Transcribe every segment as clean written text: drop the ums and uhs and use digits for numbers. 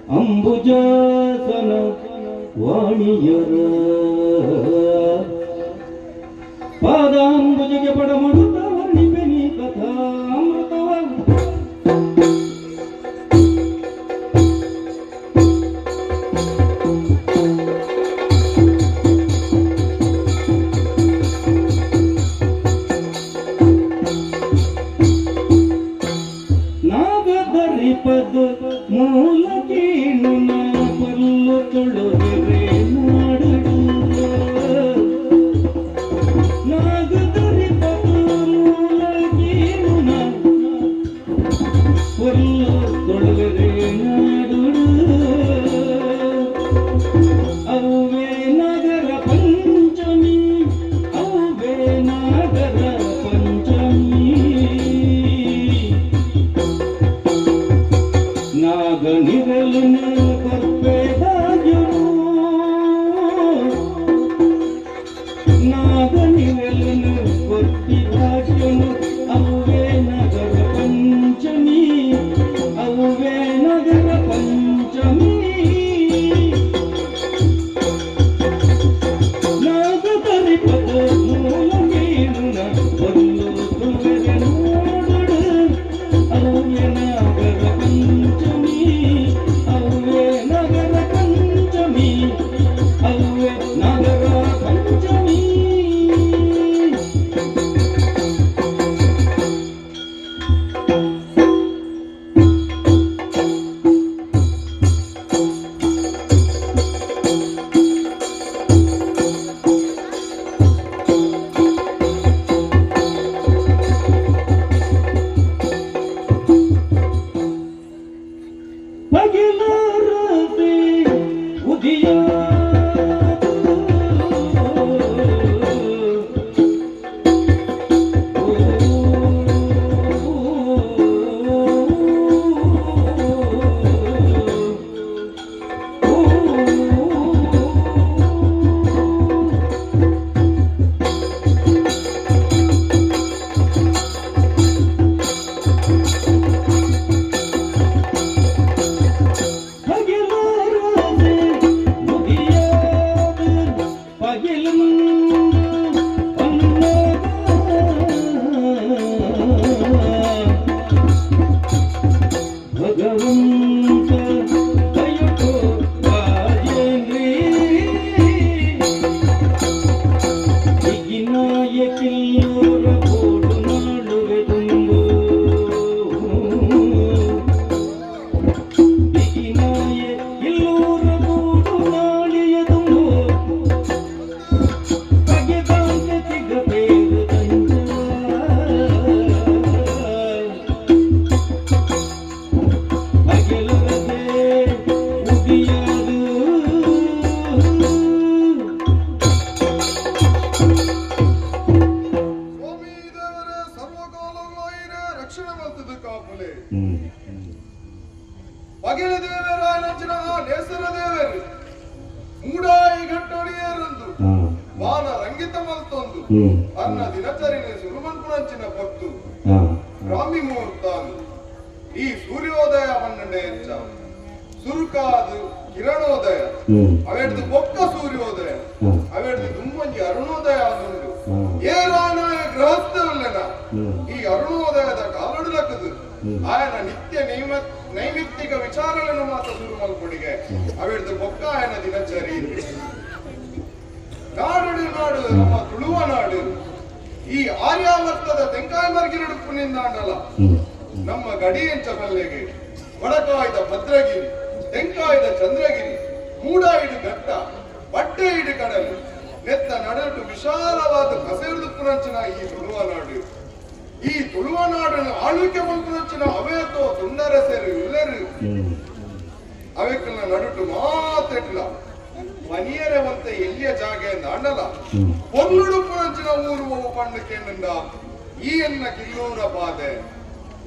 ಅಂಬುಜಾಸನ ವಾಣಿಯರ ಪಾದಾಂಬುಜಗೆ ಪಡಮಡುತ್ತ ವರ್ಣಿಪೆನಿ ಕಥಾಮೃತವ ನಾಗದರಿಪದ ಮೂಲ ಕೀಣು ನ ಪಲ್ಲು ತೊಳುದರೆ ನಾಡಡು ನಾಗದರಿಪದ ಮೂಲ ಕೀಣು ನ ಪಲ್ಲು ತೊಳುದರೆ ನಾಡುಡು ಅವ್ವೇ ನಗರ ಪಂಚಮಿ ಅವ್ವೇ ನಗರ ಪಂಚಮಿ ನಾಗನಿರಲಿನ ಕರ್ಪೆದಾಜನು ನಾಗನಿರಲಿನ ಕೊಟ್ಟಿದಾಜನು ಅವ್ವೇ ನಗರ ಪಂಚಮಿ ಅವ್ವೇ ನಗರ ಪಂಚಮಿ ನಾಗದರಿಪದ ಮೂಲ ಕೀಳುನ ಒಂದು ತುಳುವೆ ನೋಡುಡು ಅವ್ವೇ ನಗರ ಪಂಚಮಿ ಅವ್ವೇ ನಗರ ಪಂಚಮಿ ಅವ್ವೇ ನಗರ ಪಂಚಮಿ ಬಗೆಲಾರದೆ ಉದಿಯ ಭಗವಂತ ದಯಕೋ ರಾಜೇಂದ್ರಿ ಈಗಿನಾಯಕಿಲ್ಲೋರ ಬೋಡು ನಾಡುವೆ ತುಂಬು ಈಗಿನಾಯಕಿಲ್ಲೋರ ಬೋಡು ನಾಳಿಯ ತುಂಬು ಬಗೆದಾಂತೆ ಸಿಗಬೇರು ಬಗೆಲರದೆ ಉದಿಯದು ಸ್ವಾಮಿ ದೇವರೇ ಸರ್ವಕಾಲಗಳಾಯಿರೇ ರಕ್ಷಣೆ ಮಾಡ್ತದೆ ಕಾಪುಲೆ ಬಗೆಲ ದೇವರಾಯನಂಚಿನ ನೇಸರ ದೇವರು ಮೂಡಾಯಿ ಗಟ್ಟೊಡಿಯರಂದು ಮಾನ ರಂಗಿತ ಮಲ್ತೊಂದು ಅನ್ನ ದಿನಚರಿನೆ ಸುರುಮನ್ಪುಣಂಚಿನ ಭಕ್ತು ಬ್ರಾಹ್ಮಿ ಮುಹೂರ್ತಾನು ಈ ಸೂರ್ಯೋದಯ ಪನ್ನెండు ಹೆಚ್ಚ ಸುರುಕಾದು ಕಿರಣೋದಯ ಅವೆಡ್ದು ಬೊಕ್ಕ ಸೂರ್ಯೋದಯ ಅವೆಡ್ದು ದುಂಬಂಜಿ ಅರುಣೋದಯ ಅನ್ನುಂಡು ಏರಾನಾಯ ಗೃಹಸ್ಥವಲ್ಲನ ಈ ಅರುಣೋದಯದ ಕಾಲಡುಲಕ್ಕದು ಆಯನ ನಿತ್ಯ ನೈಮಿತ್ತಿಕ ವಿಚಾರಗಳನ್ನು ಮಾತ್ರ ಶುರು ಮಲ್ಪೊಡಿಗೆ ಅವೆಡ್ದು ಬೊಕ್ಕ ಆಯನ ದಿನಚರಿ ನಾಡು ನಾಡು ನಮ್ಮ ತುಳುವ ನಾಡು ಈ ಆರ್ಯಾವರ್ತದ ತೆಂಕಾಯಿ ಮರ್ಗಿರಡುಪ್ಪುನಿಂದ ಅಂಡಲ್ಲ ನಮ್ಮ ಗಡಿಯಂಚ ಮಲ್ಲೆಗೆ ವಡಕಾಯ್ದ ಭದ್ರಗಿರಿ ತೆಂಕಾಯ್ದ ಚಂದ್ರಗಿರಿ ಮೂಡಾಯಿಡು ಘಟ್ಟ ಬಟ್ಟೆ ಇಡು ಕಡಲು ನೆತ್ತ ನಡಲು ವಿಶಾಲವಾದ ಕಸೆಯುದು ಪುರಂಚಿನ ಈ ತುಳುವ ನಾಡು ಈ ತುಳುವ ನಾಡನ್ನು ಆಳ್ವಿಕೆ ಮಲ್ಪುರಂಚಿನ ಅವೇತೋ ತುಂಡರಸೆರು ಇಲ್ಲರು ಅವೆಕ್ಕನ ನಡುಟು ಮಾತೆಟ್ಲ ಮನಿಯರೆ ಮಂತೆ ಎಲ್ಲಿಯ ಜಾಗೆ ಎಂದ ಅಂಡಲ ಪೊನ್ನುಡು ಪುರಂಚಿನ ಊರು ಪಂಡಕೆಂಡ ಈ ಎನ್ನ ಕಿಲ್ಲೂರ ಬಾಧೆ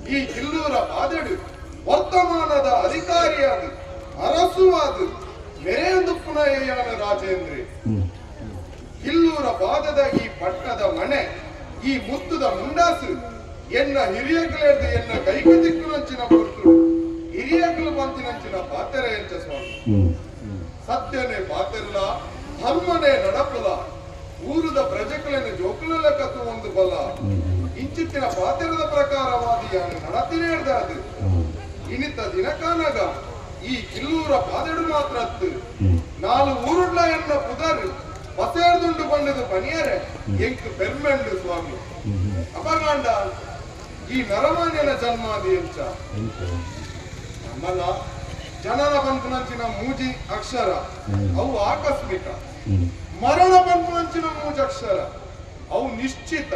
ಈ ಕಿಲ್ಲೂರ ಬಾದೆಡು ವರ್ತಮಾನದ ಅಧಿಕಾರಿಯಾದ ಅರಸುವಾದ ಮೇರೆಂದು ಪುನಃ ರಾಜೇಂದ್ರಿ ಕಿಲ್ಲೂರ ಬಾದದ ಈ ಪಟ್ಟದ ಮನೆ ಈ ಮುತ್ತುದ ಮುಂಡಾಸು ಎನ್ನ ಹಿರಿಯಗಳೆರ್ದು ಎನ್ನ ಕೈಗೆ ದಿಕ್ಕುನಂಚಿನ ಪೊರ್ತು ಹಿರಿಯಕಲು ಬಂತಿನಂಚಿನ ಪಾತೆರೆ ಎಂಚ ಸ್ವಾಮಿ ಸತ್ಯನೇ ಪಾತೆರ್ಲ ಧರ್ಮನೇ ನಡಪಲ ಊರುದ ಪ್ರಜೆಗಳನ್ನ ಜೋಕುಲ ಕತ್ತು ಒಂದು ಬಲ ಇಂಚಿತ್ತಿನ ಪಾತೆರದ ಪ್ರಕಾರವಾದಿಯಾನು ನಡತಿನೇ ಹಿಡ್ದಾದು ಇನಿತ ದಿನಕಾನಗ ಈ ಕಿಲ್ಲೂರ ಪಾದೆಡು ಮಾತ್ರ ಅತ್ತು ನಾಲು ಊರುಡ್ಲ ಎನ್ನ ಪುದರ್ ಪಸೇರ್ದುಂಡು ಬಂಡದು ಪನಿಯರೆ ಎಂಕ್ ಪೆರ್ಮೆಂಡು ಸ್ವಾಮಿ ಅಪಗಾಂಡ ಈ ನರಮಾನ್ಯನ ಜನ್ಮಾದಿ ಎಂಚ ನಮ್ಮಲ್ಲ ಜನನ ಬಂಪುನಂಚಿನ ಮೂಜಿ ಅಕ್ಷರ ಅವು ಆಕಸ್ಮಿಕ ಮರಣ ಬಂಪುನಂಚಿನ ಮೂಜಿ ಅಕ್ಷರ ಅವು ನಿಶ್ಚಿತ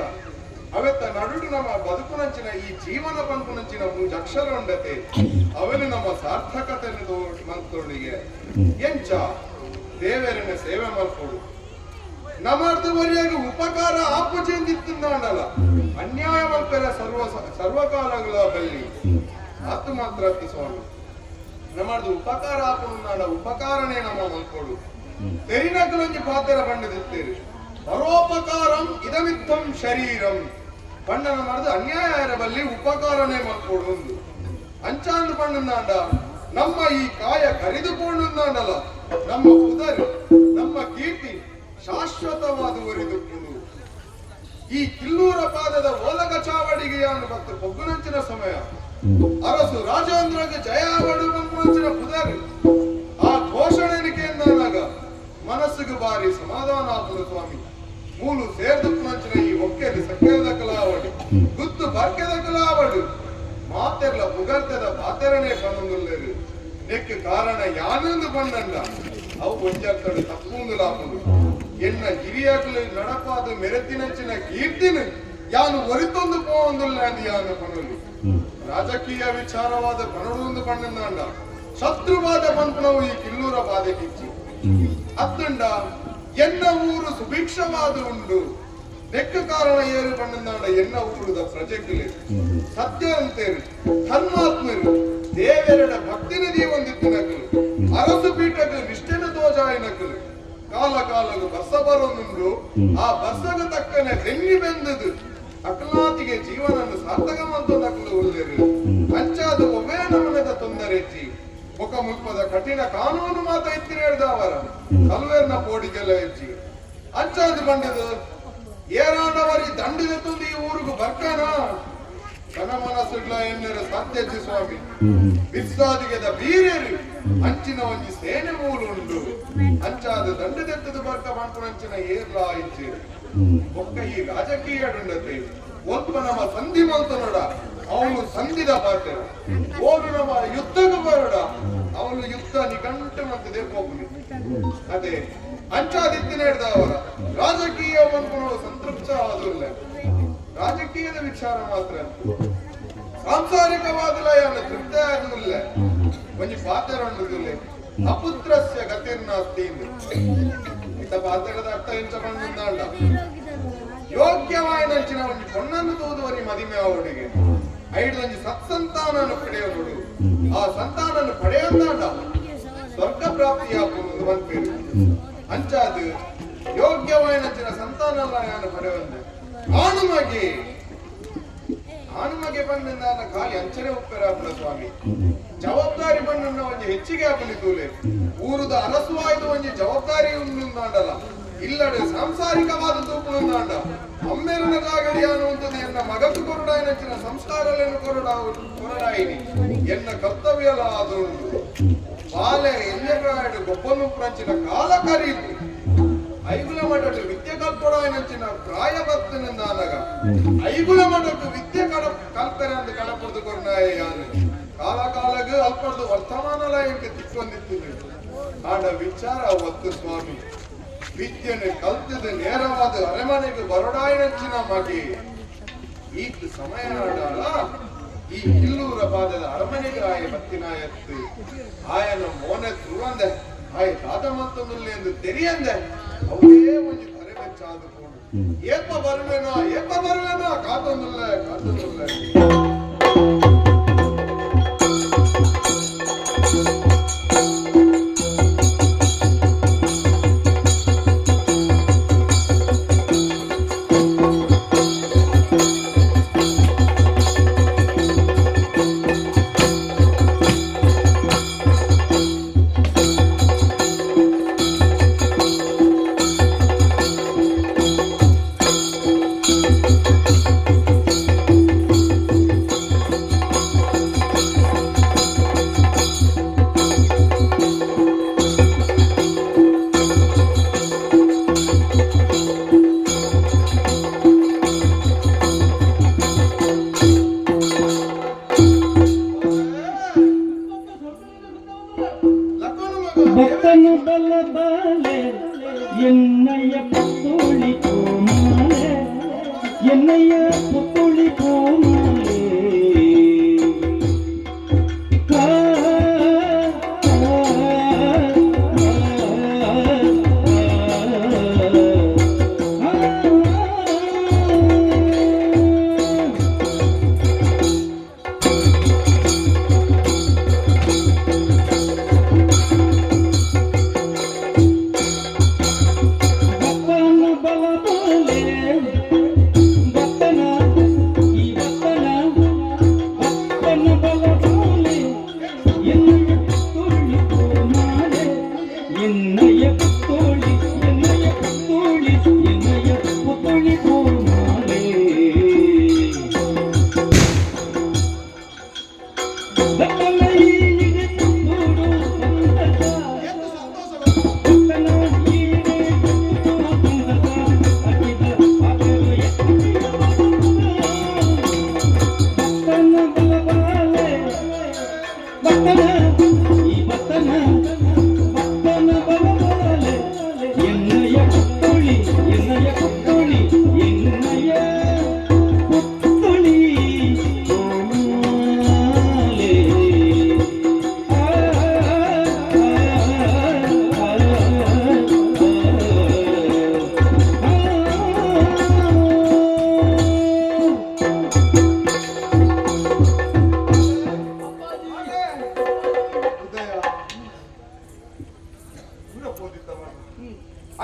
ಅವೆತ್ತ ನಡುಡು ನಮ್ಮ ಬದುಕುನಂಚಿನ ಈ ಜೀವನ ಬಂಪುನಂಚಿನ ಮೂಜಿ ಅಕ್ಷರ ಉಂಡತೆ ಅವೆಲ್ಲ ನಮ್ಮ ಸಾರ್ಥಕತೆಯನ್ನು ಮಲ್ತೋಳಿಗೆ ಎಂಚ ದೇವರನ್ನ ಸೇವೆ ಮಾಡ್ಕೊಡು ನಮ್ಮರ್ಧವರಿಯಾಗಿ ಉಪಕಾರ ಆಪುಜೆಂದಿತ್ತಂದಲ್ಲ ಅನ್ಯಾಯ ಮಲ್ಪೆರ ಸರ್ವಕಾಲಗಳ ಬಲ್ಲಿ ಆತು ಮಾತ್ರ ಅತ್ತಿ ಸ್ವಾಮಿ ನಮ್ಮದು ಉಪಕಾರ ಆಪುಂದಾಂಡ ಉಪಕಾರನೇ ನಮ್ಮ ಮಲ್ಕೊಡು ತೆರಿನಕಲಂಜಿ ಪಾತ್ರ ಬಂಡದಿತ್ತೇರಿ ಪರೋಪಕಾರಂ ಇದಮಿತ್ತಂ ಶರೀರಂ ಪಂಡನ ಮಾಡಿದ ಅನ್ಯಾಯ ಬಲ್ಲಿ ಉಪಕಾರನೇ ಮಲ್ಕೊಡು ಒಂದು ಅಂಚಾಂದು ಪಂಡಂದಾಂಡ ನಮ್ಮ ಈ ಕಾಯ ಕರಿದುಕೊಂಡುಂದಾಂಡಲ್ಲ ನಮ್ಮ ಉದರಿ ನಮ್ಮ ಕೀರ್ತಿ ಶಾಶ್ವತವಾದ ಒರಿದುಕೊಂಡು ಈ ಕಿಲ್ಲೂರ ಪಾದದ ಓಲಗ ಚಾವಡಿಗೆಯನ್ನು ಮತ್ತು ಪೊಗ್ಗುನಂಚಿನ ಸಮಯ ಅರಸು ರಾಜೇಂದ್ರಗೆ ಜಯಾವಡು ಬಂಪುನಂಚಿನ ಪುದರ್ ಆ ಘೋಷಣೆನಿಕೆಯಿಂದಾನಾಗ ಮನಸ್ಸಿಗೆ ಬಾರಿ ಸಮಾಧಾನ ಆಪುಡು ಸ್ವಾಮಿ ಮೂಲು ಸೇರ್ದುಪ್ಪುನಂಚಿನ ಈ ಒಕ್ಕೆದು ಸಕ್ಕೆದ ಕಲಾವಡು ಗುತ್ತು ಬರ್ಕೆದ ಕಲಾವಡು ಮಾತೆರ್ಲ ಪುಗರ್ತೆದ ಪಾತೆರನೇ ಬಂದುಲ್ಲೇರು ನೆಕ್ಕೆ ಕಾರಣ ಯಾನೊಂದು ಬಂದಂಡ ಅವು ಒಂಜಾಗ್ತಡು ತಪ್ಪುಂದು ಲಾಪುಡು ಎನ್ನ ಹಿರಿಯಾಗಲು ನಡಪಾದ ಮೆರೆತಿನಂಚಿನ ಕೀರ್ತಿನ ಯಾನು ಒರಿತೊಂದು ಪೋಂದುಲ್ಲ ಅಂದು ಯಾನು ಪನಲು ರಾಜಕೀಯ ವಿಚಾರವಾದ ಪನಡುಂದು ಪಣ್ಣಂದಾಂಡ ಶತ್ರುವಾದ ಪಂಪನವು ಈ ಕಿಲ್ಲೂರ ಬಾಧೆಗಿಚ್ಚಿ ಅತ್ತಂಡ ಎನ್ನ ಊರು ಸುಭಿಕ್ಷವಾದ ಉಂಡು ನೆಕ್ಕ ಕಾರಣ ಏರು ಪಣ್ಣಂದಾಂಡ ಎನ್ನ ಊರುದ ಪ್ರಜೆಗಳು ಸತ್ಯ ಅಂತೇರು ಧರ್ಮಾತ್ಮರು ದೇವರಡ ಭಕ್ತಿನ ಜೀವಂದಿತ್ತು ನಕಲು ಅರಸು ಪೀಠಗಳು ನಿಷ್ಠೆನ ತೋಜಾಯ ನಕಲು ಕಾಲ ಕಾಲಗೂ ಬಸ್ಸ ಬರೋನುಂಡು ಆ ಬಸ್ಸಗ ತಕ್ಕನೆ ಬೆನ್ನಿ ಬೆಂದದು ಅಕಲಾತಿಗೆ ಜೀವನನ್ನು ಸಾರ್ಥಕ ಮಂತು ನಕಲು ಉಳಿದರು ಅಂಚಾದ ಒಮ್ಮೆ ನಮನದ ತೊಂದರೆಚ್ಚಿ ಮುಖ ಮುಲ್ಪದ ಕಠಿಣ ಕಾನೂನು ಮಾತ ಎತ್ತಿ ಹೇಳಿದವರ ಕಲ್ವೇರ್ನ ಪೋಡಿಗೆಲ್ಲ ಹೆಚ್ಚಿ ಅಂಚಾದು ಬಂಡದು ಏರಾಂಡವರಿ ದಂಡಿಗೆ ತುಂಬಿ ಈ ಊರಿಗೂ ಬರ್ಕನ ಕನ ಮನಸ್ಸುಡ್ಲ ಎನ್ನರ ಸಾಧ್ಯಜಿ ಸ್ವಾಮಿ ಬಿರ್ಸಾದಿಗೆದ ಬೀರೇರು ಅಂಚಿನ ಒಂಜಿ ಸೇನೆ ಮೂಲು ಉಂಡು ಅಂಚಾದ ದಂಡದೆತ್ತದು ಬರ್ಕ ಬಂಪುನಂಚಿನ ಏರ್ಲ ಆಯ್ತು ಒಕ್ಕ ಈ ರಾಜಕೀಯಡುಂಡತೆ ಒಲ್ಪ ನಮ್ಮ ಸಂಧಿ ಮಂತನೋಡ ಅವನು ಸಂಧಿದ ಪಾತ್ರ ಹೋಗು ನಮ್ಮ ಯುದ್ಧಕ್ಕೆ ಬರೋಡ ಅವನು ಯುದ್ಧ ನಿಘಂಟು ಮತ್ತು ದೇಪೋಪುನಿ ಅದೇ ಅಂಚಾದಿತ್ತಿನ ಹಿಡ್ದವರ ರಾಜಕೀಯ ಬಂಪುನೋಡು ಸಂತೃಪ್ತ ಆದಿಲ್ಲ ರಾಜಕೀಯದ ವಿಚಾರ ಮಾತ್ರ ಸಾಂಸಾರಿಕವಾದಲ ಯಾನು ತೃಪ್ತಿ ಆಗುದಿಲ್ಲ ಒಂಜಿ ಪಾತ್ರ ಉಂಡುದಿಲ್ಲ ಅಪುತ್ರಸ್ಯ ಗತಿರ್ನಾಸ್ತಿ ಇಂಥ ಪಾತ್ರದ ಅರ್ಥ ಇಂಚ ಬಂದಾಂಡ ಯೋಗ್ಯವಾದ ನಂಚಿನ ಒಂಜಿ ಪೊಣ್ಣನ್ನು ತೂದುವರಿ ಮದಿಮೆ ಅವಡಿಗೆ ಐದೊಂಜಿ ಸತ್ಸಂತಾನನ್ನು ಪಡೆಯೋದು ಆ ಸಂತಾನನ್ನು ಪಡೆಯಂದಾಂಡ ಸ್ವರ್ಗ ಪ್ರಾಪ್ತಿಯಾಗುವುದು ಬಂದ್ಪೇರು ಅಂಚಾದು ಯೋಗ್ಯವಾದ ನಂಚಿನ ಸಂತಾನ ಯಾನು ಪಡೆಯುವಂತೆ ಆನುಮಗೆ ಬಂದ ಖಾಲಿ ಅಂಚನೆ ಉಪ್ಪೆರಾಪುರ ಸ್ವಾಮಿ ಜವಾಬ್ದಾರಿ ಬಂಡ ಒಂಜಿ ಹೆಚ್ಚಿಗೆ ಹಾಕಲಿದ್ದೂಲೆ ಊರುದ ಅರಸು ಆಯ್ದು ಒಂಜಿ ಜವಾಬ್ದಾರಿ ಉಂಡುಂದಾಂಡಲ್ಲ ಇಲ್ಲಡೆ ಸಾಂಸಾರಿಕವಾದ ತೂಪುನುಂದಾಂಡ ಅಮ್ಮೇರನ ಜಾಗಡಿ ಅನ್ನುವಂಥದ್ದು ಎನ್ನ ಮಗತ್ತು ಕೊರಡಾಯಿನಂಚಿನ ಸಂಸ್ಕಾರಗಳನ್ನು ಕೊರಡಾಯಿನಿ ಎನ್ನ ಕರ್ತವ್ಯಲ ಆದುಂಡು ಬಾಲೆ ಎಲ್ಲೆರಾಡು ಗೊಬ್ಬನು ಪ್ರಂಚಿನ ಕಾಲ ಕರೀತು ಐಗುಲ ಮಠಕ್ಕೆ ವಿದ್ಯೆ ಕಲ್ಪಡಾಯಿನಂಚಿನ ಪ್ರಾಯ ಭಕ್ತನಿಂದಾನಗ ಐಗುಲ ಮಠಕ್ಕೆ ವಿದ್ಯೆ ಕಲ್ಪರೆ ಅಂತ ಕಡಪಡ್ದು ಕೊರನಾಯ ಯಾರು ಕಾಲ ಕಾಲಗ ಅಲ್ಪಡ್ದು ವರ್ತಮಾನಲಯಕ್ಕೆ ತಿಕ್ಕೊಂದಿತ್ತು ಆಡ ವಿಚಾರ ಒತ್ತು ಸ್ವಾಮಿ ವಿದ್ಯೆನೆ ಕಲ್ತದ ನೇರವಾದ ಅರಮನೆಗೆ ಬರಡಾಯಿನಂಚಿನ ಮಗೆ ಈತ ಸಮಯ ಆಡಾಳ ಈ ಕಿಲ್ಲೂರ ಪಾದದ ಅರಮನೆಗೆ ಆಯ ಬತ್ತಿನ ಎತ್ತು ಆಯನ ಮೋನೆ ತುರುವಂದೆ ಆಯ ತಾತ ಮತ್ತೊಂದು ಎಂದು ತೆರಿಯಂದೆ ಅವರೇ ಒಂದು ತಲೆ ಬೆಚ್ಚಾದುಕೊಂಡು ಏಪ ಬರುವೇನೋ ಕಾತೊಂದಿಲ್ಲ ಲಕ್ಷ್ಮಣ ಮಗ ಭಕ್ತನು ಬಲ ಬಾಲೆ ಎನ್ನಯ್ಯ ಪುತ್ತೂಳಿ ಕೋಮಾಲೆ ಎನ್ನಯ್ಯ ಪುತ್ತೂಳಿ ಕೋಮಾಲೆ ಎಷ್ಟು ಸಂತೋಷ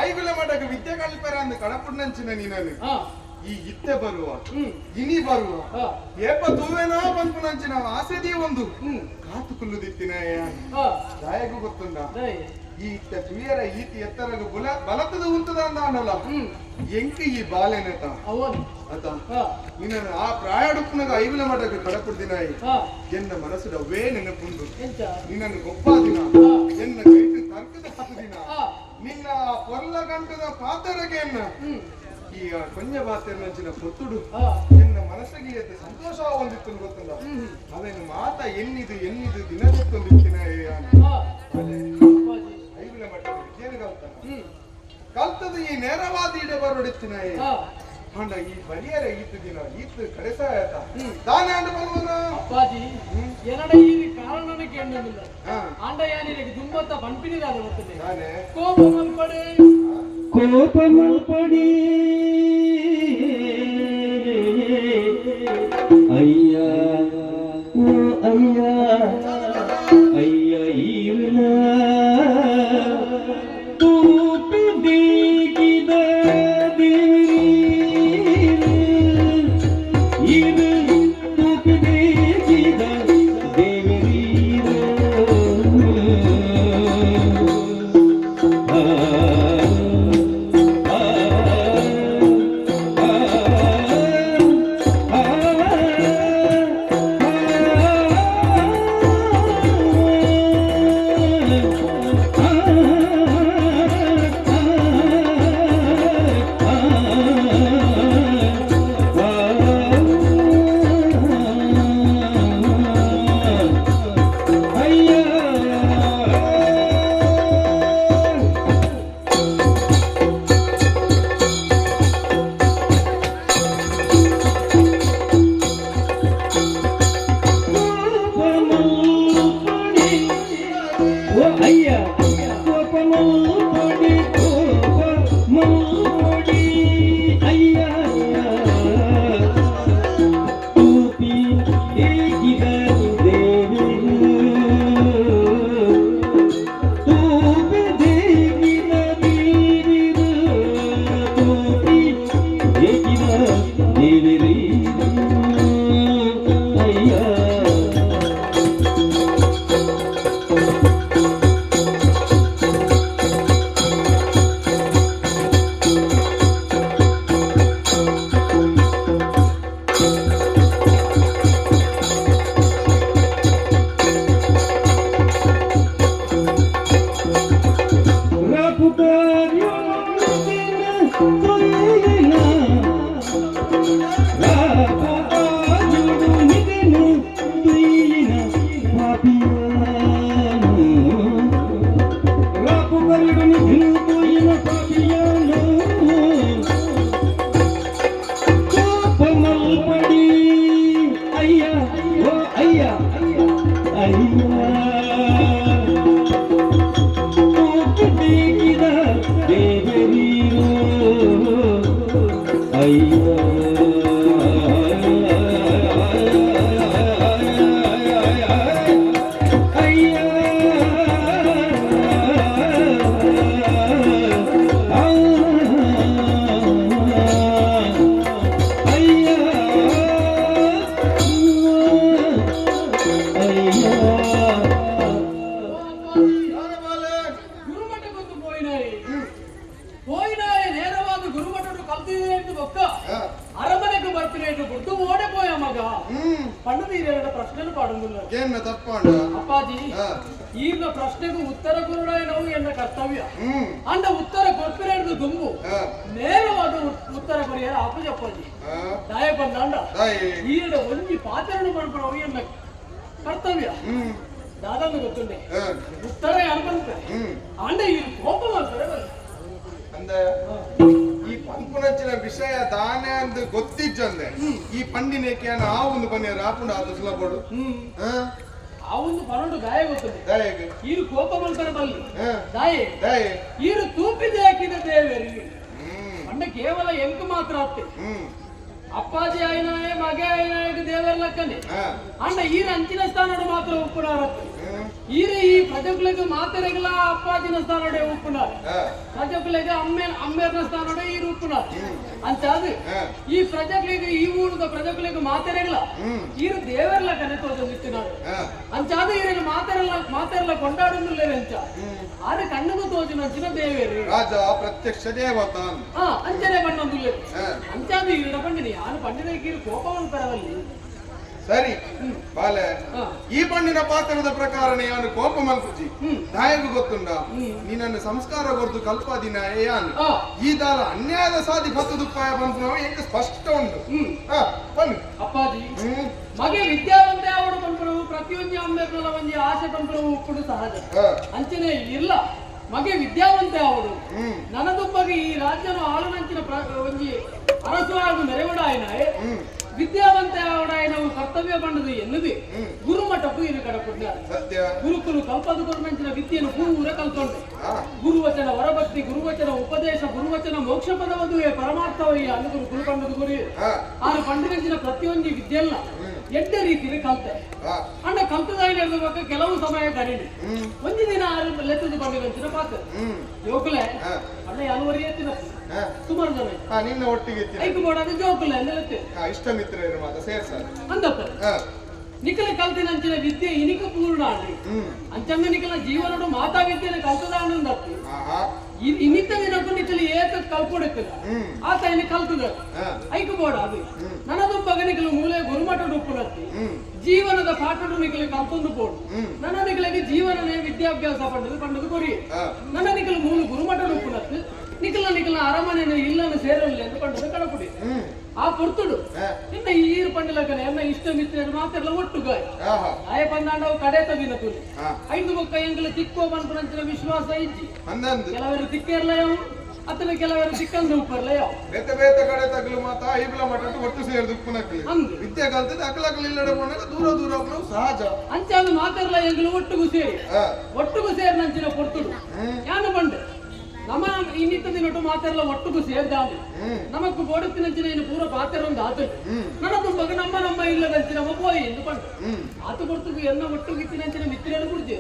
ಐಗುಲ ಮಠಕ್ಕೆ ವಿದ್ಯೆ ಕಲ್ಪರ ಅಂದ ಕಡಪುಣ್ಣಂಚಿನ ನೀನನು ಈ ಇತ್ತೆ ಬರುವ ಇನಿ ಬರುವ ಏಪ ತೂವೇನೋ ಬಂದ್ಪುಣಂಚಿನ ಆಸೆದಿ ಒಂದು ಕಾತು ಕುಲ್ಲುದಿತ್ತಿನ ದಾಯಗೂ ಗೊತ್ತುಂಡ ಈ ಇತ್ತ ತುಯರ ಈತಿ ಎತ್ತರಗ ಬಲತದ ಉಂಟದ ಅಂದ ಅನ್ನಲ್ಲ ಎಂಕ ಈ ಬಾಲೆನತ ಅತ ನಿನ್ನ ಆ ಪ್ರಾಯಡುಪ್ಪನಾಗ ಐಗುಲ ಮಠಕ್ಕೆ ಕಡಪುಡ್ದಿನ ಎನ್ನ ಮನಸ್ಸು ಅವೇ ನೆನಪುಂಡು ನಿನ್ನನ್ನು ಗೊಪ್ಪಾದಿನ ಎನ್ನ ಕೈಟು ತರ್ಕದ ಹತ್ತು ದಿನ ನಿನ್ನ ಪೊರ್ಲ ಗಂಟದ ಪಾತರಗೆ ಈ ಕೊಂಜ ಬಾತೆರ್ನಂಚಿನ ಪೊತ್ತುಡು ಎನ್ನ ಮನಸ್ಸಿಗೆ ಎತ್ತ ಸಂತೋಷ ಹೊಂದಿತ್ತು ಗೊತ್ತಲ್ಲ ಅವೇನು ಮಾತ ಎನ್ನಿದು ದಿನದಕ್ಕೊಂದಿತ್ತಿನ ಐಗುಲ ಮಠದ ವಿದ್ಯೆನು ಕಲ್ತದ ಈ ನೇರವಾದ ಇಡ ಬರೊಡಿತ್ತಿನ ಹೊಂಡ ಈ ಬಲಿಯರ ಈತು ದಿನ ಈತು ಕಡೆಸಾಯತ ತಾನೇ ಅಂಡ ಬಲ್ವನ ಅಪ್ಪಾಜಿ ಎರಡ ಈ ಕಾರಣನ ಕೇಳಲಿಲ್ಲ ಆಂಡ ಯಾನಿಗೆ ದುಂಬತ್ತ ಬಂಪಿನಿದಾದ ಗೊತ್ತದೆ ತಾನೇ ಕೋಪ ಮಲ್ಪಡೆ ಅಯ್ಯ ಓ ಅಯ್ಯ ಅಯ್ಯ ಈವನ ತೂಪಿ ದೇಗಿದ ಇದು ತೂಪಿ ದೇಗಿದ ದೇವರೀರ ಪ್ರಶ್ನೆಗೂ ಉತ್ತರ ಕೊರಡಾಯನವು ಎನ್ನ ಕರ್ತವ್ಯ ಹ್ಮ್ ಅಂಡ ಉತ್ತರ ಕೊರ್ಪಿರೇಡ್ದು ದುಂಬು ಹಾ ನೇರವಾದ ಉತ್ತರ ಪರಿಹಾರ ಅಪ್ಪಜಪ್ಪಜಿ ಹಾ ದಾಯ ಬಂದಾಂಡ ತಾಯಿ ಈಡ ಒಂಜಿ ಪಾತ್ರನು ಮಾಡ್ಕೊಳ್ಳೋ ಎನ್ನ ಕರ್ತವ್ಯ ಹ್ಮ್ ದಾದನ್ನು ಗೊತ್ತುಂಡೆ ಹಾ ಉತ್ತರ ಅನ್ಕೊಂತಾರೆ ಹ್ಮ್ ಅಂಡ ಈ ಕೋಪ ಮಾಡ್ತಾರೆ ಅಂದ ಈ ಪಂಪುನಚ್ಚಿನ ವಿಷಯ ದಾನೆ ಅಂದ್ ಗೊತ್ತಿಜ್ಜಂದೆ ಈ ಪಂಡಿನೇಕೆ ಆ ಒಂದು ಪನ್ಯ ರಾಪುಂಡ ಅದು ಸುಲಭಡು ಹಾ ಆ ಒಂದು ಪರೊಂಡು ಗಾಯ ಗೊತ್ತದೆ ದಯಗೆ ಈರು ಕೋಪ ಮಾಡ್ತಾರೆ ಬಲ್ಲಿ ಹಾ ದಾಯೆ ದಯೆ ಈರು ತೂಪಿದೆ ಹಾಕಿದ ದೇವೇರಿ ಹ್ಮ್ ಅಂಡ ಕೇವಲ ಎಂಕು ಮಾತ್ರ ಆಗ್ತದೆ ಹ್ಮ್ ಅಪ್ಪಾಜಿ ಆಯ್ನಾಯ ಮಗೆ ಆಯ್ನಾಯ ದೇವರ ಲೆಕ್ಕನೆ ಹಾ ಅಂಡ ಈರ ಅಂಚಿನ ಸ್ಥಾನಡು ಮಾತ್ರ ಉಪ್ಪುನಾರತ್ತೆ ಹ್ಮ್ ಈರ ಈ ಪ್ರಜೆಗಳಿಗೆ ಮಾತೆರೆಗಳ ಅಪ್ಪಾಜಿನ ಸ್ಥಾನಡೆ ಉಪ್ಪುನಾರ ಹಾ ಪ್ರಜೆಗಳಿಗೆ ಅಮ್ಮೇರ್ನ ಸ್ಥಾನಡೆ ಈರು ಉಪ್ಪುನಾರ ಅಂಚಾದು ಹಾ ಈ ಪ್ರಜೆಗಳಿಗೆ ಈ ಊರದ ಪ್ರಜೆಗಳಿಗೆ ಮಾತೆರೆಗಳ ಹ್ಮ್ ಈರು ದೇವರ ಲೆಕ್ಕನೆ ತೋಜ ನಿತ್ತಿನಾರು ಹಾ ಅಂಚಾದು ಈರಿಗೆ ಮಾತೆರೆಲ್ಲ ಕೊಂಡಾಡುന്നിಲ್ಲ ಅಂಚ ಆದ್ರೆ ಕಣ್ಣುಗೂ ತೋಜಿನಂಚಿನ ದೇವೇರಿ ರಾಜ ಪ್ರತ್ಯಕ್ಷ ದೇವತಾನ್ ಅಂಚನೆ ಬಣ್ಣದುಲ್ಲ ಹಾ ಅಂಚಾದು ಈರಿನ ಪಂಡಿನಿ ಯಾರು ಪಂಡಿನಕೀರು ಕೋಪವನ್ನು ಪರವಲ್ಲಿ ಸರಿ ಬಾಲೆ ಹಾ. ಈ ಪಣ್ಣಿನ ಪಾತ್ರದ ಪ್ರಕಾರ ನಾನು ಕೋಪ ಮಲ್ಪುಜಿ ನಾಯಕು ಗೊತ್ತುಂಡ ನೀನನ್ನು ಸಂಸ್ಕಾರ ಕೊರ್ದು ಕಲ್ಪಾದಿನ ಯಾನು ಹಾ. ಈ ದಾಲ ಅನ್ಯಾಯದ ಸಾಧಿ 10 ರೂಪಾಯಿ ಬಂತು ನಾವು ಎಂತ ಸ್ಪಷ್ಟ ಉಂಟು ಹಾ ಬನ್ನಿ ಅಪ್ಪಾಜಿ ಹ್ಮ್ ಮಗೆ ವಿದ್ಯಾವಂತೆ ಅವಡು ಪಂಪಣವು ಪ್ರತಿಯೊಂದು ಅಮ್ಮೇರ್ನಲ್ಲ ಒಂಜಿ ಆಸೆ ಪಂಪಣವು ಉಪ್ಪುಡು ಸಹಜ ಹಾ ಅಂಚನೆ ಇಲ್ಲ ಮಗೆ ವಿದ್ಯಾವಂತೆ ಅವಡು ಹ್ಮ್ ನನದೊಬ್ಬಗೆ ಈ ರಾಜ್ಯನ ಆಳುನಂಚಿನ ಒಂಜಿ ಅರಸುವಾದ ಮೆರೆವಡಾಯನಾಯ್ ಹ್ಮ್ ವಿದ್ಯಾವಂತೆ ಅವಡಾಯನವು ಕರ್ತವ್ಯ ಬಂಡದು ಎನ್ನುದು ಗುರುಮಠಕ್ಕೂ ಇರು ಕಡಪಡ್ತಾರೆ ಸತ್ಯ ಗುರುಕುಲು ಕಲ್ಪದ ಕೊರಮಂಚಿನ ವಿದ್ಯೆಯನ್ನು ಪೂರ ಕಲ್ಕೊಂಡೆ ಹಾ ಗುರುವಚನ ವರಭಕ್ತಿ ಗುರುವಚನ ಉಪದೇಶ ಗುರುವಚನ ಮೋಕ್ಷ ಪದವದುವೆ ಪರಮಾರ್ಥವಯ್ಯ ಅನ್ನುಗುರು ಗುರುಕಂಡದು ಗುರಿ ಹಾ ಆರು ಪಂಡಿನಂಚಿನ ಪ್ರತಿಯೊಂದು ವಿದ್ಯೆಲ್ಲ ಎಡ್ಡ ರೀತಿಯಲ್ಲಿ ಕಲ್ತೆ ಹಾ ಅಂಡ ಕಲ್ತದಾಗಿ ನಡೆದ ಕೆಲವು ಸಮಯ ಕರೀನಿ ಒಂದು ದಿನ ಲೆತ್ತದ ಪಂಡಿನಂಚಿನ ಪಾತ್ರ ಜೋಕುಲೆ ಹಾ ಅಣ್ಣ ಯಾನುವರಿ ಎತ್ತಿನ ಹಾ ಸುಮಾರು ಜನ ಹಾ ನಿನ್ನ ಒಟ್ಟಿಗೆ ಇರ್ತೀನಿ ಐಕು ಬೋಡಾದ ಜೋಕುಲೆ ಅಂದ್ರೆ ಹಾ ಇಷ್ಟ ಮಿತ್ರರು ಮಾತ್ರ ಸೇರ್ಸಾರ ಅಂದಪ್ಪ ಹಾ ನಿಖಲ ಕಲ್ತಿನಂಚಿನ ವಿದ್ಯೆ ಇನಿಕ ಪೂರ್ಣ ಆಡ್ರಿ ಅಂಚಂಗ ನಿಖಲ ಜೀವನಡು ಮಾತಾ ವಿದ್ಯೆನ ಕಲ್ತದ ಅನ್ನೊಂದಪ್ಪಿ ಹಾ ಇನ್ನಿತ ದಿನಕ್ಕೂ ನಿಖಲಿ ಏಕ ಕಲ್ಕೊಡುತ್ತಿಲ್ಲ ಆತ ಇನ್ನು ಕಲ್ತದ ಐಕು ಬೋಡ ಅದು ನನ್ನದೊಬ್ಬಗ ನಿಖಲು ಮೂಲೆ ಗುರುಮಠಡು ಉಪ್ಪುನತ್ತಿ ಜೀವನದ ಪಾಠಡು ನಿಖಲಿ ಕಲ್ತೊಂದು ಬೋಡು ನನ್ನ ನಿಖಲಿಗೆ ಜೀವನನೇ ವಿದ್ಯಾಭ್ಯಾಸ ಪಂಡದು ಕೊರಿ ನನ್ನ ನಿಖಲು ಮೂಲ ಗುರುಮಠಡು ಉಪ್ಪುನತ್ತು ನಿಖಲ ಅರಮನೆಯನ್ನು ಇಲ್ಲನ್ನು ಸೇರಲಿ ಎಂದು ಪಂಡದು ಕಡಪುಡಿ ಆ ಪೊರ್ತುಡು ಇನ್ನ ಈರು ಪಂಡಿಲಕನೆ ಎನ್ನ ಇಷ್ಟ ಮಿತ್ರರು ಮಾತೆಲ್ಲ ಒಟ್ಟು ಗಾಯ ಆಹಾ ಆಯ ಪಂದಾಂಡವು ಕಡೆ ತಗಿನ ತುಲಿ ಐದು ಬೊಕ್ಕ ಎಂಗಲ ತಿಕ್ಕೋ ಬಂಪುನಂಚಿನ ವಿಶ್ವಾಸ ಇಜ್ಜಿ ಹನ್ನೊಂದು ಕೆಲವರು ತಿಕ್ಕಿರ್ಲಯವು ಅಥವಾ ಕೆಲವರು ತಿಕ್ಕಂದು ಉಪ್ಪರ್ಲಯವು ಬೇತೆ ಬೇತೆ ಕಡೆ ತಗಲು ಮಾತ ಐಬ್ಲ ಮಠಟ್ಟು ಒಟ್ಟು ಸೇರಿದು ಉಪ್ಪುನಕ್ಲಿ ಹಂಗೆ ವಿದ್ಯೆ ಕಲ್ತದ ಅಕಲಕಲ್ ಇಲ್ಲಡೆ ಬಂದಾಗ ದೂರ ದೂರ ಹೋಗ್ಲು ಸಹಜ ಅಂಚಾದು ಮಾತೆರ್ಲ ಎಂಗಲು ಒಟ್ಟುಗು ಸೇರಿ ಒಟ್ಟುಗು ಸೇರಿನಂಚಿನ ಪೊರ್ತುಡು ಯಾನು ಬಂಡೆ ನಮ್ಮ ಇನ್ನಿತ್ತ ದಿನಟ್ಟು ಮಾತೆರ್ಲ ಒಟ್ಟುಗು ಸೇರ್ದಾನು ನಮಕ್ ಬೋಡುತ್ತಿನಂಚಿನ ಇನ್ನು ಪೂರ ಪಾತೆರೊಂದು ಆತು ನನ್ನದು ಮಗ ನಮ್ಮ ಇಲ್ಲದಂಚಿನ ಒಬ್ಬೋಯಿ ಎಂದು ಬಂಡು ಆತು ಕೊಡ್ತುಗು ಎನ್ನ ಒಟ್ಟುಗಿತ್ತಿನಂಚಿನ ಮಿತ್ರನು ಕುಡ್ದೆ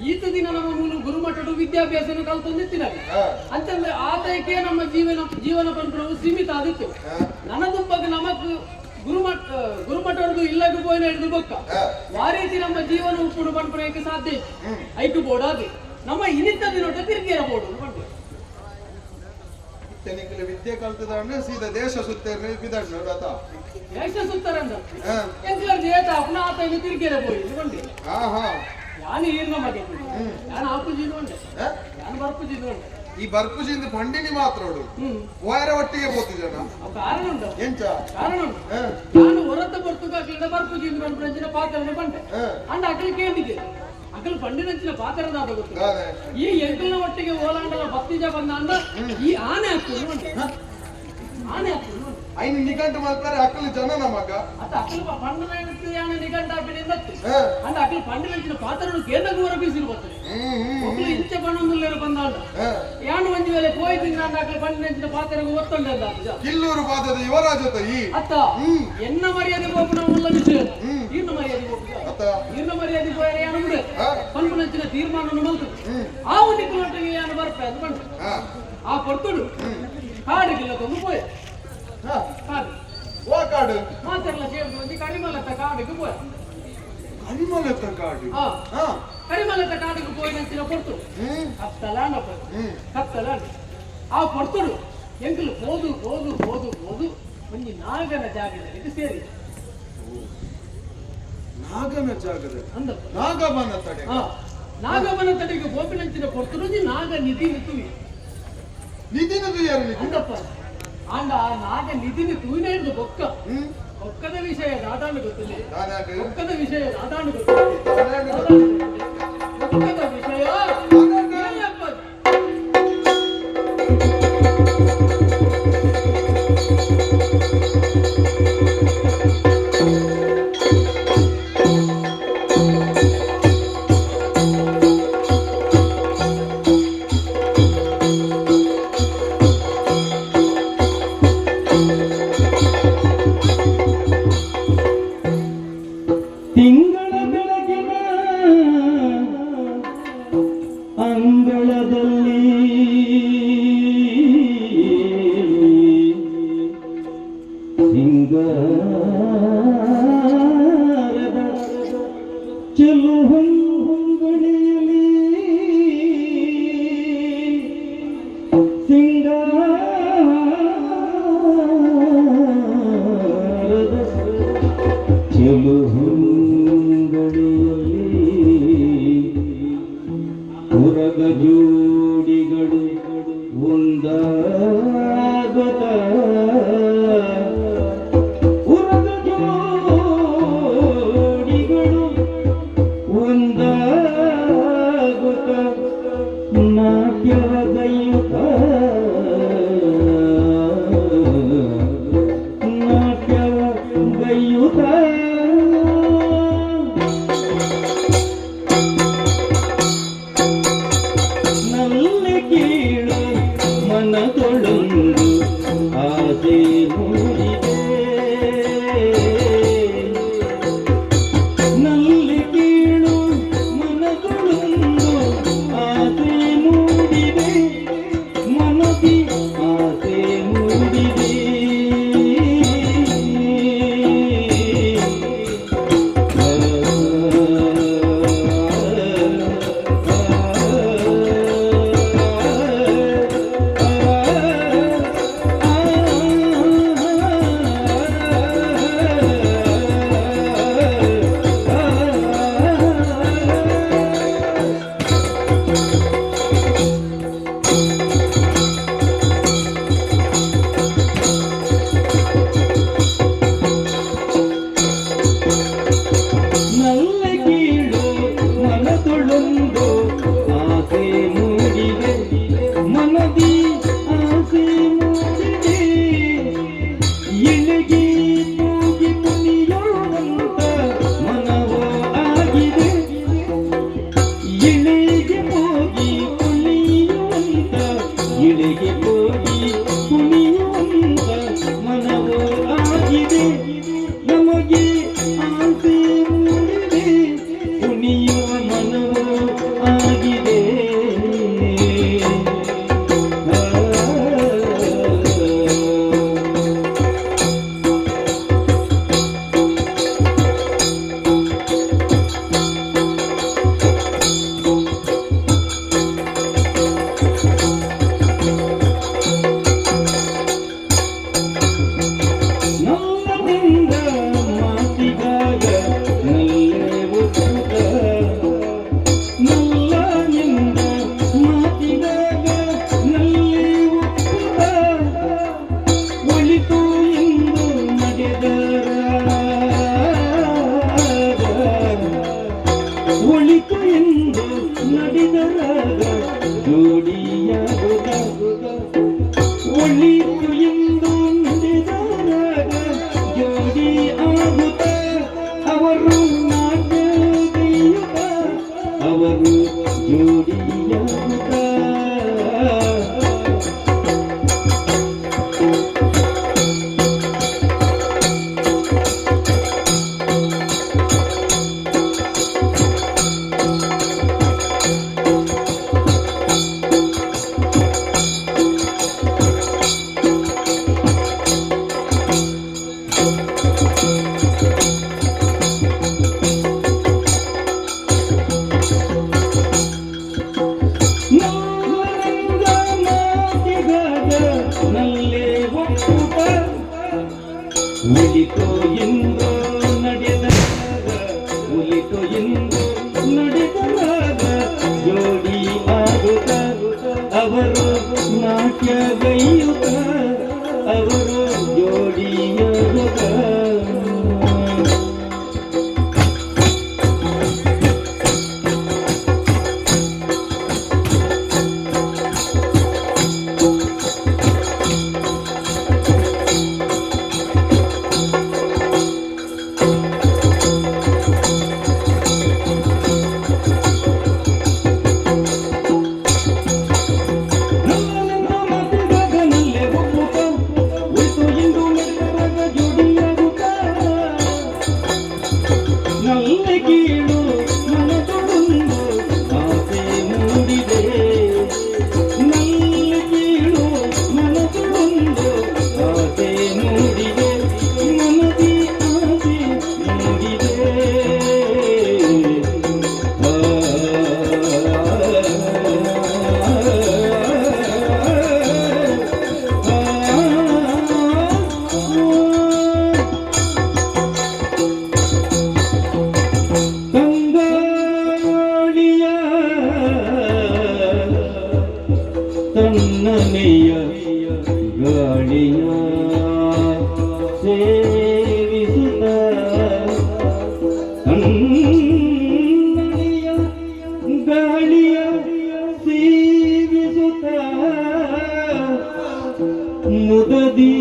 ಈತ ದಿನ ನಮ್ಮ ಮೂಲ ಗುರುಮಠಡು ವಿದ್ಯಾಭ್ಯಾಸನ ಕಲ್ತೊಂದಿತ್ತಿನ ಅಂತಂದ್ರೆ ಆತಕ್ಕೆ ನಮ್ಮ ಜೀವನ ಪಂಪಣವು ಸೀಮಿತ ಆದಿತ್ತು ನನ್ನದೊಬ್ಬಗ ನಮಕ್ ಗುರುಮಠದ್ದು ಇಲ್ಲಗೂ ಬೋಯ್ನ ಹಿಡಿದು ಬೊಕ್ಕ ವಾರೀತಿ ನಮ್ಮ ಜೀವನ ಉಪ್ಪುಡು ಪಂಪಣಕ್ಕೆ ಸಾಧ್ಯ ಐಕು ಬೋಡಾದಿ ನಮ್ಮ ಇನ್ನಿತ್ತ ದಿನೊಟ್ಟ ತಿರುಗಿರ ಬೋಡು ಬಂಡು ತೆನಿಕಲ ವಿದ್ಯೆ ಕಲ್ತದ ಸೀದಾ ದೇಶ ಸುತ್ತೇರ್ನೆ ಬಿದಣ್ಣ ಆತ ದೇಶ ಸುತ್ತಾರೆ ಅಂತ ಎಂಕ್ಲರ್ ದೇಶ ಅಪ್ನ ಆತ ಇನ್ನು ತಿರುಗಿರ ಬೋಯಿ ಬಂಡಿ ಹಾ ಹಾ ಯಾನು ಈರ್ನ ಮಗೆ ಯಾನು ಆಪು ಜೀನುಂಡೆ ಯಾನು ಬರ್ಪು ಜೀನುಂಡೆ ಈ ಬರ್ಪುಜಿಂದ ಪಂಡಿನಿ ಮಾತ್ರೋಡು ಓಯರ ಒಟ್ಟಿಗೆ ಬೋತು ಜನ ಕಾರಣ ಉಂಟು ಎಂಚ ಕಾರಣ ಉಂಟು ನಾನು ಹೊರತ ಬರ್ತುಗಾಗ್ಲಿಂದ ಬರ್ಪು ಜೀನು ಪಂಚಿನ ಪಾತ್ರನ ಬಂಡೆ ಅಂಡ ಅಕಲ್ ಕೇಳಿದೆ ಅಕಲ್ ಪಂಡಿನಂಚಿನ ಪಾತ್ರದಾದ ಗೊತ್ತು ಈ ಎಂಕಲ್ನ ಒಟ್ಟಿಗೆ ಓಲಾಂಡಲ ಭಕ್ತಿಜ ಬಂದ ಅಂದ ಈ ಆನೆ ಆಗ್ತದೆ ಆನೆ ಆಗ್ತದೆ ಐನು ನಿಘಂಟು ಮಾಡ್ತಾರೆ ಅಕ್ಕಲು ಜನ ನಮಗ ಅತ್ತ ಅಕಲ್ ಪಂಡನ ನಿಘಂಟ ಬಿಡಿಂದತ್ತು ಅಂಡ ಅಕಲ್ ಪಂಡಿನಂಚಿನ ಪಾತ್ರನು ಕೇಂದ್ರಕ್ಕೆ ಹೊರ ಬೀಸಿರ್ಬೋದು ಒಬ್ಬಳು ಇಂಚೆ ಬಣ್ಣಂದುಲ್ಲೇರು ಬಂದಾಂಡ ಯಾನು ಒಂದು ವೇಳೆ ಹೋಯ್ತೀನಿ ನಾನು ಅಕಲ್ ಪಂಡಿನಂಚಿನ ಪಾತ್ರಕ್ಕೆ ಒತ್ತೊಂಡೆ ಅಂತ ಕಿಲ್ಲೂರು ಪಾದದ ಯುವರಾಜತ ಈ ಅತ್ತ ಎನ್ನ ಮರ್ಯಾದೆ ಹೋಗ್ಬಿಡ ಉಳ್ಳ ವಿಷಯ ಈರ್ನ ಮರ್ಯಾದೆ ಹೋಗ್ಬಿಡ ಅತ್ತ ಈರ್ನ ಮರ್ಯಾದೆ ಹೋಯರೆ ಯಾನು ಬಿಡು ಪಂಪನಂಚಿನ ತೀರ್ಮಾನ ಮಲ್ತು ಆ ಒಂದು ಕಿಲೋಟರಿಗೆ ಯಾನು ಬರ್ಪೆ ಅದು ಬಂದು ಆ ಕೊಡ್ತುಡು ಕಾಡಿಗಿಲ್ಲ ತಂದು ಹೋಯ ಕಾಡು ಓ ಕಾಡು ಮಾತೆಲ್ಲ ಸೇರ್ದು ಒಂದು ಕಡಿಮಲತ್ತ ಕಾಡಿಗೆ ಹೋಯ ಕರಿಮಲತ್ತ ಕಾಡು ಕಡಿಮಲತ್ತ ಕಾಡಿಗೆ ಹೋಯಿನಂಚಿನ ಕೊಡ್ತು ಕತ್ತಲಾನ ಕತ್ತಲಾನ ಆ ಕೊಡ್ತುಡು ಎಂಕಲು ಹೋದು ಒಂದು ನಾಗನ ಜಾಗದಲ್ಲಿ ಸೇರಿ ನಾಗನ ಜಾಗದ ಅಂದಪ್ಪ ನಾಗಮನ ತಡೆ ನಾಗವನ ತಡೆಗೆ ಗೋಪಿನಂಚಿನ ಕೊಡ್ತಿರೋದು ನಾಗ ನಿಧಿ ನಿತುವಿ ನಿಧಿನದು ಯಾರು ನಿಧಿ? ಅಂದಪ್ಪ ಅಂಡ ನಾಗ ನಿಧಿ ನಿತುವಿನ ಹಿಡಿದು ಬೊಕ್ಕ ಬೊಕ್ಕದ ವಿಷಯ ದಾದಾನು ಗೊತ್ತಿದೆ. ಬೊಕ್ಕದ ವಿಷಯ ದಾದಾನು ಗೊತ್ತಿದೆ. ಬೊಕ್ಕದ ವಿಷಯ ಏನಪ್ಪ? ತಿಂಗಳ ಬೆಳಗಿನ ಅಂಗಳದಲ್ಲಿ ಸಿಂಗಾರದ ಚೆಲು ಹೊಂಗಳಿಯಲಿ ಸಿಂಗಾರದ ಚೆಲು ಉರಗ ಜೋಡಿಗಳು ಒಂದಾಗತ ಉರಗ ಜೋಡಿಗಳು ಒಂದಾಗತ ನಾಟ್ಯವಗೈಯುತ ನಾಟ್ಯವಗೈಯುತ ಕೀಳು ಮನದೊಳೊಂದು ಆಸೆ ಮೂಡಿದೆ ನಲ್ಲಿ ಕೀಳು ಮನದೊಳೊಂದು ಆಸೆ ಮೂಡಿದೆ ಮನದಿ ಆಸೆ ಮೂಡಿದೆ ಜೋಡಿ ಆಗುತ್ತ ಅವರು ನಾಟ್ಯಗೈಯುತ್ತ ಅವರು ಜೋಡಿಯಾಗುತ್ತ ತನ್ನನೆಯ ಗಾಳಿಯ ಸೇವಿಸುತ್ತ ತನ್ನನೆಯ ಗಾಳಿಯ ಸೇವಿಸುತ್ತ ಮುದದಿ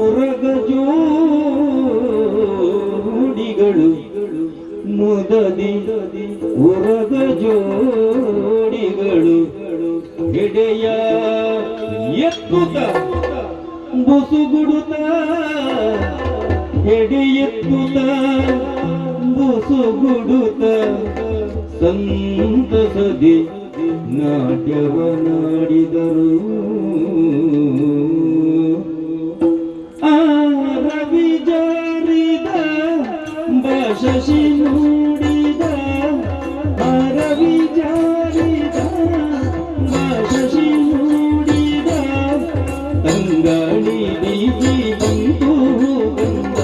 ಉರಗ ಜೋಡಿಗಳು ಮುದದಿ ಉರಗ ಜೋಡಿಗಳು ಎಡೆಯ ಎತ್ತುತ್ತ ಬುಸುಗುಡುತ್ತ ಎಡೆಯೆತ್ತುತ್ತ ಬುಸುಗುಡುತ್ತ ಸಂತಸದಿ ನಾಟ್ಯವನಾಡಿದರು ಆ ರವಿ ಜಾರಿದ ಬಶಿ ನುಡಿದ ಆ ರವಿ ಜಾರಿದ ಬಶಿ ನುಡಿದ ತಂಗಾಳಿ ಬೀಜಿ ಬಂತು ಬಂದ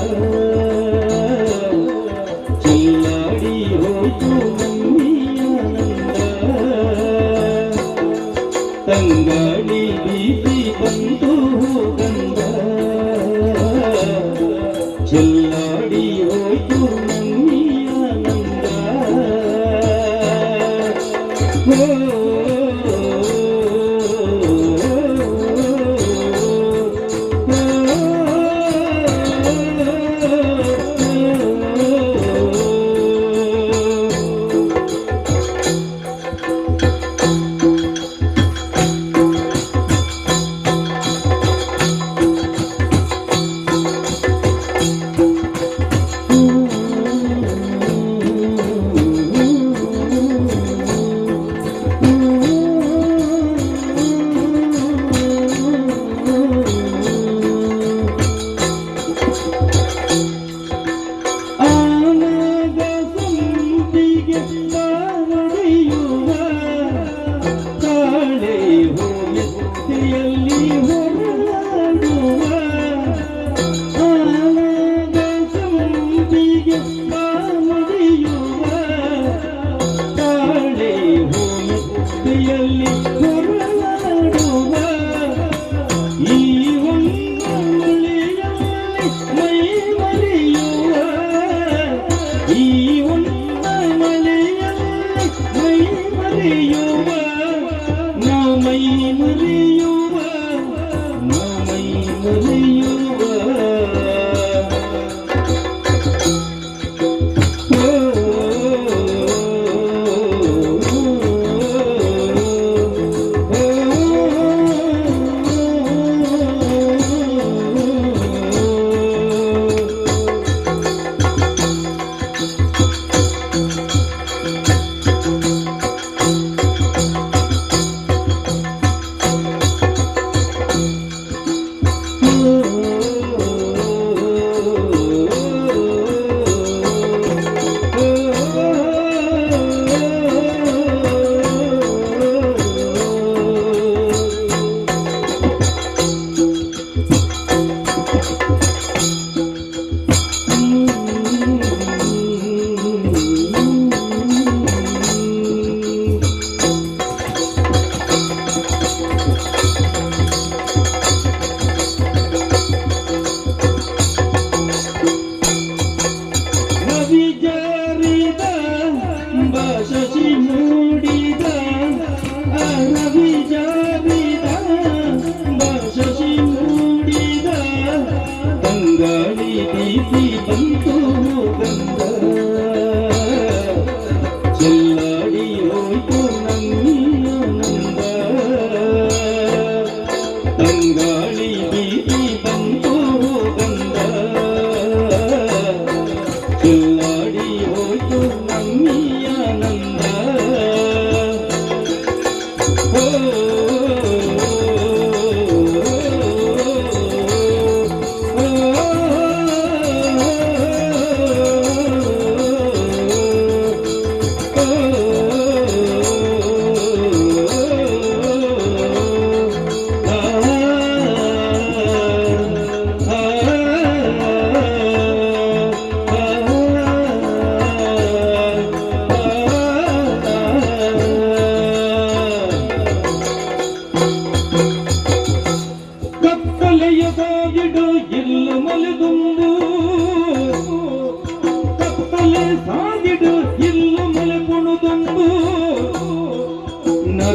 ಚೆಲ್ಲಾಡಿ ಹೋಯ್ತು ನಮ್ಮಿಯಾನಂದ ತಂಗಾಳಿ ಬೀಜಿ ಬಂತು ಬಂದ ಚೆಲ್ಲಾಡಿ ಹೋಯ್ತು ನಮ್ಮಿಯಾನಂದ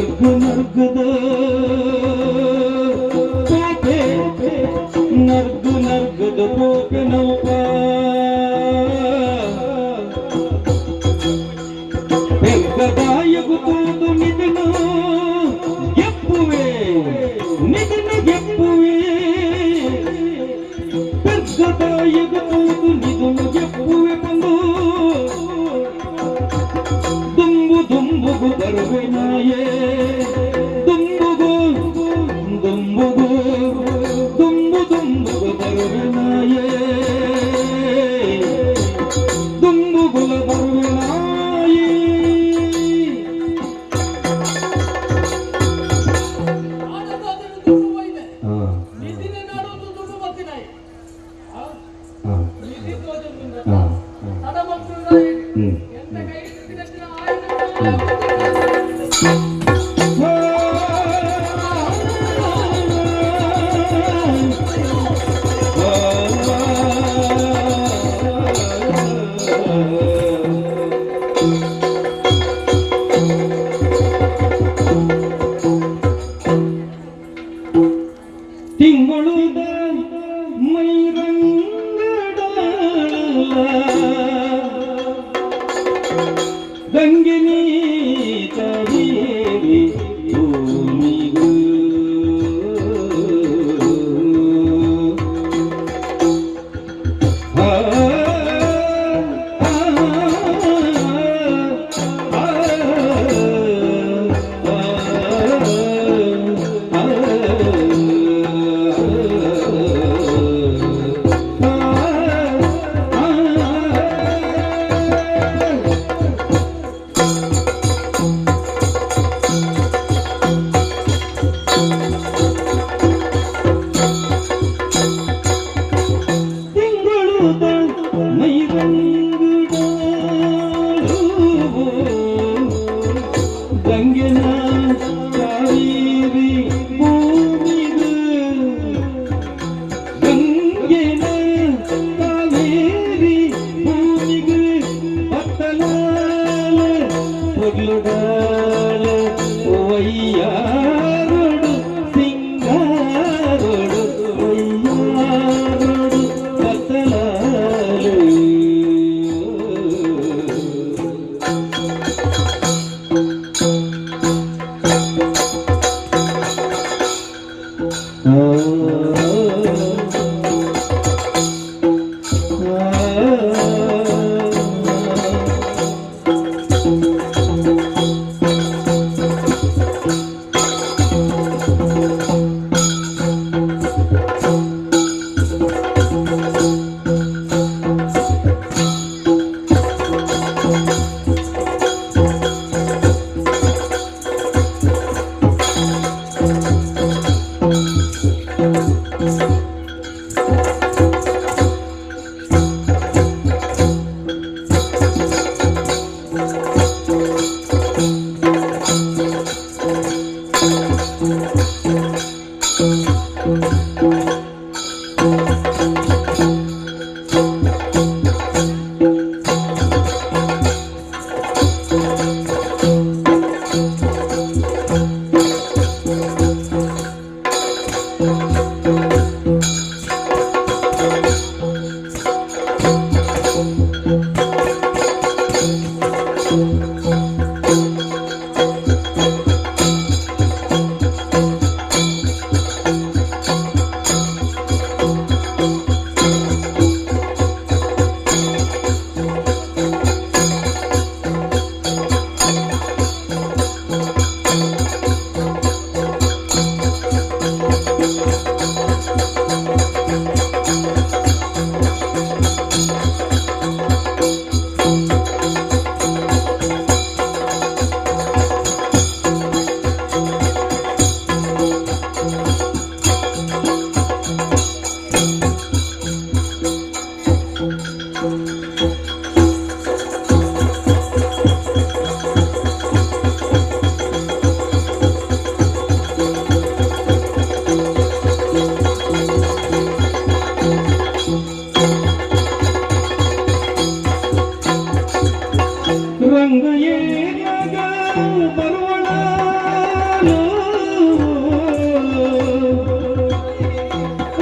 ನರ್ಗು ನರ್ಗದ ಪೋಪೆ ನರ್ಗು ನರ್ಗದ ಪೋಪೆ ನೌಪ ಬೆಂಕದಾಯಗು ತೋದು ನಿದನು ಎಪ್ಪುವೆ ನಿದನು ಎಪ್ಪುವೆ ಬೆಂಕದಾಯಗು ತೋದು ನಿದನು ಎಪ್ಪುವೆ ಬಂದು ದುಂಬು ದುಂಬುಗು ಬರುವೆ ನಾಯೇ ದುಂಬುಗು ದುಂಬುಗು ದುಂಬು ದುಂಬುಗು ಬರುವೆ ನಾಯೇ ದುಂಬುಗುಲ ಬರುವೆ ನಾಯೇ ತಿಂಗಳುದ ಮೈರಂಗಡ ಗಂಗಿನಿ ತರೀರಿ ಭೂಮಿಗೂ ಗಂಗೆನ ಕಾವೇರಿ ಭೂಮಿಗೂ ಗಂಗೆನ ಕಾವೇರಿ ಭೂಮಿಗೂ ಪತ್ತಲಾಲ ಪೊಗ್ಲುಗಾಲ ಒಯ್ಯಾರೋಡು ಸಿಂಗಾರೋಡು ಒಯ್ಯಾರೋಡು ಪತ್ತಲಾಲು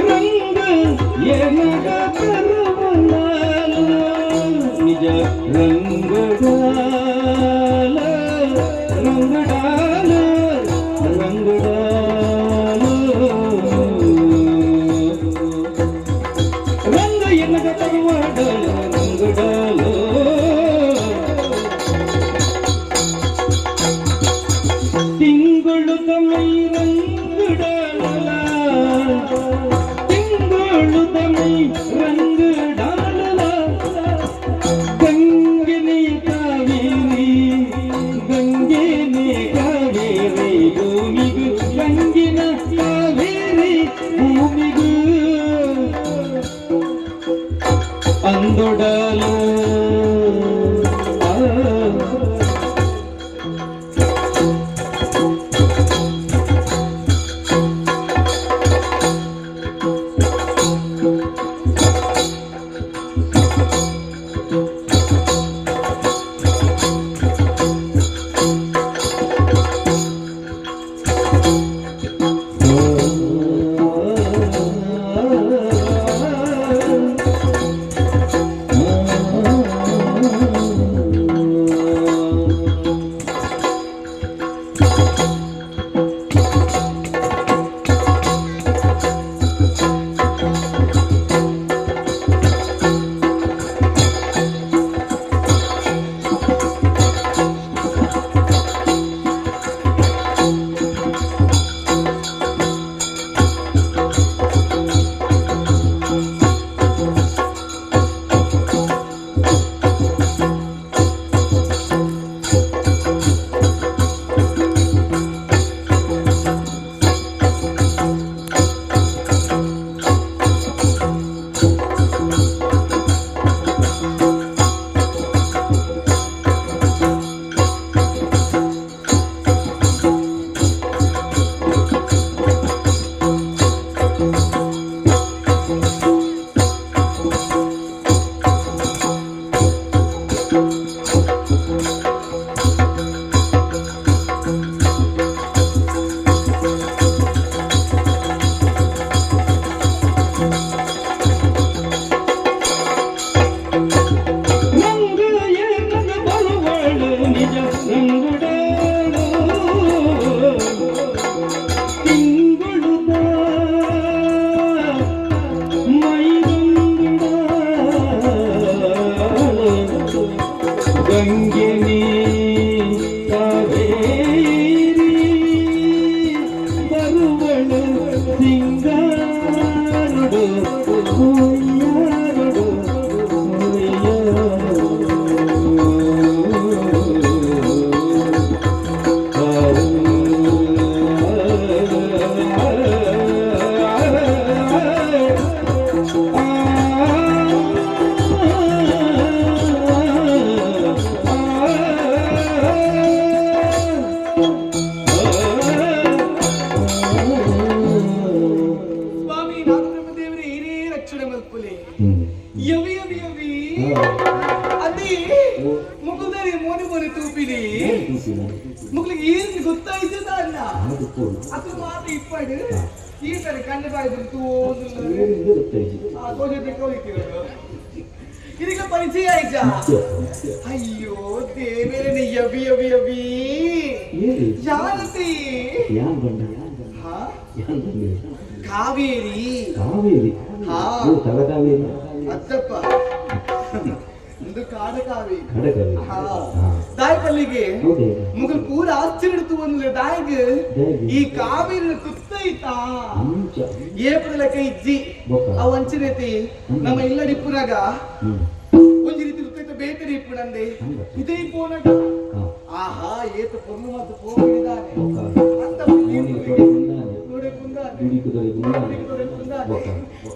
ರಂಗ ಎನಗ ತರುವನಾಲು ನಿಜ ರಂಗಡಾಲ ರಂಗಡಾಲ ರಂಗಡಾಲ ರಂಗ ಎನಗ ತರುವಡಾಲ ರಂಗಡಾಲ ತಿಂಗಳು ತಮೈ ರಂಗಡಾಲ ತಿಂಗಳು ತಮೈ ರಂಗಡಾಲ ಗಂಗೆನೆ ಕಾವೇರಿ ಗಂಗೆನೆ ಕಾವೇರಿ ಭೂಮಿಗೂ ಗಂಗಿನ ಕಾವೇರಿ ಭೂಮಿಗೂ ಅಂದೊಡಲು ಗಂಗೆನಿ ಕಾವೇರಿ ಬರುವಳು ಸಿಂಗಾರಡು ಹುಯ್ಯಾರಡು ಸ್ವಾಮಿ ನಾಗಬ್ರಹ್ಮದೇವರೇ ಹಿರೇ ರಕ್ಷಣೆ ಮಲ್ಪುಲೆ ಯವಿ ಯವಿ ಯವಿ ಅದೇ ಮುಗುದರಿ ಮೋನಿ ಮೋನಿ ತೂಪಿನಿ ಮುಗ್ಲಿಗೆ ಏನ್ ಗೊತ್ತಾಯ್ತದ ಅಲ್ಲ ಅದು ಮಾತ್ರ ಇಪ್ಪಡು ಈ ತರ ಕಣ್ಣು ಬಾಯಿ ಬಂತು ಇದೀಗ ಪರಿಚಯ ಆಯ್ತಾ ಅಯ್ಯೋ ದೇವೇರನೆ ಯವಿ ಯವಿ ಯವಿ ಯಾರತಿ ಹಾ ಕಾವೇರಿ ಕಾವೇರಿ ಹಾ ತಲಕಾವೇರಿ ಅತ್ತಪ್ಪ ಒಂದು ಕಾಡ ಕಾವೇರಿ ಕಡಕಾವೇರಿ ಹಾ ದಾಯಪಲ್ಲಿಗೆ ಮುಗಲ್ ಪೂರ ಆಶ್ಚರ್ಯ ಒಂದು ದಾಯಗ ಈ ಕಾವೇರಿ ಕುತ್ತೈತಾ ಏಪ್ರಿಲ ಇಜ್ಜಿ ಅವ ಅಂಚನೈತಿ ನಮ್ಮ ಇಲ್ಲಡಿಪ್ಪುನಾಗ ಒಂದ್ ರೀತಿ ಗೊತ್ತೈತ ಬೇಕರಿ ಇಪ್ಪುನಂದೆ ಇದೇ ಪೋನಾಗ ಆಹಾ ಏತ ಪೊನ್ನು ಮತ್ತು ಪೋಗಿದಾನೆ ಅಂತ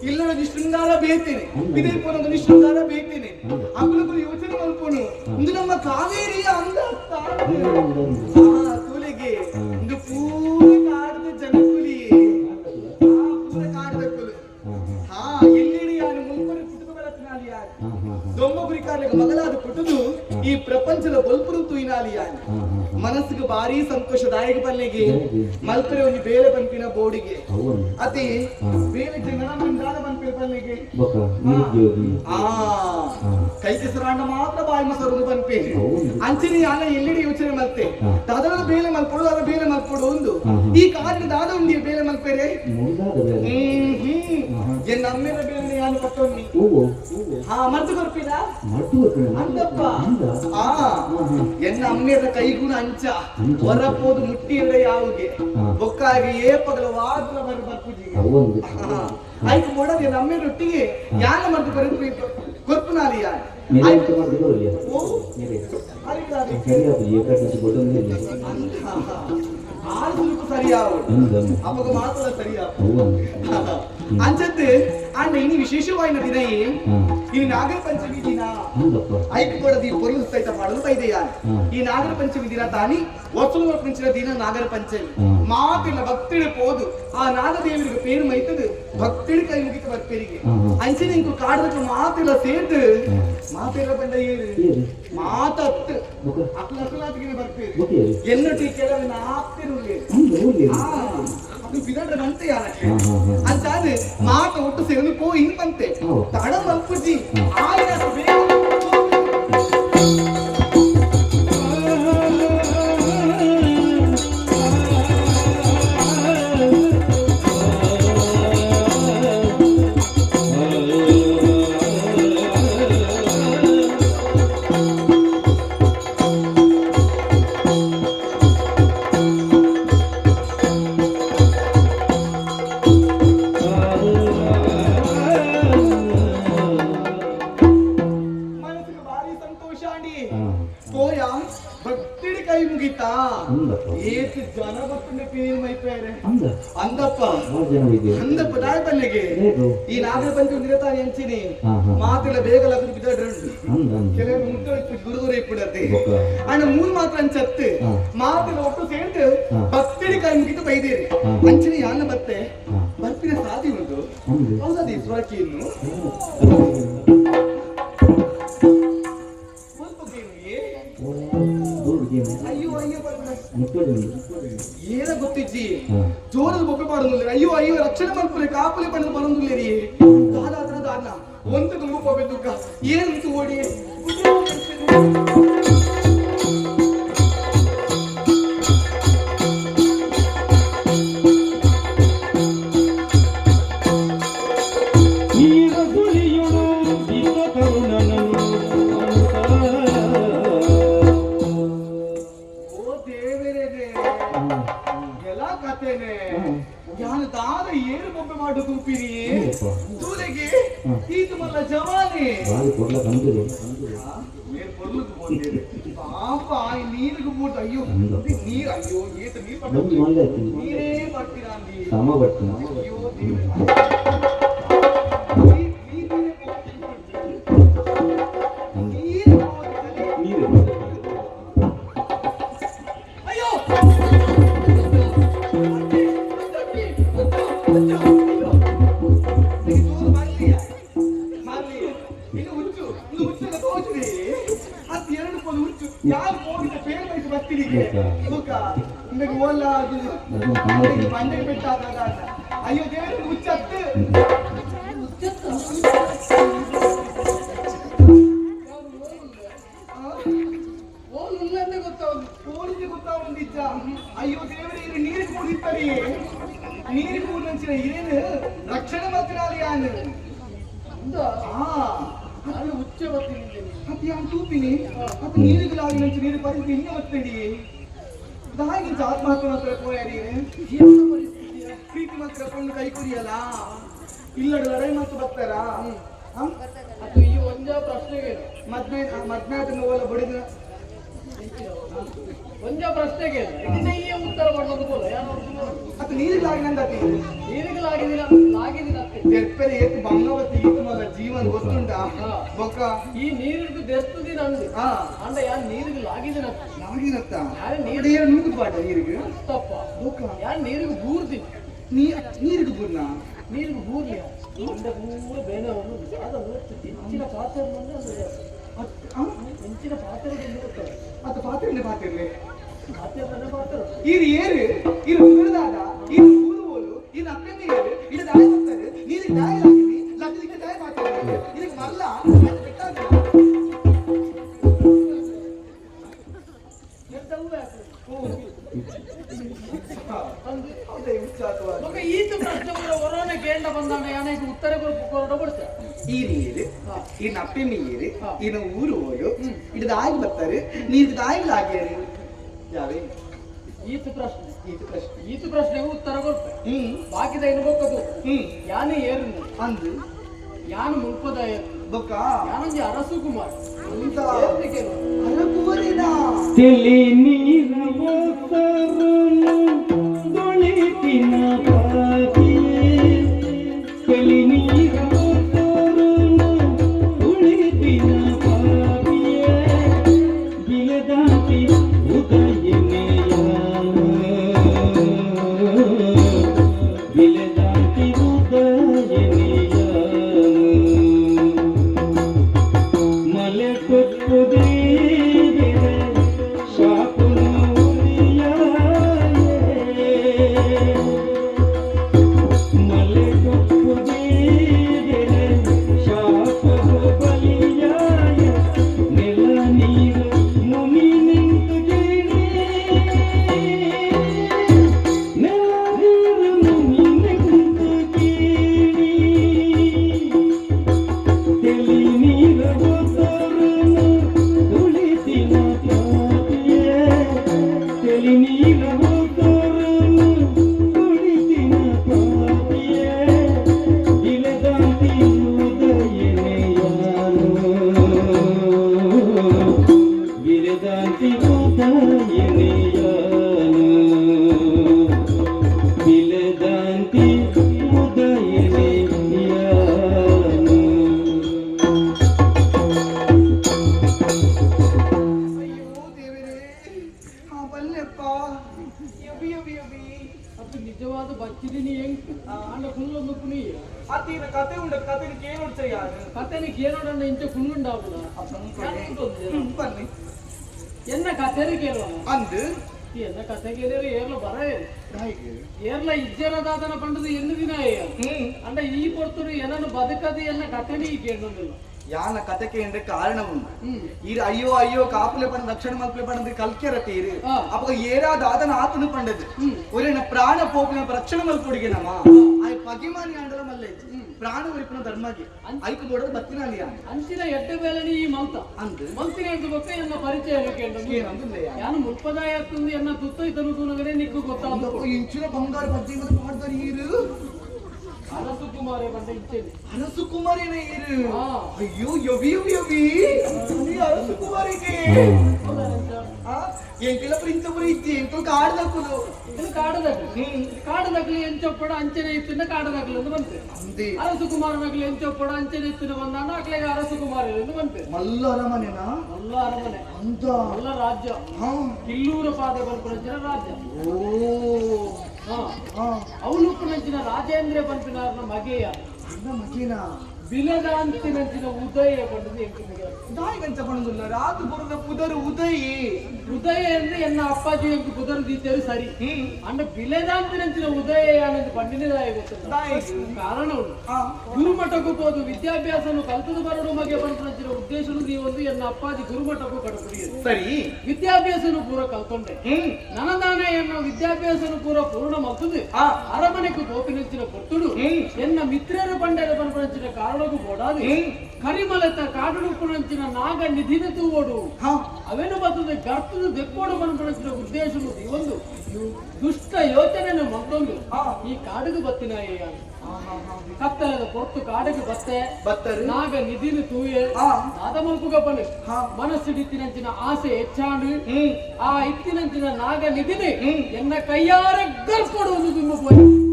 ಇಲ್ಲ ನಿಶೃಂಗಾರ ಬೇತೇನೆ ಇದೇ ಪೋನ ನಿಶೃಂಗಾರ ಬೇತೇನೆ ಅಕ್ಕಳು ಯೋಚನೆ ಮಲ್ಪೋನು ಇದು ನಮ್ಮ ಕಾವೇರಿಯ ಅಂದ ಕೂಲಿಗೆ ಇದು ಪೂರ ಕಾಡದ ಜನಕುಲಿ ಪೂರ ಕಾಡದ ಕುಲು ಹಾ ಎಲ್ಲಿಡಿ ಯಾರು ಮುಲ್ಪುರಿ ಕುಟುಂಬಗಳ ತಿನಾಲಿ ಯಾರು ದೊಂಬ ಗುರಿಕಾರ್ಲಿಗೆ ಮಗಲಾದ ಕುಟುದು ಈ ಪ್ರಪಂಚದ ಬಲ್ಪುರು ತುಯಿನಾಲಿ ಯಾರು ಮನಸ್ಸಿಗೆ ಭಾರಿ ಸಂತೋಷದಾಯಕ ಪಲ್ಲೆಗೆ ಮಲ್ಪರೆ ಒಂದು ಬೇಳೆ ಪಂಪಿನ ಬೋಡಿಗೆ ಅತಿ ಬೇಳೆ ಜನರ ಮಂದಾದ ಪಂಪಿನ ಪಲ್ಲೆಗೆ ಕೈ ಕೆಸರಾಂಡ ಮಾತ್ರ ಬಾಯಿ ಮೊಸರು ಪಂಪೆ ಅಂಚಿನ ಯಾನ ಎಲ್ಲೆಡೆ ಯೋಚನೆ ಮಲ್ತೆ ದಾದರ ಬೇಳೆ ಮಲ್ಪಡು ಅದ ಬೇಳೆ ಮಲ್ಪಡು ಒಂದು ಈ ಕಾಲಿನ ದಾದ ಉಂಡಿ ಬೇಳೆ ಮಲ್ಪೇರೆ ಎನ್ನ ಅಮ್ಮೆನ ಬೇಳೆ ಯಾನು ಕೊಟ್ಟೊನ್ನಿ ಮದ್ದು ಕೊರ್ಪಿದ ಅಂದಪ್ಪ ಎನ್ನ ಅಮ್ಮೆದ ಕೈಗುಣ ಅಂಚ ಹೊರಪೋದು ಮುಟ್ಟಿಯಲ್ಲ ಯಾವಿಗೆ ಬೊಕ್ಕಾಗಿ ಏಪಗಲ ವಾದ್ರ ಬರು ಬರ್ಪುಜಿಗೆ ಆಯ್ತು ಮೊಡದೆ ನಮ್ಮೆ ರೊಟ್ಟಿಗೆ ಯಾನ ಮದ್ದು ಕೊರ್ಪುನಾಲಿಯ ಸರಿಯಾವು ಅವಾಗ ಮಾತ್ರ ಸರಿಯಾವು ಅಂಚದ್ದು ಅಣ್ಣ ಇನ್ನು ವಿಶೇಷವಾಯಿನ ದಿನ ಇನ್ನು ನಾಗರ ಪಂಚಮಿ ದಿನ ಐಕ್ ಕೊಡದಿ ಪೊರುಳು ಸಹಿತ ಮಾಡಲು ಬೈದೆಯ ಈ ನಾಗರ ಪಂಚಮಿ ದಿನ ತಾನಿ ವರ್ಷ ಪಂಚಿನ ದಿನ ನಾಗರ ಪಂಚಮಿ ಮಾತಿನ ಭಕ್ತಿಳ ಪೋದು ಆ ನಾಗದೇವರಿಗೆ ಪೇರು ಮೈತದು ಭಕ್ತಿಳ ಕೈ ಮುಗಿತ ಬರ್ಪೇರಿಗೆ ಅಂಚಿನ ಇಂಕು ಕಾಡದಕ್ಕೆ ಮಾತಿಲ್ಲ ಸೇರ್ದು ಮಾತೆಲ್ಲ ಬಂದ ಏರು ಮಾತತ್ತು ಅಕ್ಲಾತಿಗೆ ಬರ್ಪೇರು ಎನ್ನಟಿ ಕೆಲವನ್ನ ಆಪ್ತಿರುಳ್ಳಿ ಬಿದಡ್ರ ಬಂತೆ ಯಾರಕ್ಕೆ ಅಂತಾದ್ರೆ ಮಾತ ಒಟ್ಟು ಸೇರಿ ಪೋ ಹಿಂಗ್ ಬಂತೆ ತಡ ಮಲ್ಪುಜಿ ಈ ನಾಗರ ಪಂಚಮಿ ನಿರತಾನೆ ಅಂಚಿನಿ ಮಾತಿಲ್ಲ ಬೇಗ ಲಗ್ನ ಬಿದ್ದಡ್ರಂಡು ಕೆಲವರು ಮುಟ್ಟು ಗುರುಗುರು ಇಪ್ಪುಡತ್ತೆ ಅಣ್ಣ ಮೂರು ಮಾತ್ರ ಅಂಚತ್ತು ಮಾತಿಲ್ಲ ಒಟ್ಟು ಸೇರ್ದು ಭಕ್ತಿಡಿ ಕೈ ಮುಗಿದು ಬೈದೇರಿ ಅಂಚಿನಿ ಯಾನ ಬತ್ತೆ ಬರ್ಪಿನ ಸಾಧಿ ಉಂಟು ಹೌದದಿ ಸ್ವರಕಿಯನ್ನು ಏನ ಗೊತ್ತಿಜ್ಜಿ ಜೋರದ ಬೊಬ್ಬೆ ಮಾಡುದಿಲ್ಲ ಅಯ್ಯೋ ರಕ್ಷಣೆ ಮಲ್ಪಲೆ ಕಾಪಲೆ ಪಡೆದು ಬರೋದಿಲ್ಲ ದಾದಾದ್ರದ ಅನ್ನ ಒಂದು ತುಂಬ ಬೊಬ್ಬೆ ದುಃಖ ಏನು ಓಡಿ ಅಯ್ಯೋ ದೇವರ ಮುಚ್ಚತ್ತು ಗೊತ್ತಾವಂದಿದ್ದ ಅಯ್ಯೋ ದೇವರೇ ನೀರು ಕೂಡಿತ್ತರಿ ನೀರು ಕೂಡಿನ ಏನು ರಕ್ಷಣೆ ಮಾತ್ರ ಯಾನು ಉಚ್ಚ ಅದು ಯಾನ್ ತೂಪಿನಿ ಅದು ನೀರುಗಳಾಗಿ ನಂಚು ನೀರು ಪರಿಸ್ಥಿತಿ ಇನ್ನ ಒತ್ತಡಿ ದಾಗಿ ಆತ್ಮಹತ್ಯೆ ಮಾತ್ರ ಪೋಯಾರಿ ಪ್ರೀತಿ ಮಾತ್ರ ಕೊಂಡು ಕೈ ಕುರಿಯಲ್ಲ ಇಲ್ಲಡ ಲಡೈ ಮಾತು ಬರ್ತಾರ ಅದು ಈ ಒಂದ ಪ್ರಶ್ನೆಗೆ ಮದ್ನಾದ ನೋವಲ್ಲ ಬಡಿದ ಒಂದ ಪ್ರಶ್ನೆಗೆ ಇದನ್ನ ಈ ಉತ್ತರ ಮಾಡೋದು ಬೋಲ ಅದು ನೀರಿಗಾಗಿ ನಂದತಿ ನೀರಿಗಳಾಗಿದಿನ ತೆಪ್ಪರೆ ಏತು ಬಂಗವತಿ ಈತು ಮಗ ಜೀವನ ಗೊತ್ತುಂಟ ಬೊಕ್ಕ ಈ ನೀರಿಗೂ ದೆರ್ತದಿ ನಂದು ಅಂಡ ಯಾನ್ ನೀರಿಗಳಾಗಿದಿನ ನಾಗಿನತ್ತ ಯಾರ ನೀರು ನೂಗುದು ಬಾಟ ನೀರಿಗೆ ತಪ್ಪ ಬೊಕ್ಕ ಯಾನ್ ನೀರಿಗೂ ಬೂರ್ದಿ ನೀರಿಗೂ ಬೂರ್ನ ನೀರಿಗೂ ಬೂರ್ಲಿ ಅಂಡ ಪೂರ ಬೇನವನ್ನು ಅದ ನೋಡ್ತು ಹೆಚ್ಚಿನ ಪಾತ್ರೆ ಹೆಂಚಿನ ಪಾತ್ರೆ ಅದು ಪಾತ್ರೆ ಇದು ಏರು ಇದು ಕುಡಿದಾಗ ಇದು ಕೂರುವೋಲು ಇದು ಅಪ್ಪೆಂಗೆ ಏರು ಇದು ದಾಯ ಮಾಡ್ತಾರೆ ನೀನು ದಾಯ ಹಾಕಿನಿ ಲಗ್ನಕ್ಕೆ ದಾಯ ಮಾಡ್ತಾರೆ ಇದಕ್ಕೆ ಮಲ್ಲ ಈತ ಪ್ರಶ್ನೆ ಹೊರವನೆ ಕೇಂದ್ರ ಬಂದಾಗ ಯಾನಕ್ಕೆ ಉತ್ತರ ಕೊಡ್ತಾರೆ ಈ ನೀರು ಇನ್ನು ಅಪ್ಪೆ ನೀರು ಇನ್ನು ಊರು ಹೋಲು ಇದು ದಾಯಿ ಬರ್ತಾರೆ ನೀರು ದಾಯಿಲಾಗ್ಯಾರು ಯಾವೇ ಈತ ಪ್ರಶ್ನೆಗೆ ಉತ್ತರ ಕೊಡ್ತಾರೆ ಬಾಕಿದ ಏನು ಬೊಕ್ಕದು ಯಾನು ಏರು ಅಂದು ಯಾನು ಮುಲ್ಪದ ಬೊಕ್ಕ ಯಾನೊಂದು ಅರಸು ಕುಮಾರ್ ಅಂತ ಅರಕುವರಿನ ತಿಳಿ ನೀರವ ಸರನು ದೊಳಿತಿನ ಪಾಪಿಯೇ ತಿಳಿ ನೀರವ ಸರನು ದೊಳಿತಿನ ಪಾಪಿಯೇ ಗಿಲದಾತಿ ಉದಯನೆಯ ಗಿಲದಾತಿ ಉದಯನೆಯ ಮಲೆ ಕೊಪ್ಪುದೇ ನಿಜವಾದ ಬಚ್ಚಿದೀನಿ ಹೆಂಗ್ ಅಂಡ ಫುಲ್ಲೊಂದು ಕುಣಿ ಅತ್ತಿನ ಕತೆ ಉಂಡ ಕತೆನ ಕೇಳೋಡ್ಸ ಯಾರು ಕತೆನ ಕೇಳೋಡಣ್ಣ ಇಂಚ ಕುಣ್ಣುಂಡಾವುದ ಬನ್ನಿ ಎನ್ನ ಕತೆನ ಕೇಳುವ ಅಂದು ಎನ್ನ ಕತೆ ಕೇಳಿದ್ರೆ ಏರ್ಲ ಬರ ಏರ್ಲ ಇಜ್ಜರದಾದನ ಪಂಡದು ಎನ್ನು ದಿನ ಅಂಡ ಈ ಪೊರ್ತರು ಏನನ್ನು ಬದುಕದು ಎನ್ನ ಕತೆನಿ ಕೇಳೋದಿಲ್ಲ ಯಾನ ಕತೆಗೆ ಎಂದ್ರೆ ಕಾರಣ ಉಂಟು ಈ ಅಯ್ಯೋ ಅಯ್ಯೋ ಕಾಪುಲೆ ಪಂಡ ದಕ್ಷಿಣ ಮಕ್ಕಳು ಪಂಡ ಕಲ್ಕೆರ ತೀರು ಅಪ್ಪ ಏರಾದ ಆತನ ಆತನು ಪಂಡದು ಒರೇನ ಪ್ರಾಣ ಪೋಪಿನ ರಕ್ಷಣ ಮಲ್ಕೊಡಿಗೆ ನಮ್ಮ ಆಯ್ ಪಗಿಮಾನಿ ಆಂಡಲ ಮಲ್ಲೆ ಪ್ರಾಣ ಉರಿಪಿನ ಧರ್ಮಗೆ ಐಕು ನೋಡೋದು ಬತ್ತಿನಾಲಿ ಅಂಚಿನ ಎಡ್ಡ ಬೇಲನಿ ಈ ಮಲ್ತ ಅಂದು ಮಲ್ತಿನ ಎಂದು ಗೊತ್ತ ಎನ್ನ ಪರಿಚಯ ಯಾನು ಮುಲ್ಪದಾಯ ತುಂದು ಎನ್ನ ತುತ್ತ ಇತನು ತೂನಗಡೆ ನಿಕ್ಕು ಗೊತ್ತಾಗ ಇಂಚಿನ ಬಂಗಾರ ಬಜ್ಜಿ ಮಾಡ್ತಾರೆ ಈರು ಅರಸು ಕುಮಾರೇ ಬಂದ ಇಚ್ಛೆನೆ ಅರಸು ಕುಮಾರಿನ ಈರು ಅಯ್ಯೋ ಯವಿ ಅರಸು ಕುಮಾರಿಗೆ ಎಂಕೆಲ್ಲ ಪ್ರಿಂತಪುರ ಇತ್ತಿ ಎಂಕಲ್ ಕಾಡ್ದಕ್ಕುದು ಕಾಡದಗ್ಲಿ ಎಂಚೊಪ್ಪಡ ಅಂಚನೆ ಇತ್ತಿನ ಕಾಡದಗ್ಲಿ ಎಂದು ಬಂತೆ ಅರಸು ಕುಮಾರನಗ್ಲಿ ಎಂಚೊಪ್ಪಡ ಅಂಚನೆ ಇತ್ತಿನ ಬಂದಾನ ಅಕ್ಲೆಗೆ ಅರಸು ಕುಮಾರ ಎಂದು ಬಂತೆ ಮಲ್ಲ ಅರಮನೆನಾ ಮಲ್ಲ ಅರಮನೆ ಅಂತ ಮಲ್ಲ ರಾಜ್ಯ ಕಿಲ್ಲೂರ ಪಾದೆ ಬರ್ಪುರಂಚಿನ ರಾಜ್ಯ ಅವನು ಪುನಂಚಿನ ರಾಜೇಂದ್ರ ಪಂಪಿನಾರ್ನ ಮಗೆಯ ಮಗೇನ ಬಿಲದಾಂತಿನಂಚಿನ ಉದಯ ಬಂದದ್ದು ದಾಯಿಗಂಚ ಪಣದಿಲ್ಲ ರಾತು ಬರದ ಪುದರು ಉದಯ ಅಂದ್ರೆ ಎನ್ನ ಅಪ್ಪಾಜಿ ಎಂಕು ಪುದರು ದೀತೇರು ಸರಿ ಅಂಡ ಬಿಲದಾಂತಿನಂಚಿನ ಉದಯ ಅನ್ನೋದು ಪಂಡಿನದಾಯ ಗೊತ್ತಿಲ್ಲ ಕಾರಣ ಉಂಟು ಗುರುಮಠಕ್ಕೂ ಹೋದು ವಿದ್ಯಾಭ್ಯಾಸನು ಕಲ್ತದು ಬರಡು ಮಗೆ ಪಂಪಿನಂಚಿನ ಉದ್ದೇಶನು ನೀವೊಂದು ಎನ್ನ ಅಪ್ಪಾಜಿ ಗುರುಮಠಕ್ಕೂ ಕಡಪಡಿಯದು ಸರಿ ವಿದ್ಯಾಭ್ಯಾಸನು ಪೂರ ಕಲ್ಕೊಂಡೆ ನನದಾನ ಎನ್ನ ವಿದ್ಯಾಭ್ಯಾಸನು ಪೂರ ಪೂರ್ಣ ಮಲ್ತದೆ ಅರಮನೆಗೂ ಗೋಪಿನಂಚಿನ ಕೊಟ್ಟುಡು ಎನ್ನ ಮಿತ್ರರ ಪಂಡದ ಪಂಪಿನಂಚಿನ ಕಾರಣ ಕರಿಮಲತ ಕಾಡುಪುಣಂಚಿನ ನಾಗ ನಿಧಿನ ತೂವೋಡು ಅವೇನು ಬರ್ತದೆ ಗರ್ತದ ದೆಕ್ಕೋಡು ಬನ್ಪಡಿಸಿದ ಉದ್ದೇಶವು ಒಂದು ದುಷ್ಟ ಯೋಚನೆಯನ್ನು ಮತ್ತೊಂದು ಈ ಕಾಡಿಗೆ ಬತ್ತಿನ ಕತ್ತಲದ ಪೊರ್ತು ಕಾಡಿಗೆ ಬತ್ತೆ ನಾಗ ನಿಧಿನ ತೂಯೆ ನಾದ ಮಲ್ಪುಗಪ್ಪನೆ ಮನಸ್ಸಿಡಿತ್ತಿನಂಚಿನ ಆಸೆ ಹೆಚ್ಚಾಂಡು ಆ ಇತ್ತಿನಂಚಿನ ನಾಗ ನಿಧಿನಿ ಎನ್ನ ಕೈಯಾರ ಗರ್ಕೊಡುವುದು ತುಂಬ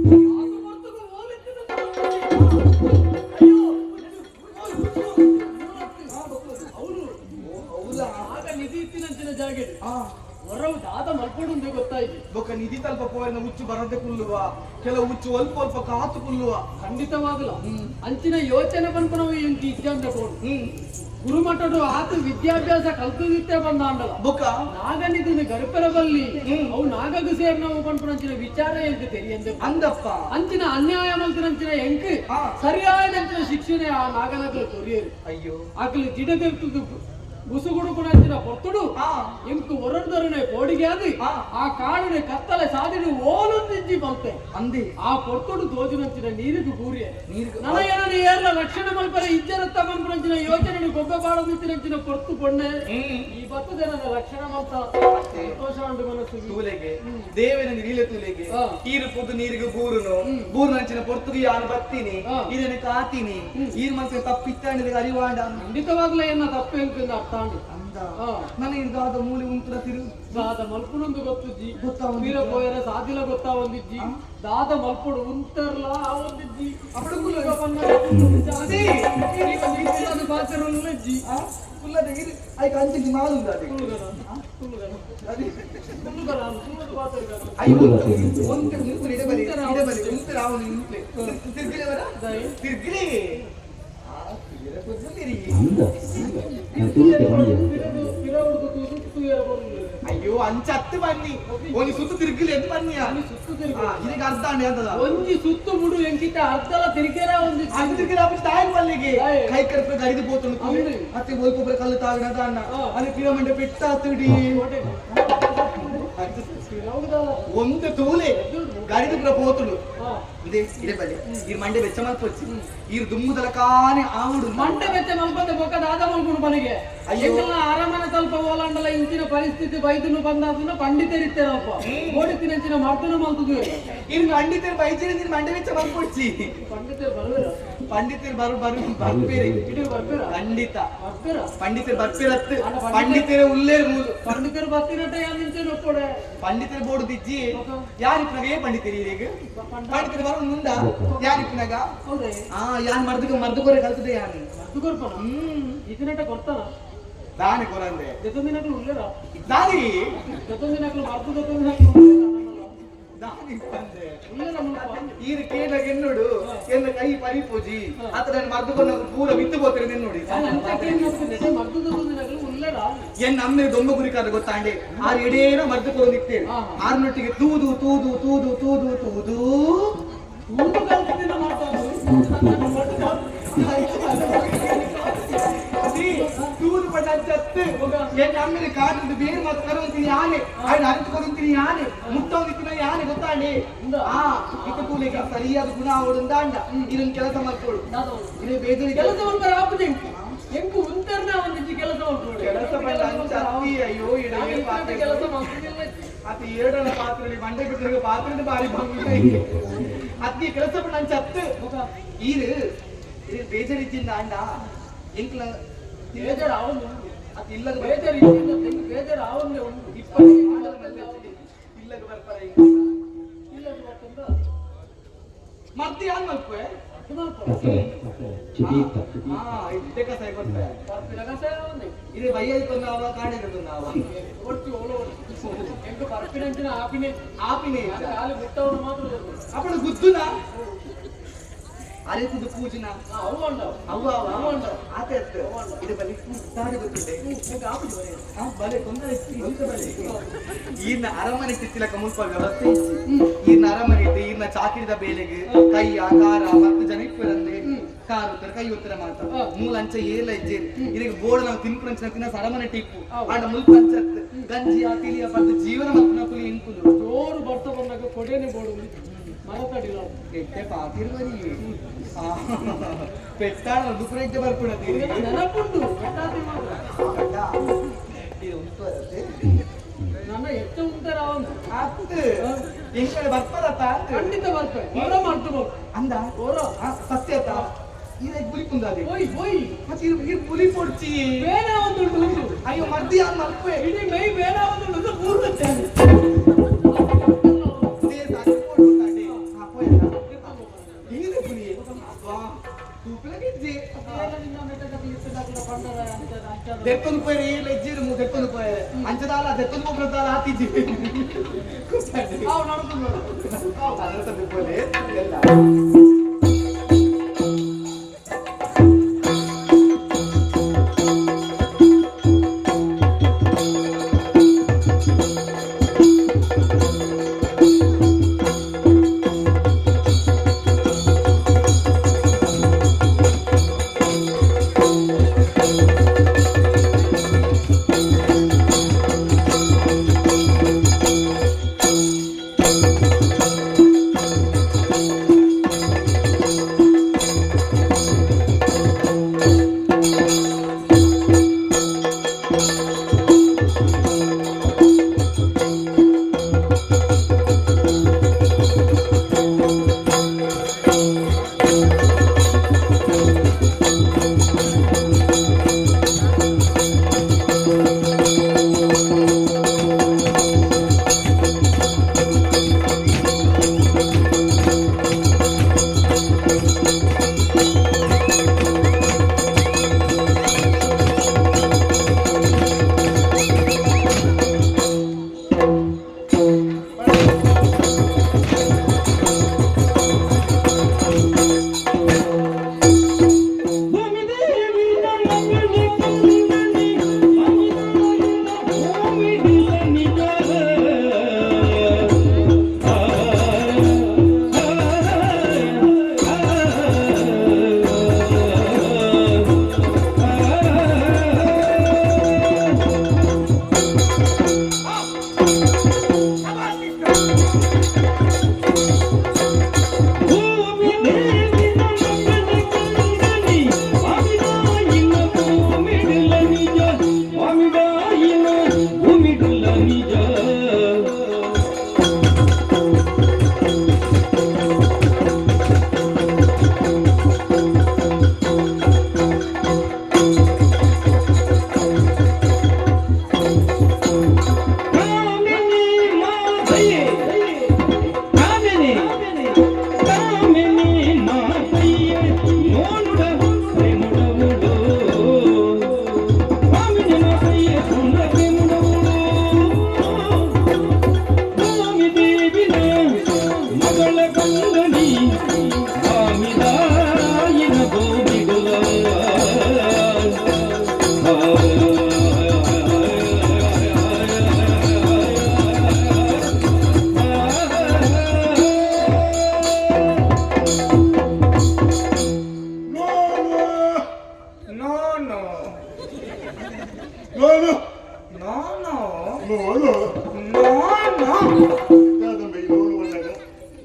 ಹೊರವು ದಾದ ಮಲ್ಪ ಅಪ್ಪಡುಂದು ಗೊತ್ತಾಯ್ತು. ಬೊಕ್ಕ ನಿಧಿ ತಲ್ಪ ಪೋಯನ ಹುಚ್ಚು ಬರದೆ ಕುಲ್ಲುವ ಕೆಲವು ಹುಚ್ಚು ಅಲ್ಪ ಅಲ್ಪ ಕಾತು ಕುಲ್ಲುವ ಖಂಡಿತವಾಗಲ್ಲ. ಅಂಚಿನ ಯೋಚನೆ ಬಂತು ನಾವು ಎಂತ ಇದ್ದಂತ ಗುರುಮಠಡು ಆತ ವಿದ್ಯಾಭ್ಯಾಸ ಕಲ್ತಿದ್ದೆ ಬಂದ ಅಂಡಲ್ಲ ಬೊಕ್ಕ ನಾಗನಿದು ಗರ್ಪರ ಬಲ್ಲಿ ಅವು ನಾಗಗೂ ಸೇರಿ ನಾವು ಬಂತು ಅಂಚಿನ ವಿಚಾರ ಎಂತ ತೆರಿಯಂದೆ ಅಂದಪ್ಪ ಅಂಚಿನ ಅನ್ಯಾಯ ಮಲ್ತಿನಂಚಿನ ಎಂಕ್ ಸರಿಯಾದಂಚಿನ ಶಿಕ್ಷಣ ಆ ನಾಗನಗಳು ತೊರಿಯರು ಅಯ್ಯೋ ಆಕಲಿ ಜಿಡದಿರ್ತದು ಗುಸುಗುಡು ಕೂಡ ಅಂಚಿನ ಪೊರ್ತುಡು ಎಂಕು ಹೊರಡ್ದರನೆ ಕೋಡಿಗೆ ಆದಿ ಆ ಕಾಡಿನ ಕತ್ತಲೆ ಸಾದಿಡು ಓಲೊಂದಿಜ್ಜಿ ಬಲ್ತೆ ಅಂದಿ ಆ ಪೊರ್ತುಡು ತೋಜಿನಂಚಿನ ನೀರಿಗೂ ಗೂರಿಯ ನನಗೇನ ಏರ್ಲ ಲಕ್ಷಣ ಮಲ್ಪರ ಇಜ್ಜರತ್ತ ಬಂಪುನಂಚಿನ ಯೋಚನೆ ಗೊಬ್ಬೆ ಬಾಳದಿತ್ತಿನಂಚಿನ ಪೊರ್ತು ಕೊಂಡೆ ಈ ಬತ್ತದ ನನ್ನ ಲಕ್ಷಣ ಮಲ್ತ ಸಂತೋಷ ಉಂಟು ಮನಸ್ಸು ತೂಲೆಗೆ ದೇವನ ನೀಲೆ ತೂಲೆಗೆ ಈರು ಪೊದ್ದು ನೀರಿಗೆ ಬೂರ್ನಂಚಿನ ಪೊರ್ತುಗೆ ಯಾರು ಬತ್ತೀನಿ ಇದನ್ನ ಕಾತೀನಿ ಈರ್ ಮನಸ್ಸಿಗೆ ತಪ್ಪಿತ್ತಾಂಡಿದ ಅರಿವಾಂಡ ಖಂಡಿತವಾಗ್ಲೇ ಏನ ತಪ್ಪು ಎಂತ ಅರ್ಥ ಅಂದ ನನಗೆ ಗಾದ ಮೂಲೆ ಉಂಟು ತಿರು ದಾದ ಮಲ್ಪುನೊಂದು ಗೊತ್ತಜ್ಜಿ ವೀರ ಪೋಯರ ಸಾದಿಲ ಗೊತ್ತಾ ಒಂದಿಜ್ಜಿ ದಾದ ಮಲ್ಪುಡು ಉಂಟರ್ಲ ಆ ಒಂದಿಜ್ಜಿ ಅಪ್ಪಡು ಬಾಚರ ಉಳ್ಳಜ್ಜಿ ಕುಲ್ಲದ ಇರು ಐಕ ಅಂಚಿಂಚಿ ಮಾಲುಂದ ಅದೇ ತಿರ್ಗಿಲಿ ಅಯ್ಯೋ ಅಂಚತ್ತು ಬನ್ನಿ ಒಂದು ಸುತ್ತು ತಿರುಗಿಲಿ ಎಂದು ಬನ್ನಿಯ ಇದಕ್ಕೆ ಅರ್ಧ ಅಂತದ ಒಂಜಿ ಸುತ್ತು ಮುಡು ಎಂಕಿತ ಅರ್ಧಲ ತಿರುಗೇರ ಒಂದು ತಿರುಗಿಲ ತಾಯಿ ಮಲ್ಲಿಗೆ ಕೈ ಕರ್ಪೆ ಗಡಿದು ಪೋತುಂಡು ಮತ್ತೆ ಬೋಲ್ಕೊಬ್ಬರ ಕಲ್ಲು ತಾಗಣದ ಅಣ್ಣ ಅಲ್ಲಿ ಪಿರಮಂಡೆ ಪೆಟ್ಟ ತುಡಿ ಒಂದು ತೂಲೆ ಗಡಿದು ಪುರ ಪೋತುಡು ಇದೇ ಇಡೆ ಬಲ್ಲೆ ಈ ಮಂಡೆ ಬೆಚ್ಚ ಮಲ್ಪೊಚ್ಚಿ ಈ ದುಮ್ಮುದಲ ಕಾನೆ ಆವುಡು ಮಂಡೆ ಬೆಚ್ಚ ಮಲ್ಪದ ಬೊಕ್ಕ ದಾದ ಮಲ್ಪುಡು ಮನೆಗೆ ಎಂಕಲ್ನ ಅರಮನೆ ಸ್ವಲ್ಪ ಓಲಾಂಡಲ ಇಂಚಿನ ಪರಿಸ್ಥಿತಿ ಬೈದುನು ಬಂದಾದನ್ನ ಪಂಡಿತರಿತ್ತೇನಪ್ಪ ಓಡಿತಿನಂಚಿನ ಮರ್ತನು ಮಲ್ತದು ಇನ್ನು ಪಂಡಿತರು ಬೈಚಿನ ನೀನು ಮಂಡೆ ಬೆಚ್ಚ ಮಲ್ಪೊಚ್ಚಿ ಪಂಡಿತರು ಬರುವರ ಪಂಡಿತರು ಬರ್ಬೇರೆ ಖಂಡಿತ ಪಂಡಿತರು ಬರ್ಪಿರತ್ತು ಪಂಡಿತರ ಉಳ್ಳೇ ಮೂಲು ಪಂಡಿತರು ಬರ್ತಿರಟ ಯಾನಿಂಚೆ ನೋಡ್ಕೊಡೆ ಪಂಡಿತರು ಬೋರ್ಡು ದಿಜ್ಜಿ ಯಾರಿಪ್ಪನಾಗ ಪಂಡಿತರಿ ಈಗ ಪಂಡಿತರು ಬರೋ ಮುಂದ ಯಾರಿಪ್ಪನಾಗ ಹೌದೇ ಯಾನ್ ಮರ್ದುಕೊರೆ ಕಲ್ತದೆ ಯಾನು ಮರ್ದು ಕೊರ್ಪನ ಇದನ್ನಟ ಕೊಡ್ತಾನ ದಾನೆ ಕೊರಂದೆ ಜೊತೆದಿನಗಳು ಉಳ್ಳೇರ ದಾನಿ ಜೊತೆದಿನಗಳು ಮರ್ದು ಜೊತೆದಿನಗಳು ದಾನಿ ಬಂದೆ ಉಳ್ಳೇರ ಮುಲ್ಪ ಈರು ಕೇಳಾಗ ಎನ್ನೋಡು ಎನ್ನ ಕೈ ಪರಿಪೂಜಿ ಆತ ನಾನು ಮರ್ದುಕೊಂಡು ಪೂರ ಬಿತ್ತು ಹೋಗ್ತಾರೆ ನೋಡಿ ಮರ್ದು ಜೊತೆದಿನಗಳು ಉಳ್ಳೇರ ಎನ್ನ ಅಮ್ಮೆ ದೊಂಬ ಗುರಿಕಾದ ಗೊತ್ತಾಂಡೆ ಆರು ಎಡೇನ ಮರ್ದುಕೊಂಡು ನಿಕ್ತೇನೆ ಆರ್ನೊಟ್ಟಿಗೆ ತೂದು ತೂದು ತೂದು ತೂದು ತೂದು ಊರು ಕಲ್ತಿನ ಮಾತಾಡು ತೂದು ಪಟ್ಟತ್ತು ಎನ್ನ ಅಮ್ಮೆ ಕಾಟದ್ದು ಬೇರೆ ಮಾತು ಕರುವಂತೀನಿ ಆನೆ ಆಯ್ತು ಅರಿತುಕೊಡುತ್ತೀನಿ ಆನೆ ಮುಟ್ಟೋದಿತ್ತಿನ ಆನೆ ಗೊತ್ತಾಂಡೆ ಇಕ್ಕ ಕೂಲಿಗೆ ಸರಿಯಾದ ಗುಣ ಅವಡುಂದ ಅಂಡ ಇದನ್ನು ಕೆಲಸ ಮಾಡ್ಕೊಡು ಇದೇ ಬೇಜಾರಿ ಕೆಲಸ ಮಾಡ್ತಾರೆ ಆಪದೆ ಎಂಕು ಉಂಟರ್ನ ಒಂದಿಜ್ಜಿ ಕೆಲಸ ಮಾಡ್ಕೊಡು ಕೆಲಸ ಬಂದ ಅಂಚಿ ಅಯ್ಯೋ ಇಡೇ ಪಾತ್ರೆ ಕೆಲಸ ಮಾಡ್ತಿಲ್ಲ ಅತಿ ಏಡನ ಪಾತ್ರೆಯಲ್ಲಿ ಮಂಡೆ ಬಿಟ್ಟರೆ ಪಾತ್ರೆ ಬಾರಿ ಬಂದ ಅತಿ ಕೆಲಸ ಬಂದ ಅಂಚತ್ತು ಈರು ಬೇಜಾರಿದ್ದಿಂದ ಅಂಡ ಎಂಕ್ಲ ಬೇಜಾರು ಅವನು ಅತಿ ಇಲ್ಲದ ಬೇಜಾರು ಇದ್ದಿಂದ ತೆಂಗು ಬೇಜಾರು ಅವನ್ನೇ ಉಂಟು 20 ಇಲ್ಲದ ಬರ್ತಾರೆ ಇಲ್ಲದ ಬರ್ತಂದ ಮತ್ತೆ ಯಾನ್ ಮಲ್ಪೆ ಇದಕ್ಕೆ ಸೈ ಬರ್ತಾರೆ ಇದೇ ಬೈಯದಿ ತಂದಾವ ಕಾಣೆಗೆ ತಂದಾವ ಒಟ್ಟು ಓಲೋ ಎಂಟು ಪರ್ಪಿನಂಚಿನ ಆಪಿನೇ ಆಪಿನೇ ಕಾಲು ಮುಟ್ಟವನು ಮಾತ್ರ ಅಪ್ಪಳು ಗುದ್ದುನಾ ಅರೆಕುದು ಪೂಜನ ಅವ್ವ ಆತ ಇದು ಬಲಿ ತಾಡಿ ಗೊತ್ತಿದೆ ಬಲೆ ತೊಂದರೆ ಈರ್ನ ಅರಮನೆ ತಿತ್ತಿಲಕ ಮುಲ್ಪ ವ್ಯವಸ್ಥೆ ಈರ್ನ ಅರಮನೆ ಇಟ್ಟು ಈರ್ನ ಚಾಕಿಡಿದ ಬೇಲೆಗೆ ಕೈಯ ಕಾರ ಮತ್ತು ಜನ ಇಪ್ಪರಂದೆ ಕಾರು ಉತ್ತರ ಕೈ ಉತ್ತರ ಮಾತ ಮೂಲ ಅಂಚ ಏರ್ಲ ಇಜ್ಜೇರಿ ಇದಕ್ಕೆ ಬೋರ್ಡ್ ನಾವು ತಿನ್ಪುರಂಚಿನ ತಿನ್ನ ಅರಮನೆ ಟಿಪ್ಪು ಆಡ ಮುಲ್ಪ ಅಂಚತ್ ಗಂಜಿ ಆ ತಿಳಿಯ ಪದ್ದು ಜೀವನ ಮತ್ತು ಕುಲಿ ಇಂಕುಲು ಜೋರು ಬರ್ತ ಬಂದಾಗ ಕೊಡೇನೆ ಬೋರ್ಡು ಮರತಡಿಲ್ಲ ಎಟ್ಟೆ ಪಾತಿರ್ವರಿ ಪೆಟ್ಟಾಳ ದುಃಖ ಬರ್ಬಿಡತಿ ನೆನಪುಂಟು ನನ್ನ ಎಷ್ಟು ಉಂಟಾರ ಅವನು ಅತ್ತು ಎಂಕಡೆ ಬರ್ಪದತ್ತ ಖಂಡಿತ ಬರ್ಪೆ ಹೊರ ಮಾಡ್ತು ಅಂದ ಹೊರ ಸತ್ಯತ ಇದಕ್ಕೆ ಪುಲಿ ಕುಂದಾದೆ ಓಯ್ ಮತ್ತೆ ಇದು ಪುಲಿ ಕೊಡ್ಚಿ ಬೇಡ ಒಂದು ಉಂಟು ಅಯ್ಯೋ ಮರ್ದಿ ಯಾರು ಮಲ್ಪೆ ಇಡೀ ಮೈ ಬೇಡ ಒಂದು ಪೂರ್ಣತೆ ದೆತ್ತೊಂದು ಪೋಯರೆ ಏರ್ಲ ಇಜ್ಜಿರು ದೆತ್ತೊಂದು ಪೋಯರೆ ಅಂಚದಾಲ ದೆತ್ತೊಂದು ಹೋಗ್ರದಾಲ ಆತಿಜ್ಜಿ ಅವು ನಡ್ದು ನೋಡು. ಅದರ ಬಿಬ್ಬಲೆ ಎಲ್ಲ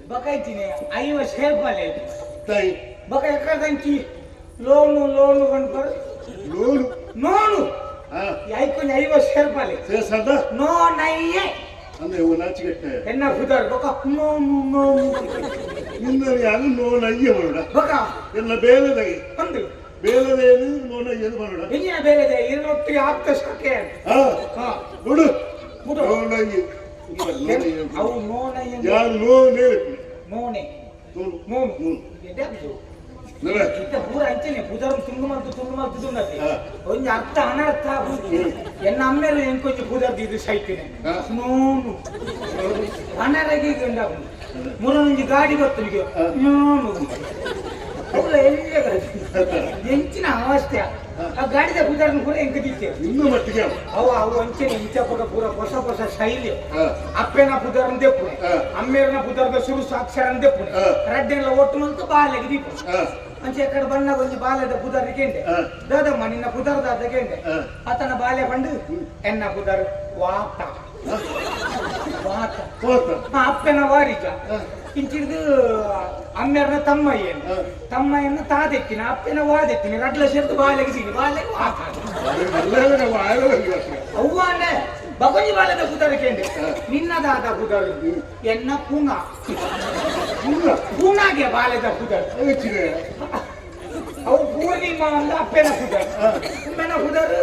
बघायची आई शेप आले बघा एखाद्यांची लोणू लोणू गणकर लोणू नोणू ऐकून आई शेप आले नो नाहीये ಅಂದ್ರೆ ನಾಚಿಕೆಟ್ಟೆ ಎನ್ನ ಫುದರ್ ಬಕ ನೋನು ನೋನು ನಿನ್ನ ಯಾರು ನೋನಯ್ಯ ಬರೋಡ ಬಕ ಎಲ್ಲ ಬೇಲೆದಾಗಿ ಒಂದು ಬೇಲೆದೇನು ನೋನಯ್ಯ ಬರೋಡ ಇನ್ನಿನ ಬೇಲೆದೆ ಇರೊಟ್ಟಿಗೆ ಆಪ್ತ ಶಕೆ ಹಾ ನೋಡು ನೋನಯ್ಯ ಅವು ನೋನಯ್ಯ ಯಾರು ನೋನೆ ನೋನೆ ನೋನು ನೋನು ಎಡ್ಡೆ ಇತ್ತ ಪೂರ ಅಂಚನೆ ಪೂಜಾರು ತುಂಗಮಂತು ಉನ್ನತಿ ಒಂಜಿ ಅರ್ಥ ಅನರ್ಥ ಎನ್ನ ಅಮ್ಮೇಲೆ ಎಂಕೊಂಚು ಪೂಜಾರ್ದು ಇದು ಸೈತಿನೆ ನೋನು ಅನರಗಿ ಗಂಡ ಮುರೊಂಜಿ ಗಾಡಿ ಗೊತ್ತನಿಗೆ ನೋನು ಅವಳ ಎಲ್ಲ ಎಂಚಿನ ಅವಸ್ಥೆ ಆ ಗಾಡಿದ ಪೂಜಾರನ್ನು ಕೂಡ ಹೆಂಗ ದಿತ್ತೆ ಇನ್ನು ಮಟ್ಟಿಗೆ ಅವು ಅಂಚನೆ ಇಂಚಪಗ ಪೂರ ಹೊಸ ಶೈಲಿ ಅಪ್ಪೆನ ಪೂಜಾರನ್ ದೆಪ್ಪುನೆ ಅಮ್ಮೇರನ ಪೂಜಾರದ ಶುರು ಸಾಕ್ಷರನ್ ದೆಪ್ಪುನೆ ರಡ್ಡೆಲ್ಲ ಒಟ್ಟು ಮಂತು ಬಾಲೆಗೆ ದೀಪ ಅಂಚೆ ಎಕ್ಕಡ ಬಣ್ಣ ಕೊಂಚ ಬಾಲ್ಯದ ಪುದರ್ ಕೇಂಡೆ ದಾದಮ್ಮ ನಿನ್ನ ಪುದರ್ದಾದ ಕೇಂಡೆ ಆತನ ಬಾಲ್ಯ ಬಂದು ಎನ್ನ ಪುದರ್ ವಾತ ವಾತ ಅಪ್ಪನ ವಾರಿಕ ಇಂಚಿಡ್ದು ಅಮ್ಮೆರ್ನ ತಮ್ಮಯ್ಯನ ತಾದೆತ್ತಿನ ಅಪ್ಪನ ವಾದೆತ್ತಿನ ರಡ್ಲ ಸೇರ್ತು ಬಾಲೆಗೆ ದೀನಿ ಬಾಲೆಗೆ ವಾತ ಅವ್ವಾನೆ ಬಗೊಂಜಿ ಬಾಲದ ಪುದರ್ ಕೇಂಡೆ ನಿನ್ನದಾದ ಪುದರ್ ಎನ್ನ ಪೂನಾಗೆ ಬಾಲದ ಪುದರ್ ಅವು ಪೂರ್ಣಿಮಾ ಅಂದ ಅಪ್ಪೆನ ಪುದರ್ ಅಪ್ಪೆನ ಪುದರ್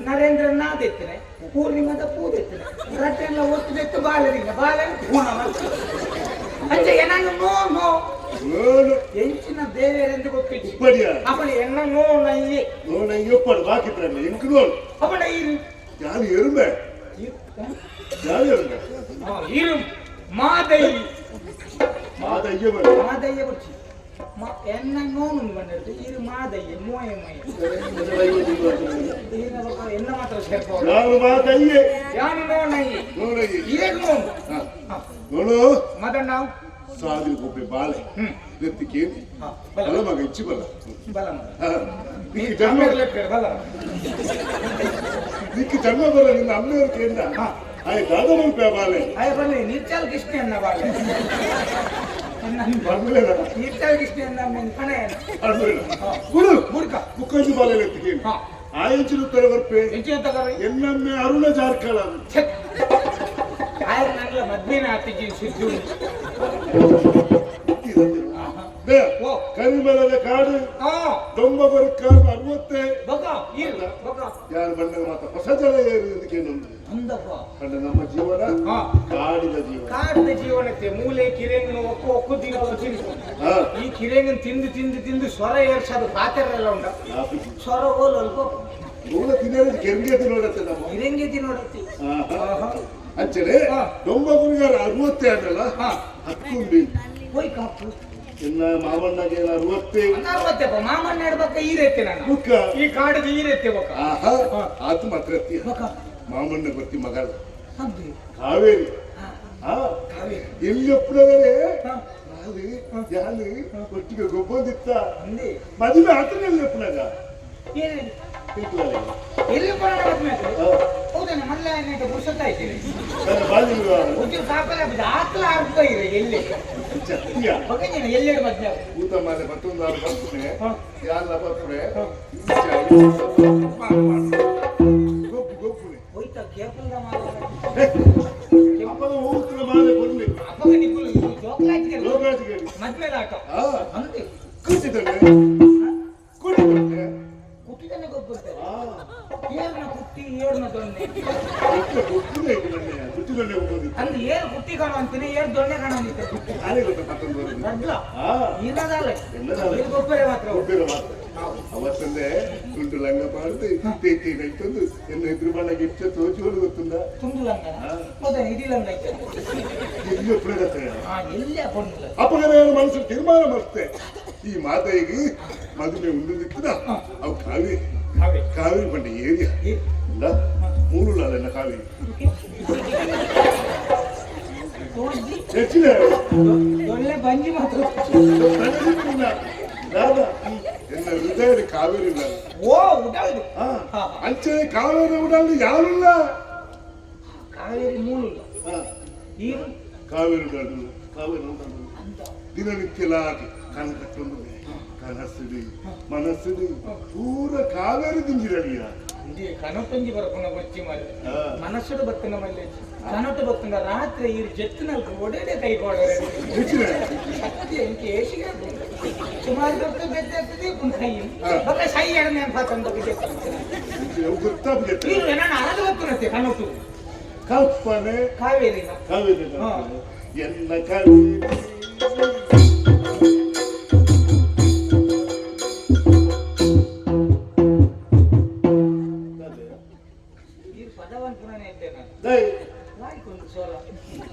ನರೇಂದ್ರ ನಾದೆತ್ತಿನೆ ಪೂರ್ಣಿಮಾದ ಪೂದೆತ್ತಿನೆ ರಟ್ಟೆಲ್ಲ ಒತ್ತುದೆತ್ತು ಬಾಲರಿಂದ ಬಾಲ ಪೂರ್ಣ ಅಂಚೆ ಏನಾದ್ರು ನೋ ಎಂಚಿನ ದೇವರೆಂದು ಗೊತ್ತಿತ್ತು ಅವನ ಎನ್ನ ನೋನಯ್ಯೆ ಒಪ್ಪಡು ಬಾಕಿದ್ರಲ್ಲಿ ಇಂಕು ನೋಡು ಅವನ ಇರು ಯಾರು ಎರುಮೆ ಯಾರು ಇರು ಮಾದೈ ಮಾದಯ್ಯ ಬರ ಮಾದಯ್ಯ ಬರ್ಚಿ ಎನ್ನ ನೋನು ಬಂದಿರುತ್ತೆ ಇರು ಮಾದಯ್ಯ ಮೋಯ ಮೈ ಎನ್ನ ಮಾತ್ರ ಸೇರ್ಕೊಂಡು ನಾನು ಮಾದಯ್ಯೆ ಯಾನಿ ನೋನಯ್ಯ ನೋಡಯ್ಯ ಈಗ ನೋನು ನೋಡು ಮದಣ್ಣ ನಾವು ಸಾದಿಲ್ ಕೊಬ್ಬೆ ಬಾಳೆ ನೆತ್ತಿ ಕೇಳಿ ಬಲ ಮಗ ಇಚ್ಚಿ ಬಲ ಬಲ ನಿಕ್ಕೆ ಜನ್ಮ ಬಲ ನಿಕ್ಕೆ ಜನ್ಮ ಬರ ನಿನ್ನ ಅಮ್ಮನವ್ರ ಕೇಂದ್ರ ಆಯ್ ದಾದ ಮಲ್ಪೆ ಬಾಳೆ ಅಯ್ಯ ಬನ್ನಿ ನಿರ್ಚಾಲ್ ಕೃಷ್ಣ ಅನ್ನ ಬಾಳೆ ಬರ್ಬೇಡ ನಿರ್ಚಾಲ್ ಕೃಷ್ಣ ಅನ್ನ ಕಣೆ ಬರ್ಬೇಡ ಗುರು ಮುರ್ಕ ಮುಖಂಜಿ ಬಾಳೆ ನೆತ್ತಿ ಕೇಳಿ ಆಯಂಚಿರುತ್ತಾರೆ ಬರ್ಪೆ ಎಂಚಿನ ತಗರಿ ಎನ್ನಮ್ಮೆ ಅರುಣ ಜಾರ್ಕಳ ಆಯ್ತು ನಂಗೆ ಮದ್ವೆನ ಆತಿಜಿ ಸುದ್ದು ಕರಿಮಲದ ಕಾಡು ದೊಂಬ ಬರುಕಾರು 60 ಯಾರು ಬಂದಾಗ ಮಾತ್ರ ಹೊಸ ಜಲ ಏರುವುದಕ್ಕೆ ಕಂಡ ನಮ್ಮ ಜೀವನ ಕಾಡಿದ ಜೀವನ ಕಾಡಿದ ಜೀವನಕ್ಕೆ ಮೂಲೆ ಕಿರೆಂಗನ ಒಕ್ಕು ದಿನ ಈ ಕಿರೆಂಗನ್ ತಿಂದು ತಿಂದು ತಿಂದು ಸ್ವರ ಏರ್ಸೋದು ಪಾತ್ರೆಲ್ಲ ಉಂಟ ಸ್ವರ ಹೋಲ್ ಅಲ್ಪ ಮೂಲ ತಿನ್ನೋದು ಕೆಂಗೆ ನೋಡತ್ತೆ ನಮ್ಮ ಕಿರೆಂಗೆ ನೋಡತ್ತಿ ಅಂಚನೆ ದೊಂಬ ಗುರಿಗಾರ 60 ಆಡಲ್ಲ 10 ಹೋಯ್ ಕಾಪು ಇನ್ನ ಮಾಮಣ್ಣಗೆ 60 ಮಾಮಣ್ಣ ಹೇಳ್ಬೇಕ ಈರೆತ್ತೆ ನಾನು ಈ ಕಾಡಿಗೆ ಈರೆತ್ತೆ ಬಕ ಆತು ಮಾತ್ರ ಮಾಮಣ್ಣ ಗೊತ್ತಿ ಮಗಳ ಕಾವೇರಿ ಎಲ್ಲಿ ಒಪ್ಪಳವರೇ ಯಾರು ಒಟ್ಟಿಗೆ ಗೊಬ್ಬೊಂದಿತ್ತ ಮದುವೆ ಆತನ ಎಲ್ಲಿ ಒಪ್ಪಳಾಗ ಎಲ್ಲಿ ಬರೋಣ ಹೌದಣ್ಣ ಮಲ್ಲ ಪುರುಷತ್ತಾಯ್ತೀನಿ ಆಕಲ ಆರ್ಪ ಇದೆ ಎಲ್ಲಿ ಎಲ್ಲೆಡೆ ಮಧ್ಯ ಊಟ ಮಾಡಿ ಮತ್ತೊಂದು ಆರು ಬರ್ತದೆ ಯಾರ ಬರ್ತದೆ ಗೊಬ್ಬು ಗೊಬ್ಬುನೆ ಹೋಯ್ತಾ ಕೇಪಲ್ದ ಮಾಲೆ ಅಪ್ಪಗ ಹೋಗ್ತಿನ ಮಾಲೆ ಕೊಡ್ಲಿ ಅಪ್ಪಗ ನಿಕ್ಕಲು ಜೋಕ್ಲಾಟಿಗೆ ಲೋಕಾಟಿಗೆ ಮದ್ವೆ ಆಟ ಅಂತೆ ಕೂತಿದ್ದಾನೆ ಕೂತಿದ್ದಾನೆ ಕುಟ್ಟಿದನೆ ಗೊಬ್ಬುತ್ತೆ ಏರ್ನ ಕುಟ್ಟಿ ಏರ್ನ ದೊಣ್ಣೆ ಗೊತ್ತಿಲ್ಲ ಕುಟ್ಟಿದೊಣ್ಣೆ ಹೋಗೋದು ಅಂದ್ರೆ ಏರ್ ಕುಟ್ಟಿ ಕಾಣೋ ಅಂತೀನಿ ಏರ್ ದೊಣ್ಣೆ ಕಾಣೋ ಅಂತಿದ್ದೆ ನಾನೇ ಗೊತ್ತ ಮತ್ತೊಂದು ಅಡ್ಲ ಇಲ್ಲದಲ್ಲ ಇದು ಗೊಬ್ಬರ ಮಾತ್ರ ಗೊಬ್ಬರ ಮಾತ್ರ ಅವತ್ತಂದೆ ತುಂಡು ಲಂಗ ಪಾಡ್ದು ತೇತಿ ನೈತಂದು ಎನ್ನ ಎದುರು ಬಾಳಗೆ ಇಚ್ಚ ತೋಚೋಳು ಗೊತ್ತುಂದ ತುಂಡು ಲಂಗ ಹೌದಾ ಇಡೀ ಲಂಗ ಐತೆ ಎಲ್ಲಿ ಒಪ್ಪಳಗತ್ತೆ ಎಲ್ಲಿ ಹಾಕೊಂಡಿಲ್ಲ ಅಪ್ಪಗನ ಮನಸ್ಸು ತೀರ್ಮಾನ ಮಾಡ್ತೆ ಈ ಮಾತಾಯಿಗೆ ಮದುವೆ ಉಂಡುದಿತ್ತದ ಅವು ಕಾವೇರಿ ಬಂಡೆ ಏರಿಯಾ ಇಲ್ಲ ಮೂರು ಲಾಲೆಲ್ಲ ಕಾವೇರಿ ಹೆಚ್ಚಿನ ಒಳ್ಳೆ ಬಂಜಿ ಮಾತ್ರ ಎನ್ನ ಹೃದಯದ ಕಾವೇರಿ ಇಲ್ಲ ಓ ಉಡಾದು ಅಂಚೆ ಕಾವೇರಿ ಉಡಾದು ಯಾರಿಲ್ಲ ಕಾವೇರಿ ಮೂಲ ಏನು ಕಾವೇರಿ ಉಡಾದು ಕಾವೇರಿ ಉಡಾದು ದಿನನಿತ್ಯ ಲಾಗಿ ಕಣ ಕಟ್ಟೊಂದು ಕನಸಿಡಿ ಮನಸ್ಸಿಡಿ ಪೂರ ಕಾವೇರಿ ದಿಂಜಿರಲಿಯ ಕನಪಂಜಿ ಬರ್ಕೊಂಡ ಬಚ್ಚಿ ಮಾರಿ ಮನಸ್ಸುಡು ಬತ್ತನ ಮಲ್ಲೆ ಕನಟು ಬತ್ತಂಗ ರಾತ್ರಿ ಈ ಜೆತ್ತಿನಲ್ಲಿ ಒಡೆಡೆ ಕೈಗೊಳ್ಳರೆ ಎಂಕೆ ಏಸಿಗೆ ಸುಮಾರು ದೊಡ್ಡ ಬೆದ್ದಾಗ್ತದೆ ಕೈ ಬಕ್ಕ ಸೈ ಎಡನೆ ಅನ್ಪಾತಂದ ಗೊತ್ತಾಗ್ತದೆ ಇದು ನಾನು ಅರದು ಗೊತ್ತಿರುತ್ತೆ ಕನಟು ಕಲ್ಪನೆ ಕಾವೇರಿನ ಕಾವೇರಿ ಎನ್ನ ಕಾವೇರಿ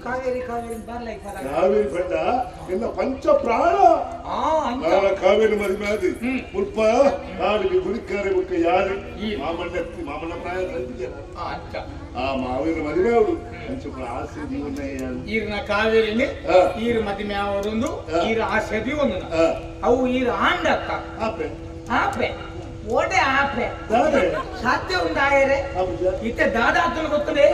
ಕಾವೇರಿ ಕಾವೇರಿ ಬರ್ಲೈ ಕಾವೇರಿ ಬಂಡ ಎನ್ನ ಪಂಚ ಪ್ರಾಣ ಕಾವೇರಿ ಮದುವೆ ಆದಿ ಮುಲ್ಪ ನಾಡಿಗೆ ಗುರಿಕಾರೆ ಮುಖ ಯಾರು ಮಾಮಣ್ಣ ಪ್ರಾಯ ಆ ಮಾವಿನ ಮದುವೆ ಅವರು ಪಂಚ ಆಸೆ ಜೀವನ ಈರಿನ ಕಾವೇರಿಲಿ ಈರು ಮದುವೆ ಅವರೊಂದು ಈರ ಆಸೆ ಒಂದು ಅವು ಈರ ಆಂಡಕ್ಕ ಆಪೆ ಆಪೆ ಓಡೆ ಆಪೆ ಸಾಧ್ಯ ಉಂಟು ಆಯರೆ ಇತ್ತ ದಾದ ಅಂತ ಗೊತ್ತದೆ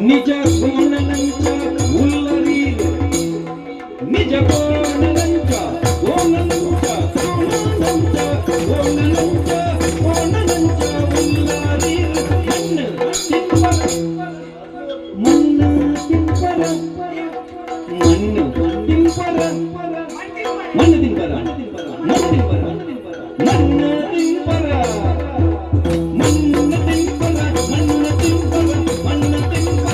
ನಿಜ ಕೋಣನಂಚ ಉಲ್ಲರೀರು ನಿಜ ಕೋಣನಂಚ ಓಣನಂಚ ಓಣನಂಚ ಓಣನಂಚ ಓಣನಂಚ ಉಲ್ಲರೀರು ಮಣ್ಣು ತಿಂಪರ ಮಣ್ಣು ತಿಂಪರ ಮಣ್ಣು ತಿಂಪರ ಮಣ್ಣು ತಿಂಪರ ಮಣ್ಣು ತಿಂಪರ ಮಣ್ಣು ತಿಂಪರ ಮಣ್ಣು ತಿಂಪರ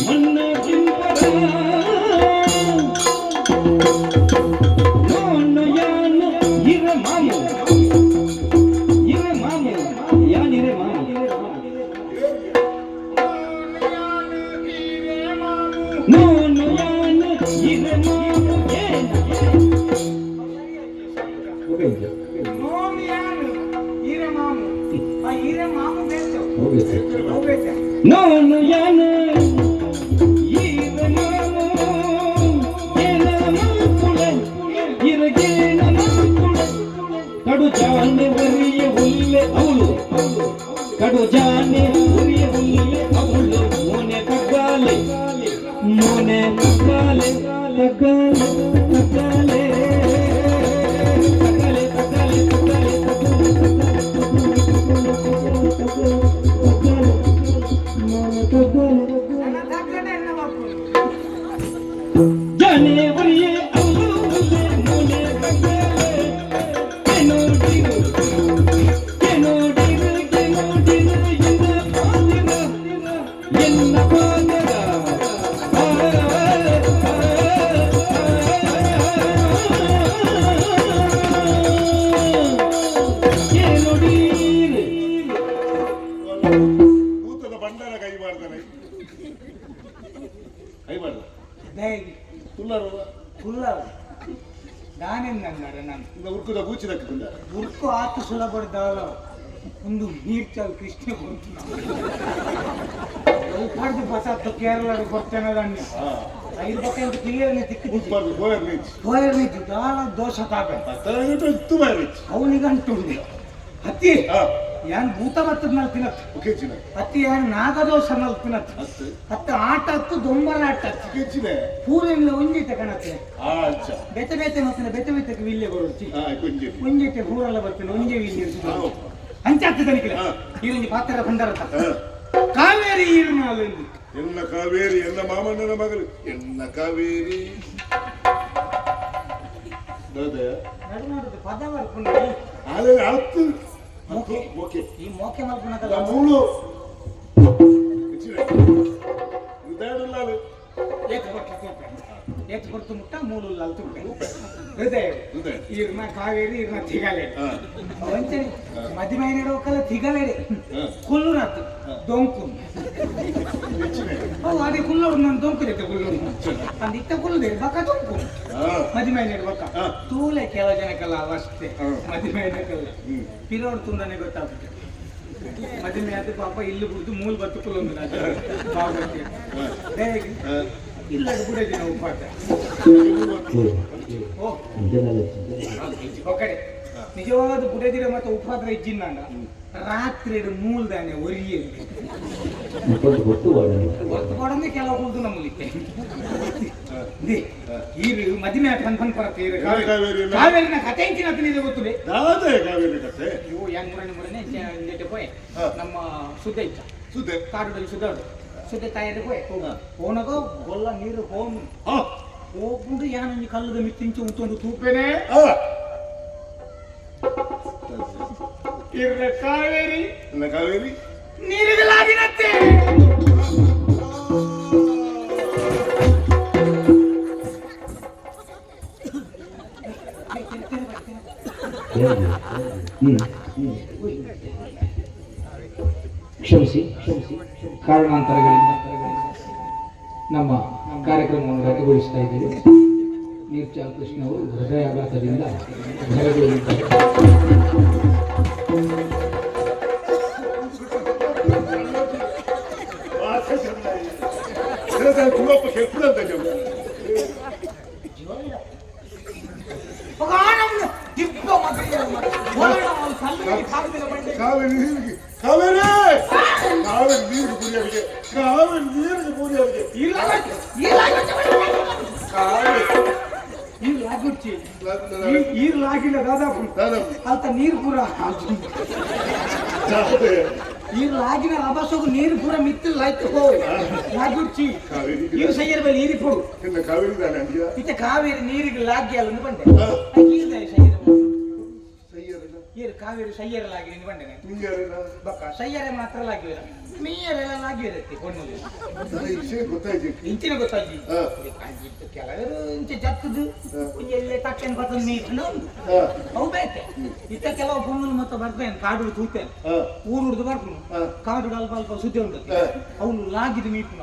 ಮಣ್ಣು ತಿಂಪರ ನಾನು ಯಾನು ಈಗ ಇರಗೇನ ಕಡು ಜಾನೆ ಒರಿಯ ಹುಲ್ಲೆ ಅವಳು ಕಡು ಜಾನೆ ಒರಿಯ ಹುಲ್ಲೆ ಅವಳು ಮೋನೆ ತಗ್ಗಾಲೆ ಮೋನೆ ತಗ್ಗಾಲೆ ತಗ್ಗಾಲೆ ತಗ್ಗಾಲೆ ತಗ್ಗಾಲೆ ತಗ್ಗಾಲೆ जाने वरिये अल्लू मोने तगले केनो डिगो इन्ना पादरा केनो डीर ಕೂತದ ಬಂಡಾರ ಕೈ ಮಾಡ್ತಾನೆ ಕೈ ಮಾಡ್ದ ನಾನೆಂದన్నాರ ನಾನು ಉರ್ಕುದ ಬೂಚಿದಕ್ಕಿಂದ ಉರ್ಕು ಆತು ಸುಲಭದಾಲ ಒಂದು ನೀರ್ಚಲ್ ಕೃಷ್ಣ ಬಂತು ಪಡೆದು ಬಸತ್ತು ಕೇರಳ ಬರ್ತೇನೆ ಐದು ಬಟ್ಟೆ ಅಂತ ಕ್ಲಿಯರ್ನೇ ತಿಕ್ಕಿದ್ದು ಗೋಯರ್ ನೀತಿ ದಾಳ ದೋಷ ಕಾಪೆ ಅವನಿಗಂಟುಂಡೆ ಹತ್ತಿ ಯಾನ್ ಭೂತ ಬತ್ತದ್ನಲ್ಲಿ ತಿನ್ನತ್ತು ಹತ್ತಿ ಯಾನ್ ನಾಗದೋಷ ನಲ್ಲಿ ತಿನ್ನತ್ತು ಹತ್ತು ಆಟ ಹತ್ತು ದೊಂಬರ ಆಟ ಪೂರೆಲ್ಲ ಒಂಜಿತೆ ಕಣತ್ತೆ ಬೆತೆ ಬೆತೆ ಮತ್ತೆ ಬೆತೆ ಬೆತ್ತಕ್ಕೆ ವಿಲ್ಲೆ ಬರುತ್ತಿ ಒಂಜಿತೆ ಪೂರೆಲ್ಲ ಬರ್ತೇನೆ ಒಂಜೆ ವಿಲ್ಲೆ ಅಂಚಾತ್ತು ತನಿಖೆ ಇರಂಜಿ ಪಾತ್ರ ಭಂಡಾರ ಕಾವೇರಿ ಇರ್ನಾಲೆಂದು ಎನ್ನ ಕಾವೇರಿ ಎನ್ನ ಮಾಮಣ್ಣನ ಮಗಳು ಎನ್ನ ಕಾವೇರಿ ನಡುನಾಡದು ಪದ ಬರ್ಕೊಂಡು ಹತ್ತು ಈ ಮೋಕೆ ಮಲ್ಕೊಂಡಲ್ಲ ಮೂಳು ಏತ್ ಕೊಡ್ತು ಮುಟ್ಟ ಮೂಲು ಅಲ್ತು ಹೃದಯ ಇರ್ನ ಕಾವೇರಿ ಇರ್ನ ತಿಗಾಲೆ ಒಂಚರಿ ಮದಿಮೈನ ಹೋಗಲ್ಲ ತಿಗಾಲೆ ಕುಲ್ಲೂರತ್ತು ದೊಂಕು ಅದೇ ಕುಲ್ಲೂರು ನಾನು ದೊಂಕುದೈತೆ ಕುಲ್ಲೂರು ಅಂದ್ ಇತ್ತ ಕುಲ್ಲದೆ ಬಕ ದೊಂಕು ಮದಿಮೈನ ಬಕ ತೂಲೆ ಕೆಲ ಜನಕ್ಕೆಲ್ಲ ಅವಷ್ಟೇ ಮದಿಮೈನಕ್ಕಲ್ಲ ಪಿರೋಡ್ ತುಂಡನೆ ಗೊತ್ತಾಗುತ್ತೆ ಮದಿಮೆ ಅದು ಪಾಪ ಇಲ್ಲಿ ಬಿಡ್ದು ಮೂಲ ಬತ್ತುಕೊಳ್ಳೊಂದು ಇಲ್ಲ ಬಿಡೋದಿ ನಾವು ಉಪಾತ ಒಕ್ಕಡೆ ನಿಜವಾದ ಬುಡದಿರ ಮತ್ತೆ ಉಪಾತ್ರ ಇಜ್ಜಿನ ರಾತ್ರಿ ಮೂಲದಾನೆ ಒರಿಯಲ್ಲಿ ಗೊತ್ತುಕೊಡಂದೆ ಕೆಲವು ಹುಡುದು ನಮ್ಮಲಿಕ್ಕೆ ಈರು ಮದಿಮೆ ಫನ್ ಬರುತ್ತೆ ಕಾವೇರಿನ ಕತೆ ಇಂಚಿನ ಇದೆ ಗೊತ್ತಿದೆ ಇವು ಹೆಂಗ್ ಮುರನೆ ನೆಟ್ಟೆ ಪೋಯ್ ನಮ್ಮ ಸುದ್ದ ಇತ್ತ ಸುದ್ದೆ ಕಾಡುದಲ್ಲಿ ಸುದ್ದ ತಯಾರಿ ಪೋಯ್ ಹೋನಗೋ ಗೊಲ್ಲ ನೀರು ಹೋನು ಹೋಗ್ಬಿಟ್ಟು ಯಾನೊಂದು ಕಲ್ಲದ ಮಿತ್ತಿಂಚು ಉಂಟೊಂದು ತೂಪೇನೆ ಇರ್ಲೆ ಕಾವೇರಿ ನನ್ನ ಕಾವೇರಿ ನೀರಿಗಲಾಗಿನತ್ತೆ ಕ್ಷಮಿಸಿ ಕಾರಣಾಂತರಗಳಿಂದ ನಮ್ಮ ಕಾರ್ಯಕ್ರಮವನ್ನು ರದ್ದುಗೊಳಿಸ್ತಾ ಇದ್ದೇವೆ. ನೀರ್ಚಾಲ್ ಕೃಷ್ಣ ಅವರು ಹೃದಯಾಘಾತದಿಂದ ಹೊರಗುಳಿದಿದ್ದಾರೆ. ತುಂಬಪ್ಪ ಕೆಟ್ಟದಂತ ಕಾವೇರಿ ನೀರಿಗೆ ಕಾವೇರಿ ಕಾವೇರಿ ನೀರಿಗೆ ಪುರಿಯವರಿಗೆ ಕಾವೇರಿ ನೀರಿಗೆ ಪುರಿಯವರಿಗೆ ಈರ್ಲಾಗಿಲ್ಲ ದಾದಾಪು ಅಂತ ನೀರು ಪೂರ ಈರ್ಲಾಗಿನ ರಭಸೋಗು ನೀರು ಪೂರ ಮಿತ್ತಿಲ್ಲ ಆಯ್ತು ಲಾಗುಚ್ಚಿ ನೀರು ಸೈಯರ ಮೇಲೆ ನೀರು ಕೊಡು ಕಾವೇರಿ ತಾನೆ ಇತ್ತೆ ಕಾವೇರಿ ನೀರಿಗೆ ಲಾಗಿ ಅಲ್ಲ ಬಂಡೆ ಈರು ಕಾವೇರಿ ಸೈಯರಲಾಗಿ ಬಂಡೆ ಬಕ್ಕ ಸೈಯರೆ ಮಾತ್ರ ಲಾಗಿಲ್ಲ ಮೀಯರೆಲ್ಲ ಲಾಗಿರುತ್ತೆ ಕೊಂಡಲ್ಲಿ ಇಂಚಿನ ಗೊತ್ತಾಗಿ ಕೆಲವರು ಇಂಚೆ ಜತ್ತದು ಎಲ್ಲೇ ತಕ್ಕೇನು ಬರ್ತದೆ ನೀರು ಅವು ಬೇಕೆ ಇತ್ತ ಕೆಲವು ಪೊಂಗಲು ಮತ್ತೆ ಬರ್ತೇನೆ ಕಾಡು ತೂತೇನೆ ಊರು ಹಿಡಿದು ಬರ್ಕೊಂಡು ಕಾಡು ಅಲ್ಪ ಅಲ್ಪ ಸುದ್ದಿ ಉಂಟು ಅವನು ಲಾಗಿದು ಮೀಪುನ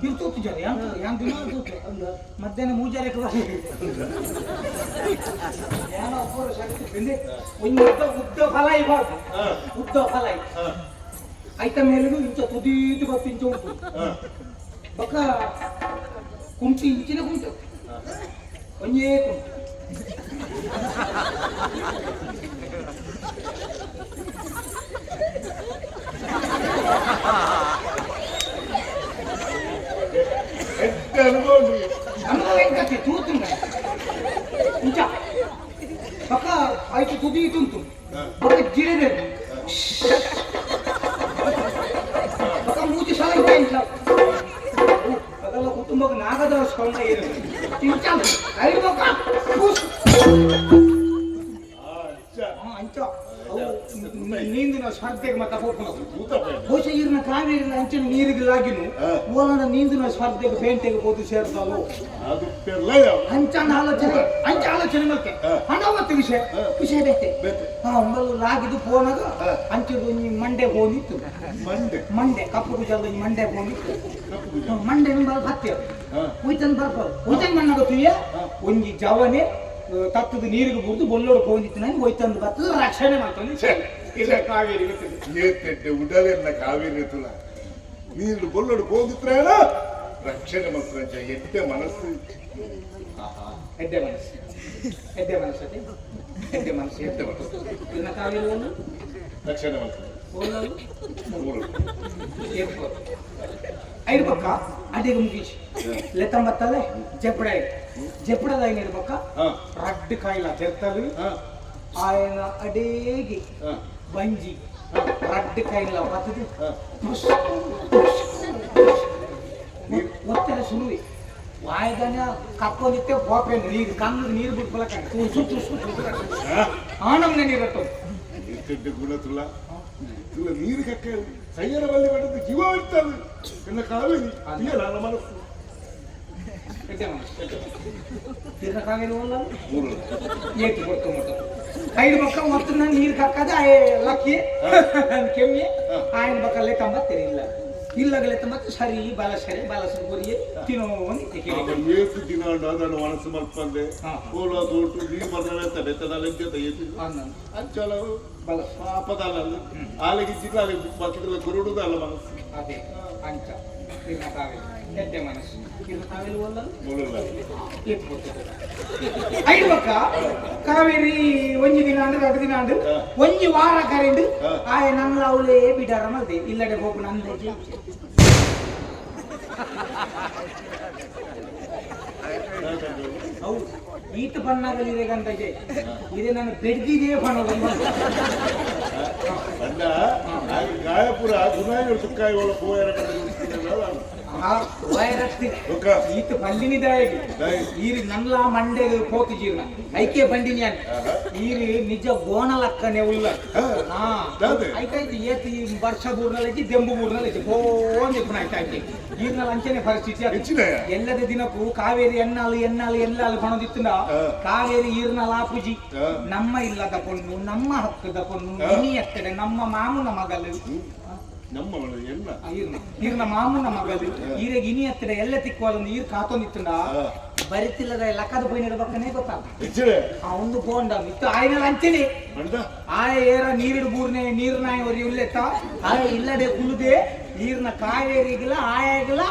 ಇರು ತೂತು ಜನ ಯಾಂಗ್ ದಿನ ತೂತು ಮಧ್ಯಾಹ್ನ ಮೂಜಾರೆ ಏನೋ ಒಂದು ಉದ್ದ ಫಲ ಇಬಾರ್ದು ಉದ್ದ ಫಲ ಆಯ್ತ ಮೇಲೂ ಇಂಚ ತುದೀದು ಬತ್ತು ಇಂಚ ಉಂಟು ಬಕ್ಕ ಕುಂಟಿ ಇಂಚಿನ ಕುಂಟು ಒಂದೇ ಕುಂಟು ಅನುಭವ ಎಂಕತ್ತೆ ತೂತು ಇಂಚ ಬಕ್ಕ ಆಯ್ತು ತುದೀತು ಉಂಟು ಬಕ್ಕ ಜಿರದೆ ಮೂತಿ ಸಲ ಇಲ್ಲ ಅದೆಲ್ಲ ಕುಟುಂಬಕ್ಕೆ ನಾಗದವಸ್ಕೊಂಡ ಇರುತ್ತೆ ನೀಂದಿನ ಸ್ಪರ್ಧೆಗೆ ಮತ್ತೆ ಬಹುಶಃ ಇರ್ನ ಕಾವೇರಿನ ಅಂಚಿನ ನೀರಿಗೆ ಲಾಗಿನು ಓಲನ ನೀಂದಿನ ಸ್ಪರ್ಧೆಗೆ ಬೇಂಟೆಗೆ ಹೋದು ಸೇರ್ತಾವು ಅಂಚನ ಆಲೋಚನೆ ಮತ್ತೆ ಹಣವತ್ತು ವಿಷಯ ಬೇಕೆ ಲಾಗಿದು ಪೋನಾಗ ಅಂಚಿದು ಮಂಡೆ ಹೋಗಿತ್ತು ಮಂಡೆ ಕಪ್ಪು ಕುಜಲ್ದ ಮಂಡೆ ಹೋಗಿತ್ತು ಮಂಡೆ ಹತ್ತಿ ಹೋಯ್ತಂದು ಬರ್ಬೋದು ಹೋಯ್ತಂದು ಮಣ್ಣ ಗೊತ್ತಿಯ ಒಂಜಿ ಜವನೆ ತತ್ತದ ನೀರಿಗೆ ಬುಡ್ದು ಬೊಲ್ಲೋಡು ಹೋಗಿತ್ತು ನಂಗೆ ಹೋಯ್ತಂದು ಬರ್ತದ ರಕ್ಷಣೆ ಮಾಡ್ಕೊಂಡು ಕಾವೇರಿ ಗೊತ್ತಿದೆ ಉಡಲೆಲ್ಲ ಕಾವೇರಿ ತುಲ ನೀರು ಬೊಲ್ಲೋಡು ಹೋಗಿದ್ರೆ ರಕ್ಷಣೆ ಮಾತ್ರ ಎಡ್ಡೆ ಮನಸ್ಸು ಎಡ್ಡೆ ಮನಸ್ಸು ಎಡ್ಡೆ ಮನಸ್ಸು ಎಡ್ಡೆ ಮನಸ್ಸು ಎಡ್ಡೆ ಮನಸ್ಸು ಇನ್ನ ಕಾವೇರಿ ರಕ್ಷಣೆ ಮಾತ್ರ ಐಡ್ಬಕ್ಕ ಅಡಿಗೆ ಮುಗಿಸಿ ಲೆತ್ತಂಬತ್ತಲ್ಲೇ ಜಪ್ಪಡ ಜಪ್ಪಡದ ಏನು ಇಡ್ಬಕ್ಕ ರಡ್ಡು ಕಾಯಿಲ ತೆರ್ತಲು ఆయన ಅಡೇಗಿ ಬಂಜಿ ರಡ್ಡು ಕಾಯಿಲ ಬತ್ತದು ಒತ್ತರ ಸುರುವಿ ವಾಯದಾನ ಕಕ್ಕೋದಿತ್ತೆ ಬೋಪೆ ನೀರು ಕಣ್ಣು ನೀರು ಬಿಟ್ಕೊಳಕ ಆನಮ್ನೆ ನೀರಟ್ಟು ಗುಣ ತುಲ ತುಲ ನೀರು ಕಕ್ಕ ಸೈಯರ ಬಲ್ಲಿ ಬಡದು ಜೀವ ಇರ್ತದೆ ನನ್ನ ಕಾವೇರಿ ಅದಿಯಲ್ಲ ನನ್ನ ಮನಸ್ಸು ಕಾವೇರಿ ಏಟು ಕೊಡ್ತು ಐದು ಮಕ್ಕ ಮತ್ತು ನಾನು ನೀರು ಕಕ್ಕದ ಲಕ್ಕಿ ಕೆಮ್ಮಿ ఆయన ಬಕ್ಕಲ್ಲೇ ಕಂಬತ್ತೀರಿ ಇಲ್ಲ ಇಲ್ಲಗಲೇ ಮತ್ತೆ ಸರಿ ಬಾಲಸರಿ ಬರಿಯೇ ತಿನ್ನೋ ಏತು ದಿನ ಅದನ್ನು ಮನಸ್ಸು ಮಲ್ಪಂದೆ ಕೋಲ ತೋಟು ನೀರು ಮರಣ ಬೆತ್ತದಲ್ಲಿ ಅಂಚಲ ಬಲ ಪಾಪದಲ್ಲ ಆಲೆಗಿದ್ದಿಲ್ಲ ಅಲ್ಲಿ ಬಕ್ಕಿದ್ರೆ ಕೊರಡುದು ಅಲ್ಲ ಮನಸ್ಸು ಅದೇ ಅಂಚ ಎಡ್ಡೆ ಮನಸ್ಸು ಐದು ಪಕ್ಕ ಕಾವೇರಿ ಒಂಜಿ ದಿನ ಅಂದ್ರೆ 2 ದಿನ ಅಂದ್ರೆ ಒಂಜಿ ವಾರ ಕರೆಂಡು ಆಯ ನಂಗ್ಲ ಅವಳೇ ಬಿಡಾರ ಮಲ್ದೆ ಇಲ್ಲಡೆ ಹೋಗು ನಂದೆ ಹೌದು ಈತ ಬಣ್ಣದಲ್ಲಿ ಗಂಟೆ ಇದೆ ನಾನು ಬೆಡ್ದಿದೆ ಬಣ್ಣ ಗಾಯಪುರ ಗುನಾಯಿ ಸುಕ್ಕಾಯಿ ಒಳ ಪೋಯರ ಒಕ್ಕ. ಈತ ಪಲ್ಲಿನಿದಾಯಗಿ ದೈ. ಈರಿ ನನ್ಲ ಮಂಡೆಗೆ ಹೋತು ಜೀರ್ಣ ಐಕೆ ಬಂದಿನಿ ಅಂತ ಈರಿ ನಿಜ ಗೋಣಲಕ್ಕನೆ ಉಲ್ಲ ಹಾ ದಾದೆ. ಐಕಾಯ್ತು ಏತಿ ವರ್ಷ ಬೂರ್ನಲ್ಲೈತಿ ದೆಂಬು ಬೂರ್ನಲ್ಲೈತಿ ಫೋನ್ ಇಪ್ಪನ ಆಯ್ತಾಯ್ತಿ ಈರ್ನಲ್ಲಿ ಅಂಚನೆ ಪರಿಸ್ಥಿತಿ ಅದು. ಹೆಚ್ಚಿನಯ? ಎಲ್ಲದ ದಿನಕ್ಕೂ ಕಾವೇರಿ ಎನ್ನಾಳು ಪಣದಿತ್ತುಂಡ ಕಾವೇರಿ ಈರ್ನಲ್ಲ ಪೂಜಿ ನಮ್ಮ ಇಲ್ಲದ ಪೊಣ್ಣು ನಮ್ಮ ಹಕ್ಕದ ಪೊಣ್ಣು ನೀ ಎತ್ತಡೆ ನಮ್ಮ ಮಾಮನ ಮಗಲು ನಮ್ಮ ಎನ್ನ ಈರ್ನ ಮಾಮನ ಮಗಲು ಈರೆಗೆ ಇನಿ ಎತ್ತಡೆ ಎಲ್ಲ ತಿಕ್ಕೋದೊಂದು ಈರ್ ಕಾತೊಂದಿತ್ತುಂಡ ಬರಿತಿಲ್ಲದ ಲಕ್ಕದ ಪೋಯಿ ಇಡಬೇಕನೇ ಗೊತ್ತಾಗ ಹೆಚ್ಚಿನ ಒಂದು ಫೋನ್ ಇತ್ತು ಆಯ್ನಲ್ಲಿ ಅಂಚನೆ ಮಂಡ ಆಯ ಏರ ನೀರಿಡು ಬೂರ್ನೆ ನೀರ್ನಾಯ ಒರಿ ಉಲ್ಲೆತ್ತ ಆಯ ಇಲ್ಲದೆ ಕುಲುದೆ ನೀರ್ನ ಕಾವೇರಿಗಿಲ್ಲ ಆಯಾಗಿಲ್ಲ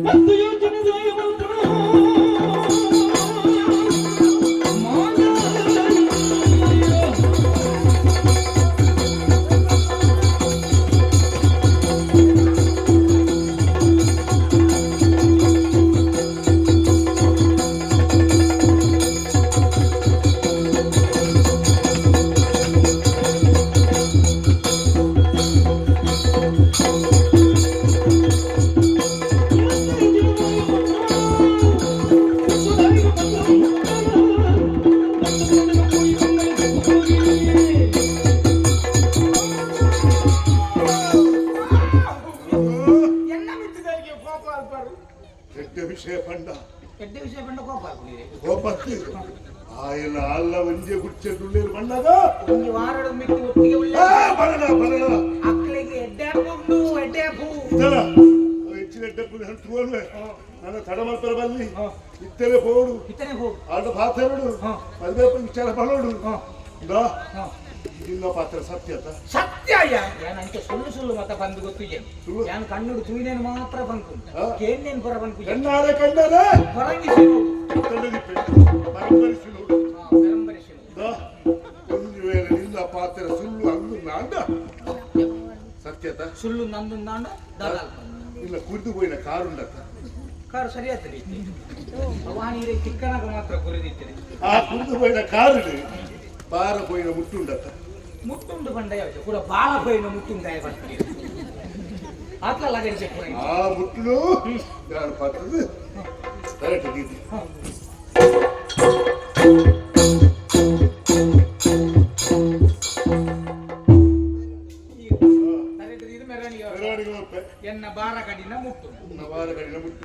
ಮತ್ತು ಯೋಚನೆ ದಯವಂತನು ಎನ್ನ ಮಿತ್ತಿದರಿಗೆ ಕೋಪ ಅಲ್ಪಾರು ಕೆಟ್ಟ ವಿಷಯ ಪಂಡ ಕೆಟ್ಟ ವಿಷಯ ಬಂಡ ಕೋಪ ಅಲ್ಪಿ ಕೋಪತ್ತಿ ಆಯನ ಅಲ್ಲ ಒಂಜೆ ಗುಚ್ಚೆದುಳ್ಳೇರು ಬಣ್ಣದ ಒಂದು ವಾರದ ಮಿತ್ತಿ ಒಟ್ಟಿಗೆ ಉಳ್ಳೆ ಬರಣ ಬರಣ ಅಕ್ಕಳಿಗೆ ಎಡ್ಡಾಪುಂಡು ಎಡ್ಡಾಪು ಇತ್ತಲ ಹೆಚ್ಚಿನ ಎಡ್ಡಪ್ಪು ಹಂತುವಲ್ವೇ ನನ್ನ ತಡ ಮಾಡ್ತಾರ ಬಲ್ಲಿ ಇತ್ತಲೆ ಹೋಡು ಇತನೆ ಹೋಗು ಆಡ ಪಾತ್ರೆಡು ಮದುವೆ ವಿಚಾರ ಮಾಡೋಡು ಇನ್ನ ಪಾತ್ರ ಸತ್ಯತ ಸತ್ಯ ಯಾನ್ ಅಂಚೆ ಸುಳ್ಳು ಮತ ಬಂದು ಗೊತ್ತಿಗೆ ಸುಳ್ಳು? ಯಾನ್ ಕಣ್ಣುಡು ತುಯಿನೇನು ಮಾತ್ರ ಬಂತು ಕೇನ್ನೇನು ಪರ ಬಂತು ಕಣ್ಣಾರೆ ಕಂಡರೆ ಪರಂಗಿಸಿ ತಂಡದಿಪ್ಪೆ ಮರಂಬರಿಸಿ ನೋಡು ಪರಂಬರಿಸಿ ಒಂದು ವೇಳೆ ನಿನ್ನ ಪಾತ್ರ ಸುಳ್ಳು ಅಂದು ನಾಂಡ ಸತ್ಯತ ಸುಳ್ಳು ನಂದು ನಾಂಡ ದಾದಾಲ್ ಇಲ್ಲ ಕುರಿದು ಹೋಯಿನ ಕಾರುಂಡತ ಕಾರು ಸರಿಯಾಗ್ತದೆ ವಾಣಿರೆ ಚಿಕ್ಕನಾಗ ಮಾತ್ರ ಕುರಿದಿತ್ತದೆ ಆ ಕುರಿದು ಹೋಯಿನ ಕಾರುಡು ಬಾರ ಹೋಯಿನ ಮುಟ್ಟುಂಡತ ಮುಟ್ಟುಂಡು ಬಂಡ ಯಾವ್ದು ಕೂಡ ಬಾಳ ಬೈನ ಮುಟ್ಟುಂಡಾಯ ಬರ್ತೀವಿ ಆತ್ಲ ಲಗಡಿಸಿ ಪುರ ಆ ಮುಟ್ಟುನು ಯಾರು ಪಾತ್ರದ ಕರೆಕ್ಟ್ ಗೀತಿ ಇದು ಮೆರವಣಿಗೆ ಮೆರವಣಿಗೆ ಹೋಗ್ತೆ ಎನ್ನ ಬಾರ ಕಡಿನ ಮುಟ್ಟು ಬಾರ ಕಡಿನ ಮುಟ್ಟು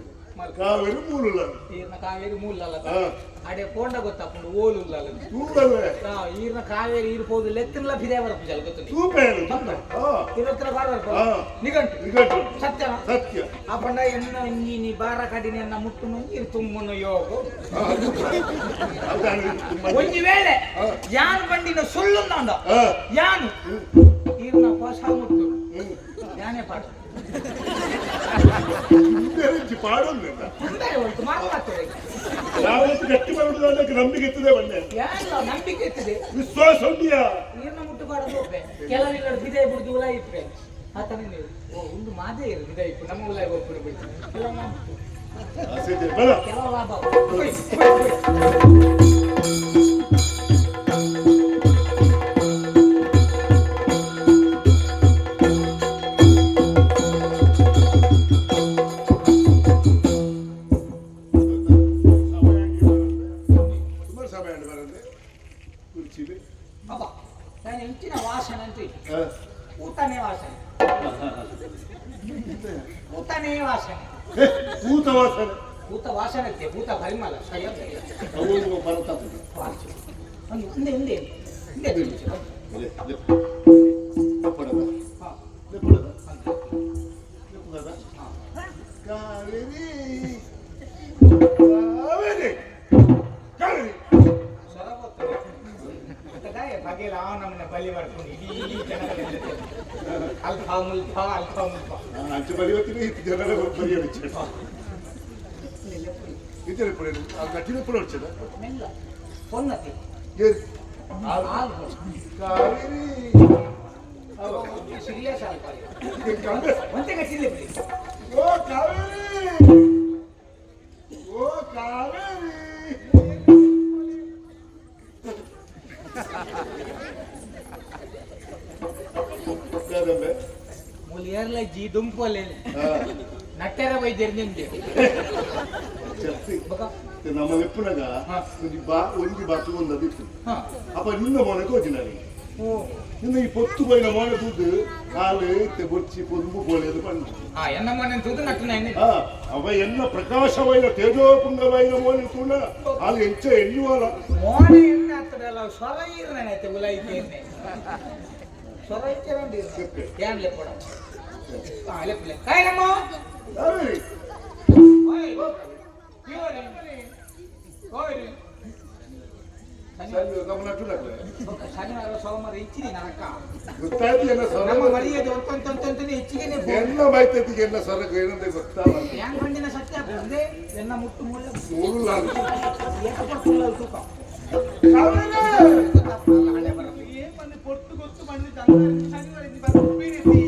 ಕಾವೇರಿ ಮೂಲಲ್ಲ ಈರ್ನ ಕಾವೇರಿ ಮೂಲಲ್ಲ ಹಾ ಅಡೆ ಪೋಂಡ ಗೊತ್ತಾಕೊಂಡು ಓಲುಲ್ಲ ತೂಗಲ್ವೇ ಈರ್ನ ಕಾವೇರಿ ಇರ್ಬೋದು ಲೆತ್ತಿನ ಫಿದೆ ಬರ ಪೂಜೆ ಗೊತ್ತು ತೂಪ ಏನು ಇವತ್ತಿನ ಬಾರ ಹಾ. ನಿಘಂಟು ನಿಘಂಟು ಸತ್ಯ ಸತ್ಯ ಆ ಪಂಡ ಎನ್ನ ಇಂಜಿ ನೀ ಬಾರ ಕಡಿನ ಎನ್ನ ಮುಟ್ಟುನು ನೀರು ತುಂಬನು ಯೋಗ ಒಂದು ವೇಳೆ ಯಾನು ಬಂಡಿನ ಸುಳ್ಳು ನಾಂಡ ಯಾನು ಈರ್ನ ಹೊಸ ಮುಟ್ಟು ಯಾನೇ ಪಾಡು ಪಾಡೋಲ್ಲ ಮುಂದೆ ಒಂದು ಮಾತಾಡ್ತೇವೆ ಯಾವತ್ತು ಗಟ್ಟಿ ಮಾಡುವುದಕ್ಕೆ ನಂಬಿಕೆ ಇರ್ತದೆ ಬಂದೆ ಯಾರು ನಂಬಿಕೆ ಇರ್ತದೆ ವಿಶ್ವಾಸ ಉಂಟಿಯಾ ನೀರ್ನ ಮುಟ್ಟು ಬಾಡದು ಹೋಗ್ಬೆ ಕೆಲವಿಲ್ಲ ಬಿದೆ ಬಿಡ್ದು ಉಲ ಇಪ್ಪೆ ಆತನ ನೀವು ಒಂದು ಮಾದೇ ಇರು ಬಿದೆ ಇಪ್ಪು ನಮ್ಮ ಉಲ ಹೋಗ್ಬಿಡು ಬಿಡ್ತು ಕೆಲವು ಲಾಭ ಅಬ್ಬ ನಾನು ಹೆಂಚಿನ ವಾಸನೆ ಅಂತ ಊತನೇ ವಾಸನೆ ಊತನೇ ವಾಸನೆ ಭೂತ ವಾಸನೆ ಭೂತ ವಾಸನಕ್ಕೆ ಭೂತ ಪರಿಮಳ ಅವು ಬರುತ್ತಾ ಹಿಂದೆ ಹಿಂದೆ ಹಿಂದೆ ತಿಳಿಸಿ ಕಾವೇರಿ ಕಾವೇರಿ ಕಾವೇರಿ ಬಗೆಲ್ಲ ನಮ್ಮನ್ನ ಬಲಿ ಮಾಡ್ಕೊಂಡು ಇಡೀ ಜನಗಳ ಅಲ್ಪ ಮುಲ್ಪ ಅಲ್ಪ ಮುಲ್ಪ ಅಂಚೆ ಬಲಿವತ್ತಿನ ಇತ್ತು ಜನರ ಬರಿಯ ವಿಚಾರ ಇತರ ಪುರ ಆ ಕಠಿಣ ಪುರ వచ్చేದ ಮೆಲ್ಲ ಪೊನ್ನತಿ ಏರಿ ಆಲ್ಬೋ ಕಾವೇರಿ ಸೀರಿಯಸ್ ಅಲ್ಪ ಕಂಬೆ ಒಂದೇ ಕಟ್ಟಿಲ್ಲ ಬಿಡಿ ಓ ಕಾವೇರಿ ಓ ಕಾವೇರಿ ಈ ದುಂಪಲ್ಲಿ ನಟ್ಟೆರ ವೈದ್ಯರು ನಿಂಗೆ చెప్తే ನಮ್ಮ ಎಪ್ಪನಾಗ ಒಂಜಿ ಬಾತು ಒಂದಿತ್ತು ಅಪ್ಪ ನಿನ್ನ ಮೊನೆಗೆ వచ్చినది ನಿನ್ನ ಈ పొత్తు పోయిన మొన తూదు కాలు బొచ్చి పొదుపు పోలేదు పండు ఎన్న మొన్న తూదు నట్టున్నాయి అవ ఎన్న ప్రకాశమైన తేజోపుంగమైన మోని తూన వాళ్ళు ఎంచ ఎన్ని వాళ్ళ మోన ఎన్న అత్తడల సొర ఈరనైతే ఉలైతేనే సొర ఇచ్చరండి ఏం లేపడ లేపలే కాయనమ్మ ఓయ్ ఓయ్ ಶನಿವಾರ ಸೋಮವಾರ ಹೆಚ್ಚಿನಿ ನರಕ ನಮ್ಮ ಮರ್ಯಾದೆ ಒತ್ತಂತಂತಂತಾನೆ ಹೆಚ್ಚಿಗೆ ಎಲ್ಲ ಬೈತೈತಿಗೆ ಎಲ್ಲ ಸರಕು ಏನಂತ ಗೊತ್ತಾವ ಹೆಂಗ್ ಬಂದಿನ ಸತ್ಯ ಬಂದೆ ಎನ್ನ ಮುಟ್ಟು ಮುಳ್ಳ ತೂಕ ಪೊಟ್ಟು ಗೊತ್ತು ಬಂದಿದ್ದ ಶನಿವಾರ ಬೀರಿಸಿ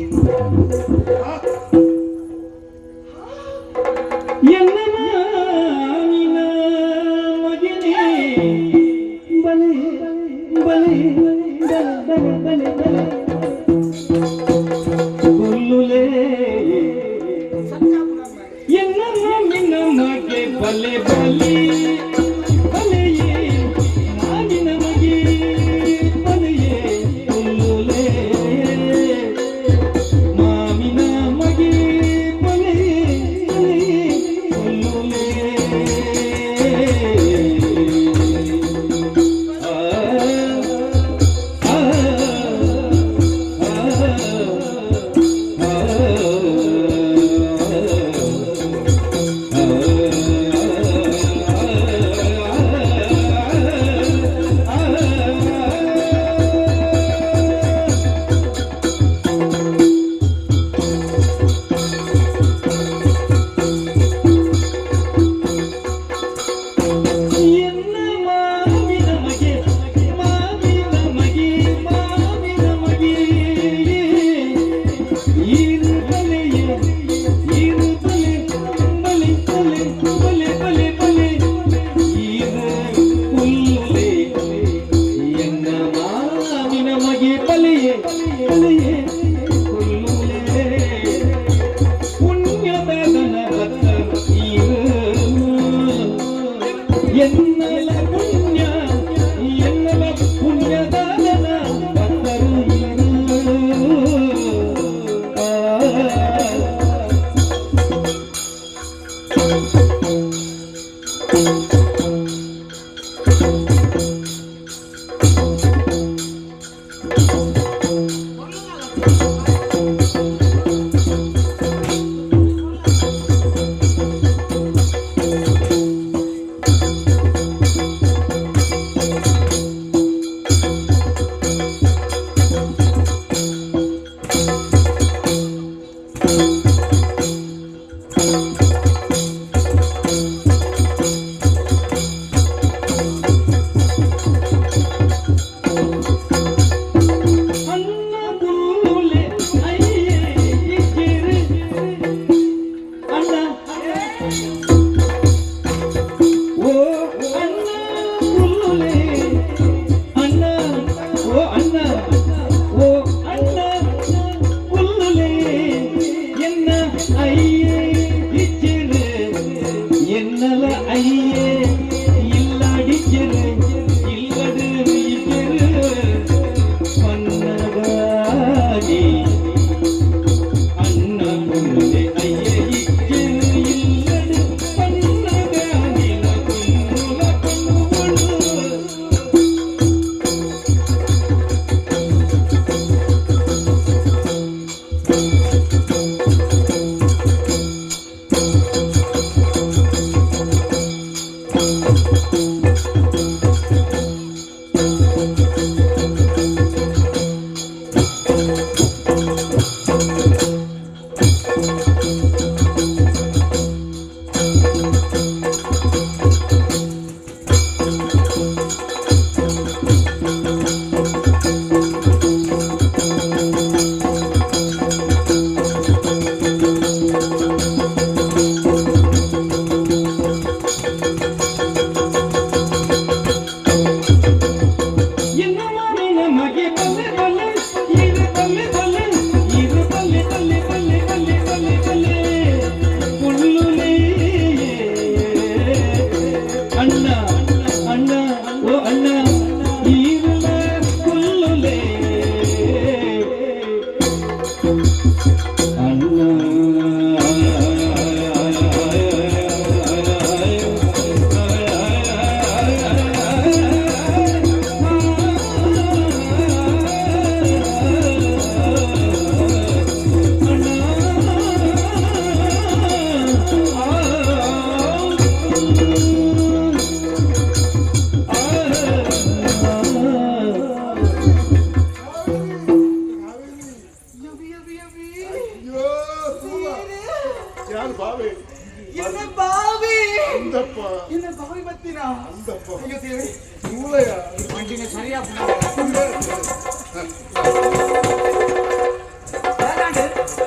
ಅಂದಪ್ಪ ಅಯ್ಯೋ ದೇವ್ರೆ. ಮೂಲಯ ಮಂಟಿನ ಸರಿಯಾಗಿ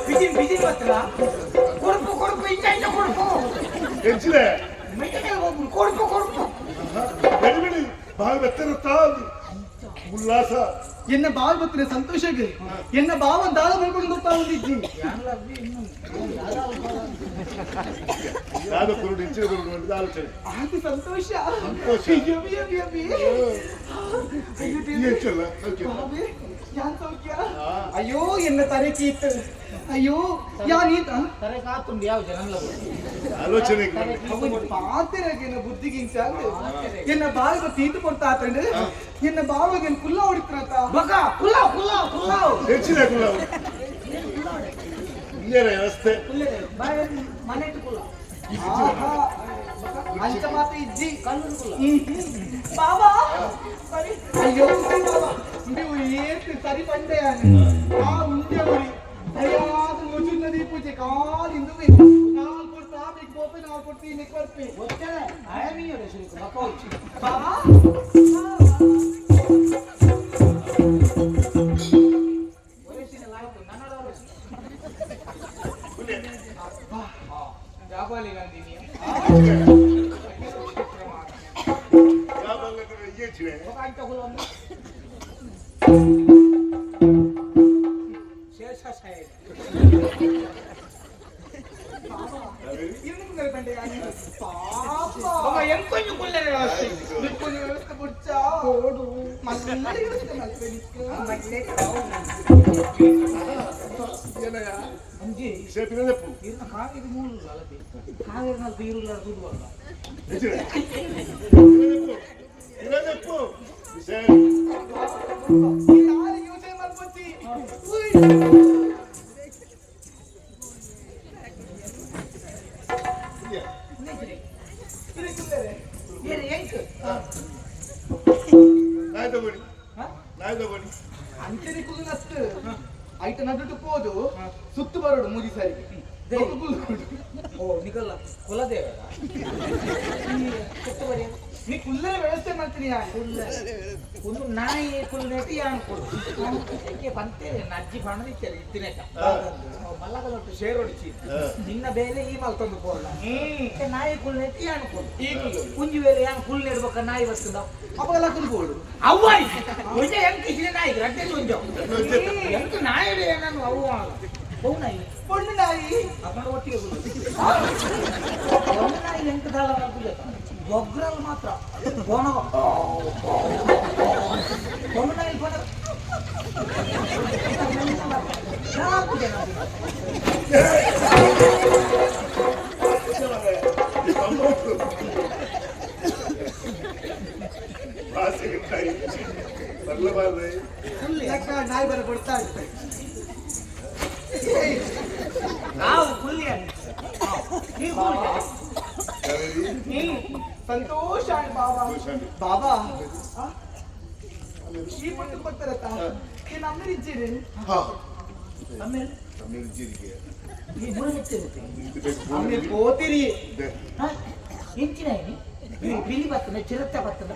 ಬಿಜಿನ್ ಬಿಜಿನ್ ಬತ್ತಲ್ಲ ಕೊಡುಕು ಕೊಡುಕು ಇಂಚ ಕೊಡುಕು ಹೆಚ್ಚಿದೆ ಮೆಟ್ಟಿಗೆ ಹೋಗ್ಬಿಡು ಕೊಡುಕು ಕೊಡುಕು ಗಡಿಬಿಡಿ ಭಾಳ ಬೆತ್ತರುತ್ತಾ ಉಲ್ಲಾಸ ಎನ್ನ ಬಾವ ಬತ್ತಿನ ಸಂತೋಷಗೆ ಎನ್ನ ಬಾವ ದಾಳ ಮಾಡ್ಕೊಂಡು ಹೋಗ್ತಾ ಹೋಗಿದ್ದಿ. ಯಾವ್ದೋ ಕುರುಡು ಹೆಚ್ಚಿನ ಕುರುಡು ಮಾಡಿದ ಆಲೋಚನೆ ಅದು ಸಂತೋಷ. ಸಂತೋಷ. ಅಯ್ಯೋ, ಅಯ್ಯೋ, ಅಯ್ಯೋ, ಅಯ್ಯೋ. ಅಯ್ಯೋ ದೇವ್ರೆ. ಹೆಚ್ಚಲ್ಲ ಬಾವೆ, ಯಾನ್ ಸೌಖ್ಯ? ಅಯ್ಯೋ ಎನ್ನ ತರಕಿ ಇತ್ತು. ಅಯ್ಯೋ ಯಾ ನೀತ ತರೆ ಕಾತುಂಡು ಯಾವ ಜನ ಆಲೋಚನೆ ಪಾತೆರಗೆ ಬುದ್ಧಿಗಿಂತ ಎನ್ನ ಬಾವಿಗೆ ತೀತು ಕೊಡ್ತಾ ಆತಂಡು ಎನ್ನ ಬಾವಿಗೆ ಕುಲ್ಲ ಹೊಡಿತಾತ. ಬಕ ಕುಲಾವ್ ಕುಲಾವ್ ಕುಲಾವ್ ಹೆಚ್ಚಿನ ಕುಲಾವು ಇಲ್ಲೇ ವ್ಯವಸ್ಥೆ ಮನೆ ಕುಲಾವ್ ಆಹಾ, ಅಂಚ ಮಾತ ಇಜ್ಜಿ ಕಲ್ಲೂರು ಕುಲಾವ್ ಬಾಬಾ ಸರಿ. ಅಯ್ಯೋ ಬಾಬಾ ನೀವು ಏತ್ ಸರಿ ಬಂದೆ ಆ ಮುಂದೆ ಹೋಗಿ ಸರಿಯಾದ ಮುಚ್ಚುನ್ನದಿ ಪೂಜೆ ಕಾಲಿಂದು ನಾಲ್ ಕೊಡ್ತಾ ಬಿಗ್ ಬೋಪೆ ನಾಲ್ ಕೊಡ್ತೀನಿ ನಿಕ್ ಬರ್ಪೆ ಗೊತ್ತಲ್ಲ ಆಯಮಿಯೋ ಶ್ರೀ ಬಕ ಹೋಚಿ ಬಾಬಾ ಒರೆಸಿನ ಲಾಯ್ತು ನನ್ನಡವರು ಜಾಬಾಲಿ ಗಾಂಧಿನಿ ಹೆಚ್ಚಿನ ಬಕ ಕುಲಾವ್ ಶೇಷ ಸಾಯಿ ಇನ್ನೊಂದು ಬಂಡೆ ಪಾಪ ಬಕ ಎಂಕೊಂಜು ಕುಲ್ಲರೆ ವ್ಯವಸ್ಥೆ ಬಿಟ್ಕೊಂಡು ವ್ಯವಸ್ಥೆ ಬುಚ್ಚಾ ಓಡು ಮಲ್ಲ ವ್ಯವಸ್ಥೆ ಮಲ್ಪೆ ಏನಯ್ಯ ಅಂಜಿ ಸೇಪಿನ ನೆಪ್ಪು ಇರ್ನ ಕಾವಿದು ಮೂಲು ಅಲ್ಲದೆ ಕಾವಿರ್ನ ಬೀರುಲ್ಲ ದುಡ್ಡುವಲ್ಲ ಹೆಚ್ಚಿನ ನೆಪ್ಪು ಸರಿ ಯಾರಿಗೆ ಯೋಚನೆ ಮಾಡ್ಕೊತಿ ಏನು ಎಂಕ್ ನಾಯಿ ತಗೊಳ್ಳಿ ನಾಯಿ ತಗೊಳ್ಳಿ ಅಂಚನೆ ಕುಲ್ಲನಷ್ಟು ಐಟ ನಡುಟು ಹೋದು ಸುತ್ತು ಬರೋಡು ಮೂಜಿ ಸಾರಿ ಓ ನಿಗಲ್ಲ ಕುಲದೇವ ನೀ ಕುಲ್ಲರ ವ್ಯವಸ್ಥೆ ಮಾಡ್ತೀನಿ ಒಂದು ನಾಯಿ ಕುಲ್ನೆಟ್ಟಿ ಅನ್ಕೊಡು ಬಂತೇವೆ ನಜ್ಜಿ ಬಣ್ಣದಿತ್ತೇವೆ ಇತ್ತಿನೇಕ ಮಲ್ಲಗಲೊಟ್ಟು ಶೇರ್ ಹೊಡಿಸಿ ನಿನ್ನ ಬೇಲೆ ಈ ಮಲ್ ತಂದು ಪೋಲ್ಲ ನಾಯಿ ಕುಲ್ನೆಟ್ಟಿ ಅನ್ಕೊಡು ಕುಂಜಿ ಬೇರೆ ಯಾನ್ ಕುಲ್ ನೆಡ್ಬೇಕ ನಾಯಿ ಬರ್ತದ ಅಪ್ಪಗೆಲ್ಲ ಕುಲ್ಬೋಡು ಅವ್ವ ಒಂದೇ ಎಂಕ್ ಇದ್ರೆ ನಾಯಿ ರಡ್ಡೆ ಒಂಜೋ ಎಂಕ್ ನಾಯಿ ನಾನು ಅವ್ವ ಅವು ನಾಯಿ பொண்ணு நாಯಿ ಅಪ್ಪನ ಒಟ್ಟಿಗೆ ಒಂದು ನಾಯಿ ಎಂಟು ದಾಳ ಗೊಗ್ರಲ್ಲಿ ಮಾತ್ರ ಗೋಣಗ ಒಂದು ನಾಯಿ ಗೋಣ 4 ಜನ ನಾಯಿ ಬರ ಕೊಡ್ತಾ ಇರ್ತಾರೆ ನಾವು ಕುಲ್ಯ ಸಂತೋಷ ಬಾಬಾ ಬಾಬಾ ಈ ಪಟ್ಟು ಬರ್ತಾರತ್ತ ನೀನು ಅಮ್ಮನ ಇದ್ದೀರಿ ಆಮೇಲೆ ಈ ಆಮೇಲೆ ಹೋತಿರಿ ಇಂಚಿನ ಬಿಳಿ ಬರ್ತದೆ ಚಿರತೆ ಬರ್ತದೆ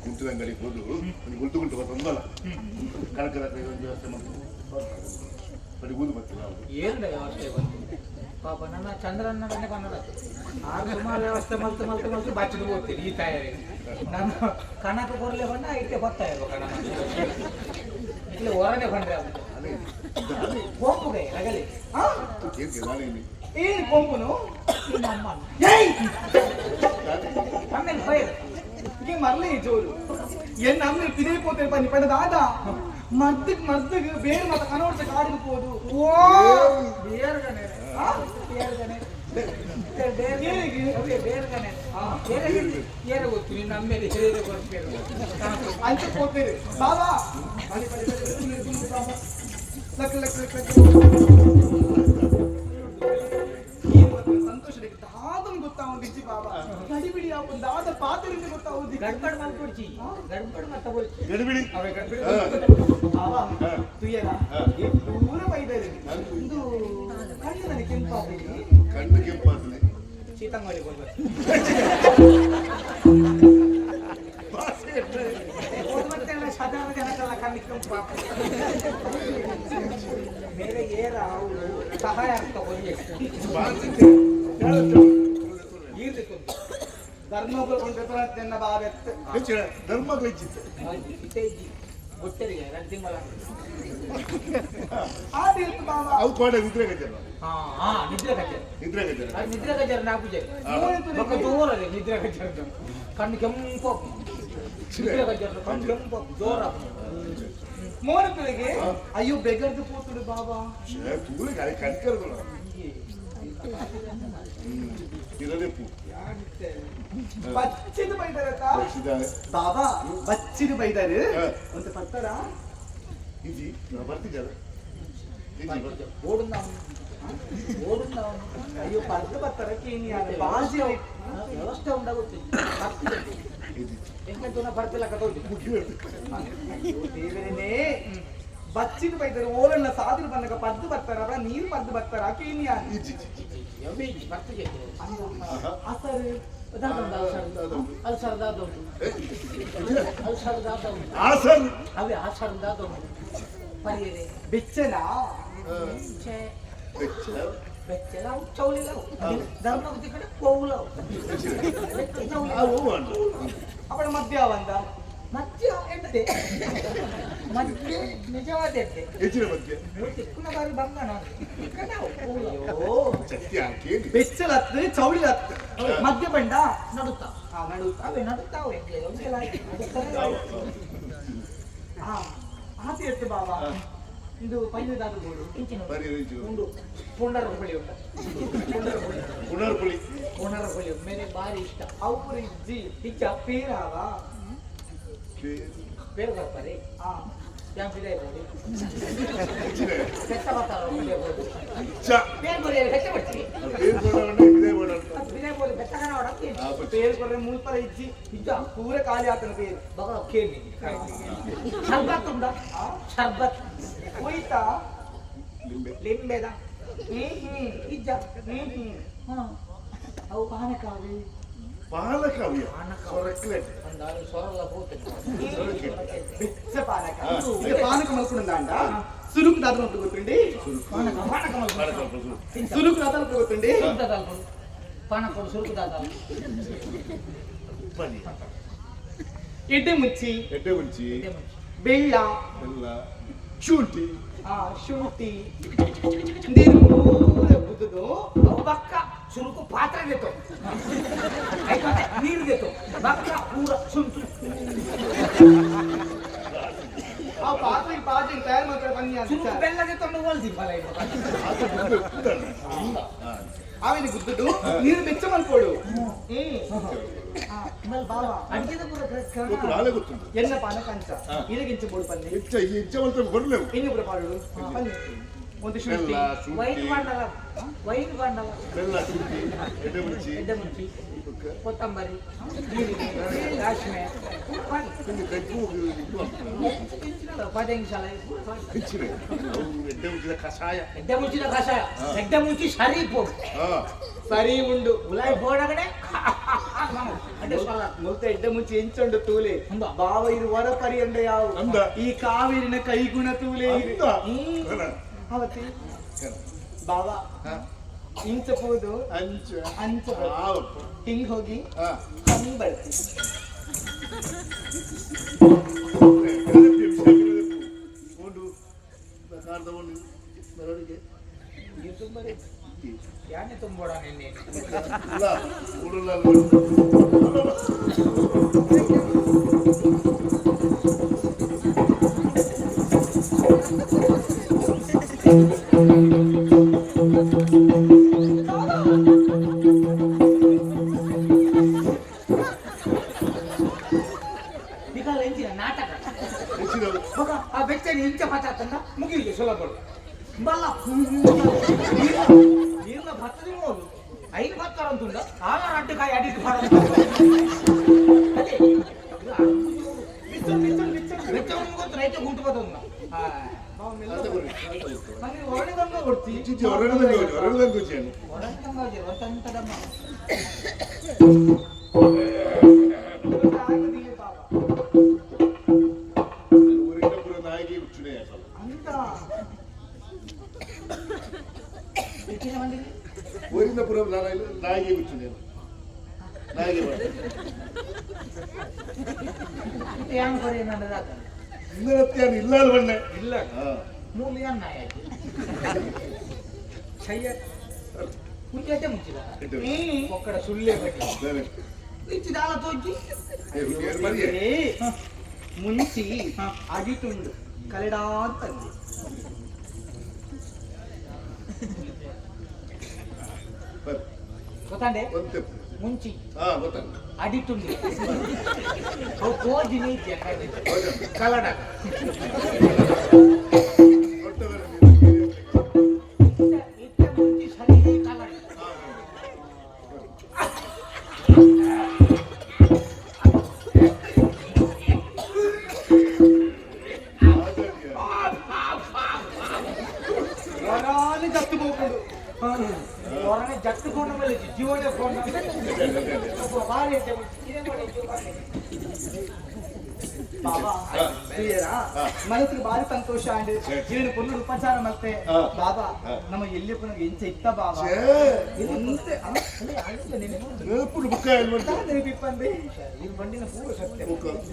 ಕುಂಟದ ಅಂಗಡಿಗೆ ಹೋದು ಒಂದು ಗುಂಟು ಗುಂಟು ಬರ್ತಲ್ಲ ಕನಕದ ಒಂದು ವ್ಯವಸ್ಥೆ ಮಾಡ್ತೀವಿ ಬರೀ ಊದು ಬರ್ತೀವಿ ನಾವು ಏನು ವ್ಯವಸ್ಥೆ ಬಂತು ಪಾಪ ನನ್ನ ಚಂದ್ರಣ್ಣನೇ ಕನ್ನಡ ಆಗ ಸುಮಾರು ವ್ಯವಸ್ಥೆ ಮಲ್ತು ಮಲ್ತು ಮಲ್ತು ಬಾಚಿದು ಹೋಗ್ತೀನಿ ಈ ತಯಾರಿಗೆ ನಾನು ಕನಕ ಕೊರಲೆ ಬಣ್ಣ ಇಟ್ಟೆ ಬರ್ತಾ ಇರೋ ಕಣ ಇಟ್ಲೆ ಹೊರನೆ ಬಂದ್ರೆ ಹೋಗುಗೆ ರಗಲಿ ಏನು ಕೊಂಬುನು ನಿಮ್ಮ ಅಮ್ಮ ಏಯ್ ಆಮೇಲೆ ಬೈರ್ ಈಗ ಮರಲೇ ಜೋರು ಎನ್ನ ಅಮ್ಮ ತಿರುಗಿ పోతే పని పని దాదా మర్దుకు వేరు మత కనోడ్చ కాడికి పోదు ఓ ಬೇರ್ಗನೆ ಬೇರ್ಗನೆ ಬೇರ್ಗನೆ ಏನು ಗೊತ್ತು ನಿನ್ನ ಅಮ್ಮೇಲೆ ಹೇಗೆ ಬರ್ತೀರಿ అంతే పోతేరు బాబా పని పని లక్ లక్ లక్ ಸಂತೋಷಕ್ಕೆ ದಾದನ್ ಗೊತ್ತಾವುದಿಜ್ಜಿ ಬಾಬಾ ಗಡಿಬಿಡಿ ಒಂದು ದಾದ ಪಾತ್ರೆಯಿಂದ ಗೊತ್ತಾವುದಿ ಗಡ್ಬಡ್ ಮಾಡ್ಕೊಡ್ಚಿ ಗಡ್ಬಡ್ ಮತ್ತೆ ಬೋಲ್ಚಿ ಗಡಿಬಿಡಿ ಅವೇ ಗಡ್ಬಡಿ ಬಾಬಾ ತುಯ್ಯನ ದೂರ ಬೈದರೆ ಒಂದು ಕಣ್ಣು ನನಗೆ ಕೆಂಪಾಗಿದೆ ಕಣ್ಣು ಕೆಂಪಾದ್ರೆ ಸೀತಂಗಡಿ ಕೊಡ್ಬೇಕು ಓದ್ಬರ್ತೇನೆ ಸಾಧಾರಣ ಜನಕ್ಕೆಲ್ಲ ಕಣ್ಣಿಕೊಂಡು ಪಾಪ ಬೇರೆ ಏರ ಅವರು ಸಹಾಯ ಆಗ್ತಾ ಹೋಗಿ ಧರ್ಮಗಳು ಕೊಂಡ್ರೆ ಭಾವೆತ್ತು ಧರ್ಮಗಳು ಹೆಚ್ಚಿತ್ತು ಗೊತ್ತರಿಗೆ 2 ತಿಂಗಳ ಆದಿತ್ತು ಬಾಬಾ ಅವು ಕೋಡೆ ನಿದ್ರೆ ಗಜ್ಜರ ನಿದ್ರೆ ಗಜ್ಜರ ನಿದ್ರೆ ಗಜ್ಜರ ಅದು ನಿದ್ರೆ ಗಜ್ಜರ ನಾಕು ಜನ ಜೋರದೆ ನಿದ್ರೆ ಗಜ್ಜರ ಕಣ್ಣು ಕೆಂಪು ನಿದ್ರೆ ಗಜ್ಜರ ಕಣ್ಣು ಕೆಂಪು ಜೋರ ಮೋನ ಪಿಳಿಗೆ ಅಯ್ಯೋ ಬೆಗರ್ದು ಕೂತುಡು ಬಾಬಾ ತೂಳೆ ಗಾಳಿ ಕಣ್ಕರ್ದು ಇರದೇ ಪೂ ಬಚ್ಚಿದು ಬೈದಾರತ್ತ ಬಾಬಾ ಬಚ್ಚಿದು ಬೈದಾರೆ ಒಂದು ಪತ್ತರ ಈಜಿ ಬರ್ತಿದ್ದಾರೆ ಓಡುಂದ ಅಯ್ಯೋ ಪರ್ದು ಪತ್ತರ ಕೇನಿ ಬಾಜಿ ವ್ಯವಸ್ಥೆ ಉಂಟಾಗುತ್ತೆ ಎಂಟು ಬರ್ತಿಲ್ಲ ಕಟ್ಟೋದು ದೇವರೇನೆ ಬಚ್ಚಿದು ಬೈದಾರೆ ಓರನ್ನ ಸಾದಿರು ಬಂದಾಗ ಪದ್ದು ಬರ್ತಾರ ನೀರು ಪದ್ದು ಬರ್ತಾರ ಕೇನಿ ಬರ್ತಿಗೆ ಅಸರು ಅವೇ ಆಷಾಢ ಪರಿಯರೆ ಬೆಚ್ಚನ ಬೆಚ್ಚಲ ಚೌಲಿಲ್ಲ ಧರ್ಮಗುತಿ ಕಡೆ ಪೌಲವ್ ಅವಳ ಮಧ್ಯ ಬಂದ ಮಧ್ಯ ಎಡ್ಡೆ ಮಧ್ಯ ನಿಜವಾದ ಎಡ್ಡೆ ಹೆಚ್ಚಿನ ಮಧ್ಯೆ ತಿಕ್ಕುನ ಬಾರಿ ಬಂದ ನಾನು ಶಕ್ತಿ ಹಾಕಿ ಬೆಚ್ಚಲತ್ತು ಚೌಳಿ ಹತ್ತು ಮಧ್ಯ ಬಂಡ ನಡುತ್ತಾ ನಡುತ್ತ ಅವೇ ನಡುತ್ತಾವೆ ಆತಿ ಎತ್ತು ಬಾಬಾ ಇದು ಪೈನದಾದ ಬೋಡು ಬರೀ ಉಂಡು ಪುಂಡರ ಬಳಿ ಉಂಟ ಪುನರ್ಪುಳಿ ಪುಂಡರ ಬಳಿ ಮೇಲೆ ಬಾರಿ ಇಷ್ಟ ಅವ್ರು ಇಜ್ಜಿ ಇಚ್ಚ ಪೇರಾವ ಬೇರೆ ಬರ್ತಾರೆ ಕ್ಯಾಂಪಿದೆ ಕೆಟ್ಟ ಬರ್ತಾರ ಬೇರೆ ಬೋಲಿ ಕೆಟ್ಟ ಬರ್ತೀವಿ ಬಿರೆ ಬೋಲಿ ಬೆಟ್ಟಗನ ಹೊಡಕ್ಕೆ పేరు కొర్రె మూల్పల ఇచ్చి ఇజ్జా పూర ఖాళీ ఆతన పేరు బాగా కేమి షర్బత్ ఉందా షర్బత్ పోయితా లింబేదా ఇజ్జా ಅವು ಪಾನಕಾವಿ ಪಾಲಕವ್ಯ ಒಂದಾರು ಸೊರಲ್ಲ ಹೋಗ್ತದೆ ಬೆಚ್ಚ ಪಾನಕ ಈಗ ಪಾನಕ ಮಲ್ಕೊಂಡಂದ ಸುರುಕು ದಾದ ನೋಡ್ತು ಗೊತ್ತುಂಡಿ ಸುರುಕು ದಾದ ನೋಡ್ತು ಗೊತ್ತುಂಡಿ ಪಾನಕ ಸುರುಕು ದಾದ ಎಡ್ಡೆ ಮುಚ್ಚಿ ಎಡ್ಡೆ ಮುಂಚಿ ಬೆಳ್ಳ ಎಲ್ಲ ಶುಂಠಿ ಶುಂಠಿ ನೀರು ಪೂರ ಬುದ್ಧದು ಅವು ಬಕ್ಕ ಸುರುಕು ಪಾತ್ರ ಗೆತ್ತು ಆಯ್ತಾ ನೀರು ಗೆತ್ತು ಬಕ್ಕ ಪೂರ ಸುಂಟು ಆ ಪಾತ್ರೆಗೆ ಪಾತ್ರೆ ತಯಾರು ಮಾಡ್ತಾರೆ ಬನ್ನಿ ಸುರುಕು ಅಂತ ಬೆಲ್ಲಗೆ ತೊಂದು ಹೋಲ್ದಿ ಫಲ ಆಮೇಲೆ ಗುದ್ದದು ನೀರು ಬೆಚ್ಚ ಮಲ್ಕೊಡು ಅಡಿಗೆದ ಪೂರ ಗೊತ್ತು ನಾಳೆ ಗೊತ್ತುಂಟು ಎನ್ನ ಪಾನಕ ಅಂಚ ಇದಕ್ಕಿಂಚ ಬೋಡು ಬನ್ನಿ ಹೆಚ್ಚ ಮಾಡ್ತಾರೆ ಕೊಡ್ಲೇವು ಇನ್ನೊಬ್ಬರು ಪಾಡು ಬನ್ನಿ ಒಂದು ಶುಂಠಿ ಬೆಲ್ಲ ವೈನ್ ಶುಂಠಿ ಬಾಂಡಲ ವೈನ್ ಬಾಂಡಲ ಬೆಲ್ಲ ಶುಂಠಿ ಎಡ್ಡೆ ಮುಂಚಿ ಎಡ್ಡೆ ಮುಂಚಿ ಕೊತ್ತಂಬರಿ ಜೀರಿಗೆ ಕಾಶ್ಮೀರ ಕಜ್ಜು ಪದಂಶಾಲ ಹೆಚ್ಚಿನ ಎಡ್ಡೆ ಮುಂಚಿದ ಕಷಾಯ ಎಡ್ಡೆ ಮುಂಚಿದ ಕಷಾಯ ಎಡ್ಡೆ ಮುಂಚಿ ಸರಿ ಪೋಡು ಸರಿ ಉಂಡು ಉಲಾಯಿ ಬೋಡಗಡೆ ಅಡ್ಡೆ ಸೊಲ್ಲ ಮುಲ್ತ ಎಡ್ಡೆ ಮುಂಚೆ ಎಂಚುಂಡು ತೂಲೆ ಅಂದ. ಬಾವ ಇರು ವರ ಪರಿಯಂಡ ಯಾವ ಅಂದ. ಈ ಕಾವೇರಿನ ಕೈಗುಣ ತೂಲೆ ಇರು. ಅವತ್ತಿ ಬಾವ ಇಂಚ ಪೋದು ಅಂಚ ಅಂಚ ಆವಪ್ಪ ಹಿಂಗ್ ಹೋಗಿ ಹಾ ಹಂಗ್ ಬರ್ತಿ ಯಾನೆ ತುಂಬೋಡ ನಿನ್ನೆ ಬಿಕಾಲ ಎಂಚಿನ ನಾಟಕ ಮಗ ಆ ಬೆಚ್ಚನಿ ಇಂಚ ಪಚಾತಂದ ಮುಗಿಲಿಗೆ ಸುಲಭ ಬಲ್ಲ ನೀರ್ನ ಭತ್ತದ ನೋಡು 5 ಭತ್ತರ ಅಂತುಂಡ ಆಗ ಅಡ್ಡಕಾಯಿ ಅಡಿಟ್ಟು ಬೆಚ್ಚವನ್ನು ಗೊತ್ತು ರೈತ ಗುಂಟು ಬರ್ತದ ಹೊರಗೆ ಬಂದ ಕೊಡ್ತಿ ಹೊರಗೆ ಅಂತಂತದಮ್ಮ ಊರಿಂದ ಪುರ ನಾಯಿಗೆ ಹುಚ್ಚುನೆ ಅಂತ ಹೆಚ್ಚಿನ ಮಂದಿಗೆ ಊರಿಂದ ಪುರ ನಾಯಿಗೆ ಹುಚ್ಚುನೆ ನಾಯಿಗೆ ಏನು ಕೊಡಿ ನನ್ನದಾಗ ಇನ್ನತ್ಯಾನು ಇಲ್ಲ ಅಲ್ಲ ಬಣ್ಣೆ ಇಲ್ಲ ಮೂಲ ನಾಯಿ ಶಯ್ಯ ಮುಂಚೆ ಮುಚ್ಚಿದ ಒಕ್ಕಡ ಸುಳ್ಳೆ ಬಟ್ಟೆ ಇಚ್ಚಿದಾಳ ತೋಜಿ ಮುಂಚಿ ಅಡಿಟುಂಡು ಕಲೆಡಾಂತಂದು ಗೊತ್ತಾಂಡೆ ಮುಂಚಿ ಅಡಿಟುಂಡು ಅವು ತೋಜಿ ನೀತಿ ಕಲಡ ಮುಂಚಿ ಸರಿ ಕಲಡ ಹೊರನೆ ಜಟ್ಟುಕೊಂಡ ಮೇಲೆ ಜೀವನೇ ಫೋನ್ ಬಾಬಾ ಮನಸ್ಸಿಗೆ ಬಾರಿ ಸಂತೋಷ ಅಂಡ್ ಇದನ್ನು ಪುನಃ ಉಪಚಾರ ಮತ್ತೆ ಬಾಬಾ ನಮ್ಮ ಎಲ್ಲಿ ಪುನಃ ಎಂಚ ಇತ್ತ ಬಾಬಾ ಬಂಡಿನ ಪೂರ ಸತ್ಯ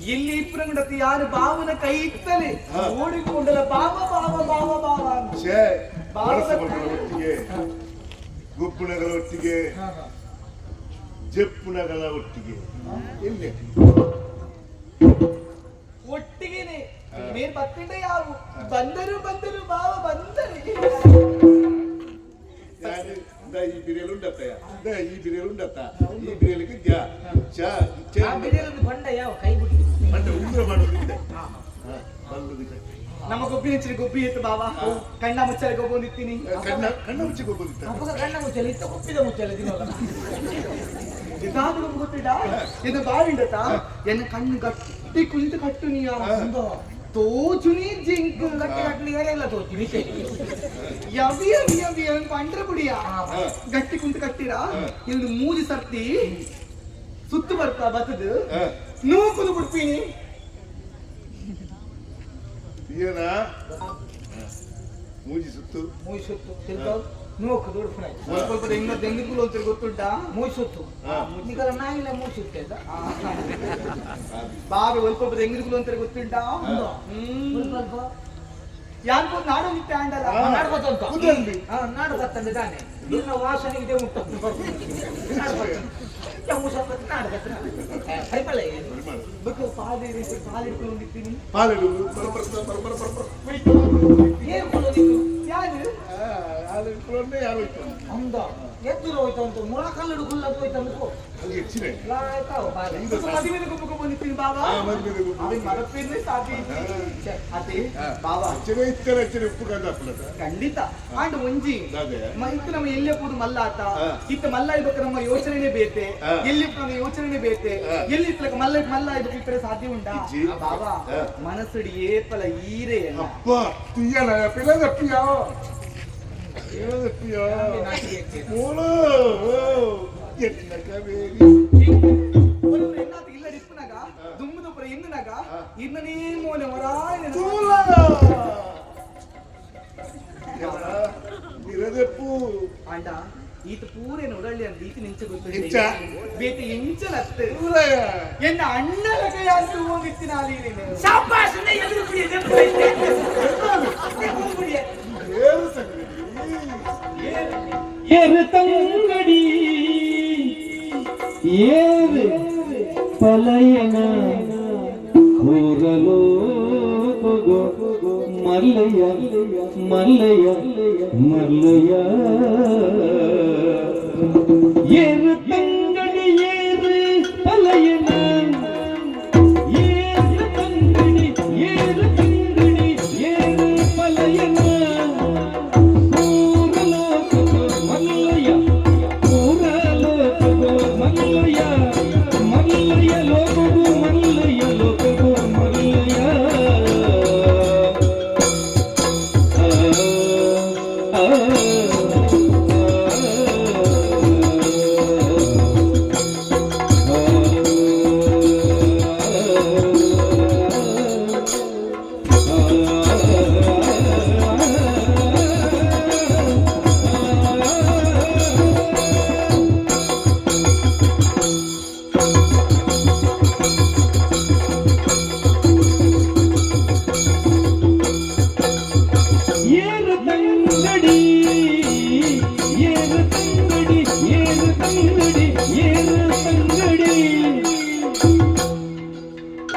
ಇಲ್ಲಿ ಇಪ್ಪರಂಗಡತಿ ಯಾರು ಬಾವನ ಕೈ ಇತ್ತಲೆ ಓಡಿಕೊಂಡಲ್ಲ ಬಾಬಾ ಬಾಬಾ ಬಾಬಾ ಬಾಬಾ ಒಟ್ಟಿಗೆ ಗುಬ್ಬುಣಗಳ ಒಟ್ಟಿಗೆ ಜಪ್ಪುಣಗಳ ಒಟ್ಟಿಗೆ ಎಲ್ಲಿ ಒಟ್ಟಿಗೆನೆ ಮೇನ್ ಬತ್ತಿಂಡ ಯಾವು ಬಂದರು ಬಾಬಾ ಬಂದರೆ ಈ ಬಿರಿಯಲು ಉಂಡತ್ತ ಈ ಬಿರಿಯಲು ಉಂಡತ್ತ ಈ ಬಿರಿಯಲಿಗೆ ಬಂಡ ಯಾವ ಕೈ ಬಿಟ್ಟು ಬಂಡ ಉಂಗ್ರ ಮಾಡೋದಿದ್ದೆ ಬಂದದಿದ್ದೆ ನಮ್ಮ ಗೊಬ್ಬಿ ಹೆಚ್ಚಿನ ಗೊಬ್ಬಿ ಇತ್ತು ಬಾಬಾ ಕಣ್ಣ ಮುಚ್ಚಲೆ ಗೊಬ್ಬೊಂದಿತ್ತೀನಿ ಕಣ್ಣ ಮುಚ್ಚಿ ಗೊಬ್ಬದಿತ್ತ ಅಪ್ಪಗ ಕಣ್ಣ ಮುಚ್ಚಲಿ ಇತ್ತ ಒಪ್ಪಿದ ಮುಚ್ಚಲಿ ದಿನವಲ್ಲ ಇದಾದ್ರೂ ಗೊತ್ತಿಡ ಇದು ಬಾವಿಂಡತ ಎನ್ನ ಕಣ್ಣು ಗಟ್ಟಿ ಕುಂತು ಕಟ್ಟು ನೀ ತೋಚುನಿ ಜಿಂಕ್ ಗಟ್ಟಿ ಎಲ್ಲ ತೋಚಿ ಯವಿ ಯವಿ ಯವಿ ಅವನ್ ಪಂಡ್ರ ಬುಡಿಯ ಗಟ್ಟಿ ಕುಂತು ಕಟ್ಟಿರ ಇಲ್ಲಿ ಮೂಜಿ ಸರ್ತಿ ಸುತ್ತು ಬರ್ತಾ ಬತ್ತದು ನೂಕುದು ಬಿಡ್ತೀನಿ ಏನ ಮೂಜಿ ಸುತ್ತು ತಿರ್ಗಾವ್ ನೋಕು ದೊಡ್ಡ ಸ್ವಲ್ಪ ದೆಂಗಿಗಳು ಅಂತ ಗೊತ್ತುಂಟಾ ಮೂಸುತ್ತು ನಿಗಲ ನಾಯಿಲ್ಲ ಮೂಸುತ್ತೆ ಬಾಬೆ ಸ್ವಲ್ಪ ದೆಂಗಿಗಳು ಅಂತ ಗೊತ್ತುಂಟಾ ಯಾಕೆ ನಾಡು ನಿತ್ಯ ಅಂಡಲ್ಲ ನಾಡು ಗೊತ್ತಂದೆ ತಾನೆ ನಿನ್ನ ವಾಸನೆಗೆ ಮುಟ್ಟ ಪಾಲಿಟ್ಕೊಂಡಿರ್ತೀನಿ ಅಂದ ಎದ್ದಿರೋ ಹೋಯ್ತು ಅಂತ ಮುಳಕಲ್ಲಡು ಗುಲ್ಲದು ಹೋಯ್ತು ಅಂದ್ಕೋ ಬಂದಿರ್ತೀನಿ ಬಾಬಾ ಮರಪಿದ್ರೆ ಸಾಧ್ಯ ಅದೇ ಬಾಬಾ ಖಂಡಿತ ಆಂಡ್ ಒಂಜಿ ಇತ್ತು ನಮ್ಮ ಎಲ್ಲೇ ಕೂದು ಮಲ್ಲ ಆತ ಇತ್ತ ಮಲ್ಲ ಇರ್ಬೇಕು ನಮ್ಮ ಯೋಚನೆನೇ ಬೇತೆ ಎಲ್ಲಿ ನಮ್ಮ ಯೋಚನೆನೇ ಬೇತೆ ಎಲ್ಲಿ ಇಟ್ಲಕ ಮಲ್ಲ ಇರ್ಬೇಕು ಇಟ್ಟರೆ ಸಾಧ್ಯ ಉಂಟಾ ಬಾಬಾ ಮನಸ್ಸಡಿ ಏಪಲ ಈರೆ ಅಪ್ಪ ತೀಯನ ಪಿಲ್ಲದಪ್ಪಿಯೋ ಇಲ್ಲಡಿಪ್ಪನಾಗ ದುಮ್ಮದೊಬ್ಬರ ಎನ್ನನಾಗ ಇನ್ನನೇ ಮೋನೆ ಹೊರಾಯನ ಅಂಡ ಈತ ಪೂರೇನು ಉಡಳ್ಳಿ ಅಂತ ಈತ ನಿಂಚ ಗೊತ್ತು ಬೇತೆ ಎಂಚಲತ್ತೆ ಎನ್ನ ಅಣ್ಣಲಕ ಯಾರು ಹೋಗಿತ್ತಿನ ಅಲ್ಲಿ ಶಾಪಾಸನೆ ಎದುರು ಏರು ತಂಗಡಿ ಏರು ಪಲಯನ ಕೂರಲೋ ಮಲ್ಲಯ್ಯ ಮಲ್ಲಯ್ಯ ಮಲ್ಲಯ್ಯ ಏರು ತಂಗಡಿ ಏರು ಪಲಯನ ಏರು ತಂಗಡಿ ಏರು ತಂಗಡಿ ಏರು ಪಲಯನ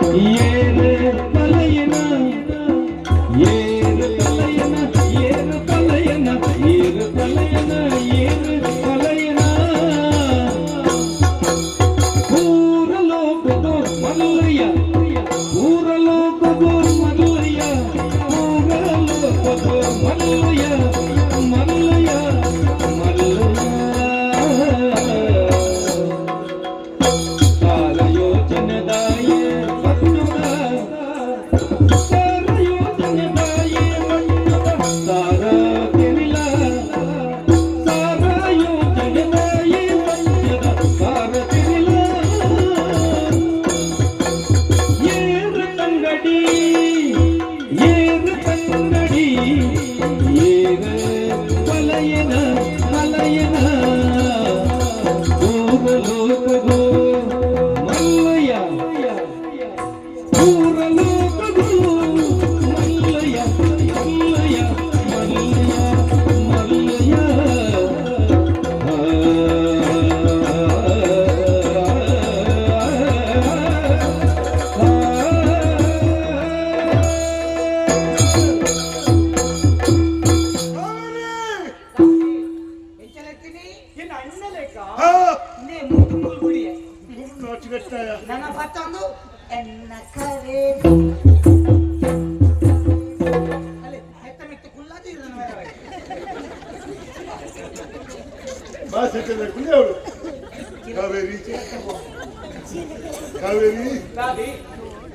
ஏறு தலையன ஏறு தலையன ஏறு தலையன ஏறு தலையன ஏறு தலையன ಊರಲೋಕದೋ ಮಲ್ಲಯ್ಯ ಊರಲೋಕದೋ ಮಲ್ಲಯ್ಯ ಊರಲೋಕದೋ ಮಲ್ಲಯ್ಯ ಮಲ್ಲಯ್ಯ ಮಲ್ಲಯ್ಯ ಸಾರ ಯೋಜನೆದಾಯೇ ಬಂದುದ ಸಾರ ಯೋಜನೆದಾಯೇ ಬಂದುದ ಸಾರ ತಿಳಿಲ ಸಾರ ಯೋಜನೆದಾಯೇ ಬಂದುದ ಸಾರ ತಿಳಿಲ ಏರು ತಂಗಡಿ ಏರು ತಂಗಡಿ ಏರು ಮಲಯನ ಮಲಯನ ಊರಲೋಕಗೋ ಮಲ್ಲಯ್ಯ ಊರಲೋಕಗೋ ಮಲ್ಲಯ್ಯ ಮಲ್ಲಯ್ಯ ಮಲ್ಲಯ್ಯ ಮಲ್ಲಯ್ಯ ಹೆಚ್ಚಲೆತ್ತೀನಿ ಏನು ಅಣ್ಣ ಲೆಕ್ಕ ಹಾ ನೇ ಮೂತು ಮುಲ್ಗುಡಿಯೇ ನಾಚಿಗಟ್ಟಾಯ ನನ್ನ ಮತ್ತೊಂದು ಎನ್ನ ಕರೆ ಅಲೆ ಹೆತ್ತ ಮೆತ್ತ ಕುಲ್ಲಾದಿ ಇರನ ಭಾಷೆ ಕುಳಿಯವಳು ಕಾವೇರಿ ಕಾವೇರಿ ದಾದಿ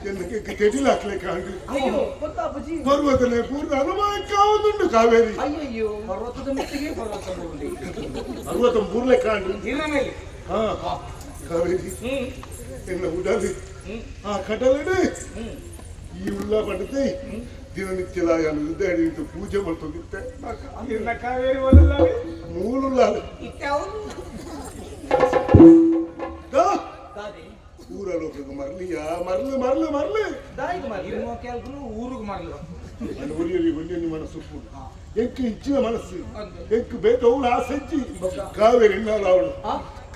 ಚೆನ್ನಕ್ಕೆ ಕೆಟಿಲ್ ಹಾಕ್ಲೆ ಕಾಂಡು ಅಯ್ಯೋ ಗೊತ್ತಾ ಬುಜಿ ಪರ್ವತನೆ ಪೂರ್ಣ ಅನುಭವಕ್ಕಾವುದುಂಟು ಕಾವೇರಿ ಅಯ್ಯಯ್ಯೋ ಪರ್ವತದ ಮೆತ್ತಿಗೆ ಪರ್ವತ ಮುರುಳಿ ಪರ್ವತ ಮೂರ್ಲೆ ಕಾಂಡು ಇರ ಮೇಲೆ ಹಾ ಕಾವೇರಿ ಎನ್ನ ಉಡಲಿ ಆ ಕಡಲಡೆ ಈ ಉಳ್ಳ ಪಡೆದೆ ದಿನನಿತ್ಯಲಾಯನು ಹಿಡಿದು ಪೂಜೆ ಮಾಡ್ತೋಗಿತ್ತೆ ಇರ್ನ ಕಾವೇರಿ ಒಲ್ಲ ಮೂರುಲ್ಲ ಇತ್ತವನು ದಾದಿ ಊರಲೋಕಕ್ಕೆ ಮರ್ಲಿಯ ಮರ್ಲು ಮರ್ಲು ಮರ್ಲು ದಾಯಿಗೆ ಮರ್ಲಿ ಇರ್ನೋ ಕೆಲ್ಕನು ಊರಿಗೆ ಮರ್ಲು ನನ್ನ ಉರಿಯಲ್ಲಿ ಒಂದೇ ಮನಸ್ಸು ಎಂಕು ಇಚ್ಚಿನ ಮನಸ್ಸು ಎಂಕು ಬೇಕವಳು ಆಸಜ್ಜಿ ಕಾವೇರಿ ಅವಳು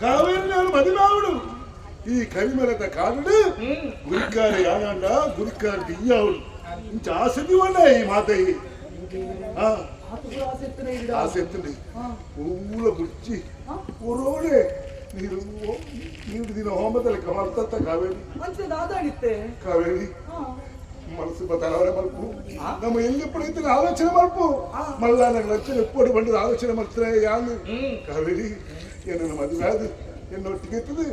ಕಾವೇರಿ ಅವಳು ಮದುವೆ ಅವಳು ಈ ಕರಿಮಲದ ಕಾರಣ ಗುರಿಕಾರ ಯಾನಂಡ ಗುರಿಕಾರ ದಿಯ್ಯ ಅವಳು ಇಂಚ ಆಸಕ್ತಿ ಒಳ್ಳೆ ಈ ಮಾತೈ ಆಸೆತ್ತಂడి ಮೂಲ ಬುಚ್ಚಿ ಒರೋಡೆ ನೀರು ನೀರು ದಿನ ಹೋಮದಲ್ಲಿ ಕಮಲ್ತತ್ತ ಕಾವೇರಿ ಮಂಚದ ಆದಾಡಿತ್ತೆ ಕಾವೇರಿ మనసు బతలవరే మల్పు ನಮ್ಮ ಎಲ್ಲಿప్పుడు ಇದ್ರೆ ಆಲೋಚನೆ ಮಲ್ಪು ಮಲ್ಲ ನಂಗೆ ಲಕ್ಷಣ ಎಪ್ಪಡು ಬಂಡದ ಆಲೋಚನೆ ಮಾಡ್ತಾರೆ ಯಾನು ಕಾವೇರಿ ಏನನ್ನ ಮದುವೆ ಅದು ಎನ್ನೊಟ್ಟಿಗೆ ಇರ್ತದೆ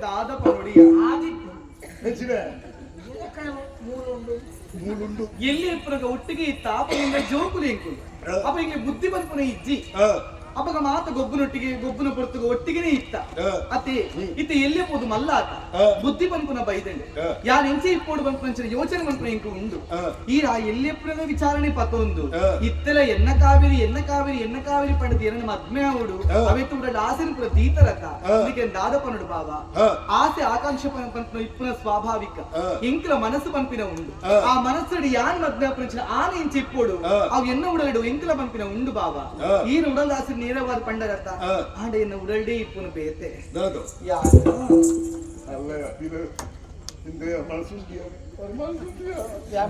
దాదా పనుడియా ఆది ಹೆಚ್ಚಿದೆ ಮೂಲುಂಡು ಎಲ್ಲಿ ಇಪ್ಪನಗ ಒಟ್ಟಿಗೆ ಇತ್ತ ಅಪ್ಪನಿಂದ ಜೋಕುಲಿ ಎಂಕುಲು ಅಪ್ಪ ಹಿಂಗೆ ಬುದ್ಧಿ ಬಂದ್ಪುನ ಇಜ್ಜಿ ಅಪ್ಪಗ ಮಾತ ಗೊಬ್ಬನೊಟ್ಟಿಗೆ ಗೊಬ್ಬನ ಪೊರ್ತುಗ ಒಟ್ಟಿಗೆನೆ ಇತ್ತ ಅತ್ತೆ ಇತ್ತ ಎಲ್ಲೇ ಪೋದು ಮಲ್ಲ ಆತ ಬುದ್ಧಿ ಬಂದ್ಪುನ ಬೈದಂಡೆ ಯಾರು ಎಂಚೆ ಇಪ್ಪೋಡು ಬಂದ್ಪುನ ಯೋಚನೆ ಬಂದ್ಪುನ ಎಂಕು ಉಂಡು ಈ ಎಲ್ಲೇ ಪುನಗ ವಿಚಾರಣೆ ಪತ್ತೊಂದು ಇತ್ತೆಲ ಎನ್ನ ಕಾವೇರಿ ಪಡೆದು ಎನ್ನ ಮದ್ಮೆ ಅವಡು ಅವೆತ್ತು ಕೂಡ ಆಸೆನ ಪುರ ದೀತರತ ಇದಕ್ಕೆ ದಾದಪನಡು ಬಾವ ಆಸೆ ಆಕಾಂಕ್ಷೆ ಪಂಪನ ಇಪ್ಪನ ಸ್ವಾಭಾವಿಕ ಎಂಕಲ ಮನಸ್ಸು ಪಂಪಿನ ಉಂಡು ಆ ಮನಸ್ಸಡಿ ಯಾನ್ ಮದ್ಮೆ ಪಂಚಿನ ಆನೆ ಎಂಚೆ ಇಪ್ಪೋಡು ಅವು ಎನ್ನ ಉಡಲಡು ಎಂಕಲ ಪಂಪಿನ ಉಂಡು ಬಾವ ಈ ಉಡಲ್ ಆಸೆ ನೇರವಾದ ಪಂಡರತ್ತ ಆಡ ಎನ್ನ ಉಡಲ್ಡೇ ಇಪ್ಪುನ ಬೇತೆ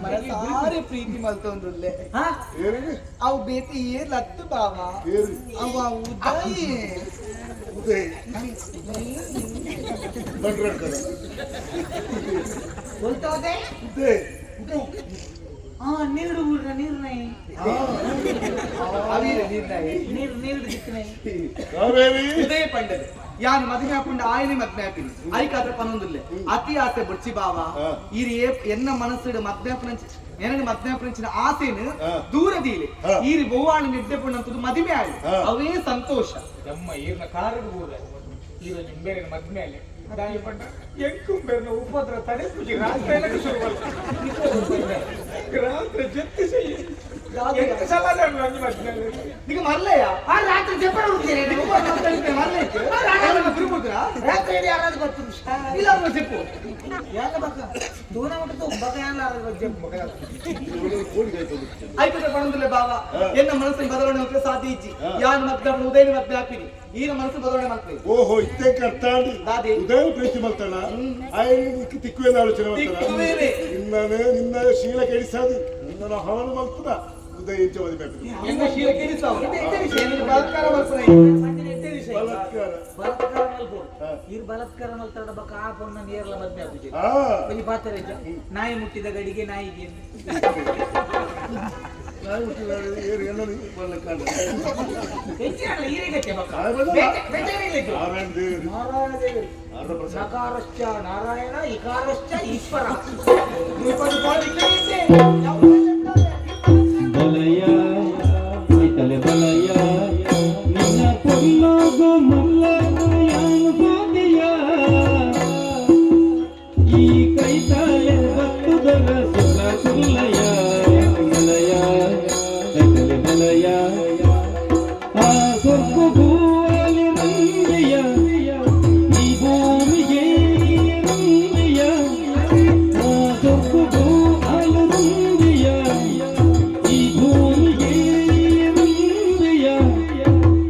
ಮನಸಾರೆ ಪ್ರೀತಿ ಮಲ್ತೊಂದುಲ್ಲೆ ಅವು ಬೇತಿ ಏರ್ಲತ್ತು ಬಾವ ಅವ ಉದಯ್ बोलते ನೀರು ನಿರ್ಣಯ ಉದಯ ಪಂಡದೆ ಯಾನು ಮದುವೆ ಹಾಕೊಂಡು ಆಯನೆ ಮದ್ವೆ ಹಾಪಿನಿ ಐಕಾದ್ರೆ ಪನ್ನೊಂದುಲ್ಲೆ ಅತಿ ಆಸೆ ಬುಡ್ಚಿ ಬಾವ ಈರಿ ಎನ್ನ ಮನಸ್ಸಿಡ ಮದ್ವೆ ಏನಂದ್ರೆ ಮದ್ವೆ ಪಂಚಿನ ಆಸೆನು ದೂರದೀಲೆ ಈರಿ ಬೋವಾಳು ನಿದ್ದೆ ಪಣ್ಣಂತದ್ದು ಮದುವೆ ಆಗಿ ಅವೇ ಸಂತೋಷ ಅಮ್ಮ ಈರ್ನ ಕಾರಡು ಊರ ಈರೋ ನಿಂಬೇರಿನ ಮದ್ವೆ ಅಲ್ಲೇ ದಾಯಿ ಪಂಡ ಎಂಕು ಬೇರ್ನ ಉಪದ್ರ ತಡೆ ಪೂಜೆ ರಾತ್ರಿ ಎಲ್ಲ ಶುರು ರಾತ್ರಿ ಜೊತೆ ಸಲ ನಿಮಗೆ ಮರ್ಲೆಯ ಆ ರಾತ್ರಿ ಜಪಡ ಹುಡುಕಿರಿ ಇಲ್ಲ ಅಂದ್ರೆ చెప్పు ಯಾಕ ಬಕ ತೂನ ಮುಟ್ಟು ಬಕ ಯಾನ చెప్పు ಬಕ అయిపోతే పడుందిలే బావా ఎన్న మనసుని బదలవడం అంటే సాధ్య ఇచ్చి యాన్ మద్దప్పుడు ఉదయం మధ్య ఆపిని ఈయన మనసు బదలవడం అంటే ಓಹೋ ಇತ್ತೆ ಕರ್ತಾಂಡಿ ದಾದಿ. ಉದಯ ಪ್ರೀತಿ ಮಾಡ್ತಾನ ಆಯ್ಕೆ ತಿಕ್ಕುವೇನ ಆಲೋಚನೆ ಮಾಡ್ತಾನ ತಿಕ್ಕುವೇನೆ. ನಿನ್ನ ಶೀಲ ಕೆಡಿಸಾದಿ ನಿನ್ನ ಹಾಳು ಮಾಡ್ತಾನ ಉದಯ ಇಂಚ ಮದುವೆ ఎన్న శీల కేడిసావు ఇదే విషయం బలత్కార మల్పునై ಇದೇ ವಿಷಯ ಬಲತ್ಕಾರ ಬಲತ್ಕಾರ ಮಲ್ಪು ಇರ್ ಬಲತ್ಕಾರ ಮಲ್ತಾಡ ಬಕ ಆ ಪೊನ್ನ ನೇರ್ಲ ಮದ್ಮೆ ಆಗುಜೆ ಆ ಇಲ್ಲಿ ಪಾತ್ರೆ ನಾಯಿ ಮುಟ್ಟಿದ ಗಡಿಗೆ ನಾಯಿಗೆ ನಾನು ಹುಟ್ಟಿದಾರೆ ಏರು ಎಲ್ಲರೂ ಬಲತ್ಕಾರ ಹೆಚ್ಚಿನ ಈರಿಗತ್ತೆ ಬಕ ಆ ಬಲ. ಬೇಜಾರಿಲ್ಲ ನಾರಾಯಣ ದೇವರು ನಾರಾಯಣ ದೇವರು ಆರ ಪ್ರಸಾದ ನಕಾರಶ್ಚ ನಾರಾಯಣ ಇಕಾರಶ್ಚ ಈಶ್ವರ ಬಲಯ ಮೈತಲೆ ಬಲಯ ನಿನ್ನ ಕೊಲ್ಲಾಗ ಮಲ್ಲಾಗ ಯಾನು ಹೋದೆಯ ಈ ಕೈತಾಳೆ ಬತ್ತುದರ ಸುಲ್ಲ ಸುಲ್ಲಯ ಬಲಯ ಮೈತಲೆ ಬಲಯ ಆ ಸ್ವರ್ಗಗೂ ಅಲ್ಲಿ ನಂದೆಯ ಈ ಭೂಮಿಗೆ ನಂದೆಯ ಆ ಸ್ವರ್ಗಗೂ ಅಲ್ಲಿ ನಂದೆಯ ಈ ಭೂಮಿಗೆ ನಂದೆಯ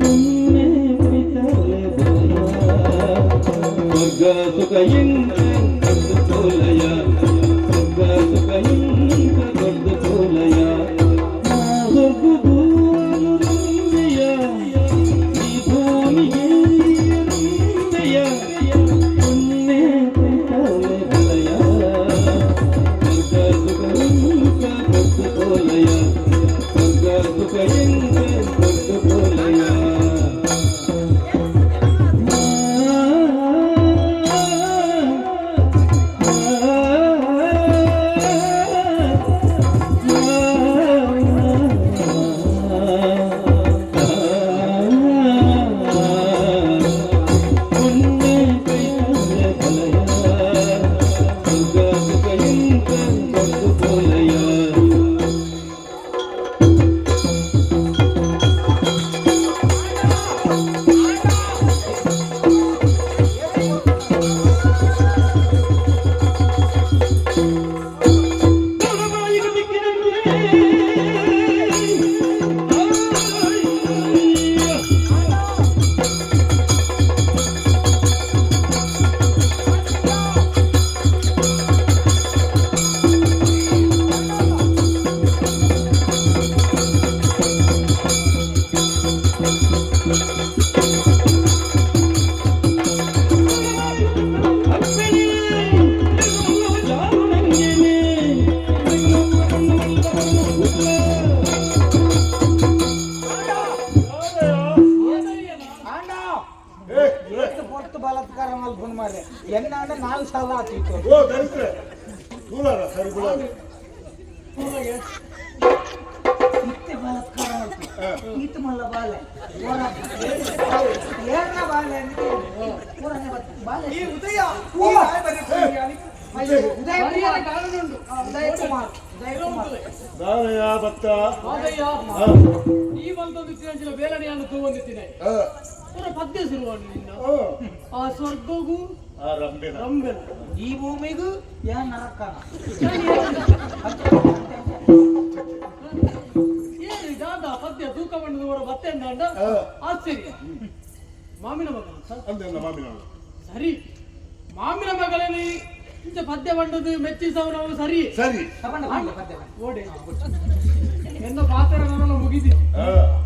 ಒಮ್ಮೆ ಮೈತಲೆ ಬಲಯ ಸ್ವರ್ಗ ಸುಖ ಎಂಗ ದೊಡ್ಡ ತೋಲಯ ಸ್ವರ್ಗ ಸುಖ ಎಂಗ ದೊಡ್ಡ ತೋಲಯ ಸ್ವರ್ಗಗೂ ನಂದೆಯ ಈ ಭೂಮಿಗೆ ನಂದೆಯ ಒಮ್ಮೆ ಮೈತಲೆ ಬಲಯ ಸ್ವರ್ಗ ಸುಖ ಎಂಗ ದೊಡ್ಡ ತೋಲಯ ಸ್ವರ್ಗ ಸುಖ ಎಂಗ ದೊಡ್ಡ ತೋಲಯ ಎಷ್ಟು ಪೊತ್ತು ಬಲಾತ್ಕಾರ ಮಲ್ಪನ್ ಮಾರೆ ಎನ್ನಾಡ 4 ಸಲ ಆತಿತ್ತು ಓ ದರಿದ್ರ ನೂಲಾರ ಸರಿ ಬಿಡೋದು ಇತ್ತೆ ಬಲಾತ್ಕಾರ ಮಲ್ಪು ಈತ ಮಲ್ಲ ಬಾಲೆ ಏರ್ನ ಬಾಲೆ ಅಂದ್ರೆ ಊರನೆ ಬಾಲೆ ఈ ఉదయ ఈ రాయ బరిపోయాని ಉದಯ ಮರ್ಯಾದ ಕಾರಣ ಉಂಟು ಉದಯ ಕುಮಾರ್ ನಾನಯ್ಯ ಭಕ್ತ ಮಾದಯ್ಯ ಆ, ಈ ಬಂದೊಂದು ತಿಂಚಿನ ಬೇಲನೆಯನ್ನು ತಗೊಂಡಿದ್ದೇನೆ ಆ, ಪುರ ಪದ್ಯ ಶುರುವಾಡಿ ನಿನ್ನ ಆ, ಆ ಸ್ವರ್ಗಗೂ ಆ ರಂಬೆನ ರಂಬೆನ ಈ ಭೂಮಿಗೂ ಯಾ ನರಕನ ಏನು ಇದಾದ ಪದ್ಯ ತೂಕ ಬಂಡದವರ ಮತ್ತೆ ಅಂದ ಆ, ಆಶ್ಚರ್ಯ ಮಾಮಿನ ಮಗ ಅಂದೆ ಮಾಮಿನ ಸರಿ ಮಾಮಿನ ಮಗಳಲ್ಲಿ ಇಂಚ ಪದ್ಯ ಬಂಡದು ಮೆಚ್ಚಿಸವನವನು ಸರಿ ಸರಿ ಓಡೆ ಎನ್ನ ಪಾತ್ರ ನನ್ನೆಲ್ಲ ಮುಗಿದಿ ಆ,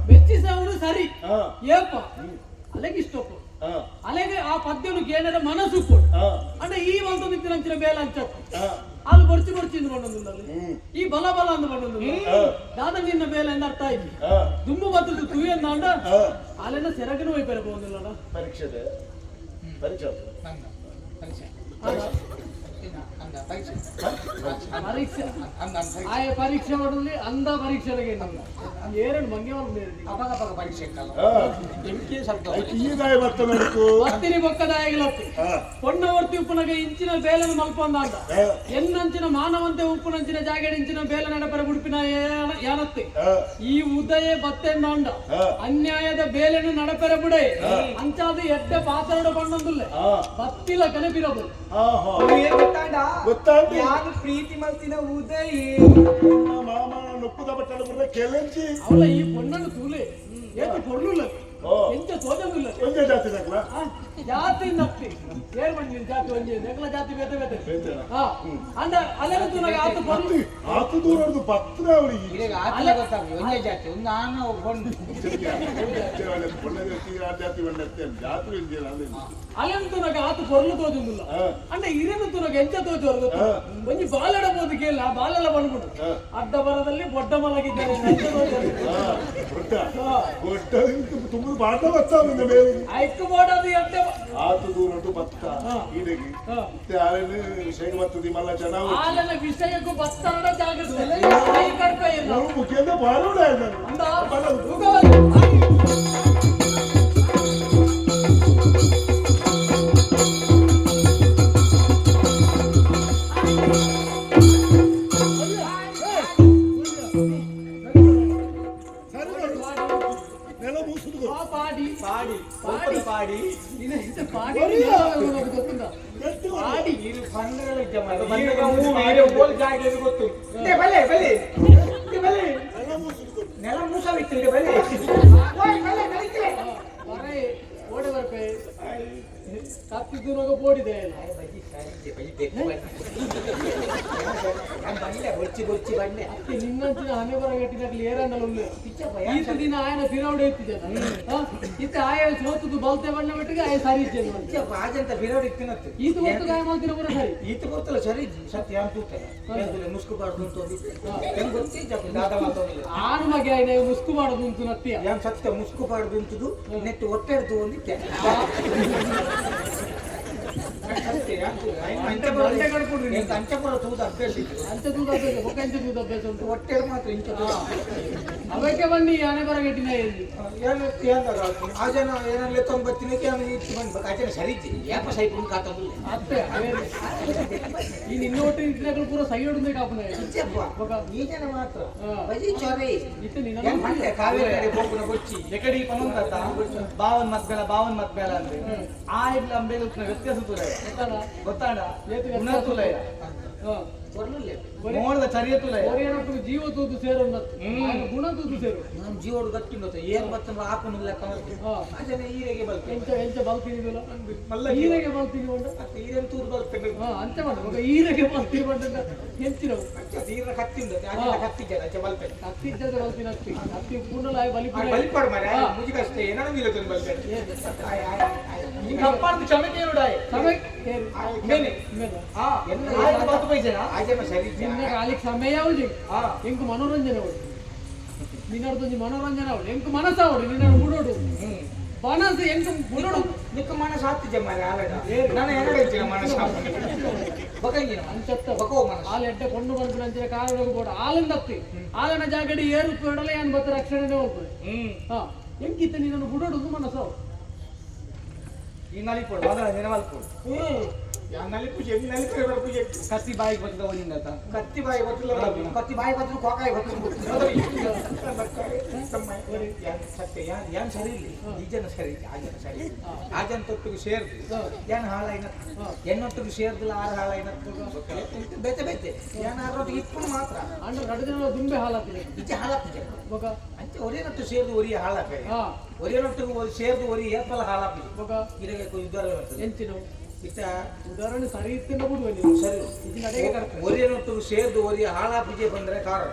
ಮೆಚ್ಚಿಸವನು ಸರಿ ಆ, ಏಪ ಅಲೆಗೆ ಇಷ್ಟಪ್ಪ ಆ, ಅಲೆಗೆ ಆ ಪದ್ಯನು ಕೇನರ ಮನಸ್ಸು ಕೊಡು ಆ, ಅಂದ್ರೆ ಈ ಒಂದು ನಿಂತಿನ ಬೇಲ ಅಂಚ ಆ, ಅಲ್ಲಿ ಬರ್ಚಿ ಬರ್ಚಿ ಬಂದೊಂದು ಹ್ಮ್, ಈ ಬಲ ಬಲ ಅಂದು ಬಂದೊಂದು ಆ, ದಾದ ನಿನ್ನ ಬೇಲೆ ಎಂದ ಅರ್ಥ ಆಯ್ತು ಆ, ದುಂಬು ಬತ್ತದು ತುಯಿ ಅಂದ ಆ, ಅಲ್ಲೆಲ್ಲ ಸೆರಗಿನ ಹೋಯ್ತಾರೆ ಬಂದಿಲ್ಲ ಪರೀಕ್ಷೆ ಪರೀಕ್ಷೆ ಪರೀಕ್ಷೆ ಆಯ ಪರೀಕ್ಷೆ ಮಾಡಲಿ ಅಂದ ಪರೀಕ್ಷೆಗೆ ಏನೇನು ಮಂಗೆ ಪರೀಕ್ಷೆ ಈಗಾಯ ಬರ್ತನಕು ಬತ್ತಿನಿ ಬೊಕ್ಕದಾಯಗಿಲತ್ತಿ ಪೊನ್ನವರ್ತಿ ಉಪ್ಪುನಗ ಇಂಚಿನ ಬೇಲನ ಮಲ್ಪೊಂದ ಅಂತ ಎನ್ನಂಚಿನ ಮಾನವಂತೆ ಉಪ್ಪುನಂಚಿನ ಜಾಗಡಿಂಚಿನ ಬೇಲ ನಡಪರ ಉಡುಪಿನ ಯಾನತ್ತಿ ಈ ಉದಯ ಬತ್ತೆಂದ ಅಂಡ ಅನ್ಯಾಯದ ಬೇಲೆನು ನಡಪೆರ ಬುಡೆ ಅಂಚಾದ ಎಡ್ಡೆ ಪಾತ್ರಡ ಬಂಡಂದುಲ್ಲೆ ಬತ್ತಿಲ ಕನೆಪಿರದು ಗೊತ್ತಾಂಡಿ ಯಾರು ಪ್ರೀತಿ ಮಲ್ತಿನ ಉದಯ ಮಾಮ ನೊಪ್ಪುದ ಬಟ್ಟಲು ಬುರ್ರೆ ಕೆಲೆಂಚಿ ಅವಳ ಈ ಪೊನ್ನನ್ನು ತೂಲೆ ಏನು ಕೊಡ್ಲಿಲ್ಲ ಎಂತ ತೋಜಂಗಿಲ್ಲ ಒಂದೇ ಜಾತಿ ನಕ್ಲ ಜಾತಿ ನತ್ತಿ ಏನ್ ಮಾಡಿ ಜಾತಿ ಒಂಜಿ ನೆಕ್ಲ ಜಾತಿ ಬೇತೆ ಬೇತೆ ಹಾ ಅಂದ ಅಲೆಂತು ನನಗೆ ಆತು ಬಂದು ಆತು ದೂರದು ಪತ್ರ ಅವಳಿಗೆ ಒಂದೇ ಜಾತಿ ಒಂದು ಆನ ಒಬ್ಬಂಡು ಪೊಣ್ಣ ಜಾತಿ ಆ ಜಾತಿ ಬಂಡತ್ತೆ ಜಾತಿ ಎಂಜಿನ ಅಲೆಂತು ನನಗೆ ಆತು ಪೊರ್ಲು ತೋಜಂಗಿಲ್ಲ ಅಂಡ ಇರೇನು ನನಗೆ ಎಂತ ತೋಜೋರು ಗೊತ್ತಾ ಒಂಜಿ ಬಾಲಡ ಬೋದು ಕೇಳ ಬಾಲೆಲ್ಲ ಬಂದ್ಬಿಟ್ಟು ಅಡ್ಡ ಬರದಲ್ಲಿ ಬೊಡ್ಡ ಮಲಗಿದ್ದಾರೆ ತುಂಬ ಬಾಟ ಬತ್ತಾವಿಂದ ಮೇಲೆ ಐಕ್ಕು ಬೋಡದು ಎಡ್ಡೆ ಆತು ದೂರದು ಬತ್ತ ಈಡೆಗೆ ಮತ್ತೆ ಆಲೆನ ವಿಷಯಕ್ಕೆ ಬರ್ತದೆ ಮಲ್ಲ ಚೆನ್ನಾಗಿ ಆಲನ ವಿಷಯಕ್ಕೂ ಬತ್ತಾಡ ಜಾಗೃತಿ ಕೈ ಕಡ್ಪೆ ಇಲ್ಲ ಮುಖ್ಯಂದ ಬಾಳೋಡ ಅಂದ ಉಗವಲ್ಲಿ ನೆಲ ಮೂಸುದು ಪಾಡಿ ಪಾಡಿ ಪಾಡಿ ಪಾಡಿ ಪಾಡಿ ಗೊತ್ತಿಲ್ಲ ಪಾಡಿ ಇದು ಗೊತ್ತು ಬಲೆ ಬಲೆ ಬಲೆ ನೆಲ ಮೂಸವಿತ್ತು ಇದೆ ಬಲೆ ಓಡಿ ಬರ್ಪೆ ಕತ್ತಿದ್ದು ಬೋಡಿದೆ ಅತ್ತೆ ನಿನ್ನಂಚಿನ ಹಣೆ ಬರಗಟ್ಟಿನಲ್ಲಿ ಏರನ್ನಲ್ಲ ಉಳ್ಳೆ ಈತ ದಿನ ಆಯನ ಫಿರೌಡೆ ಎತ್ತಿದ್ದೇನೆ ಇತ್ತ ಆಯ ಸೋತುದು ಬಲ್ತೆ ಬಣ್ಣ ಮಟ್ಟಿಗೆ ಆಯ ಸರಿ ಇದ್ದೇನೆ ರಾಜಂತ ಬಿರೋಡಿ ಇತ್ತಿನತ್ತು ಈತ ಗೊತ್ತು ಗಾಯ ಮಾಡ್ತೀರ ಬರೋ ಸರಿ ಈತ ಗೊತ್ತಲ್ಲ ಸರಿ ಸತ್ಯ ಅಂತ ಮುಸ್ಕು ಬಾರ್ದು ಅಂತ ಗೊತ್ತಿ ದಾದ ಮಾತಾಡಲಿಲ್ಲ ಆರು ಮಗೆ ಆಯ್ನ ಮುಸ್ಕು ಮಾಡೋದು ಉಂಟು ನತ್ತಿಯ ಏನ್ ಸತ್ಯ ಮುಸ್ಕು ಬಾರ್ದು ಅಂತದು ನೆಟ್ಟು ಒಟ್ಟೆಡ್ದು ಒಂದಿತ್ತೆ ಅಂಚಪುರ ತೂದ ಅಭ್ಯಾಸ ಇತ್ತು ಅಂಚ ತೂದ ಅಭ್ಯಾಸ ಒಕ್ಕಂಚ ತೂದ ಅಭ್ಯಾಸ ಉಂಟು ಒಟ್ಟೆಡು ಮಾತ್ರ ಇಂಚ ಅವಕ್ಕೆ ಬನ್ನಿ ಆನೆ ಬರಗಟ್ಟಿನ ಎಲ್ಲಿ ಆ ಜನ ಏನಲ್ಲಿ ತೊಂಬತ್ತಿನಕ್ಕೆ ಆಚೆ ಸರಿ ಇದ್ದೀನಿ ಯಾಪ ಸೈಪುನ್ ಕಾತದು ಅತ್ತೆ ಈ ನಿನ್ನೊಟ್ಟು ಇಟ್ಲಾಗಲು ಪೂರ ಸೈ ಹೊಡೆದೇ ಕಾಪನ ಈ ಜನ ಮಾತ್ರ ಬಜಿ ಚೊರೆ ಇತ್ತು ನಿನ್ನ ಮಂಡೆ ಕಾವೇರಿ ಹೋಗುನ ಗೊಚ್ಚಿ ಎಕಡಿ ಪನೊಂದ ಬಾವನ್ ಮತ್ಬೇಲ ಅಂದ್ರೆ ಆ ಇಲ್ಲ ಅಂಬೇಗ ವ್ಯತ್ಯಾಸ ಗೊತ್ತಾಡ ತುಲಯ ನೋಡಿದ ಚರಿಯ ತುಲಯ ಜೀವ ತೂದು ಸೇರು ಗುಣ ತೂದು ಸೇರು ನಾನು ಜೀವೋಡು ಗಟ್ಟಿ ಏನ್ ಬರ್ತಂದ್ರೆ ಆಪನ ಲೆಕ್ಕ ಈರೆಗೆ ಬರ್ತೇನೆ ಎಂಚ ಎಂಚ ಬಲ್ತೀನಿ ಈರೆಗೆ ಬಲ್ತೀನಿ ಉಂಟು ಈರೇನು ತೂರು ಬರ್ತೇನೆ ಅಂಚ ಮಾಡ ಈರೆಗೆ ಬಲ್ತೀನಿ ಬಂದ ಹೆಂಚಿನವು ಈರ ಕತ್ತಿಂದ ಕತ್ತಿದ್ದೆ ಅಂಚೆ ಬಲ್ಪೇನೆ ಕತ್ತಿದ್ದ ಬಲ್ತೀನಿ ಅತ್ತಿ ಅತ್ತಿ ಪೂರ್ಣಲಾಯ ಬಲಿಪಾಡು ಮಾರ ಮುಜಿಗಷ್ಟೇ ಏನಾರ ನಿಲ್ಲೋದು ಬಲ್ಪೇನೆ ಈಗ ಅಪ್ಪಾರ್ದು ಚಮಕೆ ನೋಡಾಯ್ ಮೇನೆ ಹಾ ಆಯ್ತು 10 ಪೈಸೆನಾ ಆಜನ ಸರಿ ನಿನ್ನ ಕಾಲಿಗೆ ಸಮಯ ಯಾವುದು ಎಂಕು ಮನೋರಂಜನೆ ಅವಳು ನಿನ್ನಡ್ದೊಂದು ಮನೋರಂಜನೆ ಅವಳು ಎಂಕು ಮನಸ್ಸು ಅವಳು ನಿನ್ನ ಮುಡೋಡು ಮನಸ್ಸು ಎಂಕು ಮುಡೋಡು ನಿಕ್ಕ ಮನಸ್ಸು ಹತ್ತಿದ್ದೆ ಮಾರ ಆಲಡ ನಾನು ಏನಾರ ಇದ್ದೀನಿ ಮನಸ್ಸು ಬಕಂಗಿನ ಅಂಚತ್ತ ಬಕೋ ಮನಸ್ಸು ಹಾಲು ಎಡ್ಡೆ ಕೊಂಡು ಬಂದು ಅಂಚಿನ ಕಾರಣ ಬೋಡ ಹಾಲಿಂದ ಹತ್ತಿ ಹಾಲನ ಜಾಗಡಿ ಏರು ಕೊಡಲ್ಲ ಏನ್ ಬರ್ತಾರೆ ರಕ್ಷಣೆ ಹೋಗ್ತದೆ ಹಾ ಎಂಕಿತ್ತ ನಿನ್ನನ್ನು ಮುಡೋಡು ಮನಸ್ಸು ಅವಳು ಈ ನಲಿಪೋಡು ಅದರ ನೆನವಲ್ಪೋಡು ಕತ್ತಿ ಬಾಯಿಗೆ ಬರ್ತದ ಒಂದಿಂದ ಕತ್ತಿ ಬಾಯಿ ಗೊತ್ತಿಲ್ಲ ಕತ್ತಿ ಬಾಯಿ ಗೊತ್ತಿಲ್ಲ ಕೋಕಾಯಿ ಗೊತ್ತಿಲ್ಲ ಸತ್ಯ ಯಾನ್ ಸರಿ ಇಲ್ಲ ಈ ಜನ ಸರಿ ಆ ಜನ ಸರಿ ಆ ಜನ ತೊಟ್ಟಿಗೆ ಸೇರ್ದು ಏನ್ ಹಾಳಾಯ್ನ ಎನ್ನೊಟ್ಟಿಗೆ ಸೇರ್ದಿಲ್ಲ ಆರು ಹಾಳಾಯ್ನ ಬೇತೆ ಬೇತೆ ಏನ್ ಆರೋಟಿಗೆ ಇಟ್ಕೊಂಡು ಮಾತ್ರ ಅಂದ್ರೆ ನಡೆದಿರೋ ದುಂಬೆ ಹಾಲಾಗ್ತಿದೆ ಈಚೆ ಹಾಳಾಗ್ತಿದೆ ಅಂಚೆ ಒರಿಯನೊಟ್ಟು ಸೇರ್ದು ಒರಿಯ ಹಾಳಾಗ್ತದೆ ಒರಿಯನೊಟ್ಟಿಗೆ ಸೇರ್ದು ಒರಿ ಏಪಲ ಹಾಳಾಗ್ತದೆ ಇದಕ್ಕೆ ಯುದ್ಧ ಎಂಚಿನವು ಇತ್ತ ಉದಾಹರಣೆ ಸರಿ ಇತ್ತಿಂದ ಬಿಡುವ ಸರಿ ಒರಿಯನೊಟ್ಟು ಸೇರ್ದು ಒರಿಯ ಹಾಳಾಪಿಗೆ ಬಂದ್ರೆ ಕಾರಣ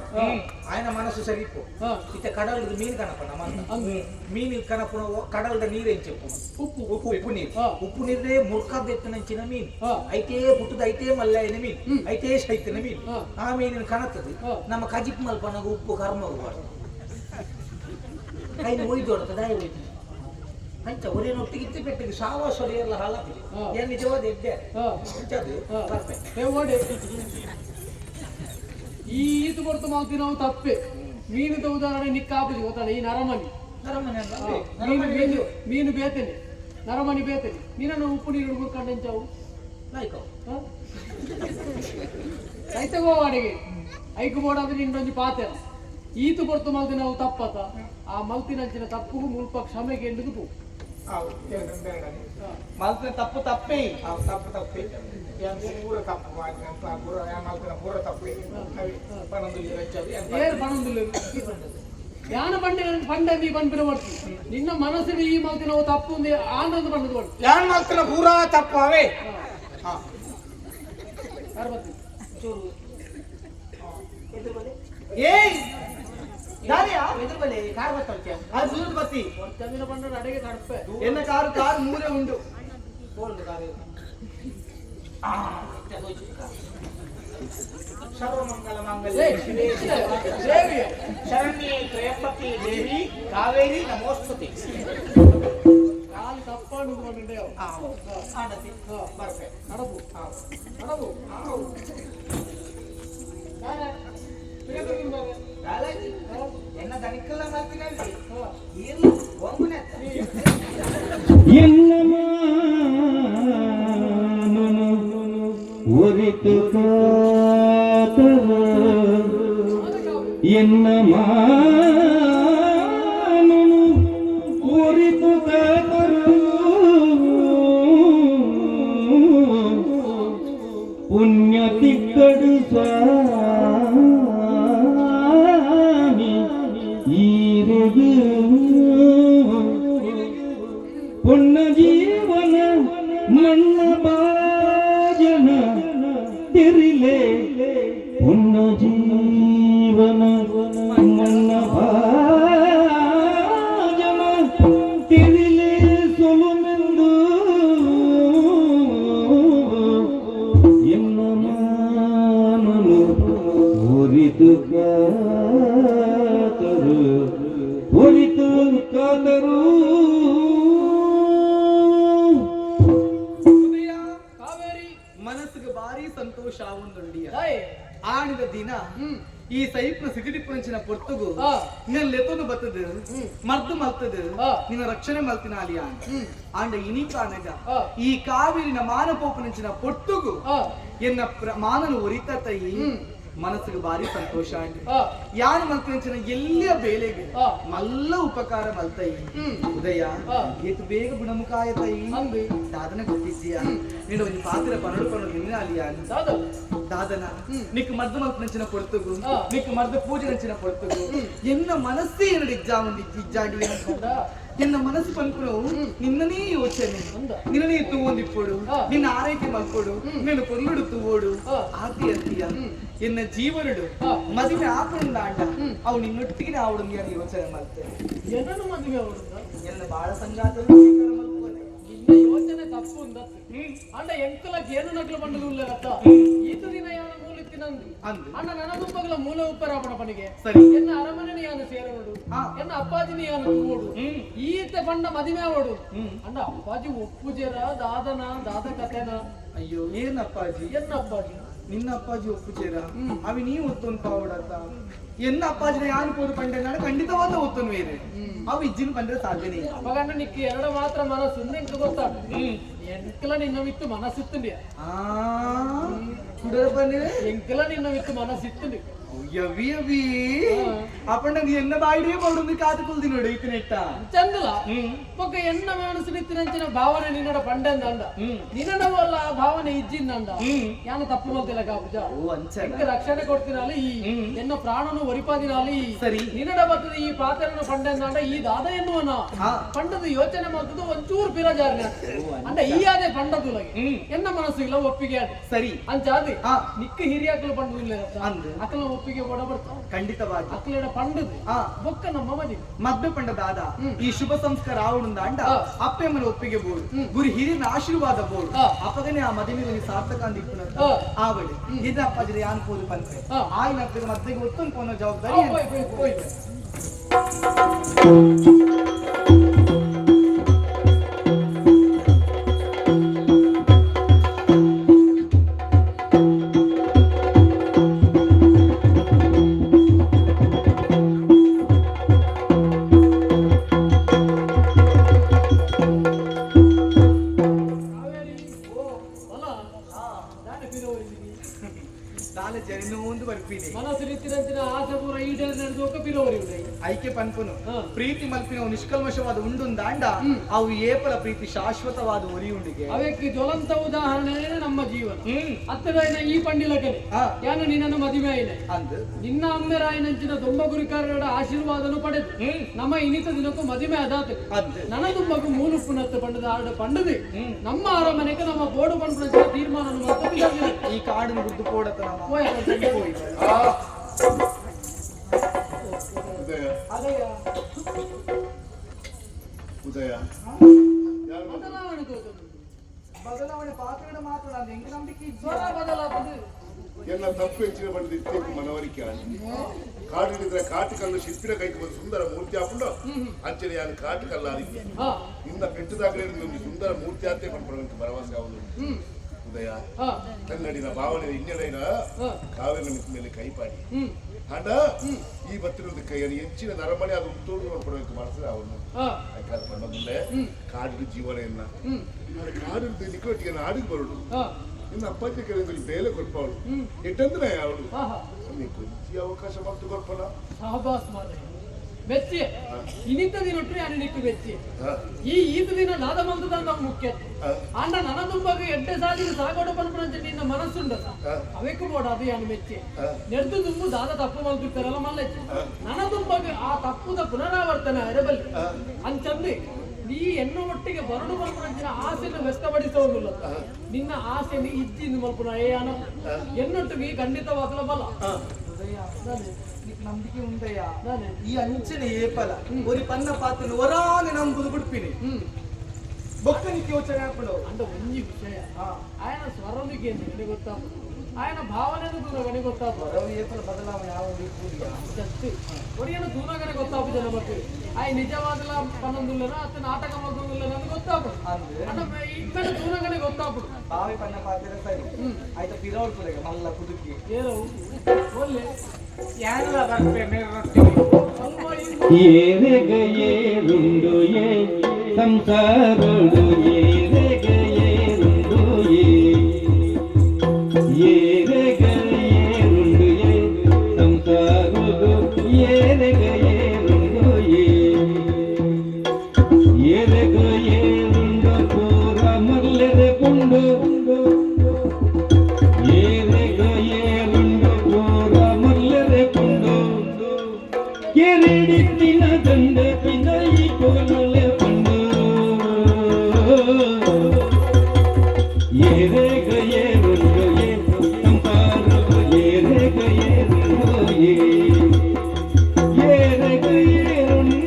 ಆಯ್ನ ಮನಸ್ಸು ಸರಿ ಇಪ್ಪು ಇತ್ತ ಕಡಲದ ಮೀನು ಕಣಪ ನಮ್ಮ ಮೀನು ಕಣಪುನ ಕಡಲದ ನೀರು ಎಂಚಪ್ಪು ಉಪ್ಪು ಉಪ್ಪು ಉಪ್ಪು ನೀರು ಉಪ್ಪು ನೀರೇ ಮುರ್ಕದ್ದೆತ್ತನಂಚಿನ ಮೀನು ಐತೇ ಪುಟ್ಟದ ಐತೇ ಮಲ್ಲಾಯನ ಮೀನು ಐತೇ ಸೈತನ ಮೀನು ಆ ಮೀನಿನ ಕಣತದೆ ನಮ್ಮ ಕಜಿಪ್ ಮಲ್ಪನಾಗ ಉಪ್ಪು ಕರ್ಮ ಹೋಗ್ಬಾರ್ದು ಕೈ ಒಯ್ದು ಹೊಡ್ತದ ಒಯ್ದು ಅಂಚ ಒಟ್ಟಿಗೆ ಇತ್ತು ಪೆಟ್ಟಿಗೆ ಸಾವ ಸೊರಿ ಎಲ್ಲ ಹಾಳಾಗಿದೆ ಹಾ. ಏನು ನಿಜವಾದ ಎಡ್ಡೆ ಹಾ. ಅಂಚದು ಹಾ. ಬರ್ಬೇಕು ಏ ಓಡಿ ಈ ಈತು ಬರ್ತು ಮಾಲ್ತಿ ನಾವು ತಪ್ಪೆ ಮೀನಿದ ಉದಾಹರಣೆ ನಿಕ್ಕಾಪುಜಿ ಗೊತ್ತಾಳೆ ಈ ನರಮಣಿ ನರಮನೆ ಮೀನು ಬೇತೇನೆ ನರಮಣಿ ಬೇತೇನೆ ನೀನನ್ನು ಉಪ್ಪು ನೀರು ಹುಡ್ಕೊಂಡೆಂಚಾವು ಲಾಯ್ಕೋ ರೈತಗೋ ಅಡಿಗೆ ಐಕು ಬೋಡಾದ್ರೆ ಇನ್ನೊಂದು ಪಾತೆ ಈತು ಬರ್ತು ಮಲ್ತಿ ನಾವು ತಪ್ಪತ ಆ ಮಲ್ತಿನಂಚಿನ ತಪ್ಪುಗೂ ಮುಲ್ಪ ಕ್ಷಮೆಗೆ ಎಂದುದು ಮಲ್ತಿನ ತಪ್ಪು ತಪ್ಪೇ ತಪ್ಪು ತಪ್ಪೇ ಪೂರ ತಪ್ಪು ಮಲ್ತಿನ ಪೂರ ತಪ್ಪೇ ಏರ್ ಪಣಂದಿಲ್ಲ ಯಾನ ಪಂಡ ನೀ ಬಂದ್ಬಿಡ ಮಾಡ್ತಿ ನಿನ್ನ ಮನಸ್ಸಿಗೆ ಈ ಮಲ್ತಿ ನಾವು ತಪ್ಪು ಒಂದು ಆನಂದ ಪಂಡದು ಮಾಡಿ ಯಾನ್ ಮಲ್ತಿನ ಪೂರ ತಪ್ಪು ಅವೇ ಚೂರು ಏಯ್ ದಾರಿಯಾ ಎದುರು ಬಲೆ ಕಾರ್ ಬರ್ತಾ ಅದು ದೂರದ ಬತ್ತಿ ಚಂದಿನ ಪಂಡ ಅಡಿಗೆ ಕಡಪೆ ಎನ್ನ ಕಾರು ಮೂರೇ ಉಂಟು ಬೋಲ್ಡ್ ಕಾರ್ ಸರ್ವಮಂಗಲ ಮಂಗಲ್ಯೆ ಶಿವೆ ದೇವಿ ಶರಣ್ಯೆ ತ್ರಯಂಬಕೆ ದೇವಿ ಕಾವೇರಿ ನಮೋಸ್ತುತೆ ಕಾಲು ತಪ್ಪಾಡು ಬಂದಿದೆ ಆಡತಿ ಬರ್ಬೇಕು ನಡಬು ನಡಬು ಎನ್ನ ದನಿಕಲ್ಲ ಮಾಡ್ತೀನಿ ಇರ್ಲಿ ಹೋಗ್ಬನೆ ಎನ್ನ ಒರಿತು ಕಾತರ ಎನ್ನ ಮಾನನು ಒರಿತು ಕಾತರು ಪುಣ್ಯ ತಿಕ್ಕಡು ಸ್ವಾಮಿ ಈರೆಗೂ ಪುಣ್ಯ ಜೀವನ ಮಣ್ಣ ಬಾಜನ ತಿರಿಲೆ ಪುಣ್ಯ ಜೀವನ ಮಣ್ಣ ಬಾಜನ ತಿರಿಲೆ ಸೊಲುಮೆಂದು ಎನ್ನ ಮಾನನು ಒರಿತು ಕಾತರು ಒರಿತು ಕಾತರು ಮನಸ್ಸಿಗೆ ಭಾರಿ ಸಂತೋಷ ಆವೊಂದುಂಡಿಯ ಹಾಯ್ ಆಣಿದ ದಿನ ಈ ಸೈಪ್ನ ಸಿಟಿಪುಂಚಿನ ಪೊರ್ತುಗು ಹಾ. ನಿನ್ನ ಲೆತೊಂದು ಬತ್ತದು ಮರ್ದು ಮಲ್ತದು ಹಾ. ನಿನ್ನ ರಕ್ಷಣೆ ಮಲ್ತಿನ ಅಲಿಯ ಆಂಡ ಇನಿ ಕಾಣಗ ಹಾ. ಈ ಕಾವೇರಿನ ಮಾನಪೋಪನಂಚಿನ ಪೊರ್ತುಗು ಎನ್ನ ಮಾನನು ಒರಿತ ತೈ ಮನಸ್ಸಿಗೆ ಭಾರಿ ಸಂತೋಷ ಆಂಡಿ ಯಾರು ಮಲ್ತಿನ ಎಲ್ಲಿಯ ಬೇಲೆಗೆ ಮಲ್ಲ ಉಪಕಾರ ಮಲ್ತೈ ಉದಯ ಏತು ಬೇಗ ಗುಣಮುಖಾಯ ತೈ ದಾದನ ಗೊತ್ತಿದ್ದೀಯ ನೀನು ಒಂದು ಪಾತ್ರ ಪನಡು ನಿನ್ನ ಅಲಿಯ దాదన నీకు మర్ద మల్పనంచిన పొడుతుగు నీకు మర్ద పూజ నచ్చిన పొడుతుగు ఎన్న మనస్సు ఎన్నడు ఎగ్జామ్ ఉంది ఇజ్జాడి అనుకుంటా ఎన్న మనసు పలుకును నిన్ననే యోచನೆ నిన్ననే తూవొందిప్పుడు నిన్న ఆరైಕೆ మల్కోడు నేను కొల్లుడు తూవోడు ఆతి అంతియ ఎన్న జీవనుడు మదిని ఆపనుంద అంట అవు నిన్నొట్టికి ఆవడం అని యోచನೆ మల్తే ఎన్నను మదిని ఆవడుందా ఎన్న బాಳ సంగాతులు ನಿನ್ನ ಯೋಚನೆ ತಪ್ಪು ಉಂದತ್ತು ಅಂಡ ಎಂಕಲಕ್ಕೆ ಏನು ನಕಲು ಬಂಡಲು ಉಳ್ಳರತ್ತ ಈತ ದಿನ ಯಾನ ಮೂಲಿತ್ತಿನಂದು ಅಣ್ಣ ನನ್ನ ದುಂಬಗಳ ಮೂಲ ಉಪ್ಪರಾಪಣ ಪನಿಗೆ ಸರಿ ಎನ್ನ ಅರಮನೆ ಯಾನು ಸೇರವಡು ಎನ್ನ ಅಪ್ಪಾಜಿನಿ ಯಾನು ತೂವೋಡು ಈತ ಪಂಡ ಮದಿಮೆ ಆವಡು ಅಣ್ಣ ಅಪ್ಪಾಜಿ ಒಪ್ಪುಜೇರ ದಾದನ ದಾದ ಕಥೆನ ಅಯ್ಯೋ ಏನ್ ಅಪ್ಪಾಜಿ ಎನ್ನ ಅಪ್ಪಾಜಿ ನಿನ್ನ ಅಪ್ಪಾಜಿ ಒಪ್ಪುಚೇರ ಅವಿ ನೀ ಒತ್ತೊಂದು ಪಾವಡತ್ತ ಎನ್ನ ಅಪ್ಪಾಜಿನ ಯಾನು ಪೋದು ಪಂಡೆ ನಾನು ಖಂಡಿತವಾದ ಒತ್ತೊಂದು ಬೇರೆ ಅವು ಇಜ್ಜಿನ ಪಂಡ್ರೆ ಸಾಧ್ಯನೇ ಇಲ್ಲ ಮಗಣ್ಣ ನಿಕ್ಕಿ ಎರಡು ಮಾತ್ರ ಮನಸ್ಸು ಎಂಟು ಗೊತ್ತಾಡು ಎಂಕಲ ನಿನ್ನ ವಿತ್ತು ಮನಸ್ಸಿತ್ತು ಕುಡರ ಪಂಡೆ ಎಂಕಲ ನಿನ್ನ ವಿತ್ತು ಮನಸ್ಸಿತ್ತು ಯವಿ ಯವಿ ಅಪ್ಪಣ್ಣ ನೀ ಎನ್ನ ಬಾಯಿಡೇ ಪೌಡು ಕಾದುಕೊಳ್ದಿ ನೋಡಿ ಈತನೆಟ್ಟ ಚಂದಲ ಪಕ್ಕ ಎನ್ನ ಮನಸ್ಸು ನಿತ್ತಿನಂಚಿನ ಭಾವನೆ ನಿನ್ನಡ ಪಂಡೆಂದ ಅಂದ ನಿನ್ನಡ ವಲ್ಲ ಭಾವನೆ ಇಜ್ಜಿಂದ ಯಾನು ತಪ್ಪು ಮಲ್ತಿಲ್ಲ ಕಾಪುಜ ಎಂಕ ರಕ್ಷಣೆ ಕೊಡ್ತಿನಾಲಿ ಈ ಎನ್ನ ಪ್ರಾಣನು ಒರಿಪಾದಿನಾಲಿ ಸರಿ ನಿನ್ನಡ ಬರ್ತದ ಈ ಪಾತ್ರನ ಪಂಡೆಂದ ಅಂಡ ಈ ದಾದ ಎನ್ನುವನ ಪಂಡದ ಯೋಚನೆ ಮಾಡ್ತದ ಒಂಚೂರು ಪಿರಜಾರ್ನ ಅಂಡ ಈ ಆದೆ ಪಂಡದುಲಗೆ ಎನ್ನ ಮನಸ್ಸಿಲ್ಲ ಒಪ್ಪಿಗೆ ಆದ ಸರಿ ಅಂಚಾದಿ ನಿಕ್ಕ ಹಿರಿಯಾಕಲು ಪಂಡದಿಲ್ಲ ಅಕಲ ಒಪ್ಪಿಗೆ ಕೊಡ ಬರ್ತಾವ ಖಂಡಿತವಾಗಿ ಅಕಲಡ ಪಂಡದು ಬೊಕ್ಕ ನಮ್ಮ ಮದಿ ಮದ್ವೆ ಪಂಡ ದಾದ ಈ ಶುಭ ಸಂಸ್ಕಾರ ಆವಡುಂದ ಅಂಡ ಅಪ್ಪೆಮ್ಮನ ಒಪ್ಪಿಗೆ ಬೋಡು ಗುರಿ ಹಿರಿಯನ ಆಶೀರ್ವಾದ ಬೋಡು ಅಪ್ಪಗನೆ ಆ ಮದುವೆ ಸಾರ್ಥಕ ಅಂದಿಪ್ಪನ ಆವಡಿ ಇದ ಅಪ್ಪಾಜಿರ ಯಾನ್ ಪೋದು ಪಂತೆ ಆಯ್ನ ಅಪ್ಪಗೆ ಮದ್ವೆಗೆ ಒತ್ತೊಂದು ಕೊನೋ ಜವಾಬ್ದಾರಿ ಉಡುಪಿನಿ ಮನಸ್ಸು ರೀತಿರಂಚಿನ ಆಸೆ ಪೂರ ಈಡೇರಿ ನಡೆದು ಹೋಗ ಪಿರೋವರಿ ಉಂಟಾಯಿ ಐಕ್ಯ ಪನ್ಪುನು ಹಾ. ಪ್ರೀತಿ ಮಲ್ಪಿನ ನಿಷ್ಕಲ್ಮಶವಾದ ಉಂಡುಂದಾಂಡ ಅವು ಏಪಲ ಪ್ರೀತಿ ಶಾಶ್ವತವಾದ ಒರಿಯುಂಡಿಗೆ ಅವಕ್ಕೆ ಜ್ವಲಂತ ಉದಾಹರಣೆ ನಮ್ಮ ಜೀವನ ಹತ್ತದಾಯಿನ ಈ ಪಂಡಿಲಕನೆ ಹಾ. ಯಾನು ನಿನ್ನನ್ನು ಮದುವೆ ಆಯ್ನೆ ಅಂದ್ ನಿನ್ನ ಅಮ್ಮೆರಾಯನಂಚಿನ ದೊಂಬ ಗುರಿಕಾರರ ಆಶೀರ್ವಾದನು ಪಡೆದು ನಮ್ಮ ಇನಿತ ದಿನಕ್ಕೂ ಮದುವೆ ಅದಾತ ಅಂದ್ ನನ್ನ ದುಂಬಕು ಮೂಲು ಪುನತ್ತು ಪಂಡದ ಆರ್ಡ ಪಂಡದು ನಮ್ಮ ಅರಮನೆಗೆ ನಮ್ಮ ಬೋರ್ಡು ಪಂಡ ತೀರ್ಮಾನ ಈ ಕಾಡಿನ ಬುದ್ದು ಪೋಡತ ನಮ್ಮ ಉದಯ ಉದಯ ಯಾರು ಬದಲಾವಣೆ ಪಾತ್ರ ಮಾತಾಡ ಹೆಂಗ ನಂಬಿಕೆ ಸ್ವರ ಬದಲಾಗುದು ಎಲ್ಲ ತಪ್ಪು ಹೆಚ್ಚಿನ ಬಂದ ಇತ್ತೀಕು ಮನವರಿಕೆ ಕಾಡಿದ್ರೆ ಕಾಟಕಲ್ಲು ಶಿಲ್ಪಿನ ಕೈಗೆ ಒಂದು ಸುಂದರ ಮೂರ್ತಿ ಹಾಕೊಂಡು ಅಂಚನೆ ಯಾನು ಕಾಟಕಲ್ಲ ಅದಕ್ಕೆ ಹಾ ಇನ್ನ ಪೆಟ್ಟದಾಗಲೇ ಒಂದು ಸುಂದರ ಮೂರ್ತಿ ಆತೆ ಮಾಡ್ಕೊಳ್ಳುವಂತ ಭರವಸೆ ಅವನು ಉದಯ ಹಾ ಕನ್ನಡಿನ ಭಾವನೆ ಇನ್ನೆಡೆಯ ಹಾ ಕಾವ್ಯ ಮಿತ್ ಮೇಲೆ ಕೈಪಾಡಿ ಹಣ ಈ ಬತ್ತಿರೋದಕ್ಕೆ ಹೆಚ್ಚಿನ ನರಮಣೆ ಅದು ಉತ್ತೋಡು ನೋಡ್ಕೊಡಬೇಕು ಮನಸ್ಸು ಅವನು ಹಾ ಯಾಕಂದ್ರೆ ಬಂದಲ್ಲೇ ಕಾಡಿನ ಜೀವನ ಕಾಡಿನ ನಿಕೋಟಿಗೆ ನಾಡಿಗೆ ಬರೋದು ಹಾ ಇನ್ನು ಅಪ್ಪಾಜಿ ಕೇಳಿದ್ರೆ ಬೇಲೆ ಕೊಡ್ಪವಳು ಎಟ್ಟಂದ್ರೆ ಅವಳು ಹಾ ಹಾ ಕೊಂಚಿ ಅವಕಾಶ ಮಾಡ್ತು ಕೊಡ್ಪಲ್ಲ ಸಹಬಾಸ್ ಮಾಲೆ ಮೆಚ್ಚಿ ಇನಿತ ದಿನೊಟ್ಟು ಯಾರು ನಿಕ್ಕು ಮೆಚ್ಚಿ ಹಾ ಈ ಈತ ದಿನ ನಾದ ಮಂತದ ನಾವು ಮುಖ್ಯ ಅಂಡ ನನ್ನ ದುಂಬಗೆ ಎಡ್ಡೆ ಸಾಲಿನ ಸಾಗೋಡ ಪನ್ಪುರಂಚ ನಿನ್ನ ಮನಸ್ಸುಂಡದ ಅವೆಕ್ಕು ಬೋಡ ಅದು ಯಾನು ಮೆಚ್ಚಿ ನೆಡ್ದು ದುಂಬು ದಾದ ತಪ್ಪು ಮಲ್ಪಿರ್ತಾರಲ್ಲ ಮಲ್ಲೆಚ್ಚಿ ನನ್ನ ದುಂಬಗೆ ಆ ತಪ್ಪುದ ಪುನರಾವರ್ತನೆ ಅರಬಲ್ಲಿ ಅಂಚಂದು ನೀ ಎನ್ನು ಒಟ್ಟಿಗೆ ಬರಡು ಮಲ್ಪುರಂಚಿನ ಆಸೆಯನ್ನು ವ್ಯಕ್ತಪಡಿಸೋದಿಲ್ಲ ನಿನ್ನ ಆಸೆಯನ್ನು ಇದ್ದಿಂದ ಮಲ್ಪುನ ಏನ ಎನ್ನೊಟ್ಟಿಗೆ ಖಂಡಿತವಾಗಲ ಬಲ ನಂಬಿಕೆ ಉಂಟಯ್ಯ ನಾನೇ ಈ ಅಂಚನೆ ಏಪಲ ಒಂದು ಪನ್ನ ಪಾತ್ರ ವರಾನೆ ನಂಬುದು ಬಿಡ್ಪಿನಿ ಬೊಕ್ಕನಿಕ್ಕೆ ಯೋಚನೆ ಹಾಕೊಂಡು ಅಂಡ ಒಂಜಿ ವಿಷಯ ఆయన ಸ್ವರನಿಗೆ ನನಗೆ ಗೊತ್ತಾಗ ఆయన ಭಾವನೆಯನ್ನು ದೂರಗನೆ ಗೊತ್ತಾಗ ಏಪಲ ಬದಲಾವಣೆ ಯಾವ ಸತ್ತಿ ಒಡಿಯನ ದೂರಗನೆ ಗೊತ್ತಾಗ ಜನ ಬಗ್ಗೆ ఆయన ನಿಜವಾದಲ ಪನ್ನೊಂದುಲ್ಲನ ಅತ್ತ ನಾಟಕ ಮಾಡೋದಿಲ್ಲ ನನಗೆ ಗೊತ್ತಾಗ ಅಂದ್ರೆ ಅಂಡ ಇಬ್ಬರು ದೂರಗನೆ ಗೊತ್ತಾಗ ಬಾವಿ ಪನ್ನ ಪಾತ್ರ ಸರಿ ಆಯ್ತಾ ಪಿರವಲ್ ಪುಲೆಗೆ ಮಲ್ಲ ಕುದುಕಿ ಏರೋ ಒಳ್ಳೆ ಯಾರೆಲ್ಲ ಬರ್ತಾರೆ ಮೇಲೆ ರೊಟ್ಟಿಗೆ ಅಲ್ವಾ ಈ ಏರೆಗೇರುಂಡು ಏ ಸಂಸಾರಡು ಏರೆಗೇರುಂಡು ಏರೆಗೇರುಂಡು ಏ ಸಂಸಾರಡು ಏರೆಗೇರುಂಡು ಏರೆಗೇರುಂಡು ಪೂರ ಮಲ್ಲೆರೆ ಪುಂಡು ಏರೆಗೇರುಂಡು ಪೂರ ಮಲ್ಲೆರೆ ಪುಂಡು ಕೆರಡಿತ್ತಿನ ದಂಡ ಪಿನ ಈ ಕೋಲಲೆ ಪಂಡು ಏರೆಗೇರುಂಡು ಏ ಸಂಸಾರಡು ಏರೆಗೇರುಂಡು ಏರೆಗೇರುಂಡು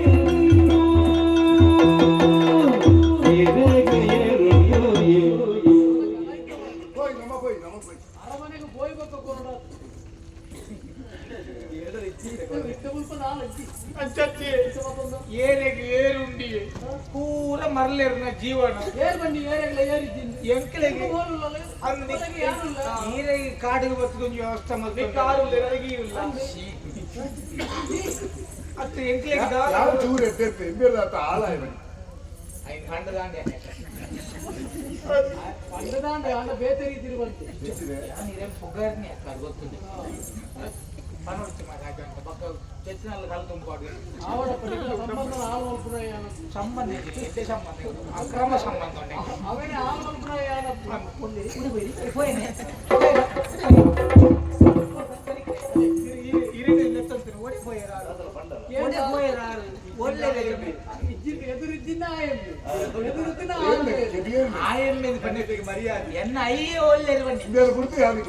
ಹೋಯ್ ನಮ್ಮ ಹೋಯ್ ನಮಗ್ ಹೋಯ್ ಅರಮನೆಗೆ ಹೋಯ್ಬೇಕು ಕೊರಡ ಅಂಚತ್ತಿ ಏನೆಗೆ ಏರುಂಡಿ ಪೂರ ಮರಲೇರ್ನ ಜೀವನ ಏರ್ ಬನ್ನಿ ಏರೆಗ್ಲ ಏರಿದ್ದೀನಿ ಎಂಕ್ಲೆಗೆ ನೀರಿಗೆ ಕಾಡಿಗೆ ಬರ್ತದ ಒಂದು ವ್ಯವಸ್ಥೆ ಮತ್ತೆ ಕಾರು ಅತ್ತ ಎಂಕ್ಲೆಗೆ ಯಾವ ಚೂರು ಎದ್ದಿರ್ತೆ ಎಂಬೇರ್ದಾತ ಆಳ ಪಂಡದಾಂಡ ಅಂಡ ಬೇತೆ ರೀತಿ ಬಂತು ನೀರೇನು ಪೊಗರ್ನಿ ಅಕ್ಕ ಗೊತ್ತಿದೆ ಪನೋಡ್ತಿ ಮಾತಾಡ ಪಕ್ಕ ಚೆಚ್ಚಿನಲ್ಲಿ ಕಾಲು ತುಂಬಿಕೊಂಡು ಆವಡ ಪಡಿಗಳ ಸಂಬಂಧ ಆಳು ಮಲ್ಪುರ ಸಂಬಂಧ ಇದೆ ಸಂಬಂಧ ಅಕ್ರಮ ಸಂಬಂಧ ಉಂಟು ಅವನೇ ಆಳು ಮಲ್ಪುರ ಎದುರಿದ್ದಿನ ಆಯಮ್ಮೆ ಪಂಡಿತಿಗೆ ಮರ್ಯಾದೆ ಎನ್ನ ಅಯ್ಯೇ ಒಳ್ಳೆ ಬೇರೆ ಬಿಡ್ತು ಯಾವ್ದು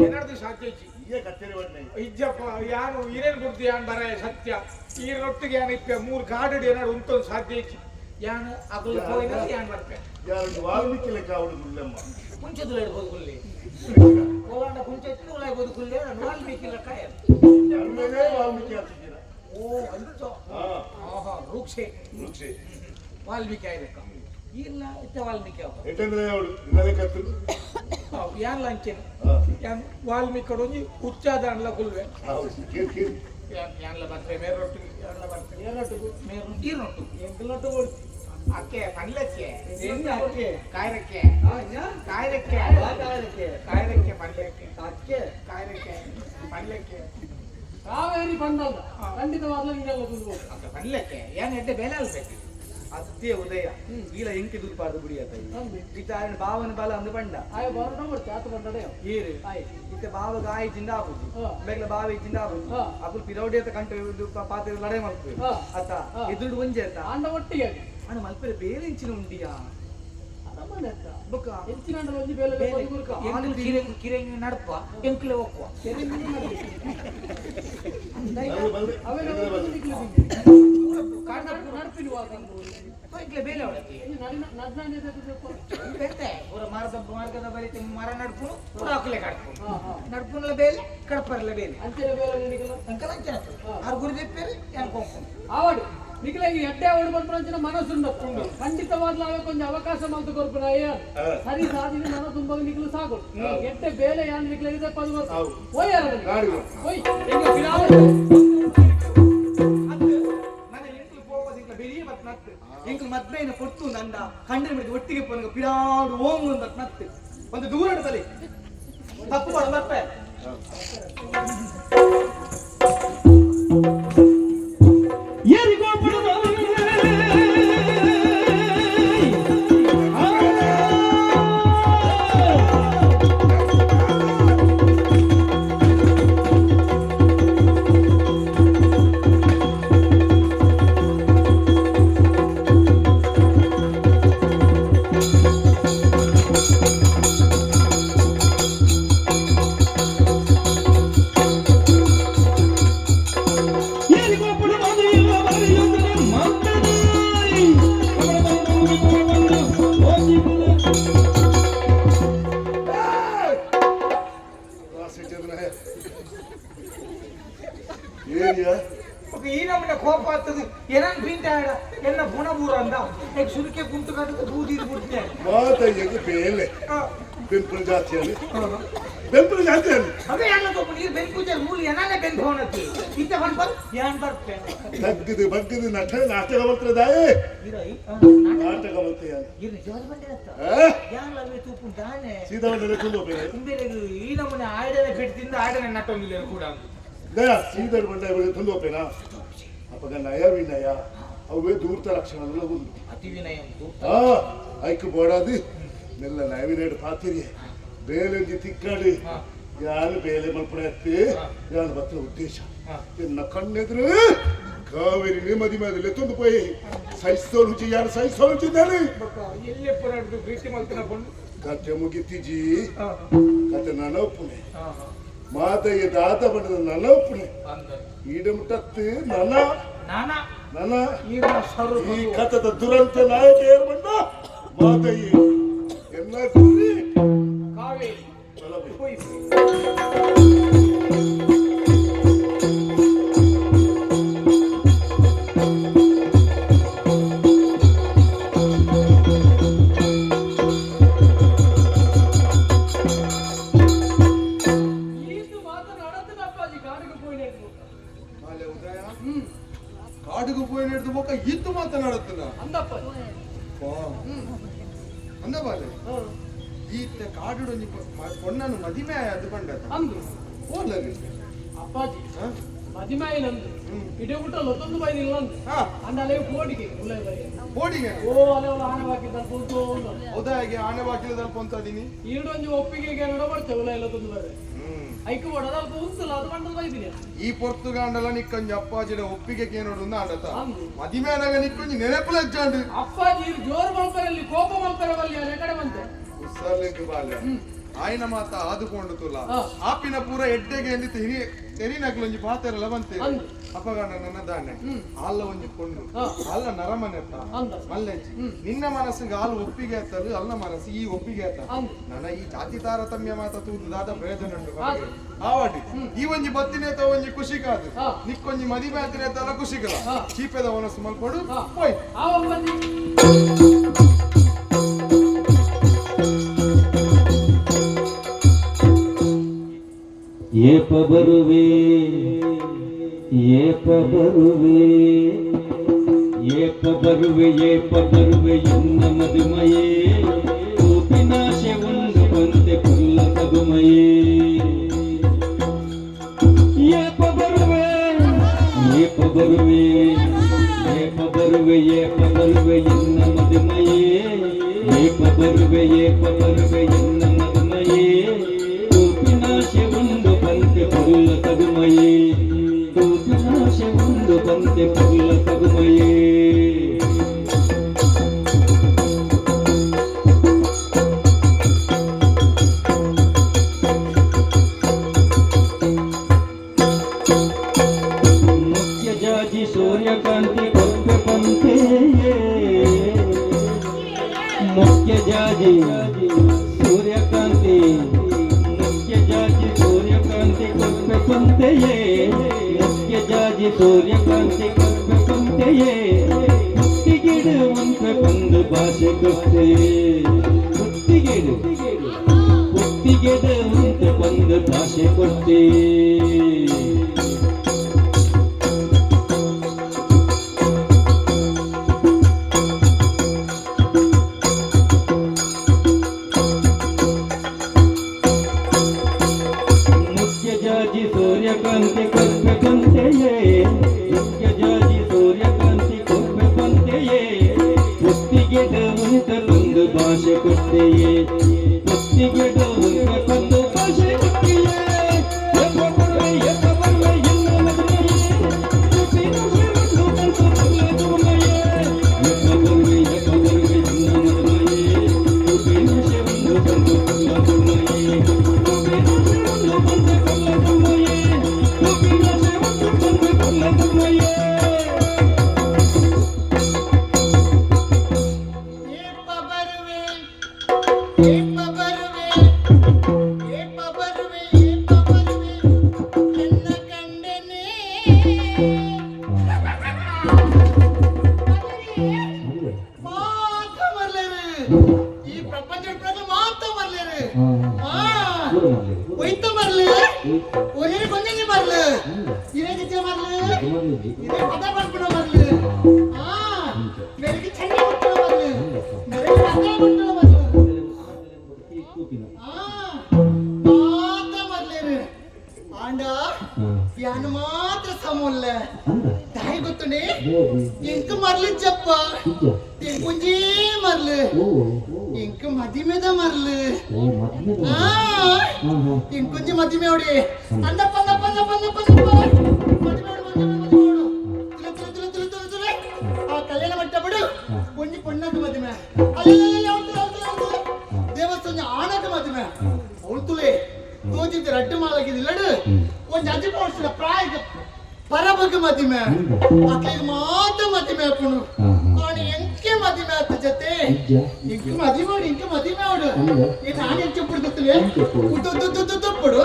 ಏನಾದ್ರು ಸಾಧ್ಯ ಈಗ ಕತ್ತೇರಿ ಬಟ್ಟೆ ಇಜ್ಜಪ್ಪ ಯಾನು ಹಿರೇನ್ ಗುರ್ತಿ ಯಾನ್ ಬರ ಸತ್ಯ ಈ ರೊಟ್ಟಿಗೆ ಯಾನ್ ಇಪ್ಪ ಮೂರು ಕಾಡಡಿ ಏನಾದ್ರು ಉಂಟೊಂದು ಸಾಧ್ಯ ಯಾನು ಅಗಲು ಹೋಯ್ನ ಯಾನ್ ಬರ್ಪೆ ಯಾರು ವಾಲ್ಮೀಕಿ ಲೆಕ್ಕ ಅವಳು ಗುಲ್ಲೆಮ್ಮ ಮುಂಚೆದು ಹೇಳ್ಬೋದು ಗುಲ್ಲಿ ಹೋಗಂಡ ಮುಂಚೆ ಉಳ್ಳಾಯ್ಬೋದು ಗುಲ್ಲಿ ನಾನು ವಾಲ್ಮೀಕಿ ಲೆಕ್ಕ ಅಲ್ಲೇ ವಾಲ್ಮೀಕಿ ಆಗ್ತಿದ್ದೀರ ಓ ಅಂಚೋ ಆಹಾ ರೂಕ್ಷೆ ವೃಕ್ಷೆ ವಾಲ್ಮೀಕಿ ಆಯ್ದಕ್ಕ ಇಲ್ಲ ಇತ್ತ ವಾಲ್ಮೀಕಿ ಅವ ಎಟ್ಟಂದ್ರೆ ಅವಳು ಇನ್ನದೇ ಕತ್ತು ಯಾನ್ ಲಂಚೆನ್ ಯಾನ್ ವಾಲ್ಮೀಕಿ ಒಂಜಿ ಉಚ್ಚಾದ ಅನ್ಲ ಗುಲ್ವೆ ಕೇರ್ ಕೇರ್ ಯಾನ್ಲ ಬರ್ತೆ ಮೇರ್ ರೊಟ್ಟಿಗೆ ಯಾನ್ಲ ಬರ್ತೆ ಏನಟ್ಟು ಮೇರ್ ಈರ್ನೊಟ್ಟು ಎಂಕಲಟ್ಟು ಕೊಡ್ತಿ ಅಕ್ಕೆ ಪಂಡ್ಲಕ್ಕೆ ಎಣ್ಣೆ ಅಕ್ಕೆ ಕಾಯ್ರಕ್ಕೆ ಇನ್ನ? ಕಾಯ್ರಕ್ಕೆ ಕಾಯಕ್ಕೆ ಕಾಯ್ರಕ್ಕೆ ಪಂಡ್ಲಕ್ಕೆ ಅಕ್ಕೆ ಕಾಯ್ರಕ್ಕೆ ಪಂಡ್ಲಕ್ಕೆ ಕಾವೇರಿ ಬಂದಲ್ಲ ಖಂಡಿತವಾಗ್ಲೂ ನೀನೆಲ್ಲ ದುಡ್ಬೋದು ಅಕ್ಕ ಪಂಡ್ಲಕ್ಕೆ ಏನ್ ಎಡ್ಡೆ ಬೇಲೆ ಅಲ್ಬೇಕು ಅತ್ತೆ ಉದಯ ಈಲ ಎಂಕಿ ದುರ್ಪಾರ್ದು ಗುಡಿಯಾತ ಇತ್ತ ಬಾವನ ಬಾಲ ಅಂದು ಬಂಡ ಆಯ ಬರೋಣ ಬರ್ತೆ ಆತ ಬಂದಡೆ ಏರು ಆಯ್ ಇತ್ತ ಬಾವಗ ಆಯಿ ಜಿಂದ ಆಪುಜಿ ಹಾ. ಬೇಗಲ ಬಾವಿ ಜಿಂದ ಆಪುಜಿ ಹಾ. ಅಪುಲ್ ಪಿರೌಡಿ ಅಂತ ಕಂಟೆ ಪಾತ್ರೆ ಲಡೆ ಮಲ್ಪೆ ಹಾ. ಅತ್ತ ಹಾ. ಎದುರು ಒಂಜೆ ಅತ್ತ ಆಂಡ ಒಟ್ಟಿಗೆ ಆಗಿ ಅಣ್ಣ ಮಲ್ಪೆ ಬೇರೆ ಇಂಚಿನ ಉಂಟಿಯಾ ಅದಮ್ಮನೆ ಅತ್ತ ಬೊಕ್ಕ ಹೆಚ್ಚಿನ ಅಂಡ ಒಂಜಿ ಬೇಲೆ ಕಿರಂಗಿ ನಡಪ ಎಂಕ್ಲೆ ಹೋಗುವ ಅವೆಲ್ಲ ನಡ್ಪಿನ ಎಂಕ್ಲೆ ಬೇಲೆ ಅವಳಕ್ಕೆ ಬೇತೆ ಪೂರ ಮಾರ್ಗದ ಬರೀತಿ ಮರ ನಡ್ಪು ಪೂರ ಹಾಕಲೆ ಕಡ್ಪು ನಡ್ಪುನಲ್ಲ ಬೇಲೆ ಕಡಪರ್ಲ ಬೇಲೆ ಅಂಚೆನ ಬೇಲೆ ನಿನಗೆಲ್ಲ ಅಂಕಲ್ ಅಂಚನ ಆರು ಗುರಿ ತೆಪ್ಪೇರಿ ಯಾನ್ ಕೊಂಕೊಂಡು ಆವಡು ನಿಖಿಲಾಗಿ ಎಡ್ಡೆ ಅವಡು ಬರ್ಪಂಚಿನ ಮನಸ್ಸುಂಡ ಖಂಡಿತವಾಗ್ಲೂ ಅವೇ ಕೊಂಚ ಅವಕಾಶ ಮಾತು ಕೊರ್ಪುನ ಸರಿ ಸಾಧಿನ ಮನ ತುಂಬ ನಿಖಲು ಸಾಕು ಎಡ್ಡೆ ಬೇಲೆ ಯಾನ್ ನಿಖಲಾಗಿದೆ ಪದ ಬರ್ತ ಹೋಯ್ ಯಾರ ಹೋಯ್ ಎಂಗ ಪಿರಾವ ಎಂಕಲ್ ಮದ್ವೆನ ಕೊಟ್ಟು ನಂದ ಕಂಡ್ರೆ ಮೇಲೆ ಒಟ್ಟಿಗೆ ಪೊನಗ ಪಿರಾಡು ಓಂಗು ಅಂತ ನತ್ತೆ ಒಂದು ದೂರ ತಲೆ ತಪ್ಪು ಮಾಡ ಮತ್ತೆ ಯಾರಿಗೋ ಬಿಡುವ ಯಾರಿಗೋ ಬಿಡುವ ಇಲ್ಲ ಬರೆಯುವುದೇ ಮಾತನಾಡಿ ಅವಳ ಬಂದು ಓದಿಕೊಳ್ಳ ಏನಿಯ ಈ ನಮ್ಮನೆ ಕೋಪ ಆಗ್ತದೆ ಏನಾನ್ ಪಿಂಟ ಆಡ ಎಲ್ಲ ಪುಣ ಬೂರ ಅಂದ ಈಗ ಸುರುಕೆ ಕುಂಟು ಕಟ್ಟದ ಬೂದಿ ಬಿಡ್ತೆ ಮಾತಯ್ಯಗೆ ಬೇಲೆ ಬೆಂಪು ಜಾತಿಯಲ್ಲಿ ಬೆಂಪು ಜಾತಿಯಲ್ಲಿ ಅದೇ ಎಲ್ಲ ತಗೊಂಡು ನೀರು ಬೆನ್ ಪೂಜೆ ಮೂಲ ಏನಾನೆ ಬೆನ್ ಹೋನತಿ ಇತ್ತ ಬಂದ್ ಬರ್ ಏನ್ ಬರ್ತೆ ಬಗ್ಗದು ನಾಟಕ ಬರ್ತದಾಯೇ ಇರೈ ನಾಟಕ ಬರ್ತೇಯ ಇರು ಜೋರ ಬಂದೆ ಅಂತ ಯಾನ್ ಲವೆ ತೂಪು ದಾನೆ ಸೀದಾ ಬಂದರೆ ತುಂಬ ಬೇರೆ ಇಂಬೇಲೆ ಈ ನಮ್ಮನೆ ಆಯ್ಡನೆ ಬಿಟ್ಟಿಂದ ಆಯ್ಡನೆ ನಟ್ಟೊಂದಿಲ್ಲ ಕೂಡ ದಯ ಸೀದಾ ಬಂದ ತುಂಬ ಬೇನಾ ಅಪ್ಪಗ ನಯ ವಿನಯ ಅವೇ ದೂರ್ತ ಲಕ್ಷಣಗಳ ಒಂದು ಅತಿ ವಿನಯ ಐಕ್ ಬೋಡಾದು ನೆಲ್ಲ ನಯವಿನೇಡು ಪಾತಿರಿ ಬೇಲೆಂಜಿ ತಿಕ್ಕಾಡಿ ಯಾನು ಬೇಲೆ ಮಲ್ಪಡೆ ಹತ್ತಿ ಯಾನು ಬತ್ತ ಉದ್ದೇಶ ಎನ್ನ ಕಣ್ಣೆದ್ರು ಕಾವೇರಿ ನೆಮ್ಮದಿ ಮೇಲೆ ತಂದು ಪೋಯಿ ಸಹಿಸೋಲು ಯಾರು ಸಹಿಸೋಲುಚಿದ್ದಾರೆ ಎಲ್ಲೇ ಪುರಾಡ್ದು ಪ್ರೀತಿ ಮಲ್ತನ ಕೊಂಡು ಕತೆ ಮುಗಿತಿಜಿ ಕತೆ ನನ್ನ ಒಪ್ಪುನೆ ಮಾತಯ್ಯ ದಾತ ಬಣ್ಣದ ನನ್ನ ಒಪ್ಪುನೆ ಈಡಮುಟ್ಟತ್ತು ನನ್ನ ನಾನಾ ನನ್ನ ಈಗ ಸರು ಈ ಕಥದ ದುರಂತ ನಾಯಕ ಏರ್ ಬಂದ ಮಾತಯ್ಯ ಎಲ್ಲ ಗುರಿ ಕಾವೇರಿ ಬಲಬೆ. ಹೋಯ್ ಈತು ಮಾತನಾಡತ್ತೆ ಅಪ್ಪಾಜಿ ಕಾಡಿಗೆ ಪೋಯಿನೇದು ಮಾಲೆ ಉದಯ ಕಾಡಿಗೂ ಪೋಯಿ ಹಿಡಿದು ಬೊಕ್ಕ ಇತ್ತು ಮಾತನಾಡುತ್ತಲ್ಲ ಅಂದಪ್ಪ ಅಂದ ಬಾಲೆ ಈತ ಕಾಡಿಡೊಂಜಿ ಪೊಣ್ಣನು ಮದಿಮೆ ಅದು ಬಂಡದ ಅಂದು ಓದ್ಲರಿ ಅಪ್ಪಾಜಿ ಮದಿಮಾಯಿನಂದು ಇಡೀ ಊಟ ಲೊತ್ತೊಂದು ಬೈ ನಿಲ್ಲಂದು ಅಂದ ಅಲೆ ಕೋಡಿಗೆ ಉಲೈ ಬೈ ಕೋಡಿಗೆ ಓ ಅಲೆ ಆನವಾಕಿದ್ದ ಕುಂತು ಉದಯಗೆ ಆನೆ ಬಾಕಿಲದಲ್ಲಿ ಪೊಂತದೀನಿ ಈಡೊಂಜಿ ಒಪ್ಪಿಗೆಗೆ ನಡಬರ್ತೇವೆ ಉಲೈ ಲೊತ್ತೊಂದು ಬೈ ಐಕು ಬಡದ ಅಲ್ಪ ಉಂತಲ್ಲ ಅದು ಬಂಡದ ಬೈದಿನಿ ಈ ಪೊರ್ತುಗಾಂಡಲ ನಿಕ್ಕೊಂಜಿ ಅಪ್ಪಾಜಿಡ ಒಪ್ಪಿಗೆ ಕೇನೋಡು ಆಡತ ಅಂದು ಮದಿಮೆನಾಗ ನಿಕ್ಕೊಂಜಿ ನೆನಪುಲ ಜಾಂಡು ಅಪ್ಪಾಜಿ ಜೋರು ಮಲ್ಪರಲ್ಲಿ ಕೋಪ ಮಲ್ಪರವಲ್ಲಿ ಅಲೆ ಕಡೆ ಬಂತೆ ಉತ್ಸರ್ಲೆಗ್ ಬಾಲ್ಯ ಆಯ್ನ ಮಾತ ಆದುಕೊಂಡು ತುಲ ಆಪಿನ ಪೂರ ಎಡ್ಡೆಗೆ ಎಂದಿತ್ತು ತೆರಿ ನಗ್ಲೊಂಜಿ ಪಾತೆರಲ್ಲ ಬಂತೆ ಅಂದು ಅಪಗಂಡ ನನ್ನ ದಾನೆ ಹಾಲ ಒಂಜಿ ಕೊಂಡು ಹಾಲ ನರಮನೆತ್ತ ಅಂದ ಮಲ್ಲೆಜ್ಜಿ ನಿನ್ನ ಮನಸ್ಸಿಗೆ ಹಾಲು ಒಪ್ಪಿಗೆ ಆತಲು ಅಲ್ಲ ಮನಸ್ಸು ಈ ಒಪ್ಪಿಗೆ ಆತ ಅಂದು ನನ್ನ ಈ ಜಾತಿ ತಾರತಮ್ಯ ಮಾತ ತೂದಾದ ಪ್ರಯೋಜನ ಉಂಟು ಆವಾಡಿ ಈ ಒಂಜಿ ಬತ್ತಿನೇತ ಒಂಜಿ ಖುಷಿ ಕಾದು ನಿಕ್ಕೊಂಜಿ ಮದಿಮೆ ಆತಿನೇತಲ್ಲ ಖುಷಿಗಲ ಚೀಪೆದ ಮನಸ್ಸು ಮಲ್ಪಡು ಹೋಯ್ ಆ ಒಬ್ಬಂದಿ ಏಪ ಬರುವೆ ಏಪ ಬರುವೆ ಏಪ ಬರುವೆ ಎನ್ನ ಮದುಮಯೇ ಕೋಪಿನಾಶೆ ಒಂದು ಬಂತೆ ಕುಲ್ಲ ತಗುಮಯೇ ಏಪ ಬರುವೆ ಎನ್ನ ಮದುಮಯೇ ಏಪ ಬರುವೆ ಎನ್ನ ಮದುಮಯೇ ಕೋಪಿನಾಶೆ ಒಂದು ಬಂತೆ ಕುಲ್ಲ ತಗುಮಯೇ ಕೋಪಿನಾಶೆ ಒಂದು ಬಂತೆ ಕುಲ್ಲ ತಗುಮಯೇ ಸೂರ್ಯಕಾಂತಿ ಕೊಪ್ಪೆ ಪಂತೆಯೇ ಮುಖ್ಯ ಜಾಜಿ ಸೂರ್ಯಕಾಂತಿ ಕೊಪ್ಪೆ ಪಂತೆಯೇ ಮುಖ್ಯ ಜಾಜಿ ಸೂರ್ಯಕಾಂತಿ ಕೊಪ್ಪೆ ಪಂತೆಯೇ ಮುತ್ತಿಗಿಡುವಂತೆ ಬಂದು ಭಾಷೆ ಕೊಟ್ಟೆಯೇ ಮುತ್ತಿಗಿಡುವಂತೆ ಬಂದು ಭಾಷೆ ಕೊಟ್ಟೆ ಸೂರ್ಯಕಾಂತಿ ಕೊಪ್ಪೆ ಪಂತೆಯೇ ಮುಖ್ಯ ಜಾಜಿ ಸೂರ್ಯಕಾಂತಿ ಕೊಪ್ಪೆ ಪಂತೆಯೇ ಮುತ್ತಿಗೆಡುವಂತೆ ಬಂದು ಭಾಷೆ ಕೊಟ್ಟೆಯೇ ಮುತ್ತಿಗೆಡುವಂತೆ ಬಂದು ಭಾಷೆ ಕೊಟ್ಟೆಯೇ ಈ ಪ್ರಪಂಚ ಮಾತ್ರ ಬರ್ಲೇರಿ ಒಯ್ತ ಬರ್ಲಿ ಒಳ್ಳೆ ಬಂದಂಗೆ ಬರ್ಲಿ ಇದೇ ಜೊತೆ ಬರ್ಲಿ ಇದೇ ಪದ ಬರ್ಬಿಡೋ ಬರ್ಲಿ ಬೆಳಗ್ಗೆ ಚಂದ ಬಿಟ್ಟು ಬರ್ಲಿ ಬೆಳಗ್ಗೆ ಪದ ಬಿಟ್ಟು ಬರ್ಲಿ ಮಾತ್ರ ಬರ್ಲೇರಿ ಆಂಡ ಯಾನು ಮಾತ್ರ ಸಮೋಲ್ಲ ತಾಯಿ ಗೊತ್ತುಂಡೆ ಎಂಕ ಮರ್ಲಿ ಜಪ್ಪ ಎಂಕೊಂಜೇ ಮರ್ಲಿ ಎಂಕ ಮದಿಮೆದ ಮರ್ಲಿ ಎಂಕೊಂಜಿ ಮದಿಮೆ ಅವಡಿ ಅಂದಪ್ಪ ಆ ಕಲ್ಯಾಣ ಮಟ್ಟ ಬಿಡು ಒಂಜಿ ಪೊಣ್ಣದ ಮದಿಮೆ ದೇವಸ್ಥಾನ ಆನದ ಮದಿಮೆ ಅವಳು ತುಲೆ ತೋಜಿದ್ದ ರಡ್ಡು ಮಾಲಾಗಿದ್ದಿಲ್ಲಡು ಒಂಜಿ ಅಜ್ಜಿ ಪೌಡ್ಸಿದ ಪ್ರಾಯ ಪರಬಗ ಮದಿಮೆ ಅಕ್ಕಿಗೆ ಮಾತ್ರ ಮದಿಮೆ ಹಾಕೋಣ ಅವನು ಎಂಕೆ ಮದಿಮೆ ಆತ ಜೊತೆ ಇಂಕ ಮದಿಮೆ ಅವಡು ಇಂಕ ಮದಿಮೆ ಅವಡು ಏನು ನಾನು ಎಂಕೆ ಪುಡ್ಕೊತ್ತಲೆ ಉದ್ದೊಡ್ಡು ಕುದ್ದೆ ಪಡು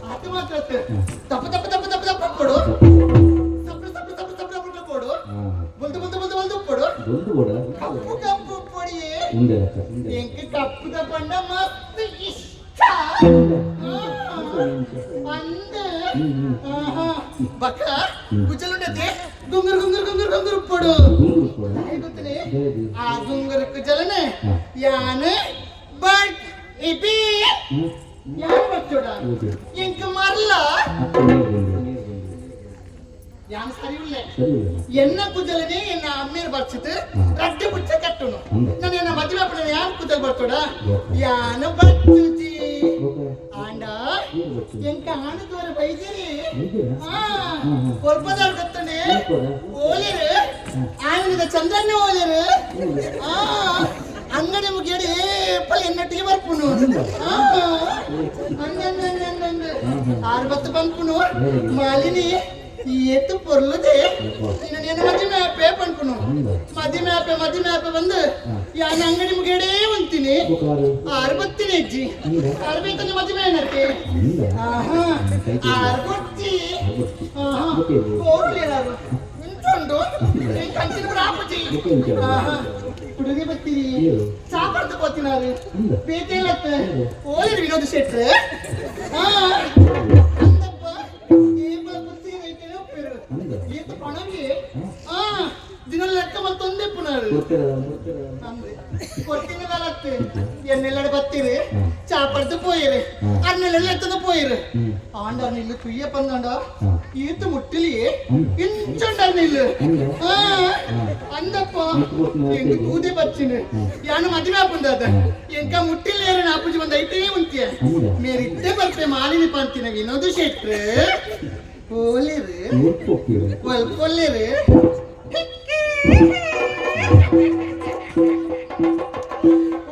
ಅದು ಮಾತ್ರ ತಪ್ಪ ಪಡು ಸಪ್ಪ ಪಡು ಬಲ್ದು ಪಡು ಕಪ್ಪು ಪೊಡಿ ಎಂಕ ಕಪ್ಪುದ ಪಂಡ ಮಸ್ತ್ ಇಷ್ಟ ಅಂದ ಬಕ್ಕ ಕುಜಲುಂಡತೆ ಗುಂಗುರು ಪಡು ಗೊತ್ತಲೇ ಆ ಗುಂಗುರು ಕುಜಲನೆ ಯಾನೆ ಬಟ್ ಇಪಿ ಯಾರು ಬಚ್ಚೋಡ ಎಂಕ ಮರ್ಲ ಯಾನ್ ಸರಿಯಿಲ್ಲ ಎನ್ನ ಕುಜಲನೆ ಎನ್ನ ಅಮ್ಮೇರ್ ಬರ್ಸಿತು ರಡ್ಡೆ ಬುಚ್ಚ ಕಟ್ಟುನು ನಾನು ಎನ್ನ ಮದುವೆ ಪಡ ಯಾನ್ ಕುಜಲ್ ಬರ್ತೋಡ ಯಾನ ಬಚ್ಚುಜಿ ಆಂಡ ಎಂಕ ಆನದವರ ಬೈದಿರಿ ಕೊಲ್ಪದಾರ್ ಗೊತ್ತನೆ ಓಲೇರು ಆನದ ಚಂದ್ರನ್ನೇ ಓಲೇರು ಅಂಗಡಿ ಮುಗಿಯಡಿ ಪಲ್ ಎನ್ನಟ್ಟಿಗೆ ಬರ್ಪುನು ಆರ್ಬತ್ತು ಬಂದ್ಪುನು ಮಾಲಿನಿ ಎತ್ತು ಪೊರ್ಲುದೆ ಇನ್ನು నేను ಮದಿಮೆ ಆಪೆ ಪನ್ಪುನು ಮದಿಮೆ ಆಪೆ ಬಂದು ಯಾನ ಅಂಗಡಿ ಮುಗಿಯಡೆ ಒಂತೀನಿ ಆರ್ಬತ್ತಿನ ಹೆಜ್ಜಿ ಆರ್ಬೇಕಂದ್ರೆ ಮದಿಮೆ ಏನಕ್ಕೆ ಆರ್ಬತ್ತಿ ಹೋಗ್ಲಿ ಯಾರು ಉಂಟು ಕಂಚಿನ ಆಪುಜಿ ಹುಡುಗಿ ಬರ್ತೀರಿ ಚಾಪರ್ದು ಗೊತ್ತಿನಾರು ಪೇಟೆ ಓಲಿರು ವಿನೋದ್ ಶೆಟ್ರೆ ಅಂದಪ್ಪ ಏಬಲ ಬುತ್ತಿ ರೈತನೇ ಒಪ್ಪಿರು ಈತ ಪಣವಿ ದಿನ ಲೆಕ್ಕ ಮತ್ತೊಂದೇ ಪುನರು ಕೊಟ್ಟಿನ ಕಾಲತ್ತು ಎನ್ನೆಲ್ಲಡೆ ಬತ್ತೀರಿ ಚಾಪಡ್ದು ಪೋಯಿರು ಅನ್ನೆಲ್ಲ ಎತ್ತದ ಪೋಯಿರು ಆಂಡ ನಿಲ್ಲು ಕುಯ್ಯ ಪಂದಾಂಡ ಈತ ಮುಟ್ಟಿಲಿ ಇಂಚಂಡ ನಿಲ್ಲು ಅಂದಪ್ಪ ಎಂಟು ಕೂದಿ ಬಚ್ಚಿನ ಯಾನು ಮದುವೆ ಆಪುಂದಾದ ಎಂಕ ಮುಟ್ಟಿಲ್ಲ ಯಾರು ನಾಪುಜಿ ಬಂದ ಐಟೇ ಉಂಟಿಯ ಮೇರಿದ್ದೆ ಬರ್ತೆ ಮಾಲಿನಿ ಪಂತಿನ ವಿನೋದ್ ಶೆಟ್ರು ಓಲಿರು ಒಲ್ಪೊಲ್ಲಿರು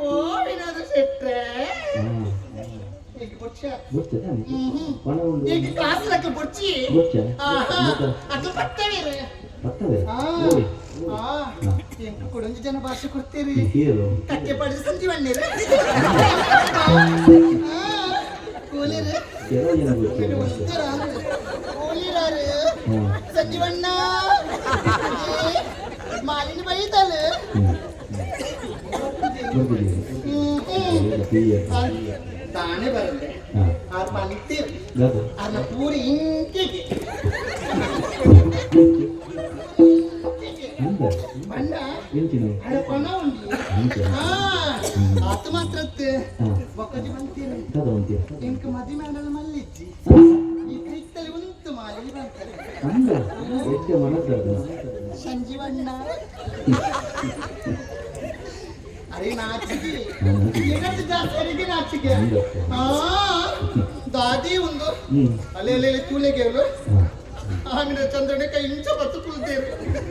ಓ ವಿನೋದ್ ಶೆಟ್ರೆ ಈಗ ಬುಚ್ಚ ಈಗ ಕ್ಲಾಸ್ ಲಕ್ಕ ಬುಚ್ಚಿ ಅಕ್ಕ ಬರ್ತವೀರು ಎಂಕ ಕೊಡೊಂದು ಜನ ಭಾಷೆ ಕೊಡ್ತೀರಿ ಕಕ್ಕೆ ಪಡಿಸಿ ಸಂಜೀವಣ್ಣೀರು ಕೂಲಿರು ಕೂಲಿರಾರು ಸಂಜೀವಣ್ಣ ಮಾಲಿನ ಬೈತಲ್ಲ ತಾನೇ ಬರಲ್ಲ ಆ ಪಂಕ್ತಿರ್ ಅದನ್ನ ಪೂರಿ ಇಂಕಿಗೆ ಬಂಡ ಅಡ ಪಣ ಉಂಡಿ ಆತ ಮಾತ್ರ ಬೊಕ್ಕಜಿ ಬಂತೀರಿ ಇಂಕ ಮದಿ ಮಾಡಲು ಮಲ್ಲಿಜ್ಜಿ ಈ ಕ್ರಿಸ್ತಲ್ಲಿ ಉಂಟು ಮಾಲಿ ಬಂತಾರೆ ಸಂಜೀವಣ್ಣ ಅರೆ ನಾಚಿಕೆ ಏನಂತ ಜಾಸ್ತಿ ನಾಚಿಕೆ ದಾದಿ ಒಂದು ಅಲ್ಲೇ ತೂಲೆಗೆ ಅವಳು ಆಮೇಲೆ ಚಂದ್ರನ ಕೈ ಇಂಚ ಬತ್ತು ಕುಲ್ತೇರು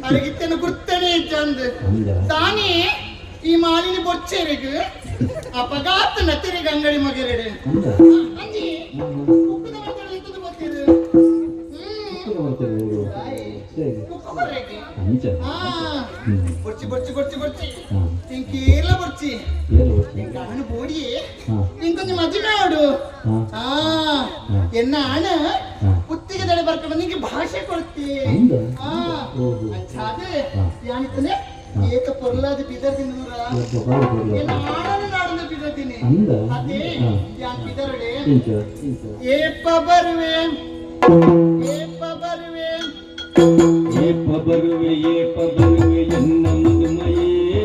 ಅರಿಗಿತ್ತೇನು ಗುರ್ತೇನೆ ಚಂದ ತಾನೇ ಈ ಮಾಲಿನಿ ಬೊಚ್ಚೆರಿಗೆ ಅಪಘಾತ ನತ್ತಿರಿಗೆ ಅಂಗಡಿ ಮಗೆರೆಡೆ ಅಂಜಿ ಕುಕ್ಕದ ಮಕ್ಕಳು ಇದ್ದದ್ದು ಗೊತ್ತಿರು ಬೊಚ್ಚಿ ಇಂಕೇಲ ಬೊಚ್ಚಿ ಅವನು ಬೋಡಿ ಇಂಕೊಂದು ಮದುವೆ ಆಡು ಎನ್ನ ಹಣ ಕುತ್ತಿಗೆ ದಡೆ ಬರ್ಕೊಂಡು ನಿಂಗೆ ಭಾಷೆ ಕೊಡ್ತಿ ಅದೇ ಯಾನಿತ್ತನೆ ಏಕ ಪೊರ್ಲಾದ ಬಿದರ್ದಿನ ದೂರ ಎನ್ನ ಆಡಲು ನಾಡಲು ಬಿದರ್ದಿನಿ ಅದೇ ಯಾನ್ ಬಿದರಡೆ ಏಪ ಬರುವೆ ಎನ್ನ ಮದುಮಯೇ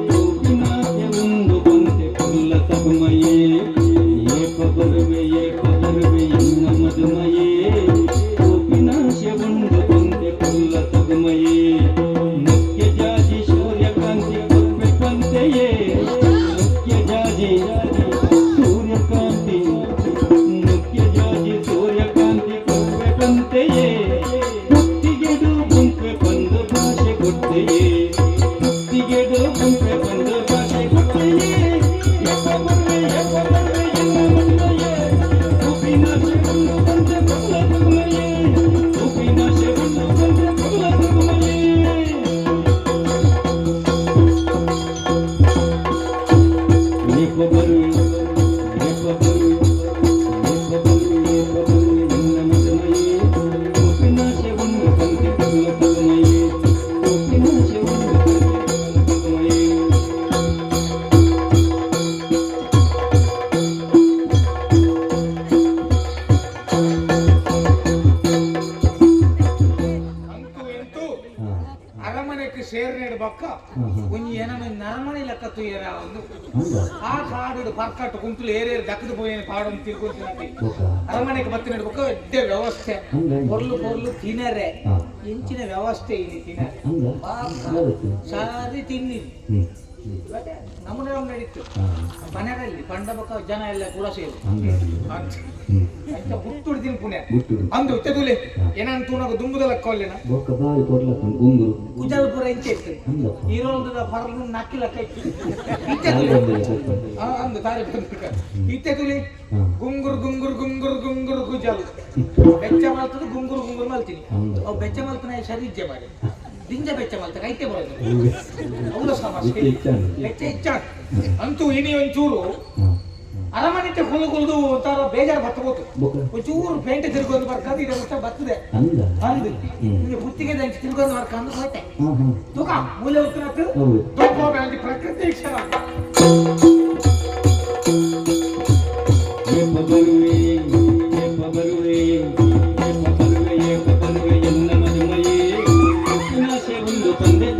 ಗೋಪಿನಾಥೆ ಒಂದು ಬಂತೆ ಕೊಲ್ಲ ತಗುಮಯೇ ಏಪ ಬರುವೆ ಎನ್ನ ಮದುಮಯೇ ಗೋಪಿನಾಶೆ ಒಂದು ಬಂತೆ ಕೊಲ್ಲ ತಗುಮಯೇ ಮುಖ್ಯ ಜಾಜಿ ಸೂರ್ಯಕಾಂತಿ ಕೊಪ್ಪೆ ಪಂತೆಯೇ ಮುಖ್ಯ ಜಾಜಿ ಸೂರ್ಯಕಾಂತಿ ಕೊಪ್ಪೆ ಪಂತೆಯೇ ಪರ್ಕಟ್ಟು ಕುಂತಲು ಏರೇರು ದಕ್ಕದು ಪೋಯೇನು ಪಾಡೊಂದು ತಿರ್ಕೊಳ್ತೀನಿ ಅರಮನೆಗೆ ಬತ್ತಿನ ಹಿಡ್ಬೇಕು ಎಡ್ಡೆ ವ್ಯವಸ್ಥೆ ಪೊರ್ಲು ತಿನ್ನರೆ ಇಂಚಿನ ವ್ಯವಸ್ಥೆ ಇಲ್ಲಿ ತಿನ್ನರೆ ಸಾರಿ ತಿನ್ನಿ ನಮ್ಮನೆ ನಡೀತು ಮನೆಯಲ್ಲಿ ಪಂಡ ಬಕ್ಕ ಜನ ಎಲ್ಲ ಕೂಡ ಸೇರು ಗುಟ್ಟುಡ್ತೀನಿ ಪುಣೆ ಅಂದು ತೆದುಲೆ ಏನಂತ ತೂನಗ ದುಂಬುದ ಲೆಕ್ಕಲ್ಲೇನ ಕುಜಲ್ಪುರ ಇಂಚೆ ಇತ್ತು ಈರೋಲ್ದ ಪರ್ಲು ನಕ್ಕಿ ಲೆಕ್ಕ ಇತ್ತು ಅಂದು ತಾರಿ ಇತ್ತೆ ತುಲಿ ಗುಂಗುರು ಗುಂಗುರು ಗುಂಗುರು ಗುಂಗುರು ಕುಜಲ್ ಬೆಚ್ಚ ಮಾಡ್ತದ ಗುಂಗುರು ಗುಂಗುರು ಮಲ್ತೀನಿ ಅವು ಬೆಚ್ಚ ಮಲ್ತನ ಸರಿಜ್ಜೆ ಮಾಡಿ ದಿಂಜ ಬೆಚ್ಚ ಮಲ್ತ ಕೈತೆ ಬರೋದು ಅವಳ ಸಮಸ್ಯೆ ಬೆಚ್ಚ ಇಚ್ಛ ಅಂತೂ ಇನಿ ಒಂಚೂರು ಅರಮನೆ ಕುಲುಗುಲ್ದು ಒಂಥರ ಬೇಜಾರು ಬರ್ತಬೋದು ಬೊಕ ಒಂಚೂರು ಪೇಂಟ್ ತಿರ್ಗೊಂಡು ಬರ್ಕಂದು ಇದೆ ವರ್ಷ ಬರ್ತದೆ ಅಂದ ಅಂದು ನಿಮಗೆ ಬುತ್ತಿಗೆ ದಂಚಿ ತಿರ್ಗೊಂಡು ಬರ್ಕಂದು ಹೋಯ್ತೆ ಹಾ ತೂಕ ಮೂಲೆ ಉತ್ತರತ್ತು ಹೌದು ದೊಡ್ಡ ಪ್ರಕೃತಿ ಕ್ಷಣ ಏಪ ಬರುವೆ ಏಪ ಬರುವೆ ಏಪ ಬರುವೆ ಏಪ ಬರುವೆ ಎನ್ನ ಮದುಮಯೇ ವಿನಾಶೆ ಒಂದು ತಂದೆ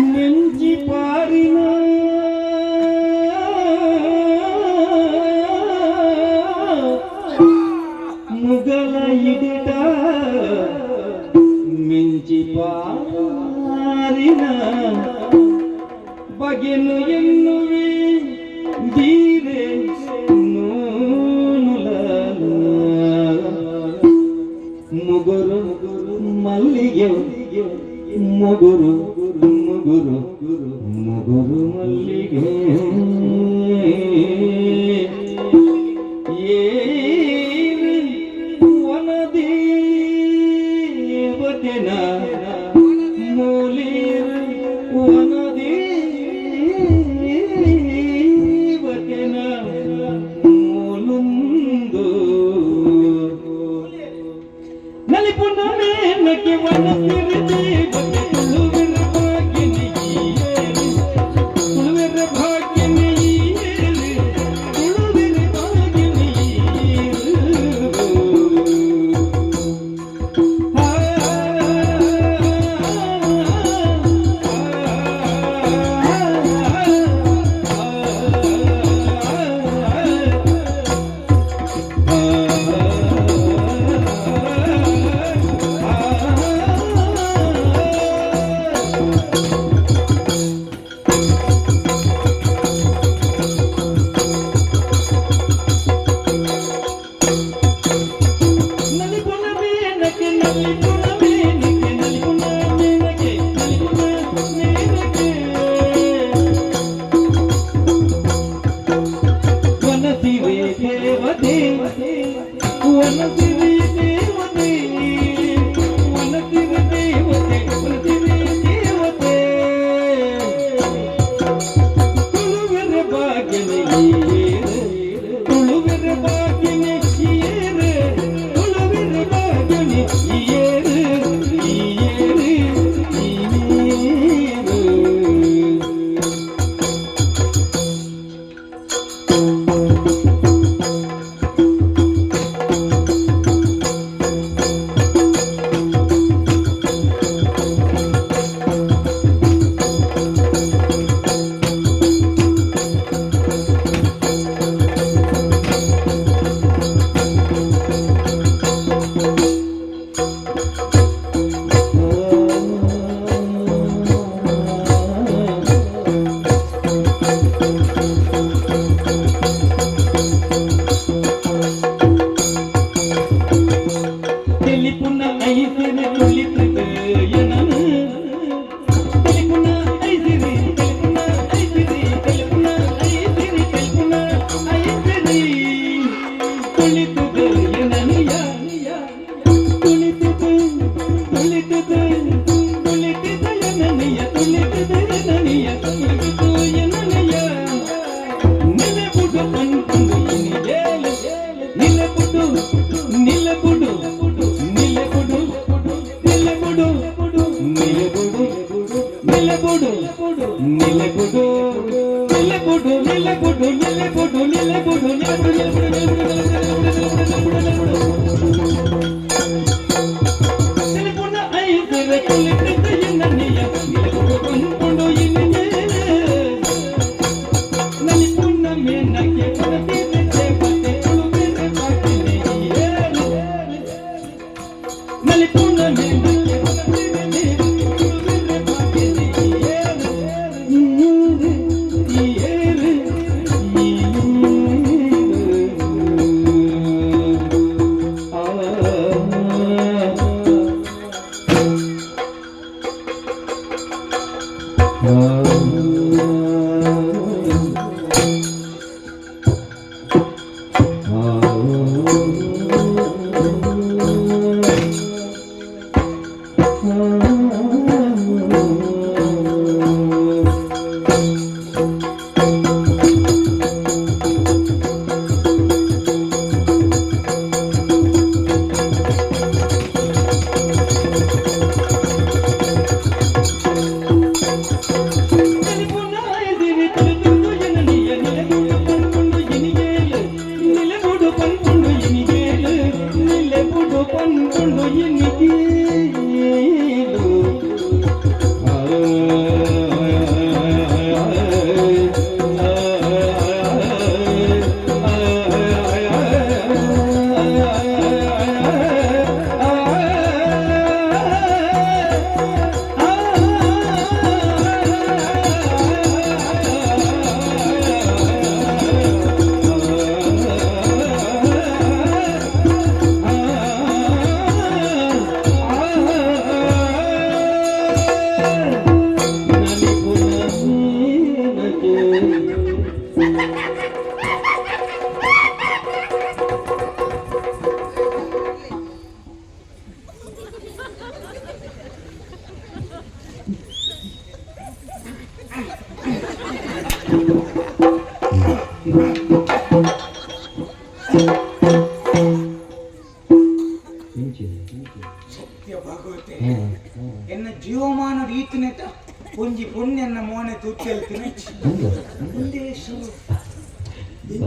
ಮಿಂಚಿ ಪಾರಿನ ಮುಗಲ ಇಡಿಟ ಮಿಂಚಿ ಪಾರಿನ ಬಗೆನು ಎನ್ನುವೆ ಧೀರೆ ನೂನುಲ ಮುಗುರು ಮಲ್ಲಿಗೆ ಮುಗುರು ಮುಗುರು ಮುಗುರು ಮಲ್ಲಿಗೆ ವನದೇವತೆನ ಮೂಲಿರ್ ವನದೇವತೆನ ಮೂಲುಂದು ನಲಿಪುನ ಮೇನಕ್ಕೆ ವನಸಿರಿದೆ ತುಳುವೆರ ಭಾಗ್ಯನಿ ತುಳುವೆರ ಭಾಗ್ಯನಿ ತುಳುವೆರ ಭಾಗ್ಯನಿ ನಲಿಪುನ ಮೇನಕ್ಕೆ ನಲಿಪುನ ಮೇನಕ್ಕೆ ನಲಿಪುನ ಮೇನಕ್ಕೆ ನಲಿಪುನ ಮೇನಕ್ಕೆ ವನಸಿರಿ ದೇವತೆ ವನಸಿರಿ ದೇವತೆ ವನಸಿರಿ ದೇವತೆ ವನಸಿರಿ ದೇವತೆ ತುಳುವೆರ ಭಾಗ್ಯನಿ ತುಳುವೆರ ಭಾಗ್ಯನಿ ತುಳುವೆರ ಭಾಗ್ಯನಿ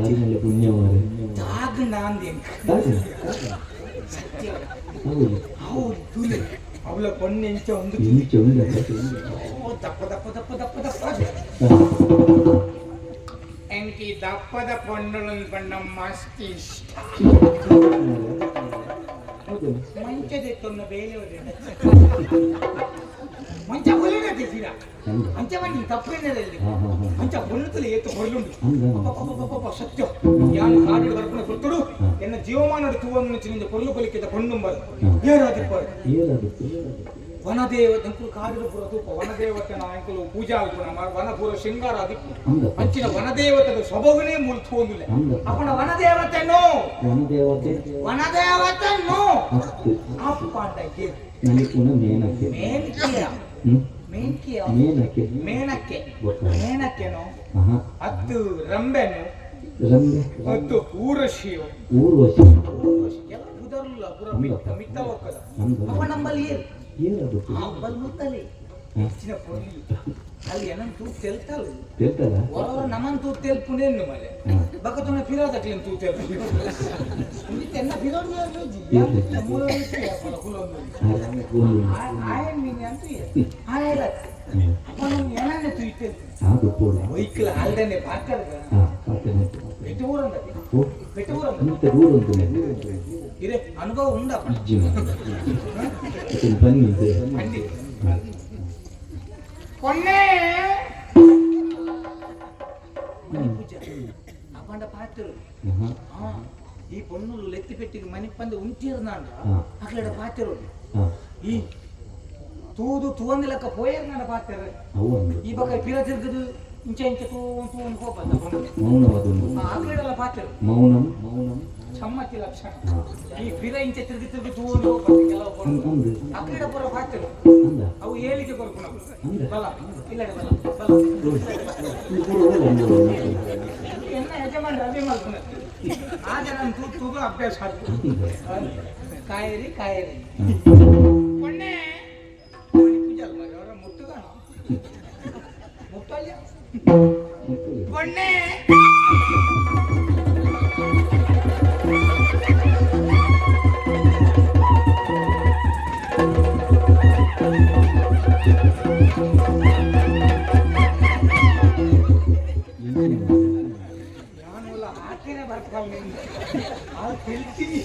ಬಾರಿನಲ್ಲ ಪುಣ್ಯ ಮಾರೆ ತಾಗ ನಾಂದೇನು ಸತ್ಯ ಹೌದು ಹೌದು ತುಲೆ ಅವಳ ಪೊಣ್ಣೆಂಚ ಒಂದು ಇಂಚ ಉಂಡ ದಪ್ಪ ದಪ್ಪ ದಪ್ಪ ದಪ್ಪ ದಪ್ಪ ಎಂಕಿ ದಪ್ಪದ ಪೊಣ್ಣುಳನ್ ಪಣ್ಣ ಮಸ್ತ್ ಇಷ್ಟ ಮಂಚದೆತ್ತೊನ್ನ ಬೇರೆ ಮಂಚ ಹೊಲಿನ ತೆಗಿರ ಮಂಚ ಬನ್ನಿ ತಪ್ಪೇನದಲ್ಲಿ ಮಂಚ ಹೊಣ್ಣುತ್ತಲೇ ಏತು ಹೊರಲುಂಡು ಸತ್ಯ ಯಾನು ಕಾಡು ಬರ್ಕೊಂಡು ಕೊಟ್ಟರು ಎನ್ನ ಜೀವಮಾನ ತೂವನ್ನು ಚಿನ್ನ ಕೊರಲು ಕೊಲಿಕ್ಕಿದ ಪೊಣ್ಣುಂಬರು ಏರಾದಿಪ್ಪರು ವನದೇವ ದಂಕುಲು ಕಾಡಿಪುರ ತೂಪ ವನದೇವತೆ ನಾಯಕಲು ಪೂಜಾ ಅಲ್ಪುನ ವನಪುರ ಶೃಂಗಾರ ಅದಿಪ್ಪು ಅಂಚಿನ ವನದೇವತೆದ ಸೊಬಗುನೇ ಮುಲ್ತು ಹೋಗಿಲ್ಲ ಅಪ್ಪನ ವನದೇವತೆನೋ ವನದೇವತೆನೋ ಅಪ್ಪ ಅಂತ ನನಗೆ ಮೇನಕ್ಕೆ ಮೇನಕ್ಕೆನೋ ಹತ್ತು ರಂಬೆನು ಹತ್ತು ಊರ್ವಶಿಯು ಎಲ್ಲ ಉದರ್ಲ ಪುರ ಮಿತ್ತ ಹೋಗ್ತದ ಅಪ್ಪ ನಮ್ಮಲ್ಲಿ ಹೆಚ್ಚಿನ ಪೊರ್ಲಿ ಅಲ್ಲಿ ಏನಂತೂ ತೆಲ್ತಲ್ಲ ಹೊರ ನಮ್ಮಂತೂ ತೆಲ್ಪುನೇನು ಮಲೆ ಬಕತನ ಫಿರಾದಕ್ಲೇನು ತೂ ತೆಲ್ಪು ತೆನ್ನ ಫಿರೋಡ್ ಆಯನ್ ಮೀನಿ ಅಂತ ಆಯಲ ಅಪ್ಪನ ಏನಾನೆ ತೂ ಇಟ್ಟೆಲ್ಪು ವೈಕಲ್ ಆಲ್ದನೆ ಪಾಕರ್ಗ ಇರೆ ಅನುಭವ ಉಂಡ ಬನ್ನಿ ಕೊನ್ನೆ ಅಪ್ಪಂಡ ಪಾತ್ರು ಈ ಪೊಣ್ಣು ಲೆತ್ತಿ ಪೆಟ್ಟಿಗೆ ಮನೆ ಪಂದು ಉಂಟಿರ್ನಾಂಡ ಅಕ್ಕಡ ಪಾತ್ರು ಈ ತೂದು ತೂವಂದ ಲೆಕ್ಕ ಪೋಯರ್ನಾಂಡ ಪಾತ್ರ ಈ ಬಕ್ಕ ಪಿರ ತಿರ್ಗದು ಇಂಚ ಇಂಚ ತೂ ಹೋಗ್ಬಂದ ಆಕಡೆಲ್ಲ ಪಾತ್ರ ಮೌನಂ ಸಮ್ಮತಿ ಲಕ್ಷಣ ಈ ಪಿರ ಇಂಚ ತಿರುಗಿ ತಿರುಗಿ ತೂವಂದು ಹೋಗ್ಬಂದ ಕೆಲವು ಅಕ್ಕಡ ಪುರ ಪಾತ್ರ ಅವು ಹೇಳಿಕೆ ಕೊರ್ಕೊಂಡು ಬಲ ಇಲ್ಲ ಬಲ ಎನ್ನ ಯಜಮಾನ ರವಿ ಮಾಡ್ಕೊಂಡ ಆಗ ನಾನು ತೂದು ಅಭ್ಯಾಸ ಕಾಯರಿ ಮೊನ್ನೆ ಪೂಜಲ್ ಮಾಡಿ ಅವರ ಮುಟ್ಟುಗಾಣ ಮುಟ್ಟಲ್ಲ ಮೊನ್ನೆ ನಾನೆಲ್ಲ ಆಕೆನೆ ಬರ್ತಾವ ಅದು ತಿಳ್ತೀನಿ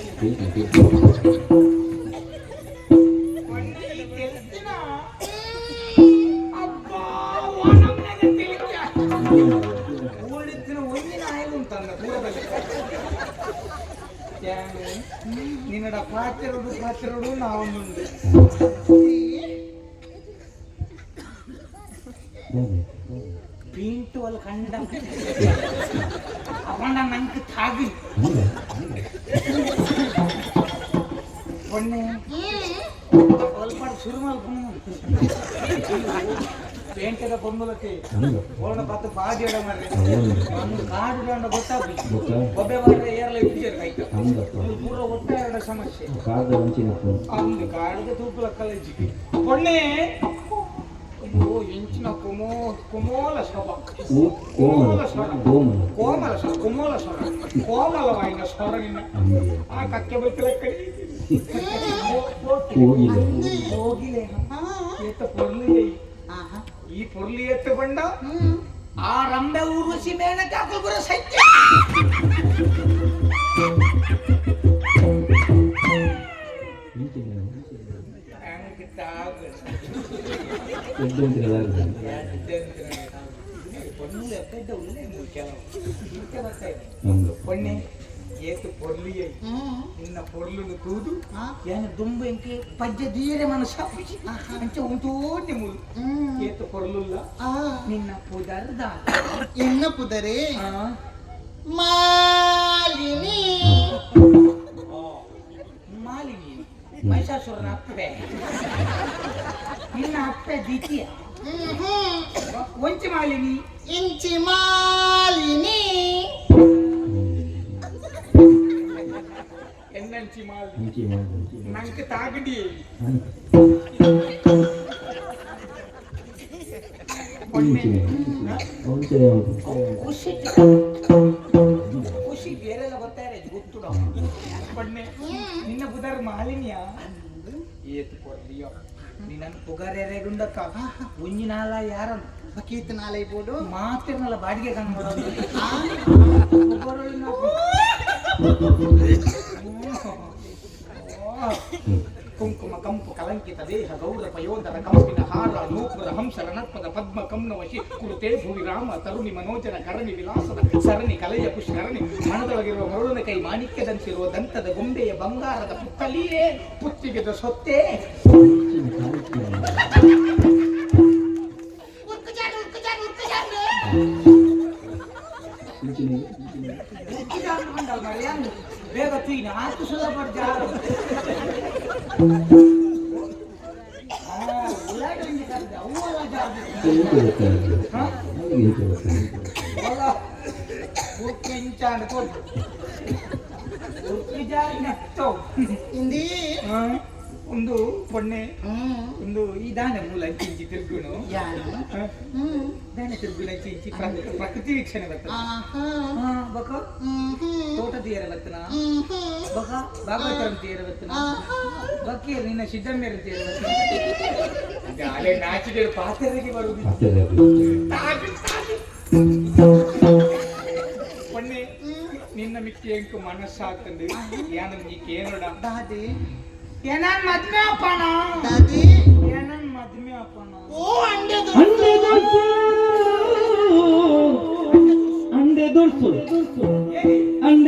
ನಿನ್ನಡ ಪಾತಿರೋಡು ನಾವೊಂದುಂಡು ಪೀಂಟು ಅಲ್ಲಿ ಕಂಡ ಅವನ ನಂಗೆ ತಾಗಿ பொண்ணு ಒಲ್ಪಾಡು ಶುರು ಮಾಡ್ಕೊಂಡು ಪೇಂಟದ ಪೊಂಗುಲಕ್ಕೆ ಓಣ ಪತ್ತು ಪಾದಿ ಎಡ ಮಾಡ್ರಿ ಒಂದು ಕಾಡು ದಂಡ ಗೊತ್ತಾಗ್ಲಿ ಒಬ್ಬೆ ಮಾಡ್ರೆ ಏರ್ಲ ಇಟ್ಟಿರ್ ಕೈತ ಪೂರ ಒಟ್ಟ ಎರಡ ಸಮಸ್ಯೆ ಅಂದು ಕಾಡಿಗೆ ತೂಪಲ ಕಲೆಜಿ ಪೊಣ್ಣೆ ಓ ಇಂಚಿನ ಕೋಮಲ ಸ್ವರ ಕೋಮಲವಾಯಿನ ಸ್ವರ ನಿನ್ನ ಆ ಕಕ್ಕೆ ಬೈಕಲ ಕಡೆ ಹೋಗಿಲೆ ಏತ ಪೊರ್ಲಿ ಈ ಪೊರ್ಲಿ ಎತ್ತು ಬಂಡ ಆ ರಂಬೆ ಊರ್ವಶಿ ಮೇನಕ್ಕೆ ಹಾಕಲು ಬರೋ ಸತ್ಯ ಪೊಣ್ಣೆ ಏತು ಪೊರ್ಲಿ ನಿನ್ನ ಪೊರ್ಲು ತೂದು ಏನು ದುಂಬು ಎಂಕೆ ಪಜ್ಜೆ ದೀರೆ ಮನಸ್ಸ ಅಂಚೆ ಉಂಟೋಟಿ ಮುಳು ಏತು ಪೊರ್ಲುಲ್ಲ ನಿನ್ನ ಪುದರ್ದ ಎನ್ನ ಪುದರೆ ಮಾಲಿನಿ ಮಾಲಿನಿ ಮಹಿಷಾಸುರನ ಅಪ್ಪೆ ನಿನ್ನ ಅಪ್ಪೆ ದ್ವಿತೀಯ ಒಂಚಿ ಮಾಲಿನಿ ಇಂಚಿ ಮಾಲಿನಿ ಎನ್ನಂಚಿ ಮಾಲಿನಿ ನಂಗೆ ತಾಗಡಿ ಬೇರೆಲ್ಲ ಗೊತ್ತಾಯ್ರೆ ಗೊತ್ತು ಬಣ್ಣೆ ನಿನ್ನ ಬುಧರ್ ಮಾಲಿನ್ಯ ಏತು ಕೊಡ್ಲಿಯೋ ನಿನ್ನ ಪುಗಾರೆಗುಂಡಕ್ಕ ಒಂಜಿನಾಲ ಯಾರನ್ನು ಬಕೀತ್ ನಾಳೆ ಇರ್ಬೋದು ಮಾತಿರ್ನಲ್ಲ ಬಾಡಿಗೆ ಕಂಡು ಕುಂಕುಮ ಕಂಪು ಕಲಂಕಿತ ದೇಹ ಗೌರ ಪಯೋಧರ ಕಂಪಿನ ಹಾರ ನೂಪುರ ಹಂಸರ ನತ್ಪದ ಪದ್ಮ ಕಮ್ನ ವಶಿ ಕುರುತೆ ಭುವಿ ರಾಮ ತರುಣಿ ಮನೋಜನ ಕರಣಿ ವಿಲಾಸದ ಸರಣಿ ಕಲೆಯ ಪುಷ್ಕರಣಿ ಮನದೊಳಗಿರುವ ಮರುಳನ ಕೈ ಮಾಣಿಕ್ಯದಂತಿರುವ ದಂತದ ಗೊಂಬೆಯ ಬಂಗಾರದ ಪುತ್ತಲಿಯೇ ಪುತ್ತಿಗೆದ ಸೊತ್ತೆ ಬೇಗ ತೀನ ಆತು ಸುಲಭ ಒಂದು ಪೊಣ್ಣೆ ಒಂದು ಈ ದಾನೆ ಮೂಲ ಇಂಚಿ ತಿರುಗುಣು ದಾನೆ ತಿರುಗುಣ ಇಂಚಿ ಪ್ರಕೃತಿ ವೀಕ್ಷಣೆ ಬರ್ತನ ಬಕ ತೋಟ ತೀರ ಬರ್ತನ ಬಕ ಭಾಗವತರಂ ತೀರ ಬರ್ತನ ಬಕ್ಕಿ ನಿನ್ನ ಸಿದ್ದಮ್ಯರ ತೀರ ಬರ್ತನ ಅಲೆ ನಾಚಿಗೆ ಪಾತ್ರೆಗೆ ಬರುವುದು ಪೊಣ್ಣೆ ನಿನ್ನ ಮಿಕ್ಕಿ ಎಂಕು ಮನಸ್ಸಾಕಂದು ಯಾನ ನೀಕೆ ಏನೋಡ ದಾದಿ ಏನನ್ ಮದ್ಮೆ ಅಪ್ಪಣ ದಾದಿ ಏನನ್ ಮದ್ಮೆ ಅಪ್ಪಣ ಓ ಅಂಡೆ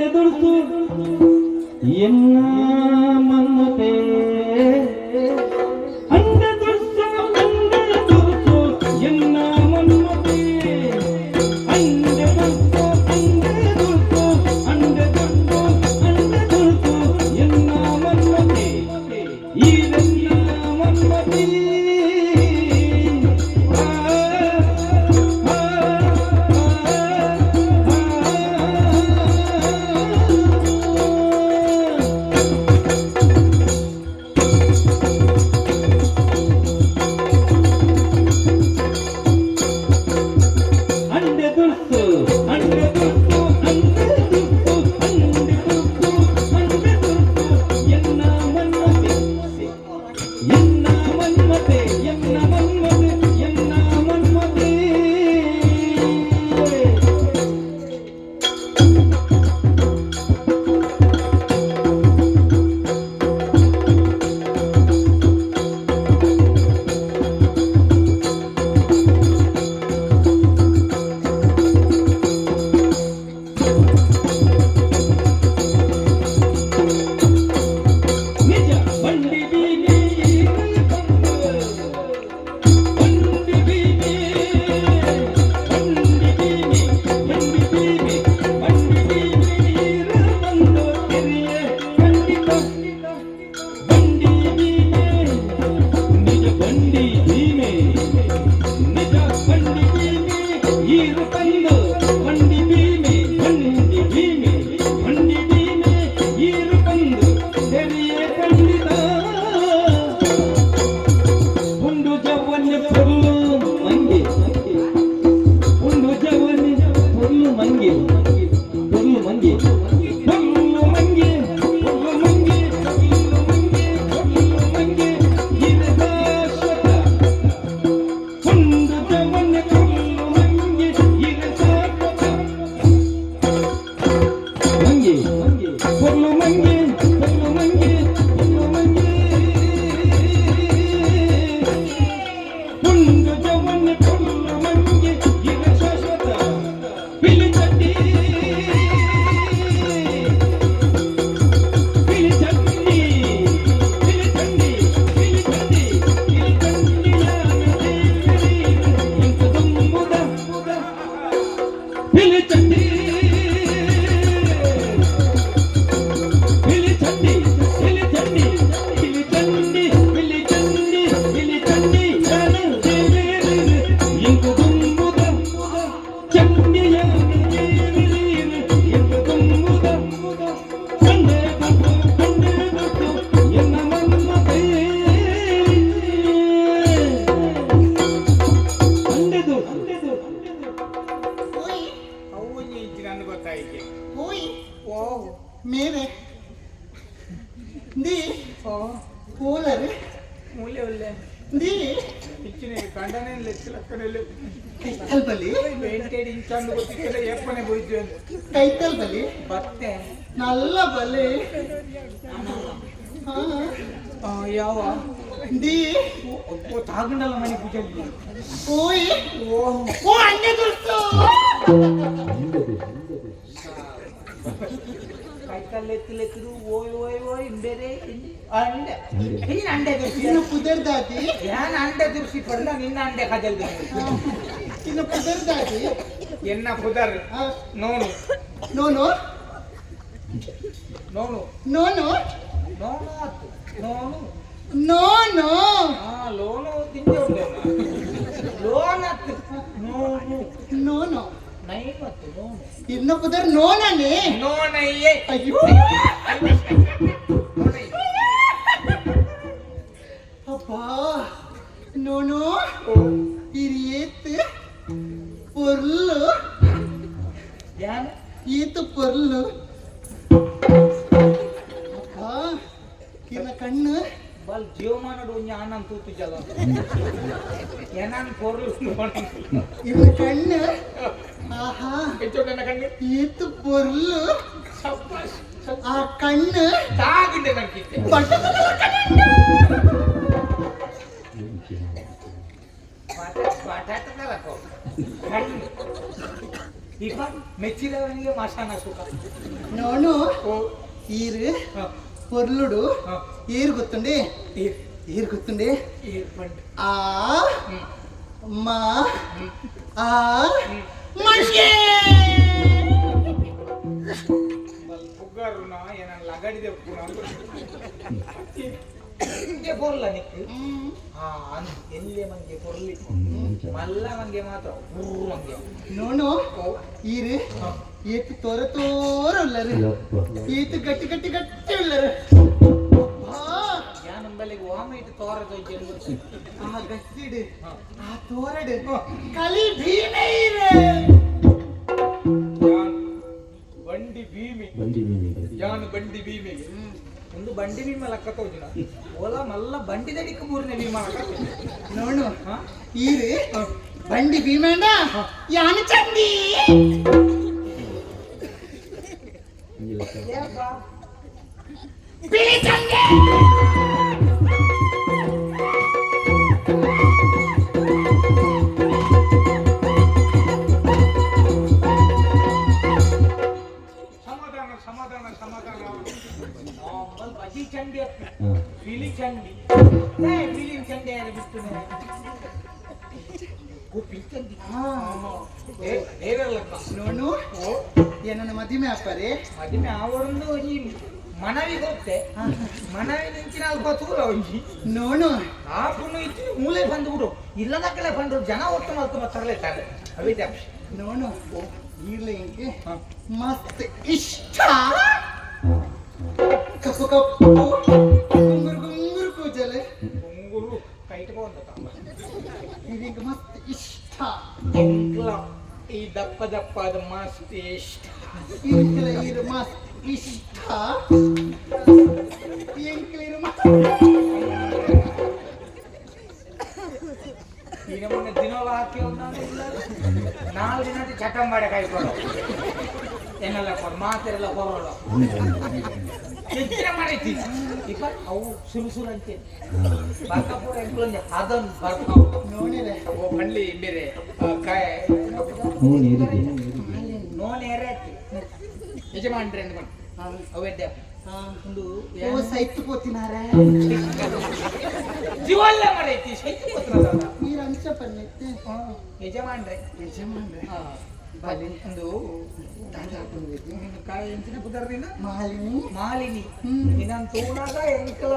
ದೊಡ್ಸು ಎನ್ನ ಮನ್ನತೆ ಅಂಡೆ ದೊಡ್ಸು ಎನ್ನ ಮನ್ನತೆ ಅಂಡೆ ದೊಡ್ಸು ಎನ್ನ ಮನ್ನತೆ ಈ ಮನ್ಮತಿ ಮೇರೆ ದಿ ಕೂಲರ್ ಮೂಲೆ ಒಳ್ಳೆ ದಿ ಇಚ್ಚಿನ ಗಂಡನೇ ಲೆಕ್ಕಲೆಕ್ಕನೆಲ್ಲ ಕೈತಲ್ ಬಲಿ ಪೇಂಟೆಡ್ ಇಂಚಂದು ಗೊತ್ತಿಲ್ಲ ಏಪನೆ ಹೋಯ್ತು ಅಂತ ಕೈತಲ್ ಬಲಿ ಬತ್ತೆ ನಲ್ಲ ಬಲಿ ಯಾವ ದಿ ತಾಗಂಡಲ್ಲ ಮನೆ ಪೂಜೆ ಓಯ್ ಓ ಅಂಡೆ ದುರ್ಸು ಕೈಕಲ್ಲು ಎತ್ತಲೆಕ್ಕದು ಓಯ್ ಓಯ್ ಓಯ್ ಬೇರೆ ಅಂಡೆ ನೀನು ಅಂಡೆ ದುರ್ಸಿ ಇನ್ನು ಪುದರ್ದಾದಿ ಯಾನ್ ಅಂಡೆ ದುರ್ಸಿ ಪಡ್ಲ ನಿನ್ನ ಅಂಡೆ ಕಜಲ್ ಇನ್ನು ಪುದರ್ದಾದಿ ಎನ್ನ ಪುದರ್ ನೋನು ನೋನು ನೋನು ನೋನು ನೋನು ಆತು ನೋನು ನೋನು ಲೋನು ತಿಂದೆ ಉಂಟು ಲೋನ್ ಆತು ನೋನು ನೋನು ನೈ ಮತ್ತು ನೋನು ಇನ್ನು ಪುದರ್ ನೋನನೆ ನೋನಯ್ಯೇ ಅಯ್ಯೋ ಅಪ್ಪಾ ನೋನು ಇರಿಯೇತ್ ಪೊರ್ಲು ಯಾನು ಈತು ಪೊರ್ಲು ಅಪ್ಪಾ ಕಿನ್ನ ಕಣ್ಣು ಬಲ್ ಜೀವಮಾನಡು ಒಂಜಿ ಆನಂ ತೂತು ಜಲ ಏನಾನ್ ಪೊರ್ಲು ಇನ್ನ ಕಣ್ಣು ಆಹಾ ಹೆಚ್ಚೋಟನ ಕಣ್ಣು ಈತು ಪೊರ್ಲು ಆ ಕಣ್ಣು ತಾಗಿಂಡೆ ನಂಗಿತ್ತೆ ಬಟಾಟದಲ್ಲಪ್ಪ ಕಣ್ಣು ಈಗ ಮೆಚ್ಚಿದವನಿಗೆ ಮಸಾನ ಸುಖ ನೋನು ಈರು పొర్లుడు ఈరు గుర్తుండి ఈరు గుర్తుండి ఆ మా ఆ మషే పుగ్గారునా ఏనా లగడి దెప్పునా ఇంకే పొర్ల నీకు ఎల్లే మంగే పొర్లి మల్ల మంగే మాత్రం మంగే ನೋನು ಈರು ಈತು ತೋರ ತೋರ ಉಳ್ಳರು ಈತು ಗಟ್ಟಿ ಗಟ್ಟಿ ಗಟ್ಟಿ ಉಳ್ಳರು ಯಾನಂಬಲಿಗೆ ವಾಮಿಟ್ ತೋರ ತೊಯ್ಜೆರು ಆ ಗಟ್ಟಿಡು ಆ ತೋರಡು ಕಲಿ ಭೀಮೆ ಇರೆ ಬಂಡಿ ಭೀಮಿ ಯಾನು ಬಂಡಿ ಭೀಮಿಗೆ ಒಂದು ಬಂಡಿ ಭೀಮ ಲಕ್ಕ ತೋಜಿನ ಓಲಾ ಮಲ್ಲ ಬಂಡಿ ದಡಿಕ ಮೂರನೇ ಭೀಮ ನೋಡು ಈರು ಬಂಡಿ ಭೀಮಣ್ಣ ಯಾನು ಚಂದಿ ಬಿಳಿ ಚಂದಿ ಸಮಾಧಾನ ಸಮಾಧಾನ ಸಮಾಧಾನ ಬಜಿ ಚಂಡಿ ಬಿಳಿ ಚಂಡಿ ಬಿಳಿ ಚಂಡಿ ಯಾರು ಬಿಟ್ಟು ನೋನು ಏನನ್ನ ಮದಿಮೆ ಅಪ್ಪರೆ ಮದಿಮೆ ಅವರೊಂದು ಈ ಮನವಿ ಗೊತ್ತೆ ಮನವಿ ನಿಂಚಿನ ಅಲ್ಪ ತೂರ ಒಂಜಿ ನೋನು ಆ ಪುಣ್ಯ ಇತ್ತು ಮೂಲೆ ಬಂದು ಬಿಡು ಇಲ್ಲದಕ್ಕೆಲ್ಲ ಬಂದ್ರು ಜನ ಒಟ್ಟು ಮಲ್ತು ತರಲೇ ತಾರೆ ಅವಿದ್ಯ ನೋನು ಈರ್ಲೆ ಇಂಕೆ ಮಸ್ತ್ ಇಷ್ಟ ಕಪ್ಪು ಕಪ್ಪು ಗುಂಗುರು ಗುಂಗುರು ಕೂಜಲೆ ಗುಂಗುರು ಕೈಟ್ ಬಂದ ಇದೀಗ ಮಸ್ತ್ ಇಷ್ಟ ಎಂಕ್ಲ ಈ ದಪ್ಪ ದಪ್ಪದ ಮಸ್ತ್ ಇಷ್ಟ ಇಂಕ್ಲ ಇರು ಮಸ್ತ್ ಇಷ್ಟ ಇಂಕ್ಲ ಇರು ಮಸ್ತ್ ಈಗ ಮೊನ್ನೆ ದಿನವಲ್ಲ ಹಾಕಿ ನಾಲ್ಕು ದಿನ ಚಟಂ ಬಾಡೆ ಕಾಯ್ಕೊಳ್ಳೋ ಏನೆಲ್ಲ ಕೊಡು ಮಾತೆಲ್ಲ ಹೊರಳು ಹೆಚ್ಚಿನ ಮಾಡೈತಿ ಈಗ ಅವು ಸುರು ಸುರು ಅಂತೆ ಬರ್ಕಪುರ ಎಂಕ್ಲೊಂದು ಅದನ್ನು ಬರ್ತಾವು ನೋಡಿರೆ ಓ ಮಳ್ಳಿ ಬೇರೆ ಕಾಯ ನೋನೆ ಎರೆ ಯಜಮಾನ್ರಿ ಅಂದ್ಕೊಂಡು ಅವೆದ್ದೆ ಒಂದು ಓ ಸೈತ್ ಕೋತಿನಾರೆ ಜೀವಲ್ಲ ಮಾಡೈತಿ ಸೈತಿ ಗೊತ್ತಿಲ್ಲ ನೀರು ಅಂಶ ಪನ್ನೆತ್ತೆ ಯಜಮಾನ್ರೆ ಯಜಮಾನ್ರೆ ಒಂದು ಕಾಯಿ ಎಂಚಿನ ಪುದರ್ದಿನ ಮಾಲಿನಿ ಮಾಲಿನಿ ಇನ್ನೊಂದು ತೂಣಾಗ ಎಂಕಲ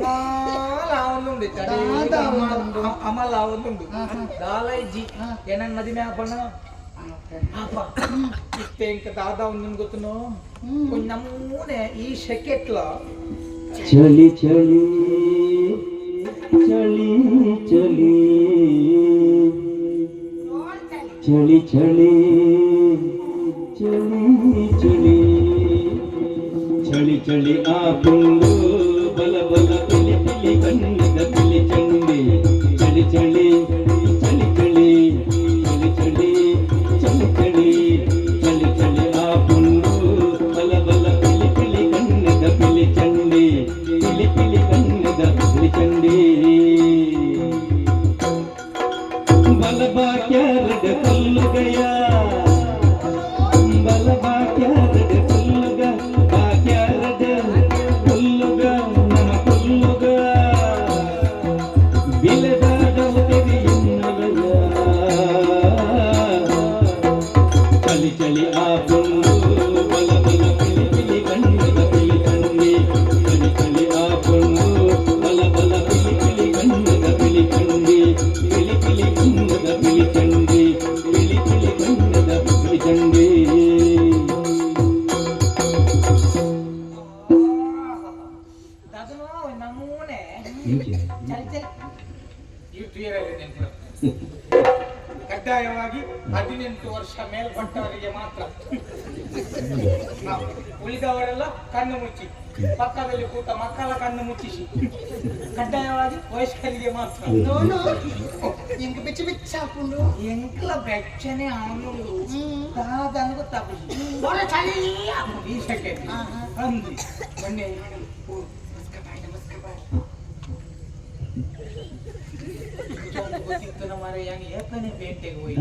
ಮಾಲ ಅವನುಂಡು ಅಮಲ ಅವನುಂಡು ದಾಲೈಜಿ ಏನನ್ ಮದಿಮೆ ಹಾಪಣ್ಣ ಹಾಪ ಇತ್ತೆ ಎಂಕ ದಾದ ಒಂದು ಗೊತ್ತುನು ನಮ್ಮೂನೆ ಈ ಶೆಕೆಟ್ಲ ಚಳಿ ಚಳಿ ಚಳಿ ಚಳಿ ಚಳಿ ಚಳಿ ಚಳಿ ಚಳಿ ಚಳಿ ಆಪುಂಡು ಬಲ ಬಲ ಪಿಲಿ ಪಿಲಿ ಕಣ್ಣದ ಪಿಲಿ ಚಂಡಿ ಚಳಿ ಚಳಿ ಚಳಿ ಚಳಿ ಚಳಿ ಚಳಿ ಚಳಿ ಚಳಿ ಚಳಿ ಆಪುಂಡು ಬಲ ಬಲ ಪಿಲಿ ಪಿಲಿ ಕಣ್ಣದ ಪಿಲಿ ಚಂಡಿ ಪಿಲಿ ಪಿಲಿ ಕಣ್ಣದ ಪಿಲಿ ಚಂಡಿ ಬಲ ಬಾಕ್ಯಾರಡ ಕೊಲ್ಲು ಗಯ ಬಲ ಬಾಕ್ಯಾರಡ ಕೊಲ್ಲುಗ ಬಾಕ್ಯಾರಡ ಕೊಲ್ಲುಗ ನಮ ಕೊಲ್ಲುಗ ಬಿಲದಾಡವ ತೆರೆಯುನ್ನಲಯ ಚಳಿ ಚಳಿ ಆಪುಂಡು ಬಲ ಬಲ ಪಿಲಿ ಪಿಲಿ ಕಣ್ಣದ ಪಿಲಿ ಚಂಡಿ ಚಳಿ ಚಳಿ ಆಪುಂಡು ಬಲ ಬಲ ಪಿಲಿ ಪಿಲಿ ಕಣ್ಣದ ಪಿಲಿ ಚಂಡಿ ಪಿಲಿ ಪಿಲಿ ಕಣ್ಣದ ಪಿಲಿ ಚಂಡಿ ಪಿಲಿ ಪಿಲಿ ಕಣ್ಣದ ಪಿಲಿ ಚಂಡಿ ಅದನ್ನು ನಮೂನೆ ಚಲ್ ಚಲ್ ಕಡ್ಡಾಯವಾಗಿ 18 ವರ್ಷ ಮೇಲ್ಪಟ್ಟವರಿಗೆ ಮಾತ್ರ. ಉಳಿದವರೆಲ್ಲ ಕಣ್ಣು ಮುಚ್ಚಿ, ಪಕ್ಕದಲ್ಲಿ ಕೂತ ಮಕ್ಕಳ ಕಣ್ಣು ಮುಚ್ಚಿಸಿ, ಕಡ್ಡಾಯವಾಗಿ ವಯಸ್ಕರಿಗೆ ಮಾತ್ರ. ಎಂಕ್ಲ ಬೆಚ್ಚನೆ ಅವನು ದಾದನು ಗೊತ್ತಾಗ್ತದೆ ಈ ಸೆಕೆ ಅಂದು ಮೊನ್ನೆ ಗೊತ್ತಿತ್ತು ಮಾರ ಯಾನಿ ಏಪನೆ ಪೇಂಟೆಗೆ ಹೋಗಿ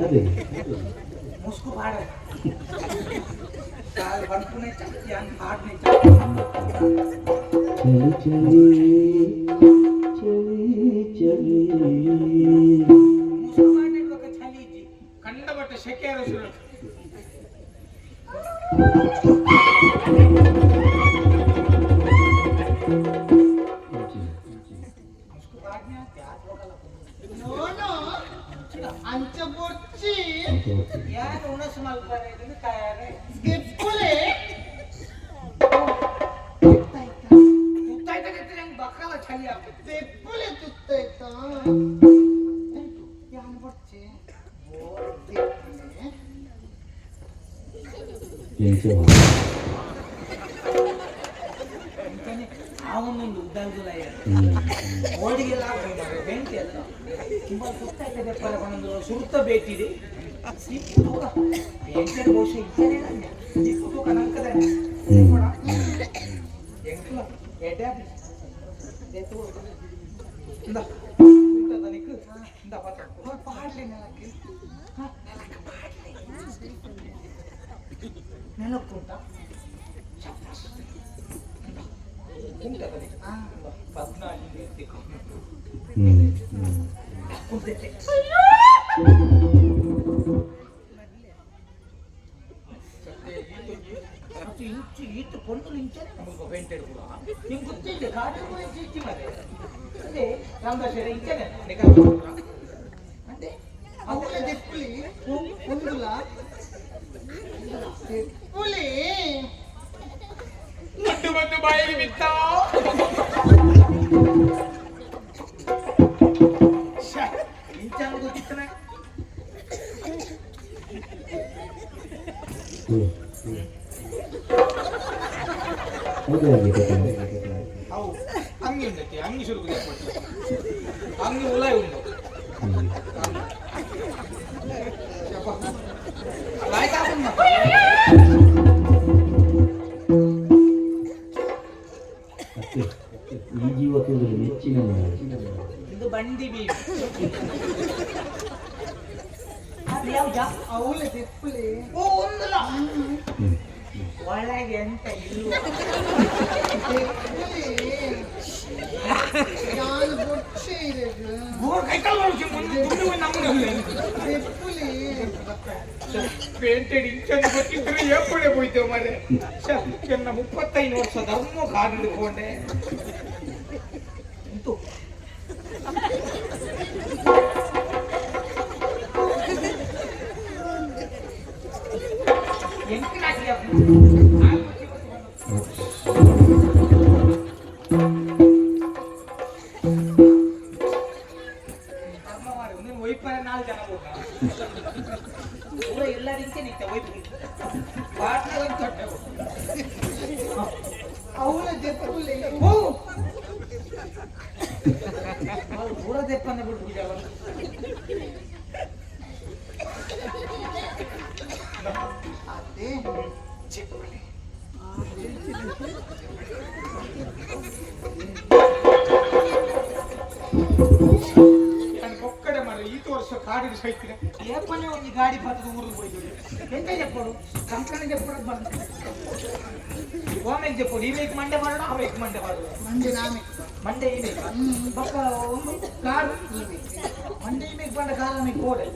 ಮುಸ್ಕು ಬಾಡ ಕಾಲ್ ಬರ್ಪುನೆ ಚಕ್ತಿ ಅಂತ ಹಾಡ್ನೆ ಮುಸ್ಕು ಬಾಡ್ನೆ ಇರುವಾಗ ಚಳಿ ಇಜ್ಜಿ ಕಂಡ ಬಟ್ಟ ಶೆಕೆ ಶುರು ಯಾರು ಉಣಸು ಮಲ್ಪನೆ ಇದನ್ನು ತಯಾರೆ ಬಕ್ಕಲ ಚಳಿ ಆಗ್ತದೆ ಅವನೊಂದು ಉದ್ದಾಗುಲ ಓಡಿಗೆಲ್ಲ ಬೆಂಕಿ ಅಲ್ಲ ತುಂಬಾ ಸುತ್ತಾಯ್ತದೆ ಪರಗೊಂಡು ಸುತ್ತ ಬೇಟಿದೆ ಬೆಂಕಿ ಬಹುಶಃ ಇದ್ದಾನೆ ಸಿಕ್ಕು ಕನಕದ ಎಂಕ್ಲ ಎಡೆ ನೆಲಕ್ಕುಂಟ ಈತ ಕೊಂಡು ಇಂಚನೆ ನಮಗೆ ಬೆಂಟೆಡ್ ಕೂಡ ನಿಮ್ಗೆ ಗೊತ್ತಿದೆ ಕಾಡು ಇಚ್ಚಿ ಮತ್ತೆ ಅದೇ ರಾಮದಾಸರ ಇಂಚನೆ అంటే అవుల దిప్పులి ఉండుల దిప్పులి లడ్డు మడ్డు బాయికి బిత్తా ఇంచాను గుర్తిస్తున్నా అవు అంగి ఉండేది అంగి షురుకు అంగి ఉలాయి ఉంది ಈ ಜೀವಕದಲ್ಲಿ ನೆಚ್ಚಿನ ಇದು ಬಂಡಿ ಬೀವಿ ಅವಳು ದಿಪ್ಪಲಿ ಓ ಒಂದಲ್ಲ ಒಳಗೆ ಎಂತ ಇಲ್ಲ ಪೇಂಟೆಡ್ ಇಂಚನ್ನು ಗೊತ್ತಿದ್ರೆ ಏಪಡೆ ಹೋಯ್ತೇವೆ ಮರೆ ನನ್ನ 35 ವರ್ಷ ಧರ್ಮ ಕಾಡು ಹಿಡ್ಕೊಂಡೆ ಇಂತು ವೈಪರ 4 ಜನ ಹೋಗ ಎಲ್ಲರಿಗೆ ನಿಂತೆ ವೈಪ್ ಪಾಟ್ನ ಒಂದು ತೊಟ್ಟೆ ಅವು ಓ ಅವ್ರು ಪೂರ ತೆಪ್ಪನ್ನೇ ಬಿಟ್ಬಿಟ್ಟಿದ್ದಾರೆ ಅದೇ ಒಕ್ಕಡೆ ಮಾರ ಈ ವರ್ಷ ಕಾಡಿಗೆ ಸೈತಿನ ಏಪನೆ ಒಂದು ಗಾಡಿ ಬರ್ತದ ಊರಿಗೆ ಹೋಯ್ತು ಎಂತ చెప్పడు ಕಂಕಣ చెప్పడు ಬಂದ ಓಮೆಗೆ చెప్పడు ಇವೇಕ್ ಮಂಡೆ ಮಾಡೋಣ ಅವೇಕ್ ಮಂಡೆ ಮಾಡೋಣ ಮಂಡೆ ನಾಮೆ ಮಂಡೆ ಇವೇಕ್ ಬಕ್ಕ ಒಂದು ಕಾರ್ ಇವೇಕ್ ಮಂಡೆ ಇವೇಕ್ ಬಂದ ಕಾಲ ನಮಗೆ ಕೋಡೆ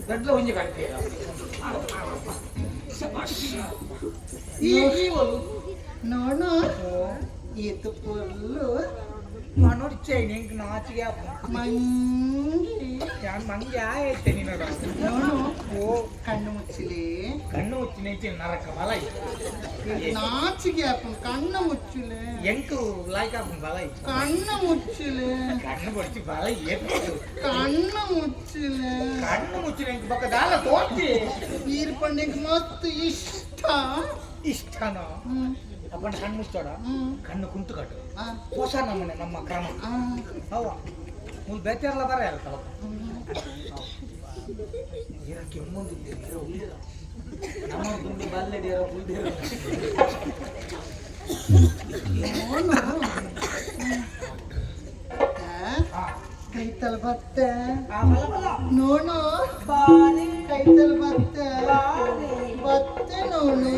ದೊಡ್ಡ ಒಂಜಿ ಗಾಡಿ ಈ ನೋಡು ಇದು ಫುಲ್ಲು ಮನೋಡ್ಚೆ ನಿಂಗೆ ನಾಚಿಗೆ ഞാൻ മങ്ങിയായിട്ട് നിന്നോട് ഓ കണ്ണു മുച്ചിലേ കണ്ണു മുച്ചി നെയ്ച്ച് നറക്ക വളയി നാച്ചിക്കാപ്പും കണ്ണു മുച്ചിലേ എനിക്ക് ലായിക്കാപ്പും വളയി കണ്ണു മുച്ചിലേ കണ്ണു പൊടിച്ച് വളയി കണ്ണു മുച്ചിലേ കണ്ണു മുച്ചി എനിക്ക് പಕ್ಕ ದಾಲ ತೋರ್ತಿ ಈರ್ಪಂಡಿಗೆ ಮಸ್ತ್ ಇಷ್ಟ ಇಷ್ಟನೋ ಅಪ್ಪನ ಕಣ್ಣು ಮುಚ್ಚೋಡ ಕಣ್ಣು ಕುಂಟು ಕಟ್ಟು ಹೊಸ ನಮ್ಮನೆ ನಮ್ಮ ಕ್ರಮ ಹೌವ ಮುಲ್ ಬೇತಾರಲ್ಲ ಬರ ಇರ್ತವ ಇರಕ್ಕೆ ಮುಂದಿದ್ದೆ ನಮ್ಮ ಗುಂಡಿ ಬಲ್ಲೆಡಿಯರ ಉಲ್ದಿರ ಕೈತಲ್ ಬತ್ತೆ ನೋನು ಕೈತಲ್ ಬತ್ತೆ ಬತ್ತೆ ನೋನು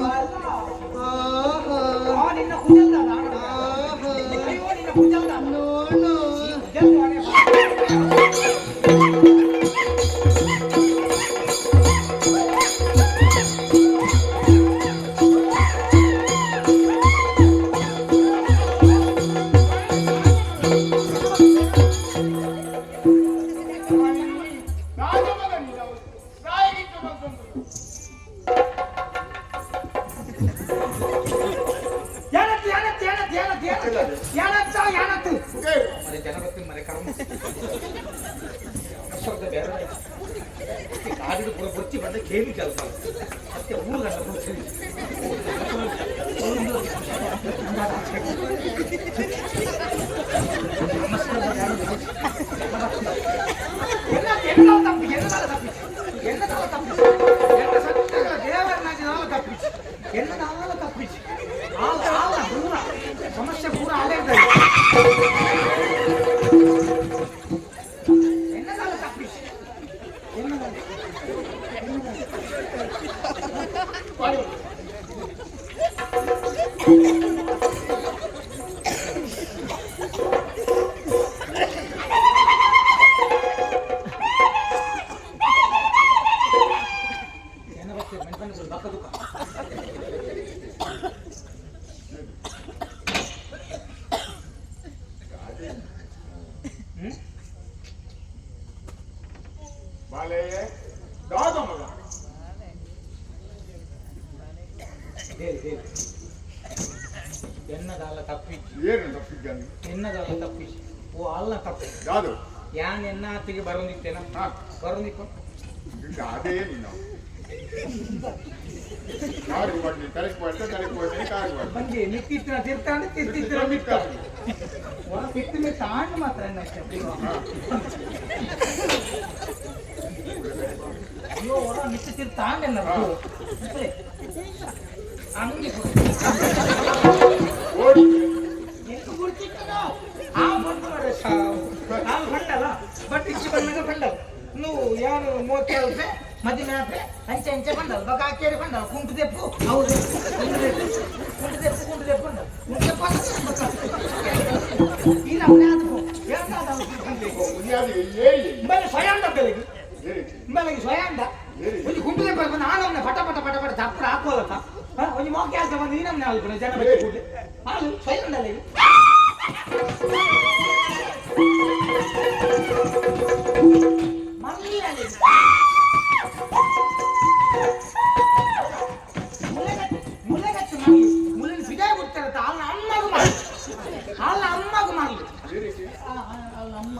ನಿನ್ನ ಕುಜಲ್ದ ನೋನು ಕಾಡಿಗೆ ಪುರ ಬುಚ್ಚಿ ಬಂದ ಕೇಳಿ ಕೆಲಸ ಮತ್ತೆ ಊರುಗಂಡ ಬುಚ್ಚಿ ಸಮಸ್ಯೆ ಪೂರ ಆಲೇ ಎನ್ನದಾಲ ತಪ್ಪಿಸಿ ಏನು ತಪ್ಪಿದ್ದಾನೆ ಎನ್ನದಾಲ ತಪ್ಪಿಸಿ ಓ ಅಲ್ಲ ತಪ್ಪಿ ಯಾವುದು ಯಾನ್ ಎನ್ನ ಹತ್ತಿಗೆ ಬರೋದಿತ್ತೇನ ಬರೋದಿಪ್ಪ ಅದೇನು ನಾವು ಕಾರಿಗೆ ಮಾಡಿ ತಲೆಗೆ ಮಾಡಿ ಕಾರಿಗೆ ಮಾಡಿ ಬಂದಿ ನಿತ್ತಿತ್ತಿನ ತಿರ್ತಾಂಡು ತಿರ್ತಿತ್ತಿನ ಮಿಕ್ಕ ಒಳ ಬಿಟ್ಟು ತಾಂಡು ಮಾತ್ರ ಅಯ್ಯೋ ಒಳ ಮಿತ್ತು ತಿರ್ತಾಂಡೆಲ್ಲ ಅಂಗಿ ಎಷ್ಟು ಗುರ್ತಿಕ್ಕನೋ ಆ ಬಂಡಲ್ಲ ಬಟ್ ಇಚ್ಚಿ ಬಂದಾಗ ಬಂಡಲ್ಲ నువ్వు ಯಾರು ಮೋಕೆ ಅಲ್ಪೆ ಮದಿನ ಅಂಚೆ ಅಂಚೆ ಬಂದಲ್ಲ ಬಗ ಹಾಕೇರಿ ಬಂದಲ್ಲ ಕುಂಟು ದೆಪ್ಪು ಹೌದು ಕುಂಟು ದೆಪ್ಪು ಇಲ್ಲ ಅವನೇ ಆದವು ಮೇಲೆ ಸ್ವಯಾಂಡ ಬೆಳಗ್ಗೆ ಬೆಳಗ್ಗೆ ಸ್ವಯಾಂಡ ಒಂದು ಕುಂಟು ದೆಪ್ಪ ಬಂದು ನಾನು ಪಟ ಪಟ ಪಟ ಪಟ ತಪ್ಪು ಹಾಕೋದಕ್ಕ ಒಂದು ಮೋಕೆ ಹಾಕ ಬಂದು ಈ ನಮ್ಮನೆ ಅಲ್ಪನೆ ಜನ ಬೆಳೆ ಕೂಡಲೇ ಹಾಲು ಸ್ವಯಾಂಡಲ್ಲ ಮುಳ್ಳಿನ ಬಿಡಾಯಿ ಬಿಡ್ತಾರತ್ತ ಅವನ ಅಮ್ಮಗೂ ಮಾಡಿ ಅವನ ಅಮ್ಮಗೂ ಮಾಡಲಿ ಅವನ ಅಮ್ಮ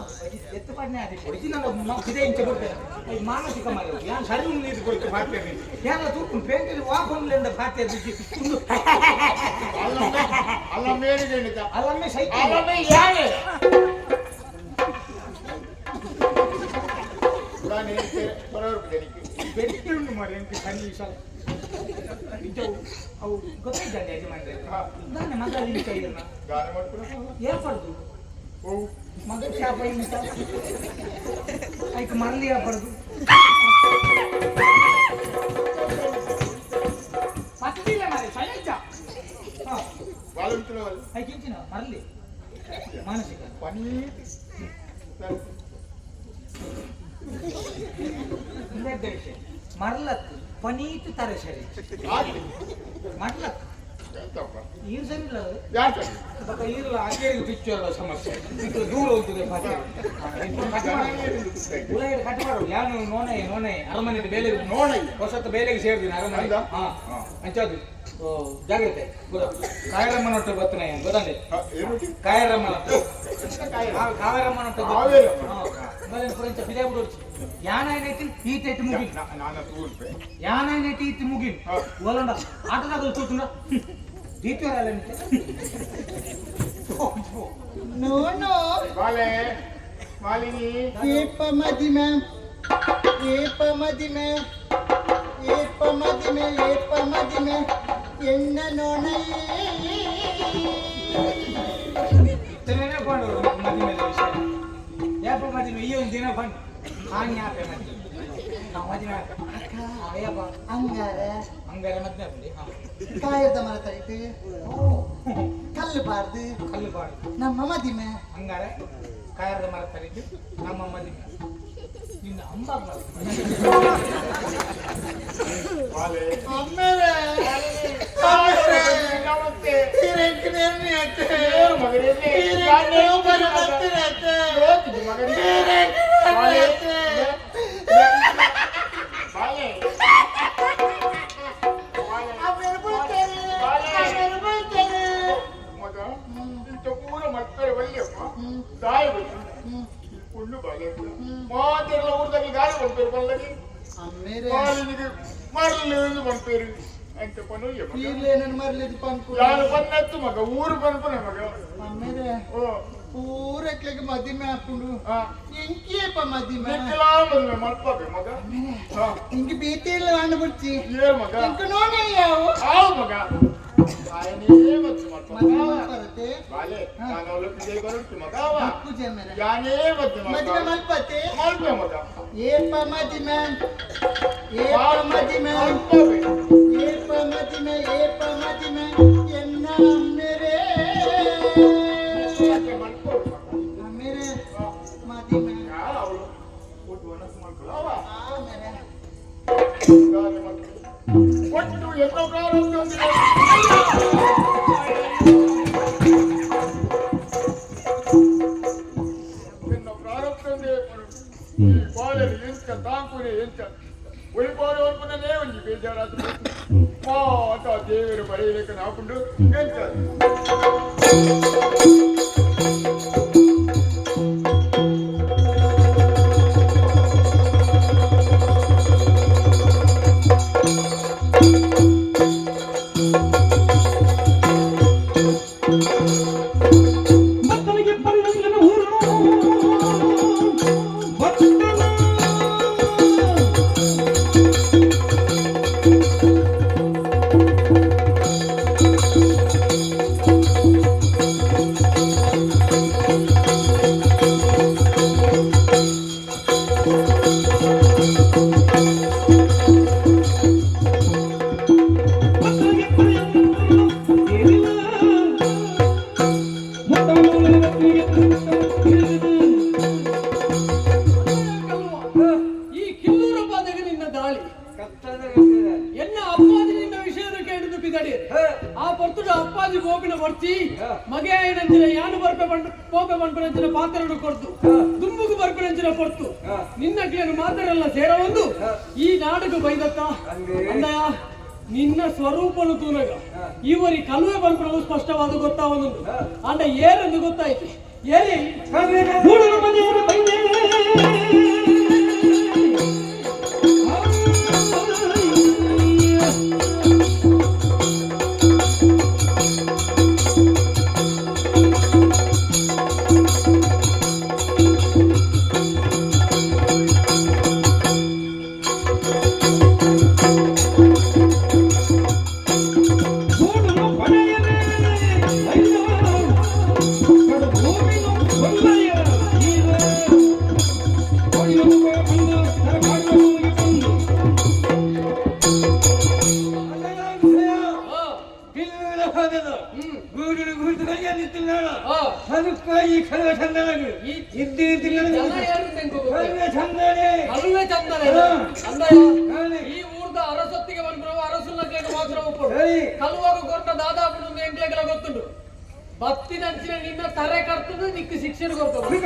ಎತ್ತು ಪಡ್ನೆ ಅದೇ ಒರಿಜಿನಲ್ ಬಿಡಾಯಿ ಇಂಚೆ ಬಿಡ್ತಾರೆ ಮಾನಸಿಕ ಮಾಡಿ ಯಾರು ಸರಿ ನೀರು ಕೊಟ್ಟು ಮಾಡ್ತೇನೆ ಯಾರ ತೂಕು ಪೇಂಟಲ್ಲಿ ವಾಪಂಗ್ಲಿಂದ ಪಾತೆ ಬಿಚ್ಚಿ ಅಲ್ಲಮ್ಮೆ ಅಲ್ಲಮ್ಮೆ ಸೈಕಲ್ ಅಲ್ಲಮ್ಮೆ ಯಾನೆ ಬೆಟ್ಟುಂಡು ಮಾಡಿ ಅಂತ ಕನ್ನೀಸ ಅವು ಗೊತ್ತಿದ್ದಂತೆ ಯಜಮಾನ್ರೆ ನಾನು ಮಗ ನಿಂತ ಇದನ್ನ ಗಾನ ಮಾಡ್ಕೊಂಡು ಏರ್ಪಡ್ದು ಓ ಮಗ ಶಾಪ ಇಂತ ಆಯ್ತು ಮರಳಿ ಏರ್ಪಡ್ದು ಮತ್ತಿಲ್ಲ ಮಾರೆ ಸೈಲೆಂಟ ಬಾಲಂತನ ಆಯ್ಕಿಂಚಿನ ಮರಳಿ ಮಾನಸಿಕ ಪನೀತಿ ವಿಷಯ ಮರಲತ್ತು ಪನೀತ್ ತರ ಸರಿ ಆಗ್ಲಿ ಮರಲತ್ತು ಎಂತಪ್ಪ ನೀವು ಸರಿ ಇಲ್ಲ ಯಾಕೆ ಬಕ ಇರಲ್ಲ ಹಾಗೆ ಪಿಚ್ಚರ್ ಸಮಸ್ಯೆ ಇದು ದೂರ ಹೋಗ್ತದೆ ಉಲಾಯಿ ಕಟ್ ಮಾಡು ಯಾನು ನೋನೆ ಅರಮನೆ ಬೇಲೆ ನೋಣ ಹೊಸತ್ತು ಬೇಲೆಗೆ ಸೇರಿದ್ದೀನಿ ಅರಮನೆ ಹೌದಾ? ಹಾ ಅಂಚದು ಜಾಗ್ರತೆ ಕಾಯರಮ್ಮನ ಒಟ್ಟು ಬತ್ತನೆ ಗೊತ್ತಂದೆ ಏನು ಕಾಯರಮ್ಮನ ಕಾವೇರಮ್ಮನ ಒಟ್ಟು ಬಿದೆ ಬಿಡು ಯಾನೈತಿ ಈತೈತಿ ಮುಗಿ ನಾನು ತೂಲ್ಪೆ ಯಾನೈತಿ ಈತಿ ಮುಗಿ ಓಲಂಡ ಆಟದಾಗ ಕೂತುಂಡ ದೀತ್ವರಲ್ಲ ನೋನು ಬಾಲೆ ಮಾಲಿನಿ ಏಪ ಮದಿಮೆ ಎನ್ನ ನೋಣಯೇ ಇತನೇ ಕೊಂಡು ಮದಿಮೆ ವಿಷಯ ಯಾಪ ಮದಿಮೆ ಈ ಒಂದು ದಿನ ಬಂದು ಹಾನಿ ಯಾಪೆ ಮದಿ ನಾವು ಮದಿಮೆ ಅಯ್ಯಪ್ಪ ಹಂಗಾರೆ ಮದ್ಮೆ ಬಂದಿ ಕಾಯದ ಮರ ತೈತೆ ಕಲ್ಲು ಬಾರ್ದು ಕಲ್ಲು ಬಾಡು ನಮ್ಮ ಮದಿಮೆ ಹಂಗಾರೆ ಕಾಯರದ ಮರ ತರಿದ್ದು ನಮ್ಮ ಮದಿಮೆ ನಿನ್ನ ಅಂಬ ಬಾಲೆ ಅಮ್ಮೇರೆ ನಮಸ್ತೆ ಪೂರ ಮಕ್ಕಳು ಬಲ್ಲಿಯಪ್ಪ ದಾಯ ಉಳ್ಳು ಬಾಲೆ ಮಾತೆಲ್ಲ ಊರದಲ್ಲಿ ಗಾಳಿ ಬಂತೇರು ಬಲ್ಲಗಿ ಅಮ್ಮೇರೆ ಮಾಲಿನಿಗೆ ಮರಳು ಎಂದು ಬಂತೇರು ಅಂತ ಪನೋಯ್ಯ ಮಗ ಈರ್ಲೆ ನನ್ನ ಮರ್ಲಿದ್ ಪಂಕು ಯಾರು ಬಂದತ್ತು ಮಗ ಊರು ಬಂದ್ಪನೆ ಮಗ ಅಮ್ಮೇರೆ ಓ ಪೂರಕ್ಲೆಗೆ ಮದಿಮೆ ಹಾಕೊಂಡು ಎಂಕಿಯಪ್ಪ ಮದಿಮೆ ನಿಕ್ಕಲಾ ಬಂದ್ಮೆ ಮಲ್ಪಗೆ ಮಗ ಹಾ ಹಿಂಗೆ ಭೀತಿ ಇಲ್ಲ ನಾನು ಬಿಡ್ತಿ ಏರ್ ಮಗ ಎಂಕ ನೋನೆ ಯಾವ ಆವ್ ಮಗ ಆಯನೇ ಮತ್ತು ಮಲ್ಪಗೆ ಮದಿಮೆ ಬರುತ್ತೆ ಬಾಲೆ ನಾನು ಅವಲಕ್ಕಿ ಬರುತ್ತು ಮಗ ಅವ ಪೂಜೆ ಮೇರೆ ಯಾನೇ ಮತ್ತು ಮದಿಮೆ ಮಗ ಮಲ್ಪತೆ ಮಲ್ಪೆ ಮಗ ಏಪ ಮದಿಮೆ ಮಲ್ಪಗೆ ಏಪ ಮದಿಮೆ ಎನ್ನ ಅಮ್ಮೇರೆ ಮಲ್ಪೋದು ಮಗ ಅಮ್ಮೇರೆ ಮದಿಮೆ ಯಾರು ಅವಳು ಒಟ್ಟು ಒಣಸು ಮಕ್ಕಳು ಅವ ಆಮೇಲೆ ಒಟ್ಟು ಎಷ್ಟೋ ಪ್ರಾರಂಭ ಪ್ರಾರಂಭ ಬಾಳಲ್ಲಿ ಎಂತ ತಾಂಕುರೆ ಎಂತ ಒಳಿಪಾರವರ್ಪನೇ ಒಂದು ಬೇಜಾರಾದ ಮಾತ ದೇವರು ಬರೆಯಲಿಕ್ಕೆ ನಾಕೊಂಡು ಎಂತ ಮಕ್ಕಳಿಗೆ ಪಲ್ಲಂಗನ ಊರು ಈ ಕಿಲ್ಲೂರ ಬಾಧೆಗೆ ನಿನ್ನ ದಾಳಿ ಎನ್ನ ಅಪ್ಪಾಜಿ ನಿನ್ನ ವಿಷಯದ ಕೇಳಿದ್ದು ಬಿದಡಿ ಆ ಪರ್ತುಡ ಅಪ್ಪಾಜಿ ಗೋಪಿನ ಬರ್ತಿ ಮಗೆ ಏನಂಚಿನ ಯಾನು ಬೋಪೆ ಬಂಪನಂಚಿನ ಪಾತ್ರವನ್ನು ಕೊಡ್ತು ದುಂಬುಗು ಬರ್ಪನಂಚಿನ ಕೊಡ್ತು ನಿನ್ನ ಕೇನು ಮಾತರೆಲ್ಲ ಸೇರವೊಂದು ಈ ನಾಡುಗ ಬೈದತ್ತ ಅಂದಯ ನಿನ್ನ ಸ್ವರೂಪನು ತೂನಗ ಇವರಿ ಕಲುವೆ ಬಂಪನವು ಸ್ಪಷ್ಟವಾದ ಗೊತ್ತಾವೊಂದು ಅಂಡ ಏರೆಂದು ಗೊತ್ತಾಯ್ತು ಏರಿ ಗೂಡನ ಮನೆಯವರ ಬೈದೆ ಗೂಡು ಗೂಡು ನಿಂತಿಲ್ಲ ಆ, ಅದಕ್ಕೆ ಈ ಕಲವೆ ಚಂದನಾಗಿ ಈ ಇದ್ದು ಇದ್ದಿಲ್ಲ ಜನ ಯಾರು ತೆಂಗು ಗೊತ್ತಾ? ಕಲವೆ ಚಂದನೆ ಕಳುವೆ ಚಂದನೆ ಹಾ. ಅಂದಯ್ಯ ಈ ಊರ್ದ ಅರಸೊತ್ತಿಗೆ ಬಂದ್ರು ಅರಸುಲಕ್ಕೆ ಮಾತ್ರ ಒಪ್ಪಡು ಸರಿ. ಕಲುವಾಗ ಕೊಟ್ಟ ದಾದಾಪುಡು ಎಂಕ್ಲೆಗೆಲ್ಲ ಗೊತ್ತುಂಟು ಬತ್ತಿನಂಚಿನ ನಿನ್ನ ತರೆ ಕರ್ತದೆ ನಿಕ್ಕ ಶಿಕ್ಷಣ ಕೊಡ್ತದೆ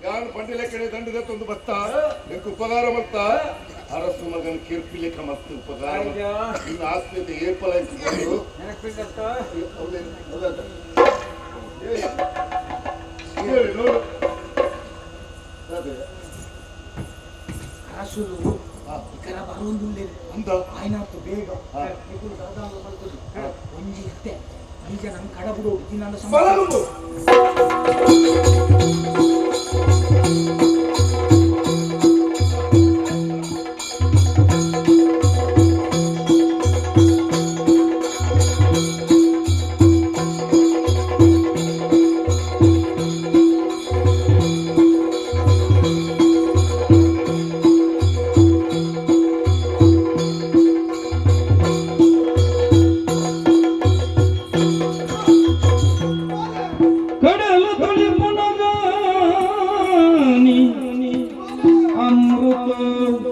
ಯಾರು ಬಂಡಿಲ ಕಡೆ ದಂಡದ ತಂದು ಬತ್ತ ನಿಂಗೆ ಉಪಕಾರ ಮತ್ತ ಅರಸು ಮಗನ ಕಿರ್ಪಿಲಿಕ್ಕ ಮತ್ತೆ ಉಪಕಾರ ಇನ್ನು ಆಸ್ತಿ ಏರ್ಪಲ ಇಟ್ಕೊಂಡು ಹೇಳಿ ನೋಡು ಅದೇ ಅರಸುಲು ಇಕರ ಬರೋದು ಅಂತ ಆಯ್ನಾತು ಬೇಗ ಇಬ್ಬರು ದಾದಾಂಗ ಬರ್ತದೆ ಒಂಜಿ ಇತ್ತೆ ಈಗ ನಮ್ಮ ಕಡಬುಡು ದಿನಾಂತ ಬಲಗುಂಡು. ಕಡಲು ತುಳಿಪುನಗಾನಿ ಅಮೃತ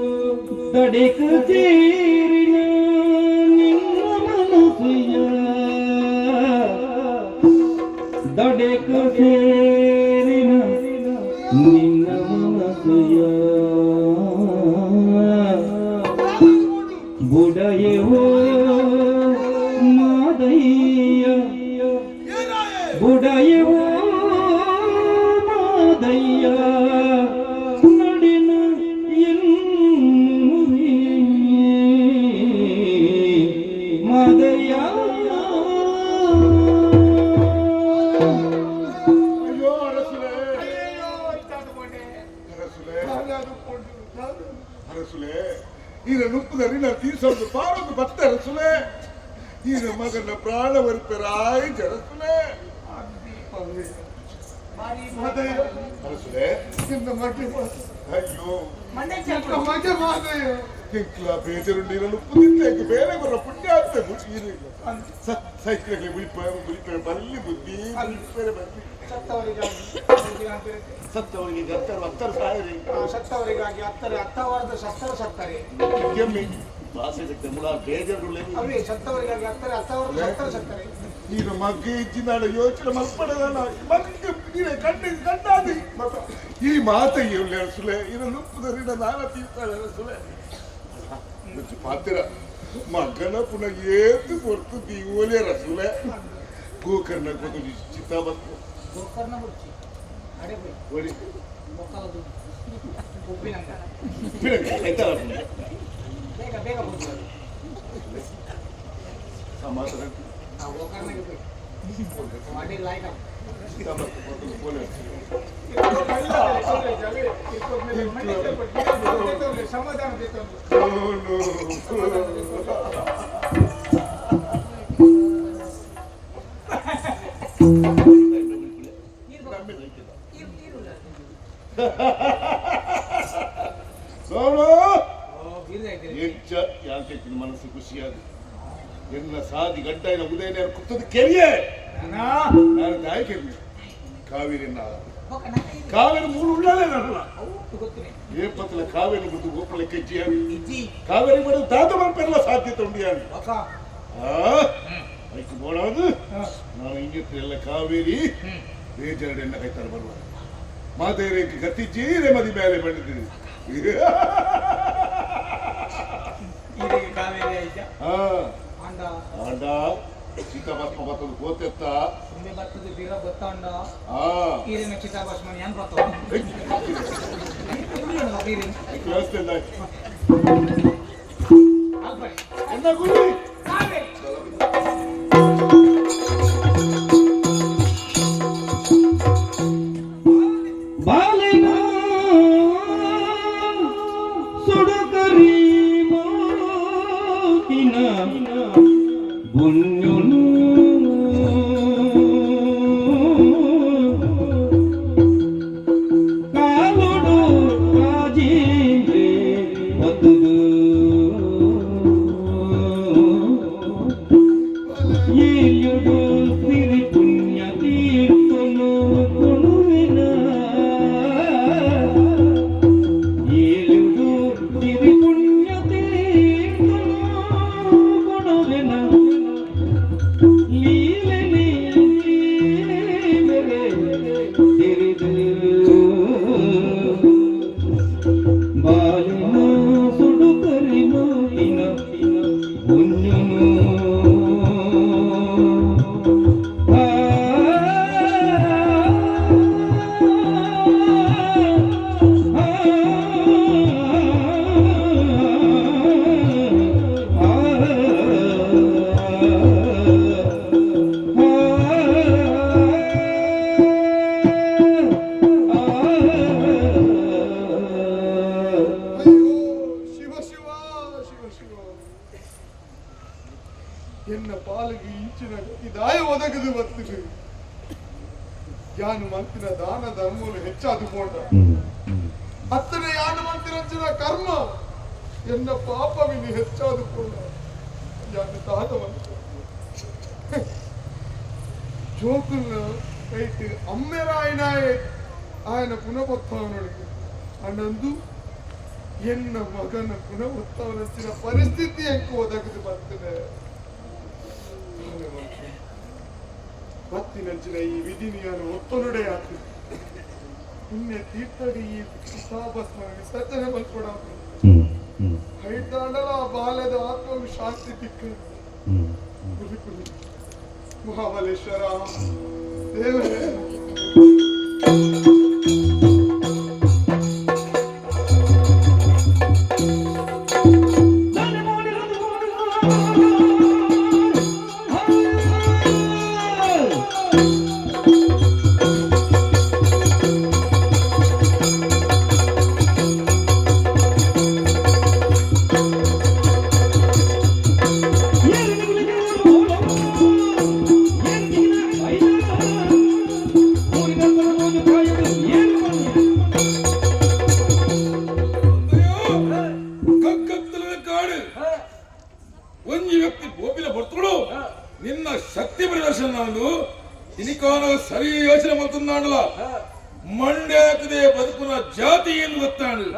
ದಡಿಕ ಸೇರಿನ ನಿನ್ನ ಮನಸ್ಸಿಯ ದಡಿಕ ಸೇರಿನ ನಿನ್ನ ಮನಸ್ಸಿಯ ಬುಡಯೋ ಮಾದಯ್ಯ ಬುಡಯೋ ಮಾದಯ್ಯ ನಡಿನ ಎನ್ನುರಿ ಮಾದಯ್ಯ ಅಯ್ಯೋ ಅರಸುಲೆ ಅರಸುಲೆ ಈಗ ನುಪ್ಪುದಲ್ಲಿ ನಾವು ತೀರ್ಸೋದು ಬಾರದು ಬತ್ತ ಅರಸುಲೆ ಈಗ ಮಗನ ಪ್ರಾಣ ವರಿಪರಾಯ್ ಜರಸುಲೆ ಅರಸುಲೆ ಅಯ್ಯೋ ಕೆಂಕ್ಲ ಬೇಜರುಂಡಿನ ನುಪ್ಪುದಿದ್ದ ಬೇರೆ ಬರ ಪುಣ್ಯ ಆಗ್ತದೆ ಸೈಕಲ್ಗೆ ಮುಳಿಪ ಬಲ್ಲಿ ಬುದ್ಧಿ ಬೇರೆ ಬನ್ನಿ ಸತ್ತವರಿಗೆ ಹತ್ತರ ಸಾವಿರ ಸತ್ತವರಿಗಾಗಿ ಹತ್ತವರದ ಸತ್ತರ ಸತ್ತರೆ ಕೆಮ್ಮಿ ಭಾಷೆ ಸಿಗ್ತದೆ ಮುಳ ಬೇಜರುಳ್ಳೆ ಅವೇ ಸತ್ತವರಿಗಾಗಿ ಹತ್ತವರದ ಸತ್ತರ ಸತ್ತರೆ ಈಗ ಮಗ್ಗೆ ಇಚ್ಚಿನಾಡ ಯೋಚನೆ ಮಲ್ಪಡದಲ್ಲ ಮಗ್ಗೆ ನೀನೆ ಕಣ್ಣಿಗೆ ಕಂಡಾದಿ ಈ ಮಾತಯ್ಯ ಒಳ್ಳೆ ಅರಸುಲೆ ಇನ್ನು ನುಪ್ಪುದರಿಂದ ನಾನ ತೀರ್ತಾಳೆ ಅರಸುಲೆ ಪಾತ್ರ ಮಗನ ಪುನಃ ಏತು ಕೊರ್ತು ದೀವೋಲೆ ರಸುಲೆ ಗೋಕರ್ಣ ಗೊತ್ತು ಚಿತ್ತ ಬತ್ತು ಗೋಕರ್ಣ ಮುಚ್ಚಿ ಅಡೆ ಹೋಯ್ ಒಡಿ ಮೊಕ್ಕಲದು ಉಪ್ಪಿನಂಗ ಆಯ್ತಲ್ಲ ಬೇಗ ಬೇಗ ಬಂದು ಸಮಾಧಾನ ನಾವು ಗೋಕರ್ಣಗೆ ಹೋಯ್ ಅಡೆ ಲೈಕ್ ಚಿತ್ತ ಬತ್ತು ಬೋಲೆ ಸಮಾಧಾನ ದೇತ ಸೋನು ಹೆಚ್ಚ ಯಾಕೆ ಮನಸ್ಸು ಖುಷಿಯಾದ ಎನ್ನ ಸಾದಿ ಗಡ್ಡ ಉದಯನ ಕುತ್ತದ ಕೆರಿಯೇ ನಾನು ತಾಯಿ ಕೆರಿ ಕಾವೇರಿ ಕಾವೇರಿ ಮೂರು ಉಳ್ಳಲೇ ನರಲ್ಲ ಏಪತ್ತಲ ಕಾವೇರಿ ಬಿಟ್ಟು ಗೋಪಲ ಕೆಜ್ಜಿಯಾಗಿ ಕಾವೇರಿ ಮಾಡೋದು ತಾತ ಮಲ್ಪೆಲ್ಲ ಸಾಧ್ಯತೆ ಉಂಡಿಯಾಗಿ ಐಕು ಬೋಳದು ನಾನು ಹಿಂಗಿತ್ತು ಎಲ್ಲ ಕಾವೇರಿ ಬೇಜಾರಡೆನ್ನ ಕೈತಾರೆ ಬರುವ ಮಾದೇರಿಗೆ ಗತ್ತಿಜ್ಜಿ ಮದಿ ಮೇಲೆ ಬಂದಿದ್ದೀನಿ ಕಾವೇರಿ ಆಯ್ತಾ ಅಂಡ ಆಂಡ ಚಿತ್ತಾಭಸ್ಮ ಬರ್ತದ ಕೋತೆತ್ತ ಸುಮ್ಮನೆ ಬರ್ತದೆ ಬೀರ ಗೊತ್ತಾಂಡ ಆ ಈರಿನ ಚಿತಾಭಸ್ಮ ಏನ್ ಬರ್ತಾವ ವ್ಯವಸ್ಥೆ ಇಲ್ಲ ಅಲ್ಪಡಿ ಎನ್ನ ಗುರಿ ಕಾವೇರಿ ಬಾಲಿನ ಸುಡುಕರಿ ಮಾತಿನ ಬುಣ್ಯುನು ಕಾಲುಡು ರಾಜೇಂದ್ರೆ ಬದುದು ಏಳುಡು ಸಿರಿ ಪುಣ್ಯ ತೀರ್ಥನು ಕೊಡುವಿನ ಏಳುಡು ಸಿರಿ ಪುಣ್ಯ ತೀರ್ಥನು ಕೊಡುವಿನ ಲೀಲೆ ನೀರೆ ತಿರಿದು ಬಾಲಿನ ಸುಡುಕರಿ ಮಾತಿನ ಪುಣ್ಯನು ಅಯ್ಯೋ ಶಿವ ಶಿವ ಶಿವ ಶಿವ ಎನ್ನ ಪಾಲಿಗೆ ಇಂಚಿನ ಗತಿದಾಯ ಒದಗದು ಬರ್ತಿದೆ ಯಾನು ಮಂತಿನ ದಾನ ಧರ್ಮಗಳು ಹೆಚ್ಚಾದುಕೊಂಡ ಹತ್ತನೇ ಯಾನು ಮಂತಿರಂಚಿನ ಕರ್ಮ ಎನ್ನ ಪಾಪವಿನಿ ಹೆಚ್ಚಾದುಕೊಂಡ ಯಾನು ದಾನವಂತ ಜೋಕುಲ್ಲ ಕೈಟ್ ಅಮ್ಮೆರಾಯನಾಯೆ ఆయన పునఃపుత్థానుడికి అనందు ఎన్న మగన పునఃపుత్థావనొచ్చిన పరిస్థితి ఎక్కువ ఒదగదు భక్తుడే ಭಕ್ತಿ ನಂಚಿನ ಈ ವಿಧಿನಿ ನಾನು ಒತ್ತೊನುಡೆ ಆತು ಪುಣ್ಯ ತೀರ್ಥಡಿ ಈ ಚಿತಾಭಸ್ಮ ವಿಸರ್ಜನೆ ಮಲ್ಕೊಡ ಹೈತಾಂಡಲ ಆ ಬಾಲ್ಯದ ಆತ್ಮವು ಶಾಂತಿ ತಿಕ್ಕು ಮಹಾಬಲೇಶ್ವರ ದೇವರೇ ಒಂಜಿ ವ್ಯಕ್ತಿ ಗೋಪಿಲ ಬರ್ತುಡು ನಿನ್ನ ಶಕ್ತಿ ಪ್ರದರ್ಶನ ಒಂದು ಇನಿಕಾನ ಸರಿ ಯೋಚನೆ ಮಾಡ್ತಂದಾಂಡಲ ಮಂಡ್ಯಾಕದೆ ಬದುಕುನ ಜಾತಿ ಏನು ಗೊತ್ತಾಂಡು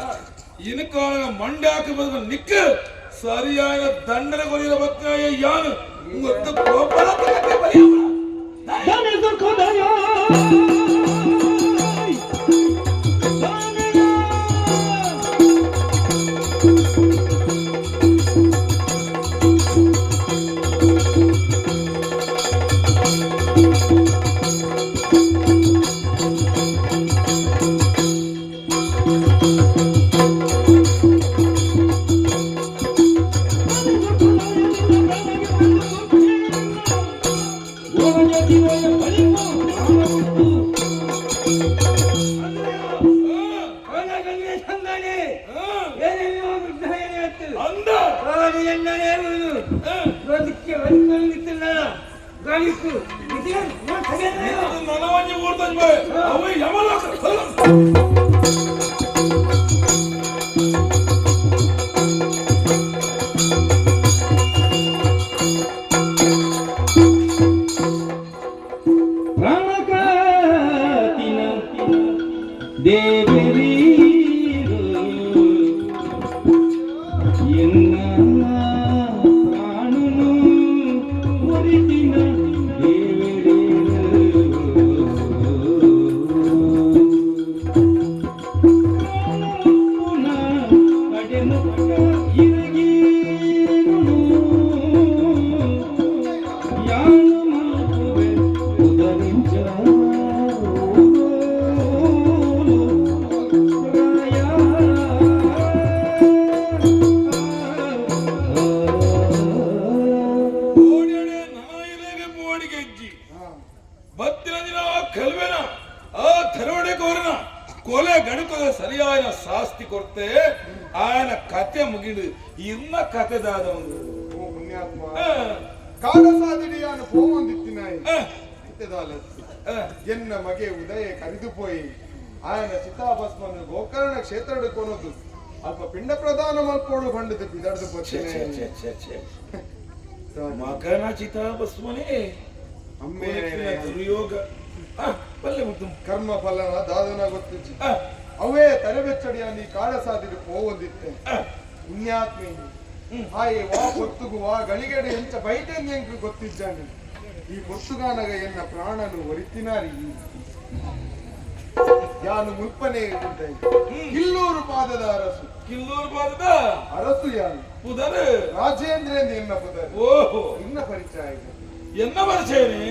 ಇನಿಕಾನ ಮಂಡ್ಯಾಕ ಬದುಕುನ ನಿಕ್ಕ ಸರಿಯಾದ ದಂಡನೆ ಕೊರಿಯ ಬತ್ತಾಯ ಯಾನು ಗೊತ್ತ ಗೋಪಾಲ ಕೊಲೆ ಗಣಕದ ಸರಿಯಾದ ಶಾಸ್ತಿ ಕೊಡ್ತೆ ಆಯನ ಕತೆ ಮುಗಿದು ಇನ್ನ ಕತೆದಾದ ಒಂದು ಓ ಪುಣ್ಯಾತ್ಮ ಕಾಗಸಾದಿಡಿಯಾನು ಪೋವಂದಿತ್ತಿನಾಯಿ ಎನ್ನ ಮಗೆ ಉದಯ ಕರೆದು ಪೋಯಿ ಆಯನ ಚಿತಾಭಸ್ಮನ್ನು ಗೋಕರ್ಣ ಕ್ಷೇತ್ರ ಕೊನದು ಅಲ್ಪ ಪಿಂಡ ಪ್ರದಾನ ಮಲ್ಪೋಳು ಬಂಡದ ಬಿದಡ್ದು ಬರ್ತೇನೆ ಮಗನ ಚಿತಾಭಸ್ಮನೇ ಅಮ್ಮೇನೆ ದುರ್ಯೋಗ ಪಲ್ಲೆ ಮುದ್ದು ಕರ್ಮ ಫಲನ ದಾದನ ಗೊತ್ತಿಚ್ಚಿ ಅವೇ ತಲೆಬೆಚ್ಚಡಿಯಲ್ಲಿ ಕಾಡಸಾದಿರು ಪೋವಂದಿತ್ತೆ ಪುಣ್ಯಾತ್ಮಿ ಹಾಯೆ ವಾ ಪೊತ್ತುಗು ವಾ ಗಳಿಗೆಡೆ ಎಂಚ ಬೈಟೆಂಗ್ ಗೊತ್ತಿದ್ದಾನೆ ಈ ಪೊತ್ತುಗಾನಗ ಎನ್ನ ಪ್ರಾಣನು ಒರಿತಿನಾರಿ ಯಾನು ಮುಲ್ಪನೆ ಕಿಲ್ಲೂರು ಪಾದದ ಅರಸು ಕಿಲ್ಲೂರು ಪಾದದ ಅರಸು ಯಾನು ಪುದರ ರಾಜೇಂದ್ರೇಂದ್ರ ಎನ್ನ ಪುದರ ಓಹೋ ಇನ್ನ ಪರಿಚಯ ಎನ್ನ ಪರಿಚಯನೇ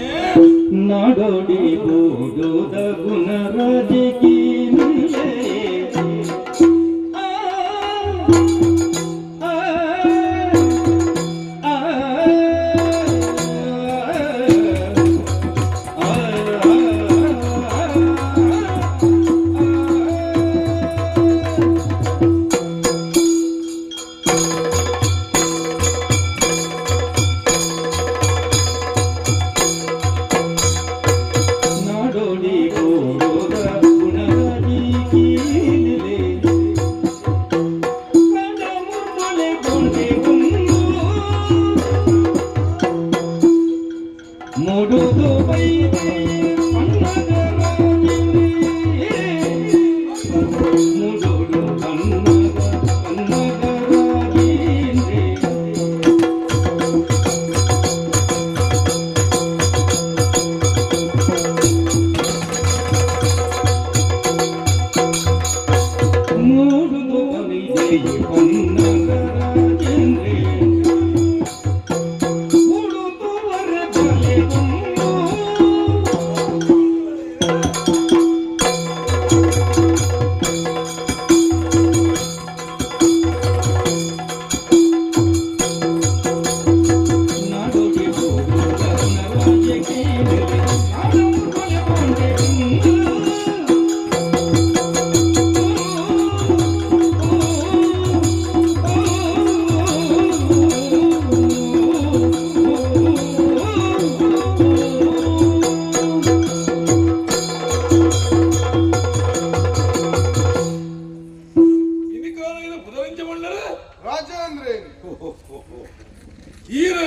ನಾಡೋಡಿ ಬೋಡೋದ ಪುನರಾಜಿಗೆ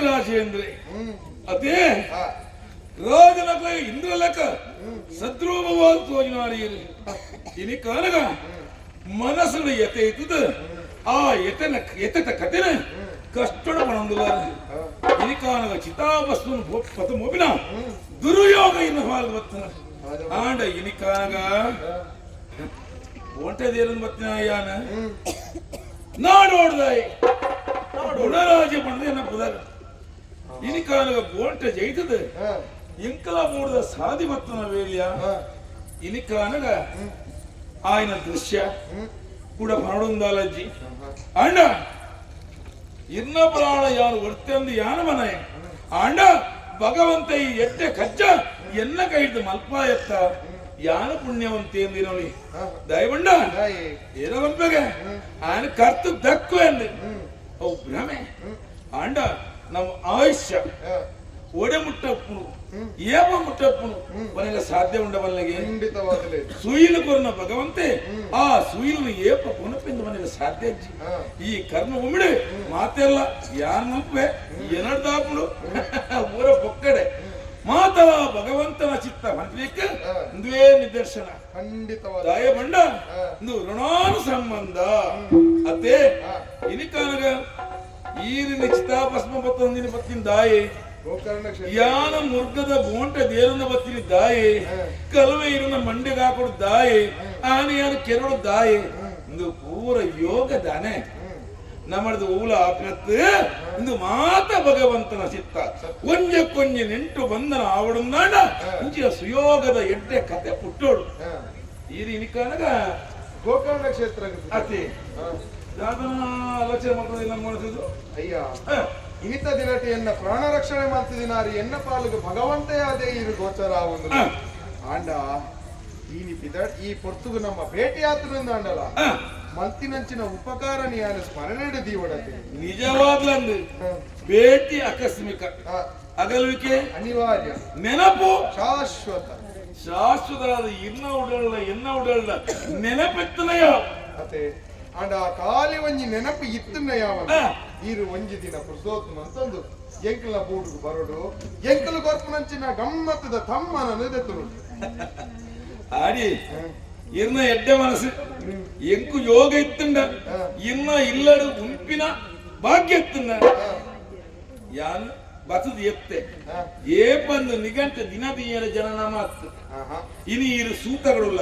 ರಾಜೇಂದ್ರ ಅದೇ ರಾಜನಕ ಇಂದ್ರಲಕ ಸದ್ರೂಪವಾದ ತೋಜಿನಾರಿಯರು ಇನಿ ಕಾಲಗ ಮನಸ್ಸು ಎತೆ ಇತ್ತದ ಆ ಎತ್ತ ಕತೆನ ಕಷ್ಟಡ ಪಣಂದುಲಾರ ಇನಿ ಕಾಲಗ ಚಿತಾಭಸ್ಮ ಪತ ಮೋಬಿನ ದುರ್ಯೋಗ ಇನ್ನು ಹಾಲು ಬತ್ತನ ಆಂಡ ಇನಿ ಕಾಲಗ ಒಂಟದೇರನ್ ಬತ್ತಿನ ಯಾನ ನಾಡೋಡ್ದಾಯಿ ಗುಣರಾಜ ಪಣದ ಎನ್ನ ಪುದರ್ ಇನಿ ಕಾಲಗ ಬೋಂಟ ಜೈತದ ಇಂಕಲ ಮೂಡದ ಸಾಧಿ ಬತ್ತನ ವೇಲ್ಯ ಇನಿ ಕಾಲಗ ఆయన దృశ్య కూడా పనడుందాలజ్జి అండ ఇన్న ప్రాణ యాను వర్తంది యానమనయ అండ భగವಂತ ಈ ಎಟ್ಟೆ ಕಜ್ಜ ಎನ್ನ ಕೈದು ಮಲ್ಪ ಎತ್ತ ಯಾನ ಪುಣ್ಯವಂತೆ ಎಂದಿನೋಳಿ ದಯವಂಡ ಏನವಂಪಗೆ ఆయన ಕರ್ತು ದಕ್ಕು ಎಂದು ಅವು ಭ್ರಮೆ ಅಂಡ ನಮ್ಮ ಆಯುಷ್ಯ ಒಡೆ ಮುಟ್ಟಪ್ಪನು ಏವ ಮುಟ್ಟಪ್ಪನು ಮನೆಗೆ ಸಾಧ್ಯ ಉಂಡವಲ್ಲಿಗೆ ಸುಯಿಲು ಕೊರನ ಭಗವಂತೆ ಆ ಸುಯಿಲು ಏಪ ಕೊನಪಿಂದ ಮನೆಗೆ ಸಾಧ್ಯ ಈ ಕರ್ಮ ಉಮಿಡೆ ಮಾತೆಲ್ಲ ಯಾರ ನಂಪೆ ಏನಡ್ದಾಪುಡು ಊರ ಪೊಕ್ಕಡೆ ಮಾತವ ಭಗವಂತನ ಚಿತ್ತ ಮನಲಿಕ್ಕೆ ಒಂದೇ ನಿದರ್ಶನ ಖಂಡಿತವಾದ ದಾಯ ಬಂಡ ಒಂದು ಋಣಾನು ಸಂಬಂಧ ಅತ್ತೆ ಇನಿಕಾನಗ ಈರಿನ ಚಿತಾಭಸ್ಮ ಬತ್ತೊಂದಿನ ಬತ್ತಿನ ದಾಯೆ ಯಾನ ಮುರ್ಗದ ಬೋಂಟ ದೇರನ ಬತ್ತಿನ ದಾಯೆ ಕಲವೆ ಇರನ ಮಂಡೆಗೆ ಹಾಕೊಡು ದಾಯೆ ಆನೆಯಾನ ಕೆರಳು ದಾಯೆ ಒಂದು ಪೂರ ಯೋಗ ದಾನೆ ನಮ್ಮದು ಊಲ ಆಪತ್ತು ಒಂದು ಮಾತ ಭಗವಂತನ ಚಿತ್ತ ಕೊಂಜ ನೆಂಟು ಬಂದನ ಆವಡನ್ನಾಡ ಮುಂಚಿನ ಸುಯೋಗದ ಎಡ್ಡೆ ಕತೆ ಪುಟ್ಟೋಡು ಈ ರೀನಿಕಾನಗ ಗೋಕರ್ಣ ಕ್ಷೇತ್ರ ಅತಿ ಆಲೋಚನೆ ಮಾಡ್ಕೊಂಡು ಮಾಡಿಸಿದ್ರು ಅಯ್ಯ ಇನಿತ ದಿನಟಿಯನ್ನ ಪ್ರಾಣ ರಕ್ಷಣೆ ಮಾಡ್ತಿದಿನಾರಿ ಎನ್ನ ಪಾಲಿಗೆ ಭಗವಂತೇ ಅದೇ ಇದು ಗೋಚರ ಒಂದು ಆಂಡ ಈ ಪೊರ್ತುಗು ನಮ್ಮ ಭೇಟಿ ಆದ್ರಿಂದ ಅಂಡಲ್ಲ ಮಲ್ತಿನಂಚಿನ ಉಪಕಾರ ನೀನು ಸ್ಮರಣೆ ದೀವಡತೆ ನಿಜವಾಗ್ಲಂದು ಭೇಟಿ ಆಕಸ್ಮಿಕ, ಅಗಲುವಿಕೆ ಅನಿವಾರ್ಯ, ನೆನಪು ಶಾಶ್ವತ. ಇನ್ನ ಉಡಲ್ಲ ನೆನಪೆತ್ತನಯ ಅತೆ ಅಂಡ ಕಾಲಿ ಒಂಜಿ ನೆನಪು ಇತ್ತನ್ನ ಯಾವ ಈರು ಒಂಜಿ ದಿನ ಪುರುಷೋತ್ತಮ ಅಂತಂದು ಎಂಕಲ ಬೂಡುಗು ಬರೋಡು ಎಂಕಲು ಕೊರ್ಪುನಂಚಿನ ಗಮ್ಮತ್ತದ ತಮ್ಮನ ನೆದೆತ್ತರು ಆಡಿ ಇರ್ನ ಎಡ್ಡೆ ಮನಸ್ಸು ಎಂಕು ಯೋಗ ಇತ್ತಂಡ ಇನ್ನ ಇಲ್ಲಡು ಉಂಪಿನ ಭಾಗ್ಯ ಎತ್ತಂಡ ಯಾನ್ ಬಸದು ಎತ್ತೆ ಏ ಬಂದು ನಿಗಂಟ ದಿನದೀಯರ ಜನನಾಮ ಅತ್ತು ಇನಿ ಇರು ಸೂತಗಳುಲ್ಲ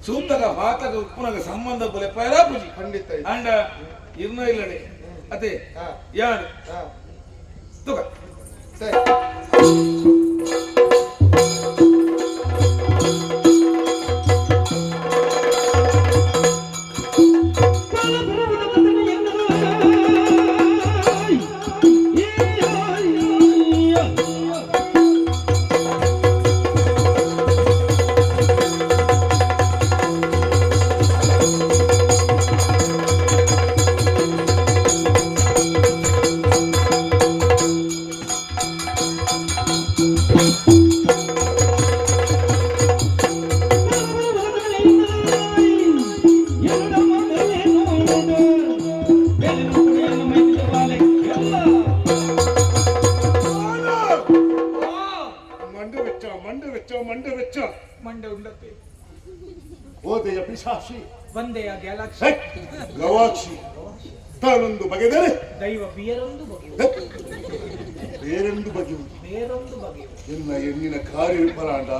ಸೂತಗ ಪಾತಗ ಉಪ್ಪುನಗ ಸಂಬಂಧ ಬಲೆ ಪೈರಾಪುಜಿ ಖಂಡಿತ ಅಂಡ ಇರ್ನ ಇಲ್ಲಡೆ ಅದೇ ಯಾರು ತುಗ ಸರಿ ಮಂಡೆ ಉಂಡತೆ ಓದೆಯ ಪಿಶಾಚಿ ಬಂದೆಯ ಗ್ಯಾಲಕ್ಸಿ ಗವಾಕ್ಷಿ ತಾನೊಂದು ಬಗೆದರೆ ದೈವ ಬೇರೊಂದು ಬಗೆ ಬೇರೊಂದು ಬಗೆಯುವುದು ಬೇರೊಂದು ಬಗೆ ಎನ್ನ ಎಣ್ಣಿನ ಕಾರ್ಯಪರಾಂಡ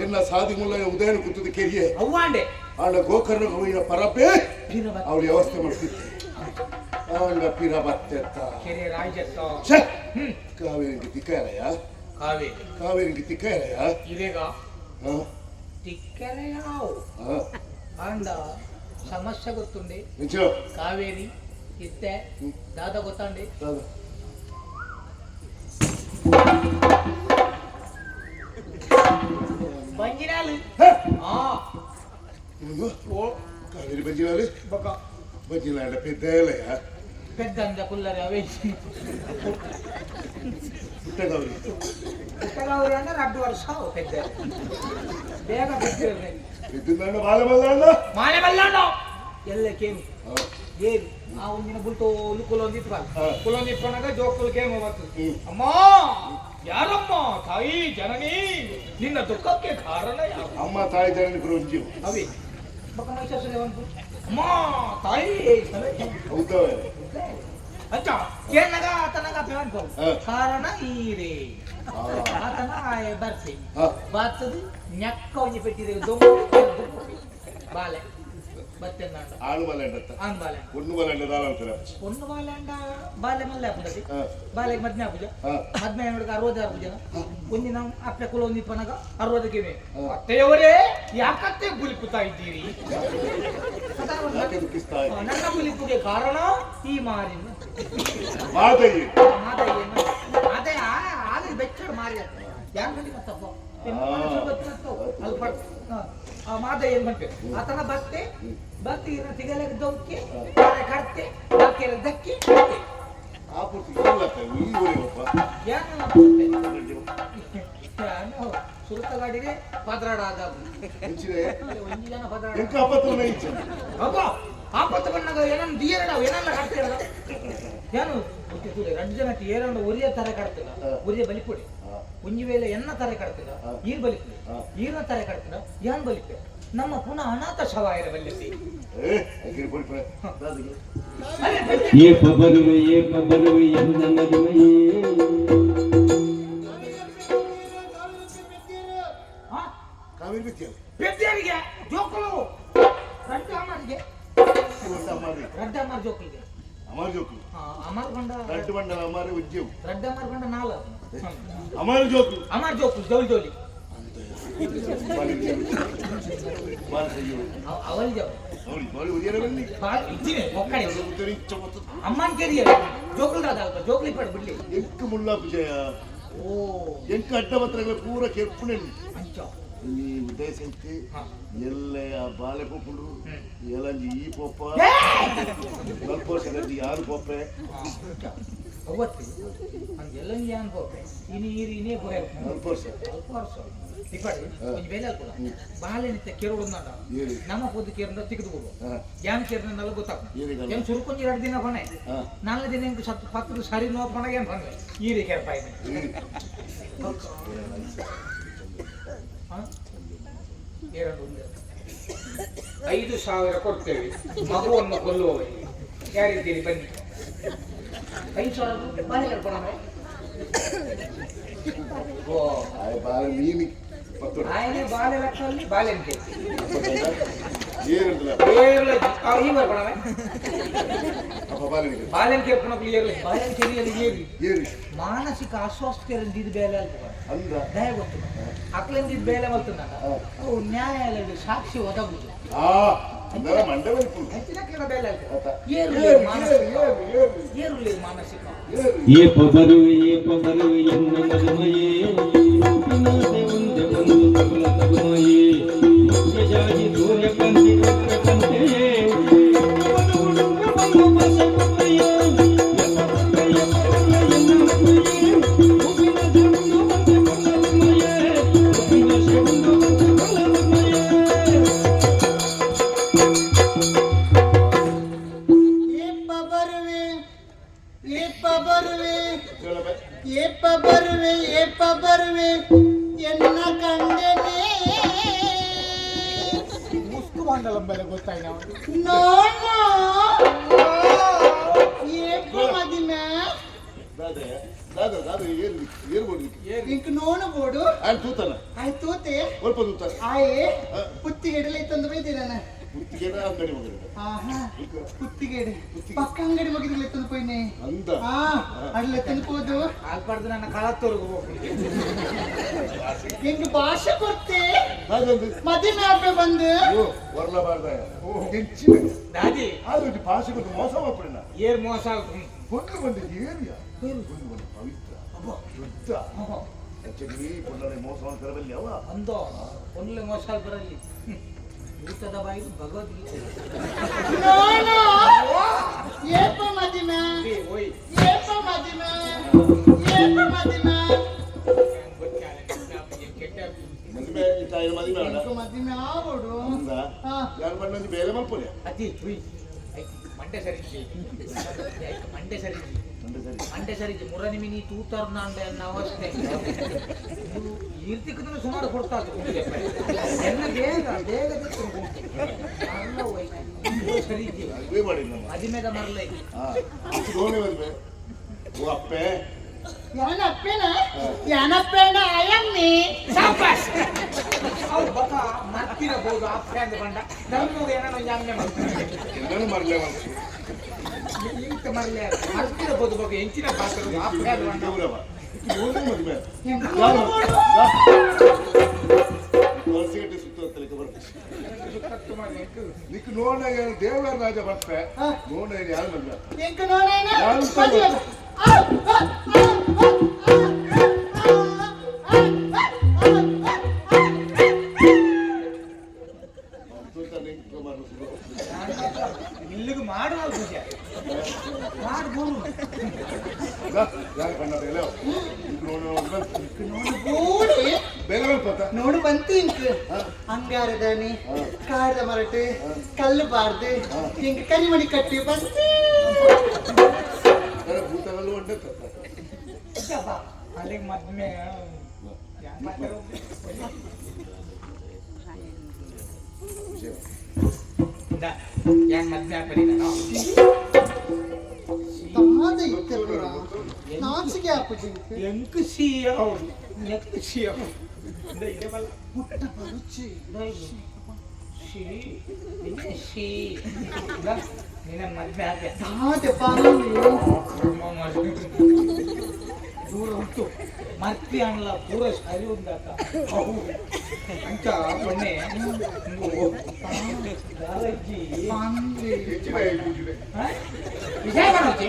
ಎನ್ನ ಸಾದಿ ಮುಲ್ಲ ಉದಯನ ಕುತ್ತದ ಕೆರಿಯೆ ಅವ್ವಾಂಡೆ ಆಂಡ ಗೋಕರ್ಣ ಹೋಯಿನ ಪರಪೆ ಅವಳು ವ್ಯವಸ್ಥೆ ಮಾಡ್ತಿದ್ದೆ ಆಂಡ ಪಿರ ಬತ್ತೆತ್ತ ಕೆರೆ ರಾಜತ್ತ ಕಾವೇರಿಗೆ ತಿಕ್ಕರಯ ಕಾವೇರಿಗೆ ತಿಕ್ಕರಯ ಇವೇಗ ತಿಕ್ಕರೆಯಾವು ಆಂಡ ಸಮಸ್ಯೆ ಗೊತ್ತುಂಡೆ ನಿಜ ಕಾವೇರಿ ಇತ್ತೆ ದಾದ ಗೊತ್ತಾಂಡೆ ಬಂಜಿನಾಲು కావేరి బంజిలాలు బంజిలాల పెద్దలయా పెద్దంద కుల్లరి అవే పుట్టగౌరి పుట్టగౌరి అంటే 2 ವರ್ಷ పెద్ద ಬೇಗ ಬಿಟ್ಟಿರಲಿ పెద్దన్న బాలమల్లాండ మాలమల్లాండ ಎಲ್ಲಕೇನು ಏನ್ ಆ ಒಂದಿನ ಬುಲ್ಟೋ ಕುಲೊಂದಿತ್ತು ಕುಲೊಂದಿಪ್ಪನಾಗ ಜೋಕುಲ್ಕೇಮ ಬರ್ತದೆ ಅಮ್ಮ ಯಾರಮ್ಮ ತಾಯಿ ಜನನಿ ನಿನ್ನ ದುಃಖಕ್ಕೆ ಕಾರಣ ಯಾರು ಅಮ್ಮ ತಾಯಿ ಜನನಿ ಗುರುಂಜಿ ಅವಿ ಬಕ ಮೈಸೂರು ಅಮ್ಮ ತಾಯಿ ಹೌದವೇ ಅಚ್ಚ ಏನಗ ಆತನಗ ಪ್ಯಾನ್ ಕಾರಣ ಈರೆ ಆತನ ಬರ್ಸಿ ಬಾತದು ನೆಕ್ಕ ಒಂಜಿ ಪೆಟ್ಟಿದೆ ದೊಂಬು ಬಾಲೆ ಬತ್ತೆಂದಾಂಡ ಆಳು ಬಾಲೆಂಡತ್ತ ಆನ್ ಬಾಲೆ ಒಣ್ಣು ಬಾಲೆಂಡ ದಾಲಾಂತರ ಒಣ್ಣು ಬಾಲೆಂಡ ಬಾಲೆ ಮಲ್ಲೆ ಆಪುದತಿ ಬಾಲೆಗೆ ಮದ್ಮೆ ಆಪುಜ ಮದ್ಮೆ ಹುಡುಗ 66 ಪೂಜನ ಒಂದಿನ ಅಪ್ಪೆ ಕುಲ ಒಂದಿಪ್ಪನಾಗ 60ಕ್ಕೆ ಅತ್ತೆಯವರೇ ಯಾಕತ್ತೆ ಗುಲಿಪುತ್ತಾ ಇದ್ದೀರಿ ಯಾಕೆ ದುಃಖಿಸ್ತಾ ಇದ್ದೀರಿ ನನ್ನ ಗುಲಿಪುಗೆ ಕಾರಣ ಈ ಮಾರಿನ ಮಾದಯ್ಯ ಮಾದಯ್ಯ ಆದ್ರೆ ಬೆಚ್ಚಡ ಮಾರಿ ಯಾರು ಬಂದಿ ಮತ್ತಪ್ಪ ಅಲ್ಪ ಆ ಮಾದಯ್ಯ ಏನ್ ಮಾಡ್ತೇವೆ ಆತನ ಬತ್ತೆ ಬತ್ತಿ ತಿಗಲಕ್ಕೆ ದೊಕ್ಕಿ ಕಡ್ತೆ ಬಾಕಿರ ದಕ್ಕಿ ಆ ಪೂರ್ತಿ ಇಲ್ಲತ್ತ ಈ ಊರಿಗಪ್ಪ ಏನು ಸುರತಗಾಡಿಗೆ ಪದ್ರಾಡ ಆದಾಗ ಹೆಂಚಿದೆ ಒಂದು ಜನ ಪದ್ರಾಡ ಎಂಕ ಅಪತ್ರನ ಇಚ್ಚ ಅಪ್ಪ ಆಪತ್ತು ಬಂದಾಗ ಏನನ್ನ ದಿಯರಡ ಏನನ್ನ ಕಟ್ತೀರ ಏನು ಗೊತ್ತಿಲ್ಲ 2 ಜನ ಏರನ್ನ ಒರಿಯ ತರ ಕಟ್ತೀರ ಒರಿಯ ಬಲಿಪುಡಿ ಒಂಜಿ ವೇಳೆ ಎನ್ನ ತರ ಕಟ್ತೀರ ಈರ್ ಬಲಿಪುಡಿ ಈರ್ನ ತರ ಕಟ್ತೀರ ಯಾನ್ ಬಲಿಪೆ ನಮ್ಮ ಪುನಃ ಅನಾಥ ಶವಾಯರ ಬಲ್ಲಿಸಿ ಏಪ ಬರುವೆ ಎಂದ ಮದುವೆಯೇ ಕಾವೇರಿ ಬಿತ್ತಿಯ ಬೆದ್ದಿಯರಿಗೆ ಜೋಕಲು ರಡ್ಡ ಅಮರ್ಗೆ ರಡ್ಡ ಅಮರ್ ಜೋಕಲ್ಗೆ ಅಮರ್ ಜೋಕು ಅಮರ್ ಬಂಡ ರಡ್ಡ ಬಂಡ ಅಮರ್ ಉಜ್ಜು ರಡ್ಡ ಅಮರ್ ಬಂಡ 4 ಅಮರ್ ಜೋಕು ಜೋಲಿ ಜೋಲಿ ಅವಲ್ ಜೋ ನೋಡಿ ಬಾಳಿ ಉರಿಯರ ಬನ್ನಿ ಇದ್ದೀನಿ ಒಕ್ಕಡೆ ಉತ್ತರಿ ಚಮತ್ತು ಅಮ್ಮನ್ ಕೇರಿಯ ಜೋಕಲ್ ರಾದ ಜೋಕಲಿ ಪಡ ಬಿಡ್ಲಿ ಎಂಕ ಮುಲ್ಲಾ ಪೂಜೆಯ ಓ ಎಂಕ ಅಡ್ಡಪತ್ರಗಳ ಪೂರ ಕೆಪ್ಪುನೆ ಅಂಚ ಈ ಉದಯ ಸಂತಿ ಎಲ್ಲ ಆ ಬಾಳೆ ಪೊಪ್ಪುಡು ಎಲಂಜಿ ಈ ಪೊಪ್ಪ ಸ್ವಲ್ಪ ವರ್ಷ ಯಾರು ಪೊಪ್ಪೆ ಅವತ್ತು ಹಂಗೆಲ್ಲ ಅನ್ಕೋತೆ ಇನೇ ಬರೋ ಸ್ವಲ್ಪ ವರ್ಷ ಇಪ್ಪಡಿ ಒಂದು ಬೇಲೆ ಅಲ್ಪಡ ಬಾಳೆ ನಿತ್ಯ ಕೆರಡು ನಾಡ ನಮ್ಮ ಪೊದ್ದು ಕೇರಣ ತೆಗೆದುಕೊಂಡು ಯಾನ್ ಕೇರಣ ನಲ್ಲ ಗೊತ್ತಾಗ ಏನ್ ಸುರುಕೊಂಡ್ 2 ದಿನ ಬನೆ 4 ದಿನ ಇಂಕು ಸತ್ತು ಪಕ್ಕದ ಸರಿ ನೋ ಬಣಗೆ ಏನ್ ಬಂದೆ ಈರಿ ಕೆರಪ ಇದೆ 5,000 ಕೊಡ್ತೇವೆ ಮಗುವನ್ನು ಕೊಲ್ಲುವವೆ ಯಾರಿದ್ದೀರಿ ಬನ್ನಿ 5,000 ಬಾಳೆ ಕರ್ಕೊಂಡ ಓ ಬಾಳೆ ನೀನು ಆಯ್ನೆ ಬಾಳೆ ಲಕ್ಷಲ್ಲಿ ಬಾಳೆ ಅಂತ ಏನಿಲ್ಲ ಈ ಬರ್ಕೊಳವೆ ಅಪ್ಪ ಬಾಳೆ ಬಾಳೆನ್ ಕೇಳ್ಕೊಳಕ್ಕೆ ಏರ್ಲಿ ಬಾಳೆನ್ ಕೆರಿಯಲ್ಲಿ ಏರಿ ಮಾನಸಿಕ ಅಸ್ವಸ್ಥತೆಯಿಂದ ಬೇಲೆ ಅಲ್ಪ ಅಂದ ದಯ ಗೊತ್ತು ಅಕ್ಲಿಂದ ಬೇಲೆ ಮಲ್ತನ ಅವು ನ್ಯಾಯಾಲಯದ ಸಾಕ್ಷಿ ಒದಗುದು ಅಂದರ ಮಂಡೆ ಬಂತು ಹೆಚ್ಚಿನ ಕೇಳ ಬೇಲೆ ಅಲ್ಪ ಏರುಲಿ ಮಾನಸಿಕ ಏಪ ಬರುವೆ ಎನ್ನ ಮದುಮಯೇ ಪಿನಾದೆ ಒಂದೆ ಒಂದು ತಗುಲ ತಗುಮಯೇ ಮುಖ್ಯ ಜಾಗಿ ಸೂರ್ಯಕಾಂತಿ ಕಂತೆಯೇ ಬಂದು ಬಸ ಕೊಯ್ಯ ಏಪ ಬರುವೆ ಎನ್ನ ಕಂಡನೆ ಮುಸ್ಕು ಮಂಡಲಂ ಬೆಲೆ ಗೊತ್ತಾಯ್ನ ನೋನು ಏಪ ಮದಿಮೆ ದಾದ ಏರ್ಬೋದು ಇಂಕ ನೋನು ಬೋಡು ಅಲ್ಲಿ ತೂತನ ಆಯ್ ತೂತೆ ಸ್ವಲ್ಪ ತೂತ ಆಯೇ ಪುತ್ತಿಗೆಡಲೆ ತಂದು ಬೈದಿರನ ಪುತ್ತಿಗೆಡ ಅಂಗಡಿ ಮಗನ ಆಹಾ ಪುತ್ತಿಗೆಡೆ ಪಕ್ಕ ಅಂಗಡಿ ಮಗಿದ್ರೆ ತಂದು ಪೋಯ್ನೆ ಅಂದ ಅಡ್ಲೆ ತಂದು ಹೋದು ಆಗ್ಬಾರ್ದು ನನ್ನ ಕಳತ್ತೋರ್ಗು ಹೋಗ್ಲಿ ಹೆಂಗ ಭಾಷೆ ಕೊಡ್ತೆ ಹಾಗಂದು ಮದಿಮೆ ಹಬ್ಬ ಬಂದು ವರ್ಲಬಾರ್ದ ಹೆಚ್ಚಿನ ದಾದಿ ಆದ್ರೆ ಭಾಷೆ ಕೊಟ್ಟು ಮೋಸ ಮಾಡ್ಬಿಡೋಣ ಏರ್ ಮೋಸ ಕೊಂಡು ಬಂದಿದ್ದು ಏರಿಯಾ ಕೊಂಡು ಬಂದ ಪವಿತ್ರ ಶುದ್ಧ ಹೆಚ್ಚಿಗೆ ಕೊಂಡನೆ ಮೋಸ ಮಾಡ್ತಾರಲ್ಲ ಅವ ಅಂದೋ ಒಳ್ಳೆ ಮೋಸ ಬರಲಿ ಊಟದ ಬಾಯಿ ಭಗವದ್ಗೀತೆ ನೋನು ಏಪ ಮದಿಮೆ ಓಯ್ ಏಪ ಮದಿಮೆ ಏಪ ಮದಿಮೆ ಮದುವೆ ಇತ್ತಾಯ ಮದುವೆ ಆಡ ಮದಿಮೆ ಆಗೋಡು ಅಂದ ಯಾರು ಬಂದು ಬೇರೆ ಮಲ್ಪನೆ ಅತಿ ಹುಯ್ ಮಂಡೆ ಸರಿ ಮಂಡೆ ಸರಿ ಮುರ ನಿಮಿನಿ ತೂತಾರ್ನ ಅಂಡೆ ಅನ್ನೋ ಅವಸ್ಥೆ ಈರ್ತಿಕ್ಕಂದ್ರೆ ಸುಮಾರು ಕೊಡ್ತಾ ಎನ್ನ ಬೇಗ ಸರಿ ಅದೇ ಮಾಡಿ ನಮ್ಮ ಮದಿಮೆದ ಮರಲೈ ಅದು ಗೋಣೆ ಬಂದ್ವೆ ಓ ಅಪ್ಪೆ ಯಾನಪ್ಪೇನ ಅಯ್ಯಮ್ಮಿ ಸಾಪಾಸ್ ಅವ್ರು ಬಕ ಮರ್ತಿರಬಹುದು ಅಪ್ಪೆ ಅಂತ ಬಂಡ ನಮ್ಗೆ ಏನೋ ಜಾಮ್ನೆ ಮಾಡ್ತಾರೆ ಎಲ್ಲರೂ ಮರಲೇ ಬಂತು ಇಂತ ಮರಲೇ ಮರ್ತಿರಬಹುದು ಬಗ್ಗೆ ಹೆಂಚಿನ ಪಾತ್ರ ಅಪ್ಪೆ ಅಂತ ಬಂಡ ದೇವ್ರವ ಗೋಣೆ ಮದುವೆ ವರ್ಷಗಟ್ಟೆ ಸುತ್ತಲಿಕ್ಕೆ ಬರ್ತದೆ ನಿಕ್ ನೋಡ ದೇವರ ರಾಜ ಬರ್ತೆ ನೋಡ ಯಾರು ಮದುವೆ ಎಂಕ ನೋಡೇನ ಇಲ್ಲಿಗೆ ಮಾಡುವ ಮಾಡ್ಬೋದು ಯಾರು ಬಣ್ಣ ಬೇಲೆ ಬೇಲೆ ಬಂತ ನೋಡು ಬಂತು ಇಂಕ ಅಂಗಾರದಾನಿ ಕಾಡದ ಮರಟು ಕಲ್ಲು ಬಾರ್ದು ಹಿಂಗ ಕರಿಮಣಿ ಕಟ್ಟಿ ಬಂತು ಭೂತಗಳು ಒಂದೇ ಅಲ್ಲಿಗೆ ಮದ್ಮೆ ಹೆಂಗ್ ಮದ್ಮೆ ಹಾಕಿ ನಾನು ತಮ್ಮದ ಇತ್ತೆ ಪುರ ನಾಚಿಕೆ ಹಾಕುದು ಎಂಕ್ ಸಿಯ ಹೌದು ನೆಕ್ ಸಿಯ ಮುಟ್ಟ ಬರುಚಿ ನಿನ್ನ ಮದ್ಮೆ ಹಾಕಿ ತಾತೆ ಪಾಲು ದೂರ ಉಂಟು ಮರ್ತಿ ಅಣ್ಣ ಪೂರ ಸರಿ ಉಂಟಾಕ ಅಂಚ ಬನ್ನೆ ವಿಷಯ ಬರೋಕೆ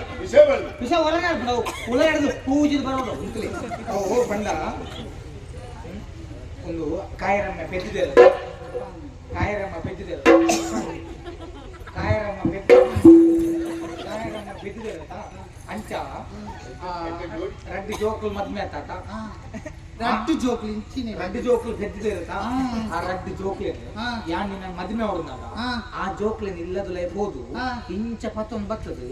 ವಿಷಯ ಹೊರಗೆ ಉಳ ಹಿಡಿದು ಪೂಜಿದ್ ಬರೋದು ಅಂತಲೇ ಓ ಬಂಡ ಒಂದು ಕಾಯರಮ್ಮ ಬೆದ್ದಿದ್ದಾರೆ ಕಾಯರಮ್ಮ ಬೆದ್ದಿದ್ದಾರೆ ಅಂಚ ರಡ್ಡಿ ಜೋಕುಲು ಮದ್ಮೆ ಆತ ರಡ್ಡು ಜೋಕ್ಲಿ ಇಂಚಿನಿ ರಡ್ಡಿ ಜೋಕುಲು ಬೆದ್ದಿದ್ದಾರೆ ಆ ರಡ್ಡಿ ಜೋಕ್ಲೆ ಯಾನ್ ನಿನ್ನ ಮದ್ಮೆ ಹೊಡೆದಾಗ ಆ ಜೋಕ್ಲೆ ಇಲ್ಲದ ಬೋದು ಇಂಚ ಪತ್ತೊಂದು ಬರ್ತದೆ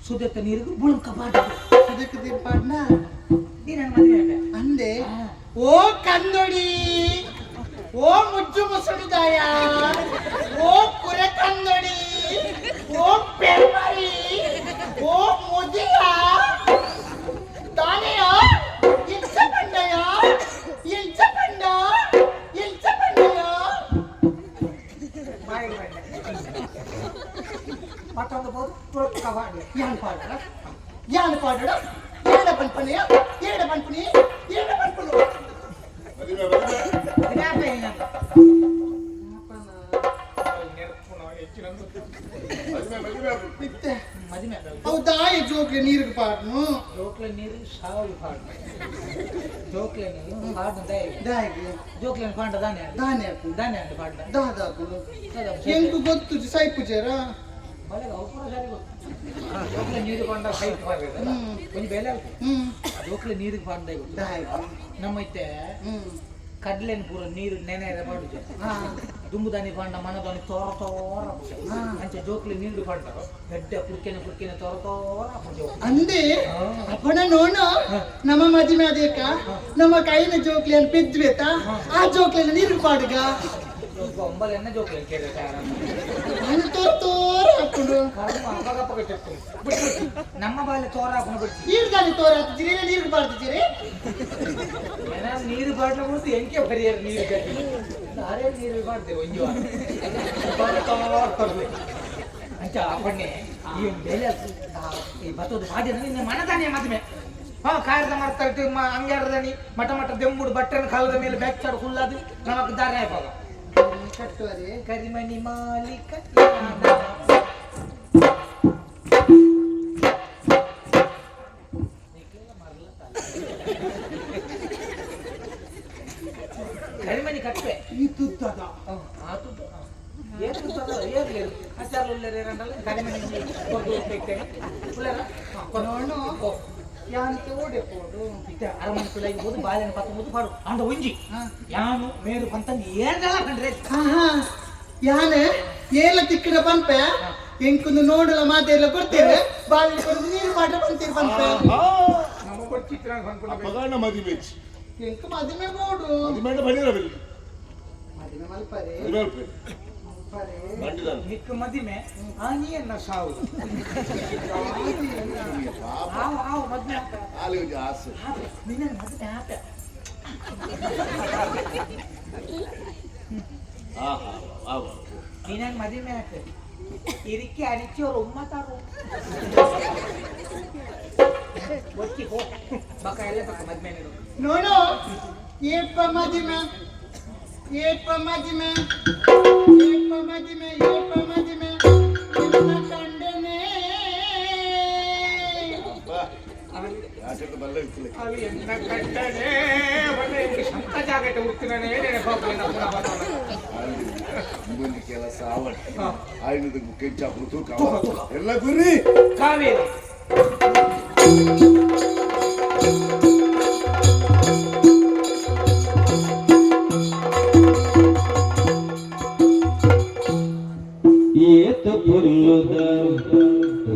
ಸುದತ್ತ ನೀರಿಗೂ ಬುಳುಂಕ ಬಾಡ ಅದಕ್ಕೆ ದಿಪ್ಪಾಡ್ನ ನೀ ನನ್ನ ಮದ್ಮೆ ಅಂದೆ ಓ ಕನ್ನಡಿ ಓ ಮುಜ್ಜು ಮುಸುಡಿದಾಯ ಓ ಕುರೆ ಕನ್ನಡಿ ಓ ಪೆರ್ಮರಿ ಓ ಮುದಿಯ ತಾನೆಯ ಇಂಚ ಬಂಡಯ ಇಂಚ ಬಂಡ ಇಂಚ ಬಂಡಯ ಮತ್ತೊಂದು ಬೋದು ಬುಳುಂಕ ಬಾಡ ಯಾನ್ ಪಾಡಡ ಏಡ ಬನ್ಪನೆಯ ಏಡ ಬನ್ಪನಿ ಏಡ ಬನ್ಪನು ಮದುವೆ ಮದುವೆ ಹೌದಾ ಈ ಜೋಕ್ಲೆ ನೀರಿಗೆ ಪಾಡ್ನು ಜೋಕ್ಲೆ ನೀರು ಸಾವು ಪಾಡು ಜೋಕ್ಲೆ ನೀರು ಪಾಡು ದಾಯಿಗೆ ಜೋಕ್ಲೆ ಪಾಂಡ ದಾನೆ ದಾನೆ ಹಾಕು ದಾನೆ ಅಂತ ಪಾಡ ದಾದಾಕುಲು ಹೆಂಗು ಗೊತ್ತು ಸೈಪು ಜರ ಬಲೆ ಅವಪುರ ಸರಿ ಗೊತ್ತು ಜೋಕ್ಲೆ ನೀರು ಪಾಂಡ ಸೈಟ್ ಪಾಡ್ಬೇಕಲ್ಲ ಒಂದು ಬೆಲೆ ಜೋಕ್ಲೆ ನೀರಿಗೆ ಪಾಂಡ ಗೊತ್ತು ದಾಯಿಗೆ ನಮ್ಮೈತೆ ಕಡ್ಲೆನ್ ಪೂರ ನೀರು ನೆನೆ ಮಾಡುದು ದುಂಬುದಾನಿ ಪಾಂಡ ಮನದಾನಿ ತೋರ ತೋರ ಅಂಚೆ ಜೋಕ್ಲಿ ನೀರು ಪಾಂಡ ಗಡ್ಡ ಕುರ್ಕೆನೆ ತೋರ ತೋರ ಅಂದೆ ಅಪ್ಪಣ ನೋಣ ನಮ್ಮ ಮದುವೆ ಅದೇಕ ನಮ್ಮ ಕೈನ ಜೋಕ್ಲಿಯನ್ನು ಬಿದ್ವೇತ ಆ ಜೋಕ್ಲಿಯನ್ನು ನೀರು ಪಾಡುಗ ಒಂಬಲೆ ಎನ್ನ ಜೋಕ್ಲಿ ಕೇಳ ನಾನು ತೋರ ಹಾಕೊಂಡು ನಮ್ಮ ಬಾಲೆ ತೋರ ಹಾಕೊಂಡು ಬಿಡ್ತಿ ನೀರ್ದಾನಿ ತೋರ ಹಾಕ್ತಿದ್ದೀರಿ ನೀರು ಪಾಡ್ತಿದ್ದೀರಿ ನೀರು ಬಾಡ್ಲ ಬಿಡ್ತು ಎಂಕೆ ಪರಿಯಾರ ನೀರು ಕಟ್ಟಿ ಅರೆ ನೀರು ಬಾಡ್ತೇವೆ ಒಂಜು ಅಂಚ ಪಣ್ಣೆ ಈ ಬೆಲೆ ಈ ಬತ್ತೋದು ಬಾಡಿನ ನಿನ್ನ ಮನದಾನೆ ಮದುವೆ ಕಾರದ ಮರ್ತ ಅಂಗಾರದನಿ ಮಠ ದೆಂಬುಡು ಬಟ್ಟೆನ ಕಾಲದ ಮೇಲೆ ಬೆಚ್ಚಾಡು ಹುಲ್ಲದು ನಮಕ್ ದಾರಿ ಆಯ್ಪಾಗ ಕಟ್ಟುವರೆ ಕರಿಮಣಿ ಮಾಲೀಕ ಕರಿಮಣಿ ಕಟ್ಟುವೆ ಈ ತುತ್ತದ ಆ ತುತ್ತ ಏನು ತುತ್ತದ ಏರ್ಲಿ ಅಚಾರ ಉಳ್ಳರೆ ಎರಡಲ್ಲ ಕರಿಮಣಿ ನೋಡು ಯಾನಕ್ಕೆ ಓಡಿಪೋಡು ಅರಮನೆ ಪಿಳ್ಳಾಗಿ ಹೋದು ಬಾಳೆನ ಪತ್ತೊಂಬತ್ತು ಪಾಡು ಅಂದ ಒಂಜಿ ಯಾನು ಮೇರು ಪಂತಂದು ಏನೆಲ್ಲ ಕಂಡ್ರೆ ಯಾನೆ ಏಲ ತಿಕ್ಕಿನ ಪಂಪೆ ಎಂಕೊಂದು ನೋಡಲ ಮಾತೆಲ್ಲ ಕೊಡ್ತೇವೆ ಬಾವಿ ಕೊಡದು ನೀರು ಮಾತ್ರ ಬಂತೀರಿ ಪಂಪೆ ನಮ್ಮ ಕೊಟ್ಟು ಚಿತ್ರ ಅಪಗಾನ ಮದುವೆ ಎಂಕ ಮದುವೆ ಬೋಡು ಮದುವೆ ಬನ್ನಿರಬಿಲ್ಲ ಮದುವೆ ಮಲ್ಪರೆ ಮದುವೆ ನಿಕ್ಕ ಮದಿಮೆ ಆನಿಯನ್ನ ಸಾವು ಮದ್ಮೆ ಆಲಿಗೆ ಆಸೆ ನಿನ್ನ ಮದ್ಮೆ ಆತ ನಿನ್ನ ಮದಿಮೆ ಆತ ಇರಿಕೆ ಅರಿಚಿ ಅವ್ರು ಉಮ್ಮತಾರು ಒಚ್ಚಿ ಹೋ ಬಕ ಎಲ್ಲ ಬಕ ಮದ್ಮೆ ನೋಡು ಏಪ ಮದಿಮೆ ಏಪ ಮದಿಮೆ ಏಪ ಮದಿಮೆ ಏಪ ಮದಿಮೆ ನಿನ್ನ ಕಂಡನೆ ಯಾಕೆ ಬಲ್ಲ ಇರ್ತದೆ ಅవి ಎನ್ನ ಕಂಡನೆ ಒಳ್ಳೆ ಶಂಕ ಜಾಗಟ ಹುಟ್ಟಿನೇ ನೆನಪಾಗ್ಲಿಲ್ಲ ಮುಂದೆ ಕೆಲಸ ಆವಡ್ ಆಯ್ನದ ಕೆಂಚಾಪುರ ತೂಕ ಎಲ್ಲ ಗುರಿ ಕಾವೇರಿ ఏత పుల్లుద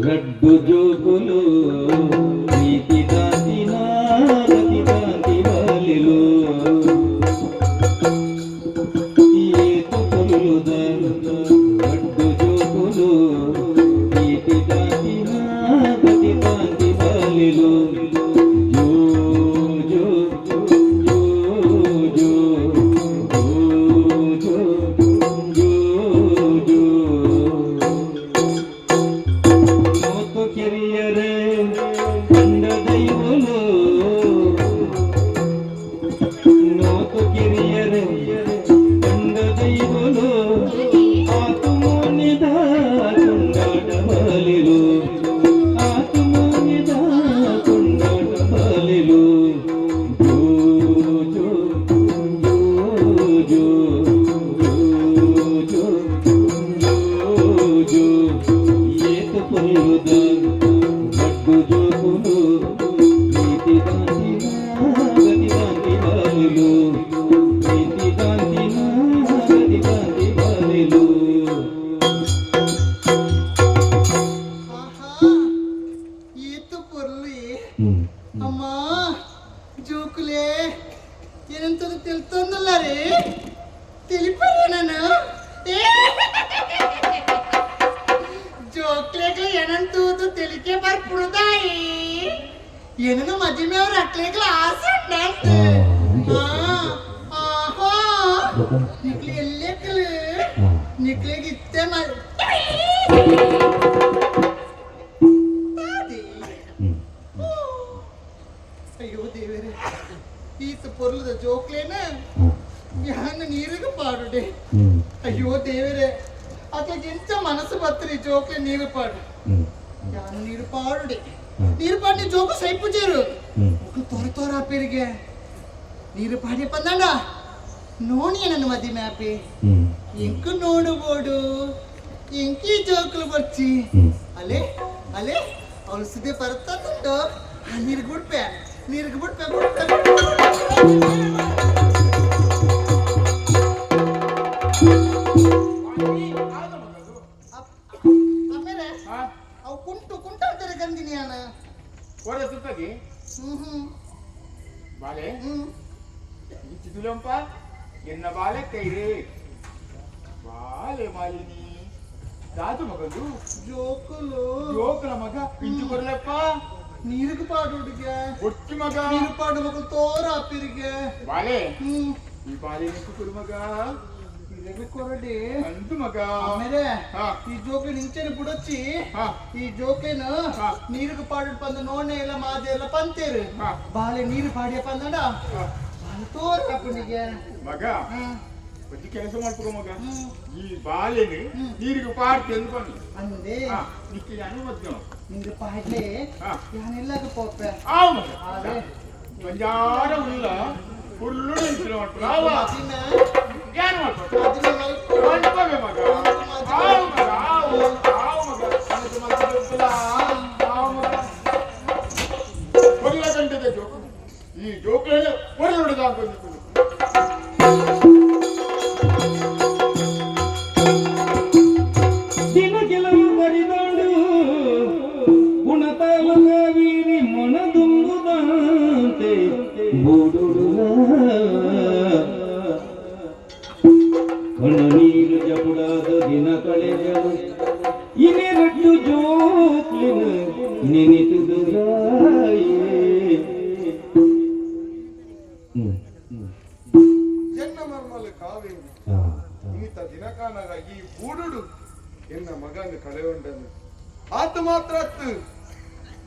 రడ్డు జోకులు నీతి దాతి నారతి దాతి వాలిలు ఏత పుల్లుద రడ్డు జోకులు నీతి దాతి నారతి దాతి వాలిలు జో జో జో జో ಕೆರಿಯರೆ గడ్డు జోకులు ప్రీతి కాంతిన గతి కాంతి బాలులు ప్రీతి కాంతిన గతి కాంతి బాలులు ఆహా ఈత పొర్లి అమ్మా జోకులే ಏನಂತದು ತಿಳ್ತಂದಲ್ಲ ರೀ ತಿಳಿಪಲ್ಲ ನಾನು ಜೋಕ್ಲೆಗಳು ಏನಂತೂದು ತಿಳಿಕೆ ಬರ್ಬಿಡುದಾಯಿ ಏನನ್ನು ಮದುವೆ ಅವ್ರ ಅಕ್ಲೆಗಳು ಆಸೆ ಆಹಾ ನಿಕ್ಲಿ ಎಲ್ಲೇ ಕಲು ನಿಕ್ಲಿಗೆ ಇತ್ತೆ ಅಯ್ಯೋ ದೇವರೇ ಈತ ಪೊರ್ಲದ ಜೋಕ್ಲೇನ ಯಾನ ನೀರಿಗೆ ಪಾಡುಡೆ ಅಯ್ಯೋ ದೇವರೇ ಅತ್ಲಾಗೆ ಎಂತ ಮನಸ್ಸು ಬತ್ತರಿ ಜೋಕ್ಲೆ ನೀರು ಪಾಡು ಯಾನ ನೀರು ಪಾಡುಡೆ ನೀರು ಪಾಡಿ ಜೋಕು ಸೈಪು ಚೇರು ತೊರ ಆಪೇರಿಗೆ ನೀರು ಪಾಡಿ ಪಂದಾಂಡ ನೋಡಿಯ ನನ್ನ ಮದಿ ಮ್ಯಾಪಿ ಎಂಕು ನೋಡಬೋಡು ಎಂಕಿ ಜೋಕುಲು ಬರ್ಚಿ ಅಲೆ ಅಲೆ ಅವಳು ಸುದ್ದಿ ಬರುತ್ತಂದು ನೀರಿಗೆ ಬಿಡ್ಪೆ ಆಮೇಲೆ ಅವು ಕುಂಟ ಅಂತಾರೆ ಗಂದಿನಿ ಅಣ್ಣ ಓಡ ಸುತ್ತಾಗಿ ಬಾಲೆ ಇಚ್ಚಿದುಲಂಪ ಎನ್ನ ಬಾಲೆ ಕೈರೇ ಬಾಲೆ ಮಾಲಿನಿ ದಾದು ಮಗದು ಜೋಕುಲ ಮಗ ಇಂಚು ಬರಲಪ್ಪ ನೀರಿಗೆ ಪಾಡು ಹುಡುಗ ಒಟ್ಟಿ ಮಗ ನೀರು ಪಾಡು ಮಗ ತೋರ ಅಪ್ಪಿರಿಗೆ ಬಾಲೆ ಈ ಬಾಲೆ ನಿಕ್ಕು ಕುರು ಮಗ ಕೊರಡಿ ಅಂದು ಮಗ ಆಮೇಲೆ ಈ ಜೋಕ್ಲಿ ನಿಂಚೆನೆ ಬಿಡೊಚ್ಚಿ ಈ ಜೋಕ್ಲಿನ ನೀರಿಗೆ ಪಾಡು ಪಂದ ನೋಣೆ ಎಲ್ಲ ಮಾದೆ ಎಲ್ಲ ಪಂತೇರು ಬಾಲೆ ನೀರು ಪಾಡಿಯ ಪಂದಡ ತೋರ ಅಪ್ಪನಿಗೆ ಮಗ ಬಜ್ಜಿ ಕೆಲಸ ಮಾಡ್ಕೊ ಮಗ ಈ ಬಾಲೆನು ನೀರಿಗೆ ಪಾಡ್ತಿ ಅಂದ್ಕೊಂಡು ಅಂದೆ ನಿಕ್ಕಿ ಅನುಮತಿ ನೀರು ಪಾಡ್ಲೆ ಯಾನೆಲ್ಲಾಗ ಪೋಪೆ ಆವೆ ಬಂಜಾರ ಉಲ್ಲ ಫುಲ್ಲು ನಿಂತಿರ ಮಾಡ್ಕೊ ಏನು ಮಾಡ್ಕೊ ಮಾಡ್ಕೋಬೆ ಮಗ ಆವು ಮಗ ಆವು ಮಗ ಹೊರಲ ಗಂಟೆದೆ ಜೋಕು ಈ ಜೋಕುಲೇ ಹೊರಲು ಹೊಡೆದ ಅಂತ ಕಣ್ಣನೀರು ಜಪುಡಾದ ದಿನ ಕಳೆದರು ಇನ್ನೆರಡು ಜೋಕ್ಲಿನ ನೆನೆತುದುರಾಯೇ ಎನ್ನ ಮರ್ಮಲೆ ಕಾವೇರಿ ಇನ್ನಿತ ದಿನಕಾನಾಗ ಈ ಬೂಡುಡು ಎನ್ನ ಮಗನ ಕಳೆಯೊಂಡನು ಆತ ಮಾತ್ರ ಅತ್ತು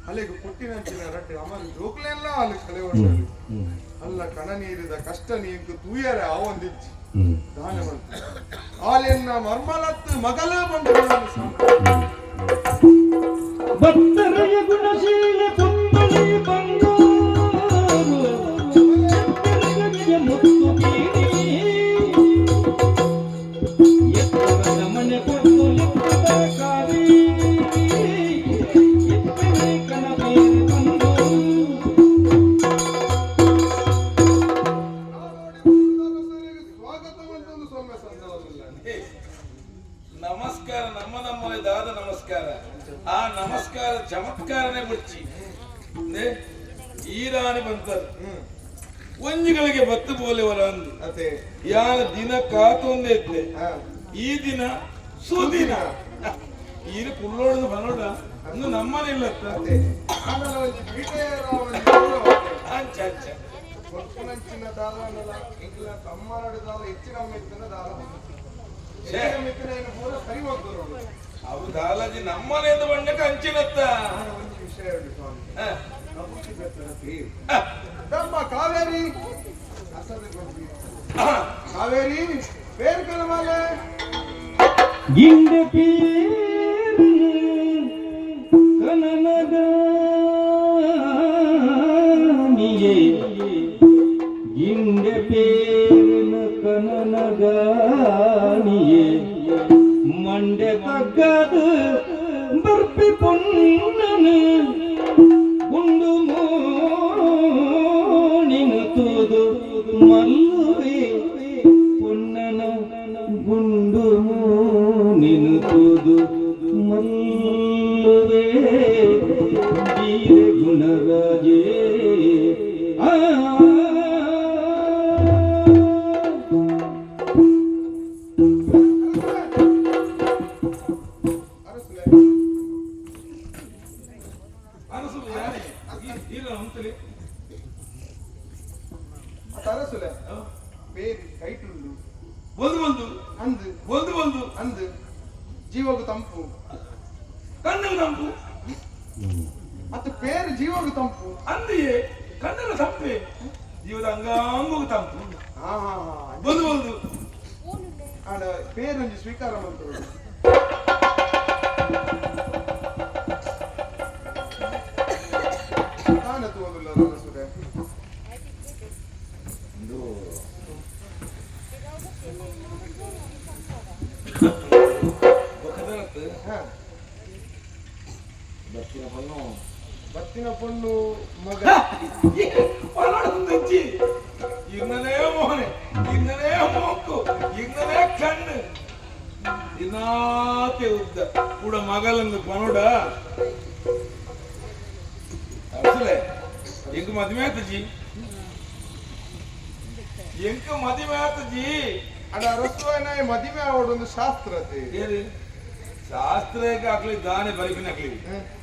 ಅಲ್ಲಿಗೆ ಪುಟ್ಟಿನಂಚಿನ ರಟ್ಟೆ ಅಮನ್ ಜೋಕ್ಲೆಲ್ಲ ಅಲ್ಲಿ ಕಳೆಯೊಂಡನು ಅಲ್ಲ ಕಣ ನೀರಿದ ಕಷ್ಟ ನೀಂಕು ತೂಯರೆ ಆವೊಂದಿಚ್ಚಿ ದಾನ ಬಂತು ಆಲೆನ್ನ ಮರ್ಮಲತ್ತು ಮಗಲ ಬಂದು ಭಕ್ತರಯ ಗುಣಶೀಲ ಪುಂಬಲಿ ಬಂಗಾರು ಮುತ್ತು ಬೀರಿ ಎತ್ತರ ಮನೆ ಕೊಟ್ಟು ಲಿಕ್ಕದ ಕಾರಿ ಎತ್ತರೆ ಕಣ ಬೇರೆ ಬಂದು ನಮಸ್ಕಾರ ನಮ್ಮದಾದ ನಮಸ್ಕಾರ ಆ ನಮಸ್ಕಾರ ಚಮತ್ಕಾರನೇ ಬಿಡ್ಚಿ ಈರಾಣಿ ಬಂತದ್ದು ಒಂಜಿಗಳಿಗೆ ಬತ್ತು ಬೋಲೆವರ ಅಂದು ಯಾನ ದಿನ ಕಾತೊಂದೇ ಇದ್ದೆ ಈ ದಿನ ಸುದಿನ ಈರ ಕುಳ್ಳೋಡದು ಬನೋಡ ಇನ್ನು ನಮ್ಮನಿಲ್ಲತ್ತ ಅಂಚ ಅಂಚ ಗೊತ್ತಿನ ದಾರ ಇಲ್ಲ ತಮ್ಮರಡಿದಾರ ಹೆಚ್ಚಿನ ಮೆತ್ತಿನ ದಾರ ಮೆತ್ತಿನ ಪೂರ ಸರಿ ಹೋಗ್ತಾರೆ ಅವು ದಾಲಾಜಿ ನಮ್ಮನೆಯಿಂದ ಬಂಡಕ್ಕೆ ಅಂಚಿನತ್ತ ಒಂದು ವಿಷಯ ಹೇಳಿ ಸ್ವಾಮಿ ಕಾವೇರಿ ಕಾವೇರಿ ಬೇರೆ ಕಲಮಾಲೆ ಗಿಂಡ ಪೀರು ಕನನಗಾನಿಯೇ ಗಿಂಡ ಪೇರಿನ ಕನನಗಾನಿಯೇ ಮಂಡೆ ತಗ್ಗದು ಬರ್ಪಿ ಪೊನ್ನ ಗುಂಡು ಮೋಣಿನ ತೂದು ಮಲ್ಲುವೆ ಪೊನ್ನನ ಗುಂಡು ಮೋಣಿನ ತೂದು ಮಲ್ಲುವೆ ವೀರ ಗುಣರಾಜೇ ಅರಸುಲೆ ಬೇರೆ ಕೈಟುಂಡು ಒಂದು ಅಂದು ಜೀವಗು ತಂಪು ಕಣ್ಣು ತಂಪು ಮತ್ತು ಬೇರೆ ಜೀವಗು ತಂಪು ಅಂದಿಯೇ ಕಣ್ಣನ ತಂಪೆ ಜೀವದ ಅಂಗಾಂಗು ತಂಪು ಹಾ ಹಾ ಹಾ ಒಂದು ಆಡ ಬೇರೊಂದು ಸ್ವೀಕಾರ ಮಾಡ್ತಾರೆ ನಾನದು ಓದಿಲ್ಲ ಅರಸುಲೆ ಬತ್ತಿನ ಪೊಣ್ಣು ಮಗ ಇನ್ನನೇ ಮೋಹನೆ ಇನ್ನನೇ ಮೂಕು ಇನ್ನನೇ ಕಣ್ಣು ಇನ್ನಾತೆ ಉದ್ದ ಕೂಡ ಮಗಲಂದು ಪನೋಡ ಅಸಲೆ ಎಂಕ ಮದುವೆ ಆತಜಿ ಅಡ ಅರಸುವನ ಮದುವೆ ಆವಡೊಂದು ಶಾಸ್ತ್ರತೆ ಏರಿ ಶಾಸ್ತ್ರಕ್ಕೆ ಹಾಕ್ಲಿ ದಾನೆ ಬರಿಪಿನ ಹಾಕ್ಲಿ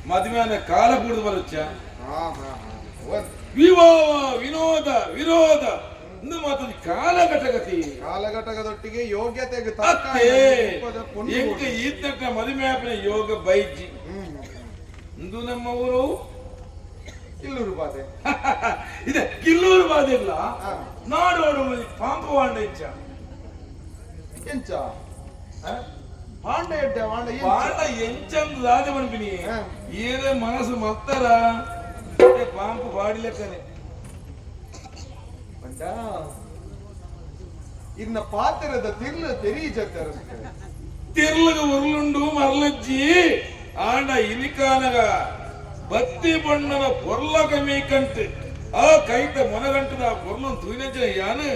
ಮದುವೆ ಅಂದ್ರೆ ಕಾಲ ಕೂಡದು ಬರುಚ್ಚ ಹಾ ಹಾ ಹಾ ವಿವಾಹ ವಿನೋದ ವಿರೋಧ ಇಂದು ಮಾತ್ರ ಕಾಲಘಟಗತಿ ಕಾಲಘಟಕದೊಟ್ಟಿಗೆ ಯೋಗ್ಯತೆಗೆ ಅತ್ತೆ ಎಂಕ ಈತಕ್ಕ ಮದುವೆ ಆಪಿನ ಯೋಗ ಬೈಜಿ ಇಂದು ನಮ್ಮ ಊರು ಕಿಲ್ಲೂರು ಬಾಧೆ ಇದೆ ಕಿಲ್ಲೂರು ಬಾಧೆ ಇಲ್ಲ ನಾಡೋಡು ಪಾಂಪು ವಾಂಡ ಇಚ್ಚ ಎಂಚ ಪಾಂಡ ಎಡ್ಡೆ ವಾಂಡ ಎಂಚಂದು ದಾದೆ ಮನ್ಪಿನಿ ಏನೇ ಮನಸ್ಸು ಮತ್ತರ ಪಾಂಪು ಬಾಡಿಲೆಕ್ಕನೆ ಪಂಡ ಇನ್ನ ಪಾತ್ರದ ತಿರ್ಲು ತೆರೀಜತ್ತೆ ತಿರ್ಲಗ ಉರುಳುಂಡು ಮರಲಜ್ಜಿ ಆಂಡ ಇಲಿಕಾನಗ ಬತ್ತಿ ಬಣ್ಣನ ಪೊರ್ಲಕ ಮೀಕಂಟು ಆ ಕೈತ ಮೊನಗಂಟದ ಆ ಪೊರ್ಲು ತುಯ್ನಂಚಿನ ಯಾನು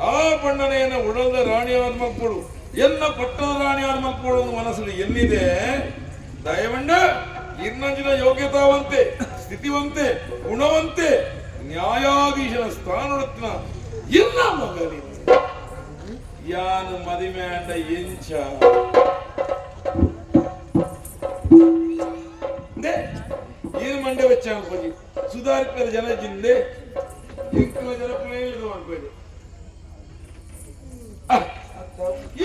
ಆ ಬಣ್ಣನೆಯನ್ನ ಉಡಲ್ದ ರಾಣಿಯವರ ಮಕ್ಕಳು ಎನ್ನ ಪಟ್ಟದ ರಾಣಿಯವರ ಮಕ್ಕಳು ಮನಸ್ಸಲ್ಲಿ ಎಲ್ಲಿದೆ ದಯವಂಡ ಇರ್ನಂಚಿನ ಯೋಗ್ಯತಾವಂತೆ ಸ್ಥಿತಿವಂತೆ ಗುಣವಂತೆ ನ್ಯಾಯಾಧೀಶನ ಸ್ಥಾನೊಡತ್ತಿನ ಇಲ್ಲ ಮಗಲಿ ಯಾನು ಮದಿಮೆ ಅಂಡ ಎಂಚ ಏನು ಮಂಡೆ ವೆಚ್ಚ ಅನ್ಕೋಜಿ ಸುಧಾರಿತ ಜನ ಜಿಂದೆ ಎಂಕಲ ಜನ ಪ್ಲೇದು ಅನ್ಕೋಜಿ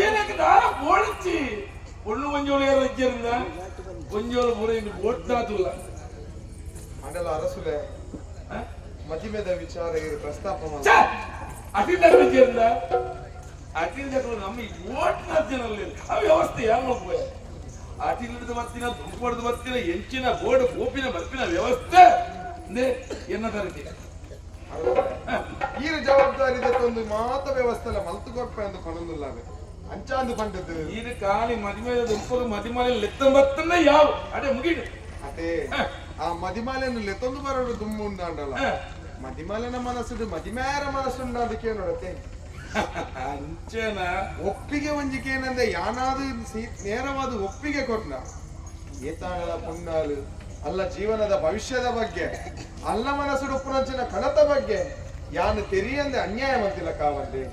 ಏನಕ್ಕೆ ದಾರ ಓಡಿಸಿ ಒಳ್ಳು ಒಂಜೋಳು ಯಾರು ಇಜ್ಜರಿಂದ ಒಂಜೋಳು ಪೂರ ಇನ್ನು ಓಟ್ನಾತುಲ್ಲ ಮಂಡಲ ಅರಸುಲೆ ಮದಿಮೆದ ವಿಚಾರ ಪ್ರಸ್ತಾಪ ಅಟಿಂದ ಇಜ್ಜರಿಂದ ಅಟಿಂದ ನಮ್ಮ ಓಟ್ನಾತಿನಲ್ಲಿ ಆ ವ್ಯವಸ್ಥೆ ಯಾರು ನೋಡ್ಬೋದು ಆಟಿಲಿಡಿದು ಬರ್ತಿನ ದುಂಪಡ್ದು ಬರ್ತಿನ ಎಂಚಿನ ಬೋರ್ಡ್ ಗೋಪಿನ ಬರ್ತಿನ ವ್ಯವಸ್ಥೆ ಎನ್ನ ತರತಿ ಈರು ಜವಾಬ್ದಾರಿ ಒಂದು ಮಾತ ವ್ಯವಸ್ಥೆ ಅಲ್ಲ ಮಲ್ತು ಕೊಪ್ಪ ಎಂದು ಕೊನೊಂದಿಲ್ಲ ಅಂಚಾಂದು ಪಂಡದ್ದು ಇದು ಖಾಲಿ ಮದಿಮೆ ದುಂಪರು ಮದಿಮಾಲೆ ಲೆತ್ತಂಬತ್ತನ್ನ ಯಾವ ಅದೇ ಮುಗಿಡು ಅದೇ ಆ ಮದಿಮಾಲೆಯನ್ನು ಲೆತ್ತೊಂದು ಬರೋಡು ದುಮ್ಮು ಉಂಡಾಂಡಲ್ಲ ಮದಿಮಾಲೆನ ಮನಸ್ಸುಡು ಮದಿಮ್ಯಾರ ಮನಸ್ಸುಂಡ ಅದಕ್ಕೆ ನೋಡತ್ತೆ ಅಂಚನ ಒಪ್ಪಿಗೆ ಒಂಜಿಕೆ ಏನಂದ್ರೆ ಯಾನಾದು ನೇರವಾದ ಒಪ್ಪಿಗೆ ಕೊಟ್ಟ ಏತಾಳದ ಪುಣ್ಣಾಲು ಅಲ್ಲ ಜೀವನದ ಭವಿಷ್ಯದ ಬಗ್ಗೆ ಅಲ್ಲ ಮನಸ್ಸುಡು ಉಪ್ಪುನಂಚಿನ ಕಣತ ಬಗ್ಗೆ ಯಾನು ತೆರಿಯಂದೆ ಅನ್ಯಾಯ ಮಂತಿಲ್ಲ ಕಾವಂದೆ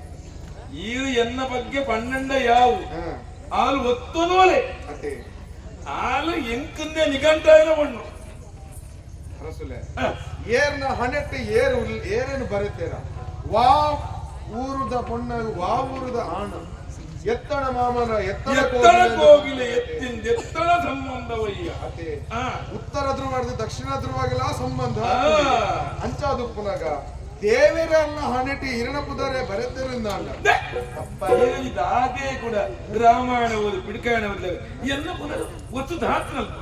ಈರು ಎನ್ನ ಬಗ್ಗೆ ಪನ್ನಂಡ ಯಾವು ಆಲು ಒತ್ತುನೋಲೆ ಅದೇ ಆಲು ಎಂಕಂದೆ ನಿಘಂಟಾಯನ ಬಣ್ಣು ರಸುಲೆ ಏರ್ನ ಹಣೆಟ್ಟು ಏರೇನು ಬರುತ್ತೇರ ವಾ ಊರುದ ಪೊಣ್ಣ ವಾ ಊರುದ ಆಣ ಎತ್ತಣ ಮಾಮನ ಎತ್ತಣ ಕೋಗಿಲೆ ಎತ್ತಿಂದ ಎತ್ತಣ ಸಂಬಂಧವಯ್ಯ ಅದೇ ಉತ್ತರ ಧ್ರುವ ದಕ್ಷಿಣ ಧ್ರುವಾಗಿಲ್ಲ ಸಂಬಂಧ ಅಂಚಾದು ಪುನಗ ದೇವರನ್ನ ಹಣೆಟ್ಟಿ ಹಿರಣ ಪುದರೆ ಬರೆತಿರಿಂದ ಹಾಗೆ ಕೂಡ ರಾಮಾಯಣ ಓದು ಪಿಡಿಕಾಯಣ ಓದ್ಲೆ ಎಲ್ಲ ಪುನರ್ ಒತ್ತು ದಾತನಲ್ಪ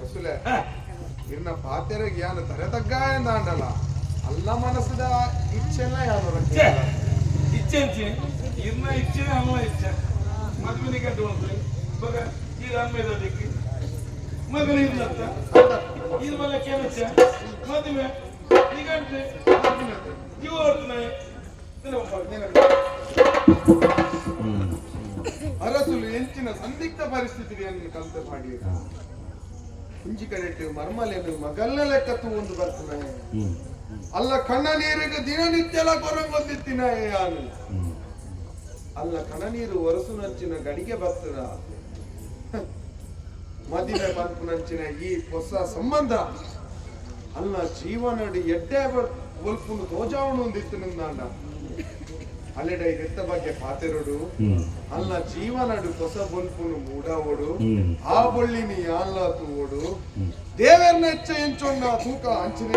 ರಸುಲೆ ಇರ್ನ ಪಾತೆರ ಯಾನು ತರೆ ತಗ್ಗಾಯ ಅಂಡಲ್ಲ ಅಲ್ಲ ಮನಸ್ಸದ ಇಚ್ಛೆಲ್ಲ ಯಾರು ಇಚ್ಛೆ ಇರ್ನ ಇಚ್ಛೆ ಅಲ್ಲ ಇಚ್ಛೆ ಮದುವೆ ಕಟ್ಟು ಈ ರಾಮೇದಕ್ಕೆ ಮಗಳು ಇರ್ಲತ್ತ ಇರ್ವಲ್ಲ ಕೆಲಸ ಮದುವೆ ನಿಗಂಟೆ ಜೀವರ್ತನೆ ಅರಸುಲು ಎಂಚಿನ ಸಂದಿಗ್ಧ ಪರಿಸ್ಥಿತಿಯನ್ನು ಕಲ್ತ ಮಾಡಿ ಕುಂಜಿ ಕಡೆಟ್ಟು ಮರ್ಮಲೆಯನ್ನು ಮಗಲ್ನ ಲೆಕ್ಕತ್ತು ಒಂದು ಬರ್ತನೆ ಅಲ್ಲ ಕಣ್ಣ ನೀರಿಗೆ ದಿನನಿತ್ಯಲ ಕೊರಂಗೊಂದಿತ್ತಿನ ಯಾನು ಅಲ್ಲ ಕಣ ನೀರು ಒರಸು ನಂಚಿನ ಗಡಿಗೆ ಬರ್ತದ ಮದಿವೆ ಬಂತು ನಂಚಿನ ಈ ಹೊಸ ಸಂಬಂಧ ಅಲ್ಲ ಜೀವನಡಿ ಎಡ್ಡೆ ಒಲ್ಪುನು ತೋಜಾವಣು ಒಂದಿತ್ತು ನಿಂದಾಂಡ ಅಲ್ಲೆಡ ಎತ್ತ ಬಗ್ಗೆ ಪಾತೆರೋಡು ಅಲ್ಲ ಜೀವನಡು ಹೊಸ ಬೊಲ್ಪುನು ಮೂಡಾವೋಡು ಆ ಬೊಳ್ಳಿನಿ ಯಾನ್ಲ ತೂವೋಡು ದೇವರನ್ನ ಹೆಚ್ಚ ಎಂಚೊಂಡ ತೂಕ ಅಂಚನೆ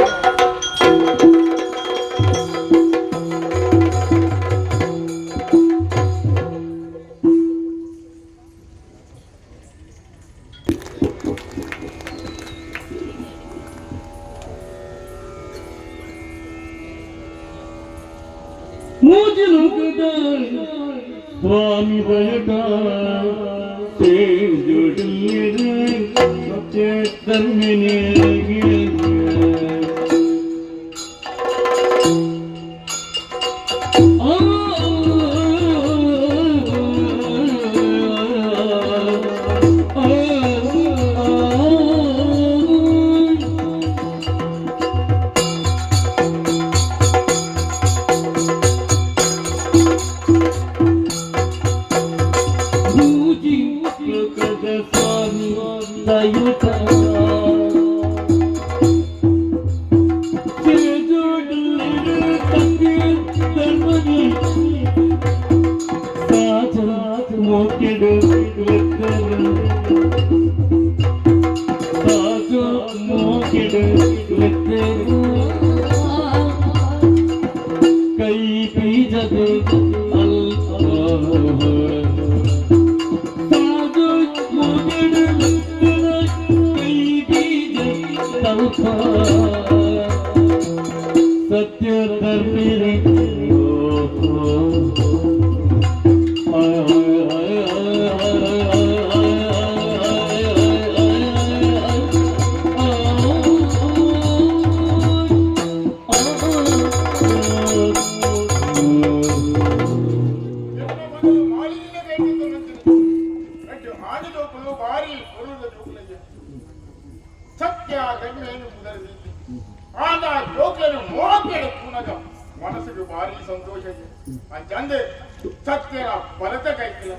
स्वामी बलट चेतन सत्य ಮನಸ್ಸಿಗೆ ಭಾರಿ ಸಂತೋಷ ಇದೆ ಅಂಚಂದೆ ಸತ್ಯನ ಬಲತ ಕೈಕಿಲ್ಲ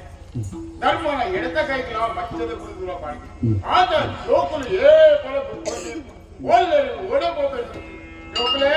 ಧರ್ಮನ ಎಡತ ಕೈಕಿಲ್ಲ ಮಚ್ಚದ ಕುಳಿದುಲ ಪಾಡಿ ಆತ ಲೋಕಲು ಏ ಬಲ ಒಳ್ಳೆ ಓಡಬೇಕು ಲೋಕಲೇ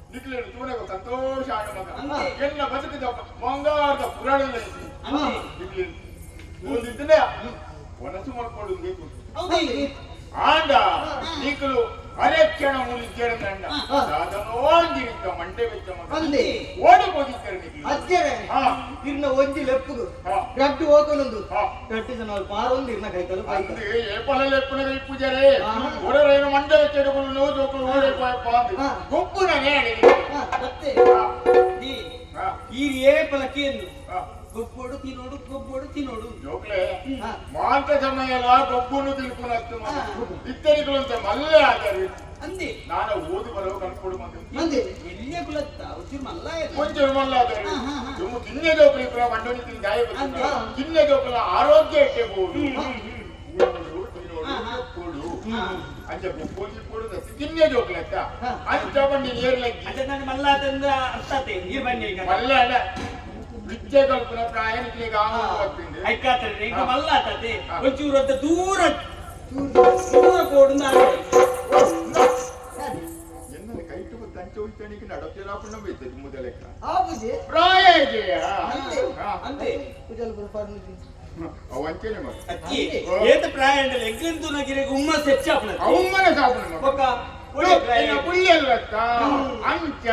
ನಿಕ್ಲೇನು ತೂನೆಗೂ ಸಂತೋಷ ಆಗ ಮಗ ಎಲ್ಲ ಬದುಕಿದ ಮಂಗಾರದ ಪುರಾಣ ಓದಿದ್ರೆ ಮನಸ್ಸು ಮಾಡ್ಕೊಂಡು ಬೇಕು ಆಂಡ ನೀಕಲು ಅರೆಕ್ಷಣ ಮೂಲಿದ್ದೇನೆ ಅಂಡ ಸಾಧನೋಂದಿರಿದ್ದ ಮಂಡೆ ವೆಚ್ಚ ಮಗ ಓಡಬೋದಿದ್ದಾರೆ ಇರ್ನ ಒಂಜಿ ಲೆಪ್ಪುದು ಗಡ್ಡು ಹೋಗನೊಂದು ಗಟ್ಟಿ ಜನ ಪಾರೊಂದು ಇರ್ನ ಕೈತಲು ಅಂದ್ರೆ ಏಪಲ ಲೆಪ್ಪನ ಕೈ ಪೂಜಾರೆ ಓಡರೇನು ಮಂಡೆ ವೆಚ್ಚ ಹಿಡ್ಕೊಂಡು ನೋವು ಜೋಕಲು ಓಡೇ ಗೊಪ್ಪು ನಾನೇ ಮತ್ತೆ ಈ ಏಪಲಕ್ಕೇನು ಗೊಬ್ಬೊಡು ತಿನ್ನೋಡು ಜೋಕ್ಲೆ ಮಾಂತ ಸಮಯ ಎಲ್ಲ ಗೊಬ್ಬನ್ನು ತಿಳ್ಕೊಂಡು ಇತ್ತರಿಗಳು ಅಂತ ಮಲ್ಲೆ ಆಚಾರ್ಯ ಅಂದೆ ನಾನು ಓದಿ ಬರೋ ಕನ್ಕೊಡು ಮಂದಿ ಎಲ್ಲಿಯ ಕುಲತ್ತ ಉಚಿರ್ ಮಲ್ಲ ಕೊಂಚ ಮಲ್ಲ ಆಚಾರ್ಯ ನೀವು ಕಿನ್ನೆ ಜೋಕ್ಲಿ ಕೂಡ ಮಂಡೋನಿ ತಿನ್ ಗಾಯ ಬಂದಿದೆ ಕಿನ್ನೆ ಜೋಕ್ಲ ಆರೋಗ್ಯ ಇಟ್ಟಬಹುದು ಕೊಡು ಅಂಚ ಗೊಬ್ಬೊಂದು ಕೊಡುದ ಕಿನ್ನೆ ಜೋಕ್ಲೆ ಅಕ್ಕ ಅಂಚ ಬಂಡಿ ಏರ್ಲಕ್ಕಿ ಅದ ನಾನು ಮಲ್ಲ ಅದಂದ್ರ ಅರ್ಥತೆ ನೀರ್ ಬನ್ನಿ ಈಗ ಮಲ್ಲ ಅಲ್ಲ ವಿದ್ಯೆ ಕಲ್ಪನ ಪ್ರಯಾಣಿಕರಿಗೆ ಆಗುತ್ತಿದೆ ಐಕಾತ್ರೆ ಈಗ ಮಲ್ಲ ಆತತೆ ಒಂಚೂರು ಅಂತ ದೂರ ಕೋಡು ಎನ್ನ ಕೈಟು ತಂಚ ಹೋಯ್ತಾನಿಗೆ ನಡೋತಿರಾಪಣ್ಣ ಬೈತದೆ ಮೊದಲೆಕ್ಕ ಆಬುಜಿ ಪ್ರಾಯ ಇದೆಯಾ ಅಂತೆ ಪೂಜಲ್ ಬರ್ಫಾರ್ಮಿಜಿ ಅವಂಚನೆ ಮಗ ಅಕ್ಕಿ ಏತ ಪ್ರಾಯ ಅಂಡಲ ಎಂಗಂತು ನಗಿರೆ ಉಮ್ಮ ಸೆಚ್ಚಾಪನ ಅವಮ್ಮನ ಸಾಪನ ಮಗ ಒಕ್ಕ ಒಳ್ಳೆ ಪ್ರಾಯ ಪುಳ್ಳೆಲ್ಲಕ್ಕ ಅಂಚ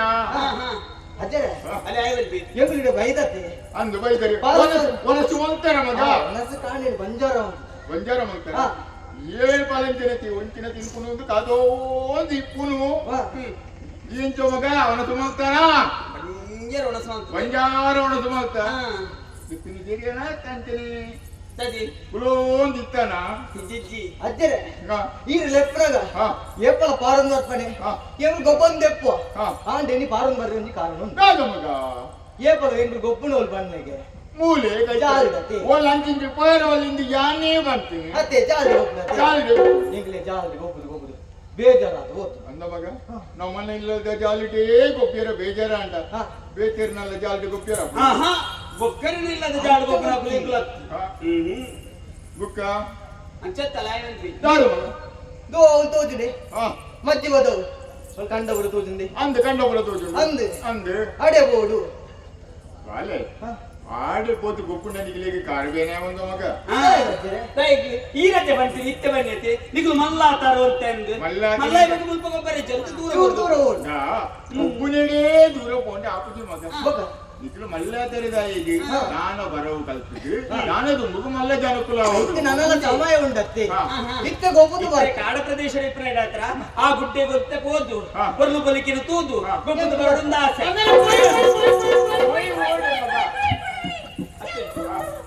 ಅಜ್ಜರ ಅಲ್ಲಿ ಆಯ್ತು ಎಂಗುಲಿಡ ಬೈದತ್ತೆ ಅಂದು ಬೈದರೆ ಒನಸು ಮಂತರ ಮಗ ಮನಸ್ಸು ಕಾಣಿ ಬಂಜಾರ ಬಂಜಾರ ಮಂತರ ಏಳು ಪಾಲಂಚಿನತಿ ಒಂಚಿನ ತಿನ್ಕುನು ಕಾದೋ ದಿಪ್ಪುನು ಇಂಚು ಮಗ ಒನಸು ಮಂತಾನ ಬಂಜಾರ ಒಣಸ ಅಂತ ಬಂಜಾರ ಒನಸು ಮಂತ ದಿಪ್ಪಿನ ಜೇರಿಯನ ತಂಚನೆ ತದಿ ಕುಲೋಂದ್ ಇತ್ತಾನ ಜಿಜ್ಜಿ ಅಜ್ಜರ ಈ ಲೆಪ್ರಾಗ ಏಪಲ ಪಾರೊಂದು ಅರ್ಪಣೆ ಏಳು ಗೊಬ್ಬನ್ ದೆಪ್ಪು ಆಂಡೆನಿ ಪಾರೊಂದು ಬರ್ರಿ ಒಂಜಿ ಕಾರಣ ಕಾದ ಮಗ ಏಪಲ ಎಂಟು ಗೊಬ್ಬನ ಹೋಲ್ ಬಣ್ಣಗೆ ಮೂಲೆ ಜಾಲ್ದತಿ ಓಲ್ ಅಂಚಿಂಚು ಪೋಯರವಲ್ಲಿಂದ ಯಾನೇ ಬಂತೀನಿ ಅತ್ತೆ ಜಾಲ್ದೆ ಹೋಗ್ನತ್ತೆ ಜಾಲ್ದೆ ಎಂಗ್ಲೆ ಜಾಲ್ದೆ ಗೊಬ್ಬದು ಬೇಜಾರಾದ ಹೋತು ಅಂದ ಮಗ ನಮ್ಮ ಮನೆ ಇಲ್ಲದ ಜಾಲಿಟೇ ಗೊಪ್ಪಿರ ಬೇಜಾರ ಅಂಟ ಬೇತಿರ್ನಲ್ಲ ಜಾಲಿಟಿ ಗೊಪ್ಪಿರ ಒಕ್ಕರಿನಿಲ್ಲದ ಜಾಡು ಗೊಬ್ಬರ ಕುಲಿಂಗ್ಲತ್ ಬುಕ್ಕ ಅಂಚ ತಲಾಯಂತ್ರಿ ದಾರು ಮಗ ದೋ ಅವಳು ತೋಜುಡೆ ಮಜ್ಜಿ ಬದವು ಕಂಡ ಬರು ತೋಜುಂದೆ ಅಂದ ಕಂಡ ಬರ ತೋಜು ಅಂದೆ ಅಂದೆ ಅಡೆ ಬೋಡು ಬಾಲೆ ಆಡು ಪೋತು ಗೊಪ್ಪುಂಡ ನಿಗಿಲಿಗೆ ಕಾರಬೇನೆ ಒಂದು ಮಗ ಈ ರಜೆ ಬಂತೀನಿ ಇತ್ತೆ ಬನ್ನಿತೆ ನಿಗಲು ಮಲ್ಲಾತಾರೋ ಅಂತ ಅಂದು ಮಲ್ಲ ಇವಾಗ ಮುಲ್ಪ ಗೊಬ್ಬರ ಜಲ್ದಿ ದೂರ ಓಡು ಗೊಬ್ಬುನೆಡೇ ದೂರ ಪೋಂಡೆ ಆಪುಜಿ ಮಗ ಇದ್ರು ಮಲ್ಲ ತೆರೆದಾಯಿಗೆ ನಾನು ಬರವು ಕಲ್ಪಿದ್ದು ನಾನದು ಮುಗು ಮಲ್ಲ ಜನಕುಲ ನನ್ನ ಸಮಯ ಉಂಡತ್ತೆ ಇತ್ತ ಗೊಬ್ಬದು ಕಾಡ ಪ್ರದೇಶ ಹತ್ರ ಆ ಗುಡ್ಡೆ ಗೊತ್ತೆ ಹೋದು ಬರ್ಲು ಬಲಿಕಿನ ತೂದು ಗೊಬ್ಬದ ಬರೊಂದು ಆಸೆ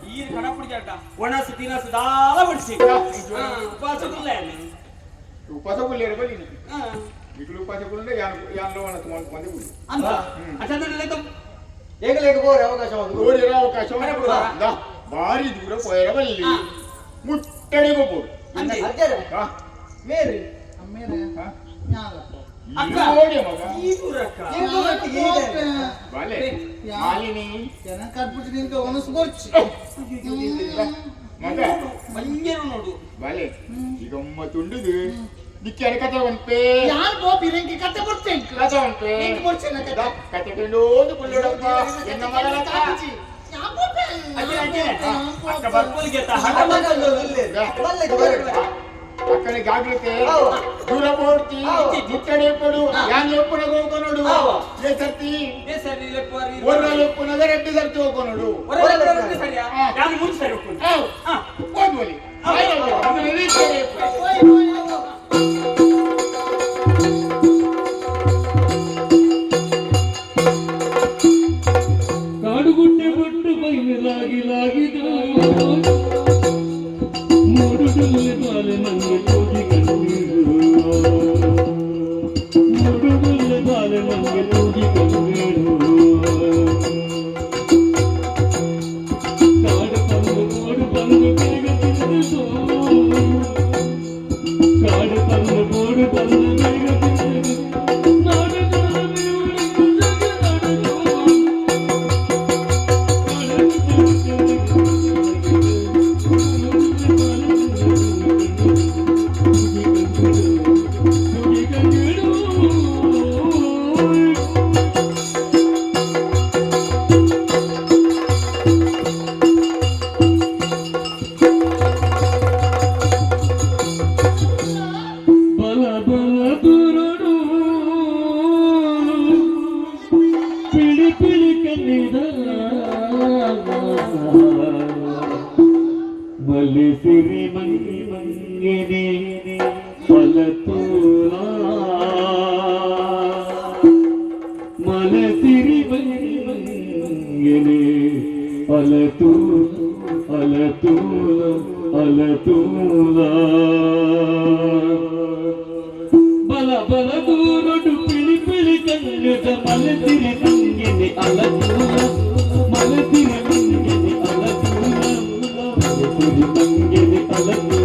ಈ ಕಣಪುಡಿ ಜಾಟ ಒಣಸು ತಿನಸು ದಾಲ ಬಿಡಿಸಿ ಉಪವಾಸ ಕೊಲ್ಲೇರ ಬಲಿ ಇಕ್ಳು ಉಪವಾಸ ಕೊಲ್ಲಂದ್ರೆ ಯಾನ್ಲ ಒಣಸು ಮಾಡ್ಕೊಂಡೆ ಬಿಡು ಅಂತ ಅಷ್ಟೊಂದು ಏಗಲೇಗ ಬೋರೆ ಅವಕಾಶ ಓಡಿರ ಅವಕಾಶ ಬಾರಿ ದೂರ ಪೋಯರ ಬಲ್ಲಿ ಮುಟ್ಟಡಿ ಗೊಬ್ಬರು ಅಜ್ಜರ ಮೇರಿ ಅಮ್ಮೇರೆ ನೋಡಿ ಮಗ ಈ ದೂರಕ್ಕ ಬಾಲೆ ಮಾಲಿನಿ ಜನ ಕಟ್ಬಿಟ್ಟು ನಿಂಗೆ ಒನಸು ಬರ್ಚಿ ಮಗ ಮಂಜರು ನೋಡು ಬಾಲೆ ಈಗ ತುಂಡುದು ನಿಕ್ಕೆ ಕತೆ ಒಂಪೆ ಯಾರು ಗೋಪಿ ರೆಂಗಿ ಕತೆ ಬರ್ತೇನೆ ಕತೆ ಒಂಪೆ ರೆಂಗಿ ಬರ್ಚೇನ ಕತೆ ಕತೆ ಕೊಂಡೋದು ಕುಳ್ಳೋಡಪ್ಪ ಎನ್ನ ಮಗನ ಅಕ್ಕ ಬರ್ಕೊಲ್ಗೆ ಅಕ್ಕನಿಗೆ ಆಗ್ಲಿಕ್ಕೆ ದೂರ ಪೋಡ್ತಿ ಮುಟ್ಟಡೆ ಪಡು ಯಾನ್ ಎಪ್ಪುನ ಹೋಗೋ ನೋಡು ಏ ಸರ್ತಿ ಒರ್ರಲ್ಲಿ ಎಪ್ಪುನದ ರೆಡ್ಡಿ ಸರ್ತಿ ಹೋಗೋ ನೋಡು ಸರಿಯಾ ನಾನು ಮುಂಚೆ ಸರಿ ಓದ್ವಲಿ ಕಾಡುಗುಡ್ಡೆ ಬಿಟ್ಟು ಬೈಲಾಗಿಲಾಗಿದ ಮೂಡುಡುಲ್ಲೆ ಬಾಲೆ ನಂಗೆ ತೋಗಿ ಕಣ್ಣೀರು ಮೂಡುಡುಲ್ಲೆ ಬಾಲೆ ನಂಗೆ ತೋಗಿ ಕಣ್ಣೀರು ಕಾಡು ಬಂದು ಬೇಗ ತಿಂದು ಕಾಡು ಬಂದು ಬೇಗ ತಿಂದು ಸಿರಿ ಮಂಗಿನಿ ಫಲತೂಲ ಮಲಸಿರಿ ಮಂಗಿನಿ ಅಲತೂಲ ಅಲತೂಲ ಅಲತೂಲ ಬಲ ಬಲ ದೂರಡು ಪಿಳಿ ಪಿಳಿ ಕಣ್ಣದ ಮಲಸಿರಿ ಮಂಗಿನಿ ಅಲತೂಲ ಮಲಸಿರಿ ಮಂಗಿನಿ ಅಲತೂಲ ಮಲಸಿರಿ ಮಂಗಿನಿ ಅಲತೂಲ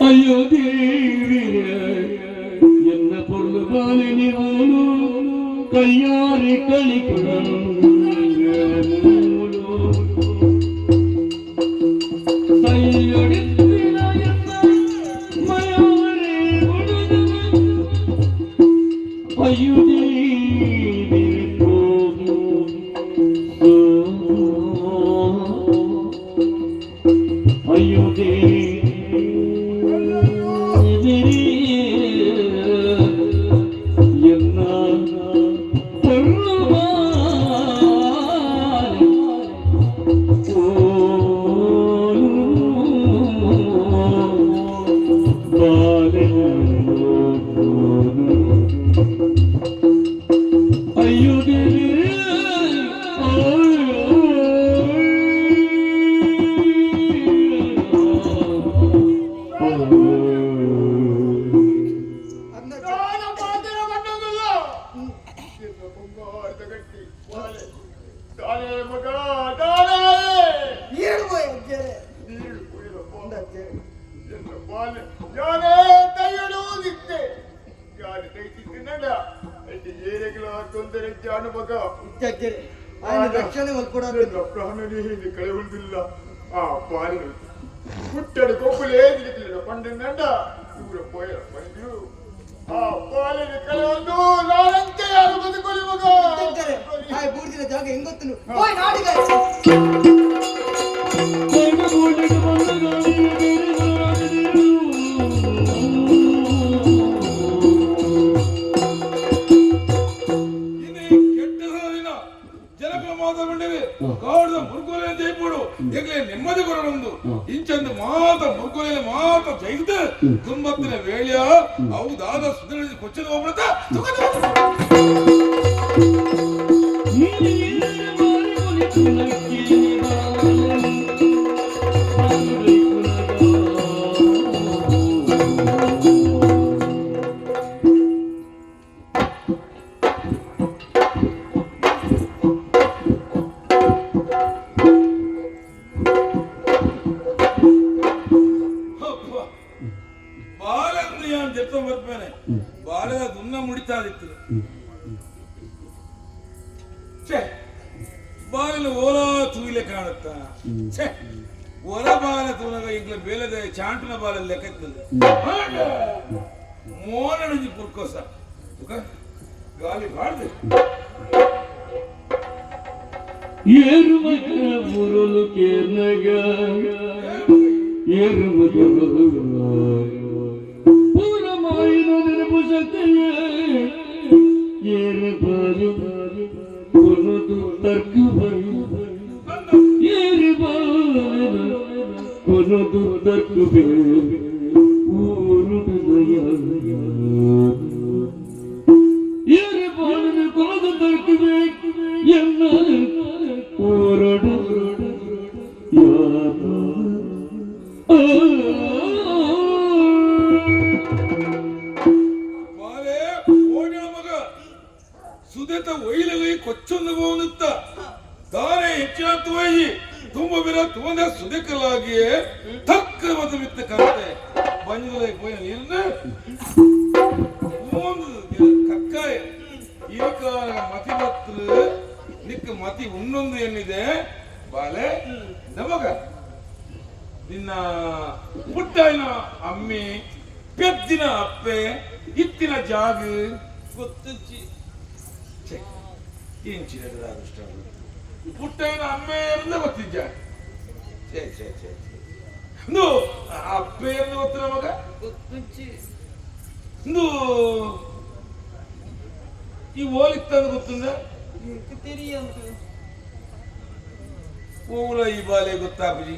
ಅಯ್ಯೋ ದೇವಿಯ ಎನ್ನ ಪೊರ್ಲು ಬಾಲಿನಿ ಮೂಲು ಕೈಯಾರಿ ಕಳಿಕೊಂಡು ಕೈಯೊಡೆತ್ತಿನ ಎನ್ನ ಮಯಾರೆ ಒಡೆದು ಅಯ್ಯೋ ದೇವಿ ಹೋಗು ಅಯ್ಯೋ ದೇವಿ ಬಂಗಾರದ ಗಟ್ಟಿ ಬಾಲೆ ತಾನೇ ಮಗ ತಾನೇ ನೀರು ಹೋಯ್ ಅಜ್ಜರೇ. ನೀರು ಕುಡಿದಪ್ಪ ಅಜ್ಜರೇ. ಎನ್ನ ಬಾಲೆ ಯಾನೇ ತೈಯಡುವುದಿತ್ತೆ ಯಾರು ತೈತಿತ್ತು ನಡ ಅಲ್ಲಿ ಏರೆಗಳ ತೊಂದರೆ ಜಾನು ಮಗ ಅಜ್ಜರೇ ఆయన రక్షణೆ వల్కొడారు ನನ್ನ ಪ್ರಾಣನೇ ಇಲ್ಲಿ ಕಳೆಯುವುದಿಲ್ಲ ಆ ಬಾಲೆ ಹುಟ್ಟಡು ಕೊಪ್ಪಲೇ ನಿಲ್ಲಿಲ್ಲ ಪಂಡ ನಡ ಇವರ ಪೋಯ ಬಂದು ಆ ಬಾಲೆಗೆ ಕಳೆಯೊಂದು ನಾನಂತೆ ಯಾರು ಬದುಕೊಳ್ಳಿ ಮಗ ಅಜ್ಜರೇ ಆ ಬೂರ್ಜಿನ ಜಾಗ ಹೆಂಗೊತ್ತು ಹೋಯ್ ನಾಡಿಗೆ ಕಾಡ್ದ ಮುರುಗೋಲೆ ಜೈಪುಡು ಈಗಲೇ ನೆಮ್ಮದಿ ಕೊರಡೊಂದು ಇಂಚಂದು ಮಾತ ಮುರುಗೋಲೆ ಮಾತ ಜೈದ ತುಂಬತ್ತಿನ ವೇಳೆಯ ಹೌದಾದ ಸುಧಾರಿಸಿ ಕೊಚ್ಚದ ಹೋಗ್ಬಿಡುತ್ತ ಬಾಲಂದು ಯಾನ್ ಜಪ್ತ ಬರ್ಪೇನೆ ಬಾಲದ ದುನ್ನ ಮುಡಿತಾ ಇತ್ತು ಛೇ ಬಾಲಿನ ಓಲಾ ತೂಯಿಲೆ ಕಾಣುತ್ತ ಛೇ ಒಲ ಬಾಲ ತೂನಗ ಈಗಲೇ ಬೇಲದ ಚಾಂಟನ ಬಾಲ ಲೆಕ್ಕದಲ್ಲಿ ಮೋನಣಿ ಪುರ್ಕೋಸ ಗಾಲಿ ಬಾಳ್ದೆ ಏರುಮಗ ಮುರುಳು ಕೇರ್ನಗ ಏರುಮಗ ಪೂರ ಮಾಯಿನ ನೆನಪು ಶಕ್ತಿಯೇ ಏರು ಬಾರು ಕೊನದು ತರ್ಕ ಬರು ಏರು ಬಾರು ಕೊನದು ತರ್ಕ ಊರುಡು ದಯ ಏರು ಬಾರು ಕೊನದು ತರ್ಕವೇ ಎನ್ನ ಊರುಡು ಯಾರು ಬಾಲೆ ಓಡಿನ ಮಗ ಸುದೇತ ಒಯ್ಲಗೈ ಕೊಚ್ಚೊಂದು ಬೋನುತ್ತ ತಾನೇ ಹೆಚ್ಚಿನ ತೋಯಿ ತುಂಬ ಬಿರ ತೋಂದ ಸುದೇಕಲಾಗಿಯೇ ತಕ್ಕ ಮತ ಬಿತ್ತ ಕತ್ತೆ ಬಂಜಲೈ ಪೋಯ ನೀರನ್ನ ಕಕ್ಕಾಯ ಇದಕ್ಕ ಮತಿ ಬತ್ತಲು ನಿಕ್ಕ ಮತಿ ಇನ್ನೊಂದು ಏನಿದೆ ಬಾಲೆ ನಮಗ ನಿನ್ನ ಪುಟ್ಟಾಯಿನ ಅಮ್ಮಿ ಪೆದ್ದಿನ ಅಪ್ಪೆ ಇತ್ತಿನ ಜಾಗ ಗೊತ್ತಂಚಿ ಇಂಚಿನ ಅದೃಷ್ಟ ಪುಟ್ಟಾಯಿನ ಅಮ್ಮೆ ಅಂತ ಗೊತ್ತಿದ್ದ ಛೇ ಛೇ ಛೇ ನು ಅಪ್ಪೆ ಎಂದು ಗೊತ್ತು ನಮಗ ಗೊತ್ತಂಚಿ ನು ಈ ಓಲಿತ್ತಂದು ಗೊತ್ತುಂದ ಓಲ ಈ ಬಾಲೆ ಗೊತ್ತಾಪಿ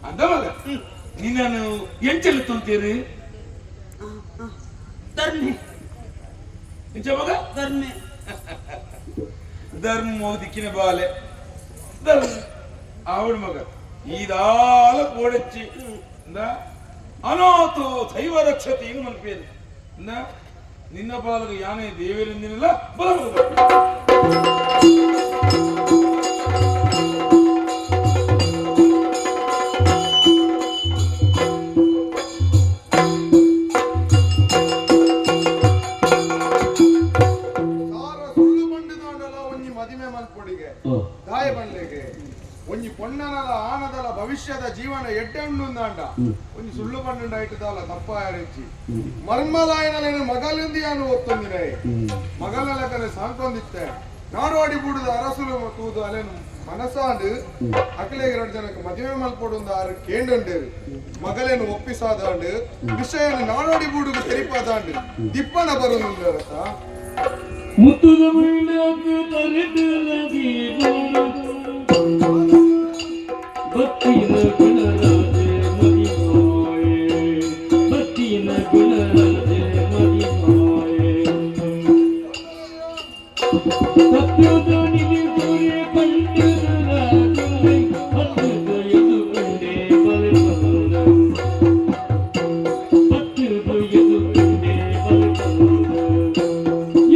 ಅಂದ ಮಗ ನಿನ್ನನ್ನು ಎಂಚಲು ತುಂತೀರಿ ಧರ್ಮೆ ಇಂಚ ಮಗ ಧರ್ಮೆ ಧರ್ಮ ದಿಕ್ಕಿನ ಬಾಲೆ ಧರ್ಮ ಆವಡ ಮಗ ಈದಾಲ ಕೋಡಚ್ಚಿ ಅನಾಥೋ ದೈವ ರಕ್ಷತೆ ಏನು ಮನ್ಪೇರು ನಿನ್ನ ಬಾಲಗ ಯಾನೇ ದೇವರಿಂದಿನಿಲ್ಲ ಬಲ ದಾಯ ಬಂಡೆಗೆ ಒಂಜಿ ಪೊಣ್ಣನಲ ಆನದಲ ಭವಿಷ್ಯದ ಜೀವನ ಎಡ್ಡೆಂಡುಂದಾಂಡ ಒಂಜಿ ಸುಳ್ಳು ಪಂಡ ಇಟ್ಟದಲ್ಲ ತಪ್ಪಾಯರೆಚ್ಚಿ ಮರ್ಮಲಾಯನಲೇನು ಮಗಲಿಂದಿಯಾನು ಒತ್ತೊಂದಿನ ಮಗಲಕಲೆ ಸಾಂತೊಂದಿತ್ತೆ ನಾಡೋಡಿ ಬೂಡದ ಅರಸುಲು ತೂದು ಅಲೆನು ಮನಸಾಂಡು ಅಕಲೆಗೆ 2 ಜನಕ್ಕೆ ಮದುವೆ ಮಲ್ಪೊಡುಂದ ಆರು ಕೇಂಡಂಡೇರು ಮಗಲೇನು ಒಪ್ಪಿಸಾದಾಂಡು ವಿಷಯನು ನಾಡೋಡಿ ಬೂಡುಗು ತೆರಿಪಾದಾಂಡು ದಿಪ್ಪನ ಬರುನುಂದರತ ಮುತ್ತುದ ಮೈಲಾಕು ತರಿದಲಗಿ ಭಕ್ತಿನ ಗುಣರಾಜೆ ಮದಿಮಾಯೆ ಭಕ್ತಿನ ಗುಣರಾಜೆ ಮದಿಮಾಯೆ ಸತ್ಯದ ನಿಲಿಸುವೆ ಕಂಡರ ರಾಜೈ ಹತ್ತದ ಎದು ಕಂಡೆ ಬಲೆ ಬಂದ ಹತ್ತದ ಎದು ಕಂಡೆ ಬಲೆ ಬಂದ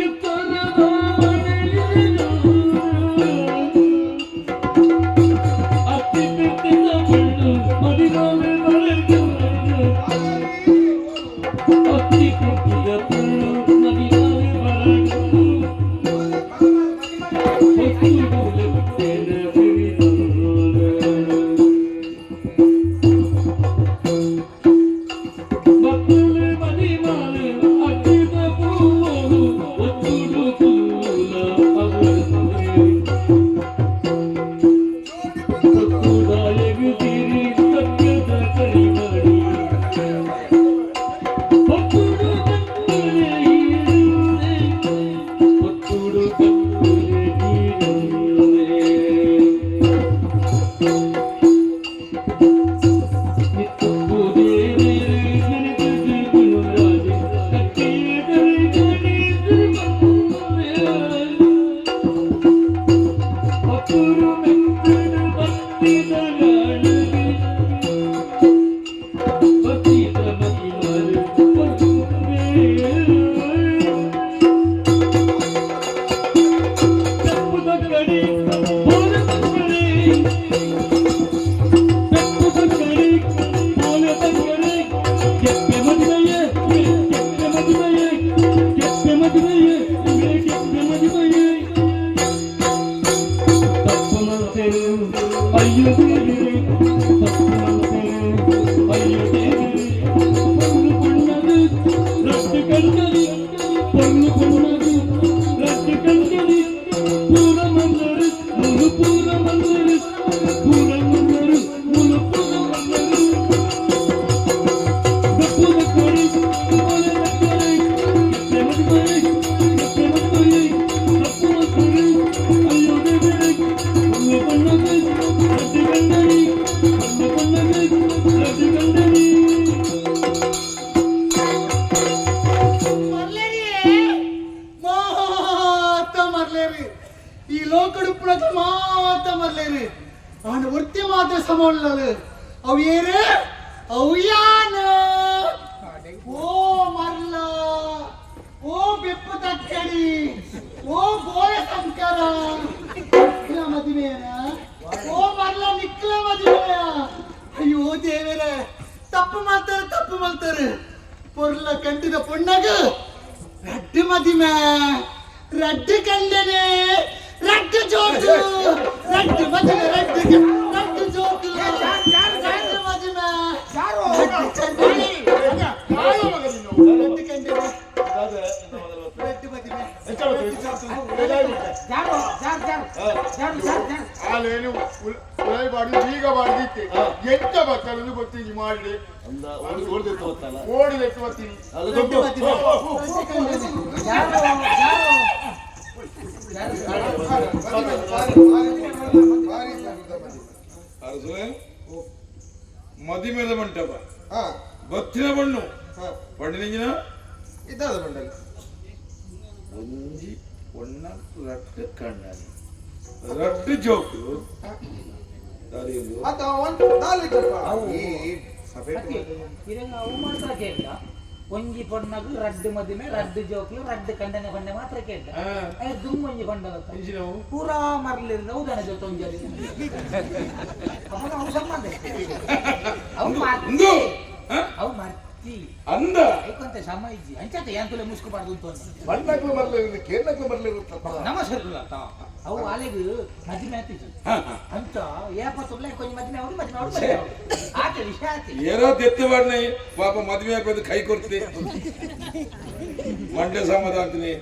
ಎತ್ತರದ ಮನೆಯಲ್ಲಿ ಈ ಲೋಕಡುಪ್ಪುಳಕ್ಕೆ ಮಾತ್ರ ಮರ್ಲೇರು ಅವನ ವೃತ್ತಿ ಮಾತ್ರ ಸಮೋಳ್ಳಲು ಅವು ಏರು ಅವು ಯಾನ ಓ ಮರ್ಲ ಓ ಬೆಪ್ಪು ತಕ್ಕಡಿ ಓ ಗೋಳೆ ಸಂಸ್ಕಾರ ಮದುವೆಯನ ಓ ಮರ್ಲ ನಿಕ್ಕಲ ಮದುವೆಯ ಅಯ್ಯೋ ದೇವರೇ ತಪ್ಪು ಮಾಡ್ತಾರೆ ಪೊರ್ಲ ಕಂಡಿದ ಪೊಣ್ಣಗ ರಡ್ಡು ಮದಿಮೆ ರಡ್ಡು ಕಂಡನೆ ರಡ್ಡು ಜೋಕು ರಡ್ಡು ಮದಿಮೆ ರಡ್ಡು ಜೋಕು ರಡ್ಡು ಮದಿಮೆ ರಡ್ಡು ಕಂಡನೆ ರಡ್ಡು ಮದಿಮೆ ಈಗ ಮಾಡಿದ್ದೆ ಎಂತ ಬಕ್ಕಳನ್ನು ಗೊತ್ತಿಗೆ ಮಾಡಿ ಓಡಿದೆತ್ತು ಬರ್ತೀನಿ ಮದಿಮೆದ ಮಂಟಪ ಗೊತ್ತಿನ ಬಣ್ಣು ಪಂಡಿನ ಇದ್ದಾದ ಮಂಡಲ ಒಂಜಿ ಒಣ್ಣ ರಟ್ಟು ಕಣ್ಣಾನಿ ರಟ್ಟು ಜೋಕು ಅದು ಒಂದು ನಾಲ್ಕಪ್ಪ ಅವು ಮಾತ್ರ ಕೇಳ್ದ ಒಂಜಿ ಪೊಣ್ಣಗು ರಡ್ಡು ಮದಿಮೆ ರಡ್ಡು ಜೋಕ್ಲು ರಡ್ಡು ಕಂಡನೆ ಪಂಡೆ ಮಾತ್ರ ಕೇಳ್ದ ದುಮ್ ಒಂಜಿ ಪಂಡಲ ಪೂರಾ ಮರ್ಲಿರ್ದ ಉದಾನ ಜೊತೆ ಒಂಜಿ ಅವು ಸಂಬಂಧ ಅವು ಮರ್ತಿ ಅಂದ ಐಕೊಂತ ಸಮ ಇಜ್ಜಿ ಅಂಚತ ಯಾಂತುಲೆ ಮುಸ್ಕುಬಾರ್ದು ಅಂತ ಬಣ್ಣಕ್ಲು ಬರ್ಲಿರುತ್ತೆ ಕೇರಳಕ್ಲು ಬರ್ಲಿರುತ್ತೆ ನಮಸ್ಕಾರ ಅವು ಆಲೆಗು ಮದಿಮೆ ಆತಿತ್ತು ಅಂತ ಏಪತ್ತುಲ್ಲ ಕೊಂಚ ಮದಿಮೆ ಅವರು ಆತ ವಿಷಯ ಆತಿ ಏನೋ ತೆತ್ತು ಬಾಡ್ನೆ ಪಾಪ ಮದುವೆ ಹಾಕೋದು ಕೈ ಕೊಡ್ತೆ ಮಂಡ್ಯ ಸಮಾಧ ಅಂತೀನಿ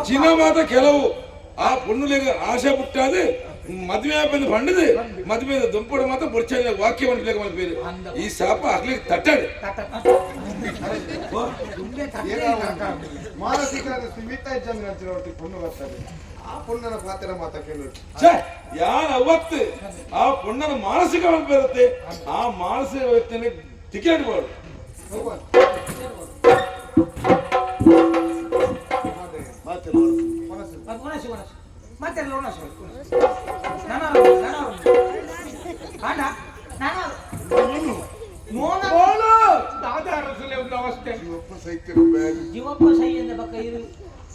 ಚಿನ್ನ ಮಾತ ಕೆಲವು ಆ ಪೊಣ್ಣುಲೆಗ ಆಶೆ ಪುಟ್ಟಾದು ಮದುವೆ ಹಾಕೋದು ಬಂಡದು ಮದುವೆ ದುಂಪಡು ಮಾತ್ರ ಬುರ್ಚ ವಾಕ್ಯ ಬಂಡ್ಲೇಗ ಮಲ್ಪೇರು ಈ ಶಾಪ ಹಾಕ್ಲಿಕ್ಕೆ ತಟ್ಟಾಡು ಮಾನಸಿಕ ಸೀಮಿತ ಜನ ಹೊರಟಿ ಪೊಣ್ಣು ಬರ್ತಾರೆ ಆ ಪೊಣ್ಣನ ಪಾತ್ರ ಮಾತಾ ಕೇಳಿ ಯಾರು ಅವತ್ತು ಆ ಪೊಣ್ಣನ ಮಾನಸಿಕ ಬರುತ್ತೆ ಆ ಮಾನಸಿಕ ವ್ಯಕ್ತಿನ ಟಿಕೆಟ್ ಬಾಡು ಜೀವಪ್ಪ ಸೈ ಅಂದ ಬಕ್ಕ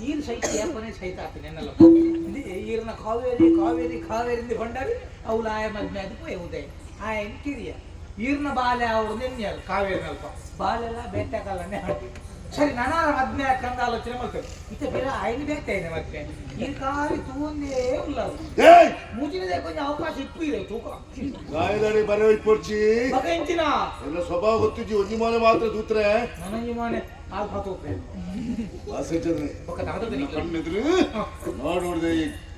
ಈರು ಸಹಿತ ಏಪನೇ ಸಹಿತ ಆಗ್ತದೆ ನೆನ್ನಲ್ಲ ಈರಿನ ಕಾವೇರಿ ಬಂಡಾರಿ ಅವಳು ಆಯ ಮದ್ಮೆ ಅದು ಹೋದೆ ಆಯ ಕಿರಿಯ ಈರಿನ ಬಾಲೆ ಅವ್ರು ನೆನ್ನೆ ಕಾವೇರಿ ಅಲ್ಪ ಬಾಲೆಲ್ಲ ಬೇಟೆಕಾಲನ್ನೇ ಹಾಕಿ ಸರಿ ನಾನಾರ ಮದ್ಮೆ ಹಾಕಂದ ಆಲೋಚನೆ ಮಾಡ್ತೇವೆ ಇತ್ತ ಬೇರೆ ಆಯ್ದು ಬೇಕ್ತಾ ಇದೆ ಮದ್ಮೆ ಈ ಕಾರಿ ತೂಂದೇ ಇಲ್ಲ ಮುಜಿನದೇ ಕೊಂಚ ಅವಕಾಶ ಇಪ್ಪಿದೆ ತೂಕ ಗಾಯದಡಿ ಬರೋ ಪೊರ್ಚಿ ಮಗ ಎಂಚಿನ ಎಲ್ಲ ಸ್ವಭಾವ ಗೊತ್ತಿಜ್ಜಿ ಒಂಜಿ ಮಾಲೆ ಮಾತ್ರ ದೂತ್ರೆ ನನಂಜಿ ಮಾನೆ ಆಲ್ ಫಾತೋಪೆ ಆಸೆಜನೆ ಒಕ್ಕ ತಗದನಿ ಕಣ್ಣೆದ್ರು ನೋಡೋಡ್ದೆ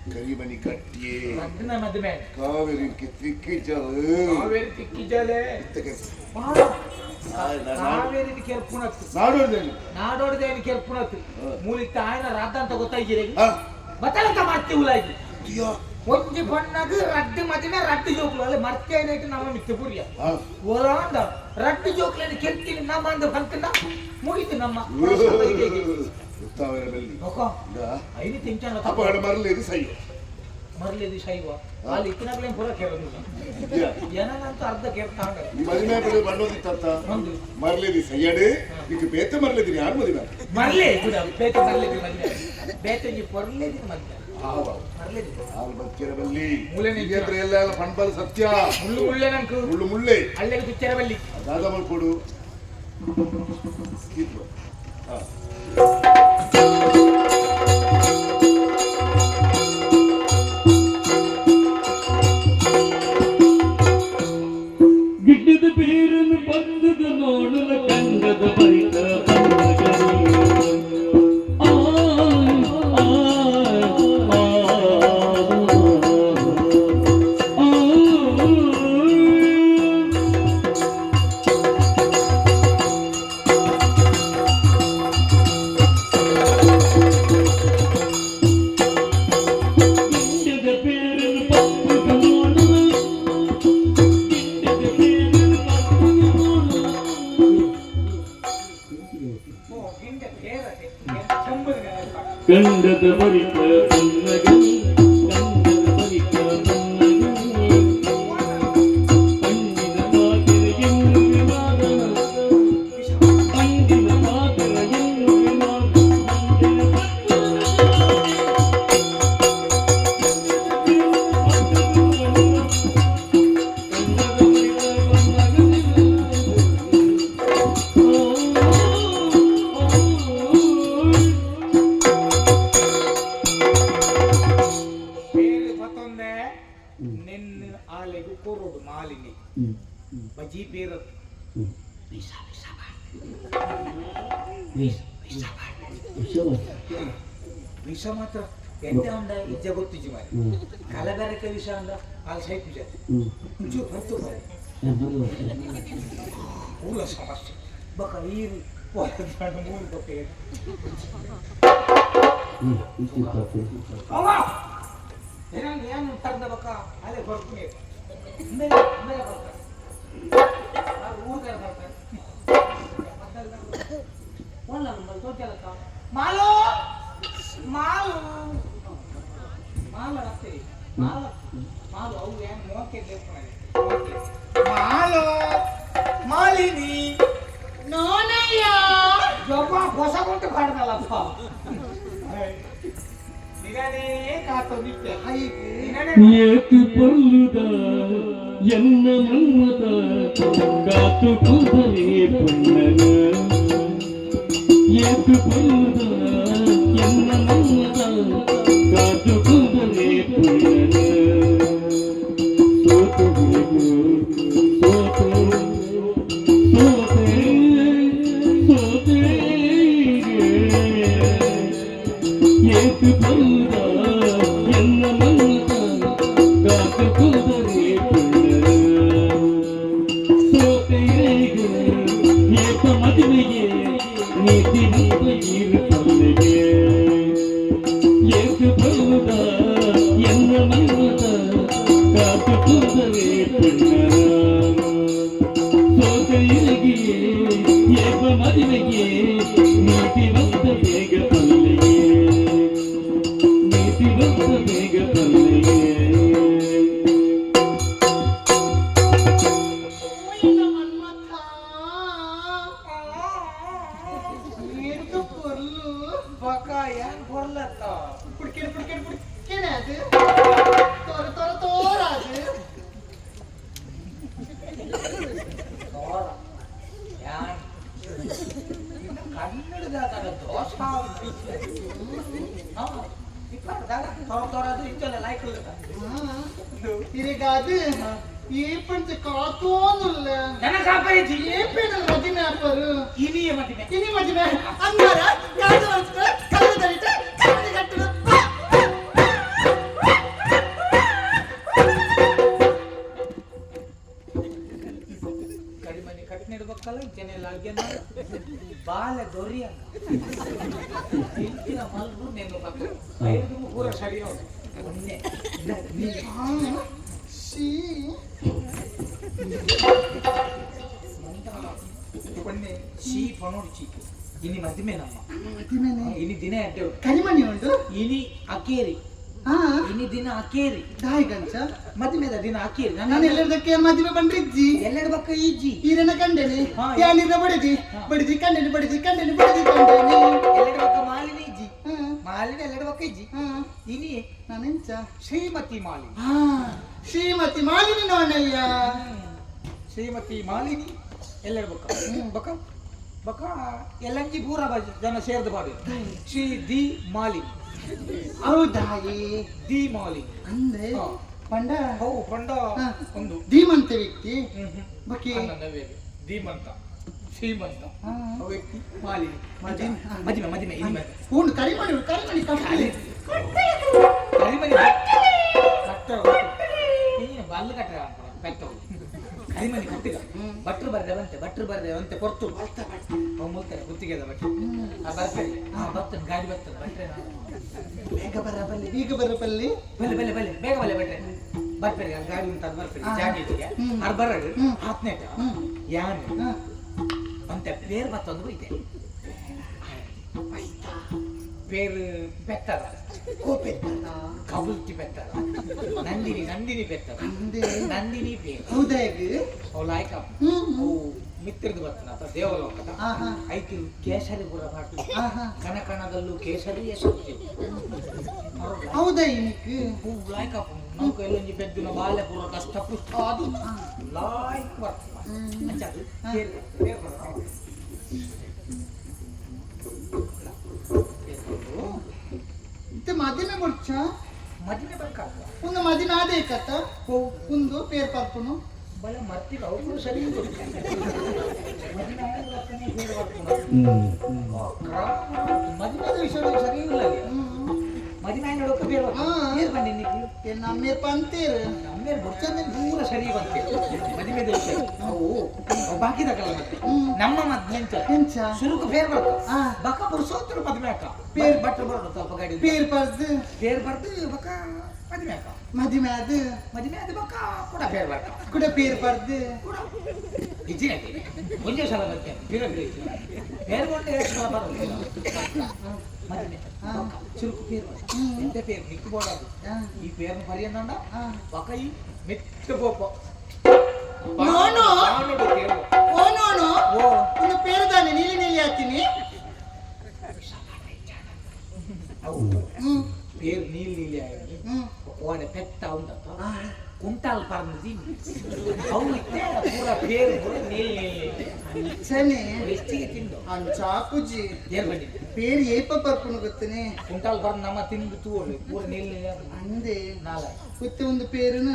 ಕರಿಮನಿ ಕಟ್ಟಿಯೇ ರಡ್ಡನ ಮದ್ಮೆ ಕಾವೇರಿ ತಿಕ್ಕಿಜಲೆ ಕಾವೇರಿ ಕೆರ್ಪುಣತ್ತು ನಾಡೋಡ್ದೇನು ಕೆರ್ಪುಣತ್ತು ಮೂಲಿತ್ತ ಆಯ್ನ ರಾಧ ಅಂತ ಗೊತ್ತಾಯ್ತಿರಿ ಬತ್ತಲಂತ ಮಾಡ್ತಿ ಉಲಾಯ್ತು ಒಂಜಿ ಬಣ್ಣಗ ರಡ್ಡು ಮದಿನ ರಡ್ಡು ಜೋಕ್ಲು ಅಲ್ಲಿ ಮರ್ತೇನೈತು ನಮ್ಮ ಮಿತ್ತ ಪುರಿಯ ಓಲಾಂಡ ರಡ್ಡು ಜೋಕ್ಲನ್ನು ಕೆರ್ತೀನಿ ನಮ್ಮ ಅಂದ ಬಂತನ ಮುಗಿತು ನಮ್ಮ ಐದು ತಿಂಚನ ಮರಲೇದು ಸೈ ಮರಲೇದು ಶೈವ ಅಲ್ಲಿ ಇತ್ತಿನಾಗ್ಲೇನು ಪೂರ ಕೇಳೋದು ಜನನಂತೂ ಅರ್ಧ ಕೇಳ್ತಾಂಡ ಮದುವೆ ಬಣ್ಣೋದಿತ್ತ ಮರಲೇದಿ ಸೈಯಡೆ ಈಗ ಬೇತ ಮರಲೇದಿರಿ ಯಾರು ಮದುವೆ ಮರಲೇ ಬೇತ ಮರಲೇದಿ ಮದುವೆ ಬೇತಂಜಿ ಪೊರ್ಲೇದಿ ಮದುವೆ ಎಲ್ಲ ಪಂಪಲ್ ಸತ್ಯ ಮುಳ್ಳೆ ನಂಕು ಮುಳ್ಳೆ ಅಲ್ಲೆಗೆ ಪಿಚ್ಚರ ಬಲ್ಲಿ ದಾದ ಮಾಡ್ಕೊಡು ಗಿಡ್ಡದ ಬೇರನ್ನು ಬಂದದ ನೋಡಲ ಕಂದದ ಬರಿತ ಗಂಡದ ಬರಿತ ಮಾಲಿನಿ ಬಜಿ ಬೇರ ವಿಷ ಮಾತ್ರ ಎಂತ ಅಂದ ಇಜ್ಜ ಗೊತ್ತಿಜ್ಜಿ ಮಾರಿ ಕಲಬೆರಕೆ ವಿಷ ಅಂದ ಅಲ್ಲಿ ಸೈಟ್ ವಿಷ ಇಂಚು ಹೊತ್ತು ಮಾರಿ ಪೂರ ಸಮಸ್ಯೆ ಬಕ ಈರು ಮೂರು ಬಕ್ಕೆ ಅವ ಏನು ತಂದ ಬಕ ಅಲ್ಲೇ ಬರ್ತೀನಿ ಮೇಲೆ ಮೇಲೆ ಬರ್ತಾರೆ ಊರ್ಗಾರ ಬರ್ತಾರೆ ಒಳ್ಳೆ ನಂಬರ್ ತೋಚಲಕ್ಕ ಮಾಲು ಮಾಲು ಮಾಲು ಆಗ್ತದೆ ಮಾಲು ಮಾಲು ಅವು ಏನು ಮೋಕೆ ಮಾಲು ಮಾಲಿನಿ ನೋನಯ್ಯ ಜೊಬ್ಬ ಹೊಸ ಕೊಟ್ಟು ಕಾಡ್ದಲ್ಲಪ್ಪ ನಿಗನೇ ಕಾತು ನಿತ್ಯ ಏತು ಪಲ್ಲುದ ಎನ್ನ ಮನ್ಮದ ಕಾತು ಕೂದಲೇ ಪುಣ್ಣನ ಏತು ಪಲ್ಲುದ ಎನ್ನ ಮನ್ಮದ ಕಾತು ಕೂದಲೇ ಪುಣ್ಣನ ಸೋತು ಹೋಗು ಸೋತೆ ಸೋತೆ ಏತು ಪಲ್ಲುದ ಎನ್ನ ಮನ್ಮದ ಕಾತು ಕೂದಲೇ ಪುಣ್ಣನ ಸೋತೆಗೆ ಏಕ ಮದುವೆಗೆ ನೀತಿ ನೀರು ಪಲ್ಲಿಗೆ ಏಕ ಬಲ್ಲುದ ಎನ್ನ ಮನ್ಮದ ಕಾತು ಕೂದಲೇ ಪುಣ್ಣನ ಸೋತೆಗೆ ಏಕ ಮದುವೆಗೆ ನೀತಿ ಬಂದ ಬೇಗ ಪಲ್ಲಿಗೆ ನೀತಿ ಬಂದ ಬೇಗ ಪಲ್ಲಿಗೆ ಓಯ್ನ ಮನ್ಮಥ ಏನು ಪೊರ್ಲು ಬಕ ಏನ್ ಬರ್ಲತ್ತ ಪುಡ್ಕೆನೆ ಪುಡ್ಕೆನೆ ಪುಡ್ಕೆನೆ ಅದು ತೋರ ತೋರ ತೋರ ಅದು ಯಾನ್ ಕನ್ನಡದಾಗ ದೋಷ ತೊರದು ಇಂಚಲ್ಲ ಲೈಕ್ తిరిగాదు ఏ పంచ కాతోనుల్ల ನನ್ನ ಕಾಪರಿಜಿ ఏ పేదల మధ్యన ఆపరు ಇನಿಯ ಮದಿಮೆ ఇని మధ్యన అన్నార కాదు వస్త కళ్ళు దరిట కళ్ళు కట్టున ಕಡಿಮನೆ ಕಟ್ಟಿನಿಡ್ಬೇಕಲ್ಲ ಜನ ಲಾಗ್ಯನ ಬಾಲ ದೊರಿಯ ಇಂಚಿನ ಮಲ್ರು ನೆನ್ಬೇಕು ಐದು ಪೂರ ಸರಿ ಹೌದು ಒನ್ನೆ సి ಒನ್ನೆ ಶೀ ಪನೋಡಿ ಚೀಕು ಇನಿ ಮದಿಮೆ ನಮ್ಮ మధ్యమనే ಇನಿ ದಿನ ಅಡ್ಡೆ కనిమని ఉండు ಇನಿ ಅಕೇರಿ ఆ ಇನಿ ದಿನ ಅಕೇರಿ దాయి గంచ ಮದಿಮೆದ ದಿನ ಅಕೇರಿ ನಾನು ಎಲ್ಲದಕ್ಕೆ ಮದುವೆ ಬಂದಿಜ್ಜಿ ಎಲ್ಲೆಡ ಬಕ್ಕ ಈಜಿ ಈರನ ಕಂಡೇನಿ ಹಾ. ಯಾನಿರ ಬಡಿದಿ ಬಡಿದಿ ಕಂಡೇನಿ ಬಡಿದಿ ಕಂಡೇನಿ ಬಡಿದಿ ಕಂಡೇನಿ ಎಲ್ಲೆಡ ಬಕ್ಕ ಮಾಲಿನಿ ಇಜ್ಜಿ ಹಾ ಮಾಲಿನಿ ಎಲ್ಲೆಡ ಬಕ್ಕ ಇಜ್ಜಿ ಹಾ ಇನಿ ನಾನೆಂಚ ಶ್ರೀಮತಿ ಮಾಲಿನಿ ಹಾ ಶ್ರೀಮತಿ ಮಾಲಿನಿ ನೋನಯ್ಯ ಶ್ರೀಮತಿ ಮಾಲಿನಿ ಎಲ್ಲೆಡ ಬಕ್ಕ ಬಕ್ಕ ಬಕ್ಕ ಎಲ್ಲಂಜಿ ಪೂರ ಜನ ಸೇರ್ದು ಬಾಡು ಶ್ರೀ ದಿ ಮಾಲಿನಿ ಹೌದಾಯಿ ದಿ ಮಾಲಿನಿ ಅಂದ್ರೆ ಹಾ. ಪಂಡ ಹೌ ಪಂಡ ಹಾ. ಒಂದು ಧೀಮಂತ ವ್ಯಕ್ತಿ ಬಕಿ ನನ್ನವೇ ಧೀಮಂತ ಶ್ರೀಮಂತ ಹಾ. ಆ ವ್ಯಕ್ತಿ ಮಾಲಿನಿ ಮದಿಮೆ. ಮದಿಮೆ ಮದಿಮೆ ಇನಿ ಮದಿಮೆ ಹೂನು ಕರಿಮಣಿ ಕಟ್ಟಲಿ ಕರಿಮನಿ ಕಟ್ಟ ನೀನು ಬಲ್ಲು ಕಟ್ಟ ಕಟ್ಟವು ಕರಿಮನಿ ಕಟ್ಟಿಗ ಭಟ್ರು ಬರ್ದೆ ಬಂತೆ ಕೊರ್ತು ಅವು ಮುಲ್ತಾರೆ ಗುತ್ತಿಗೆದ ಭಟ್ರು ಬರ್ತಾರೆ ಬರ್ತದೆ ಗಾಡಿ ಬರ್ತದೆ ಭಟ್ರೆ ಬೇಗ ಬರಬಲ್ಲಿ ಈಗ ಬರಬಲ್ಲಿ ಬಲ್ಲೆ ಬೇಗ ಬಲ್ಲೆ ಭಟ್ರೆ ಬರ್ತಾರೆ ಗಾಡಿ ಉಂಟು ಅದು ಬರ್ತಾರೆ ಜಾಗ ಇದೆಯಾ ಅದು ಬರೋದು ಹತ್ತನೇಟ ಯಾನು ಅಂತ ಪೇರು ಮತ್ತೊಂದು ಇದೆ ಪೇರು ಬೆತ್ತದ ಕೋಪೆತ್ತದ ಕಬುಲ್ತಿ ಬೆತ್ತದ ನಂದಿನಿ ಬೆತ್ತದ ನಂದಿನಿ ಪೇರು ಹೌದಾ ಈಗ ಅವು ಲಾಯ್ಕ ಅವು ಮಿತ್ರದು ಬರ್ತಾನ ಅಥವಾ ದೇವಲೋಕದ ಆಹಾ. ಐತಿ ಕೇಸರಿ ಪುರ ಮಾಡ್ತೀವಿ ಆಹಾ. ಕನಕಣದಲ್ಲೂ ಕೇಸರಿ ಎಸೆದು ಹೌದಾ ಇನಿಕ್ ಲಾಯ್ಕ ನಮ್ಗೆ ಎಲ್ಲೊಂಜಿ ಬೆದ್ದಿನ ಬಾಲ್ಯ ಪೂರ ಕಷ್ಟ ಪುಷ್ಟ ಅದು ಲಾಯ್ಕ್ ಬರ್ತದೆ ಅಂಚದು ಪೇರು ಬರ್ತದೆ. ఇంత మధ్యన కొచ్చా ಮದುವೆ ಬೇಕಾದ ಒಂದು ಮದಿನ ಆದೇ ಕತ್ತ ಒಂದು ಪೇರ್ ಪರ್ಪುನು ಬಲ ಮರ್ತಿಲ್ಲ ಅವರು ಸರಿ ಮದುವೆ ವಿಷಯ ಸರಿ ಇಲ್ಲ ಮದುವೆ ನೋಡೋಕೆ ಬೇಡ ಏನ್ ಬನ್ನಿ ನೀವು ನಮ್ಮೇ ಪಂತೀರ್ ನಮ್ಮೇ ಬುಡ್ಸಂದ್ರೆ ಪೂರ ಸರಿ ಬಂತೆ ಮದುವೆ ದಿವಸ ಅವು ಬಾಕಿ ತಗೊಳ್ಳ ಮತ್ತೆ ನಮ್ಮ ಮದ್ವೆ ಎಂಚ ಸುರುಕು ಬೇರೆ ಬರ್ತಾವ ಬಕ ಪುರುಷೋತ್ತರ ಮದುವೆ ಅಕ್ಕ ಪೇರ್ ಬಟ್ರು ಬರೋದು ಸ್ವಲ್ಪ ಗಾಡಿ ಪೇರ್ ಬರ್ದು ಬಕ ಮದುವೆ ಅಕ್ಕ ಮದುವೆ ಅದು ಬಕ ಕೂಡ ಬೇರೆ ಬರ್ತಾವ ಕೂಡ ಪೇರ್ ಬರ್ದು ಇಜ್ಜಿನ ಒಂದೇ ಸಲ ಬರ್ತೆ ಬೇರೆ ಬೇರೆ ಒಂದು ಎಷ್ಟು ಸಲ ಬರೋದಿಲ್ಲ ಮದುವೆ ಚುರುಕು ಪೇರು ಎಂತ ಪೇರು ಮಿಕ್ಕು ಬೋಡದು ಈ ಪೇರ್ನ ಪರಿಯನ್ನ ಬಕ ಈ ಮೆತ್ತ ಪೋಪ ನೋನು ಓ ನೋನು ಇನ್ನು ಪೇರು ತಾನೆ ನೀಲಿ ನೀಲಿ ಹಾಕ್ತೀನಿ ಪೇರು ನೀಲಿ ನೀಲಿ ಆಗಿ ಓಡೆ ಪೆಟ್ಟ ಉಂಟತ್ತ ಕುಂಟಾಲ್ ಪರ್ನದಿ ಅವು ಇತ್ತೆ ಪೂರ ಪೇರು ಪೂರ ನೀಲಿ ನೀಲಿ ಸನೆ ಎಷ್ಟಿಗೆ ತಿಂದು ಚಾಕುಜಿ ಏರ್ ಬಂದಿ ಪೇರು ಏಪ ಪರ್ಪುನು ಗೊತ್ತನೆ ಕುಂಟಾಲ್ ಪರ್ನ ನಮ್ಮ ತಿಂದು ತೂವಳು ಪೂರ ನೀಲಿ ನೀಲಿ ಅಂದೆ ನಾಲ ಕುತ್ತೆ ಒಂದು ಪೇರುನ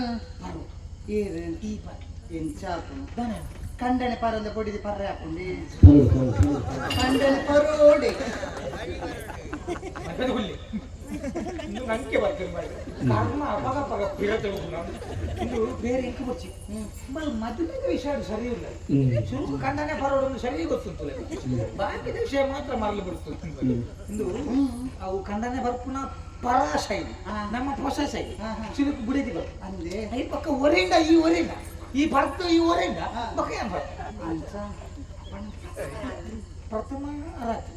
ಏರು ಈ ಪರ್ ಎಂಚಾಪುನು ದನ ಕಂಡನೆ ಪರಂದ పొడిది ಪರ್ರೆ ಹಾಕೊಂಡಿ ಕಂಡನೆ ಪರೋಡೆ ಮತ್ತೆ ಹುಲ್ಲಿ ಇನ್ನು ನಂಗೆ ಬರ್ತೀನಿ ಮಾಡಿ ಕರ್ಮ ಅಪಗ ಪಗ ಪಿರತೆ ಇದು ಬೇರೆ ಎಂಕ ಬಚ್ಚಿ ಮದುವೆ ವಿಷಯ ಸರಿ ಇಲ್ಲ ಸುರುಕು ಕಂಡನೆ ಪರೋಡೊಂದು ಸರಿ ಗೊತ್ತುಂಟು ಬಾಕಿದ ವಿಷಯ ಮಾತ್ರ ಮರಳಿ ಬಿಡ್ತು ಇಂದು ಅವು ಕಂಡನೆ ಬರ್ಪುನ ಪರ ಶೈಲಿ ನಮ್ಮ ಹೊಸ ಶೈಲಿ ಸುರುಕು ಬುಡಿದಿ ಬರ್ ಅಂದೆ ಈ ಪಕ್ಕ ಒರೆಂಡ ಈ ಒರೆಂಡ ಈ ಬರ್ತು ಈ ಒರೆಂಡ ಪಕ್ಕ ಏನ್ ಬರ್ತು ಅಂಚ ಪ್ರಥಮ ರಾತ್ರಿ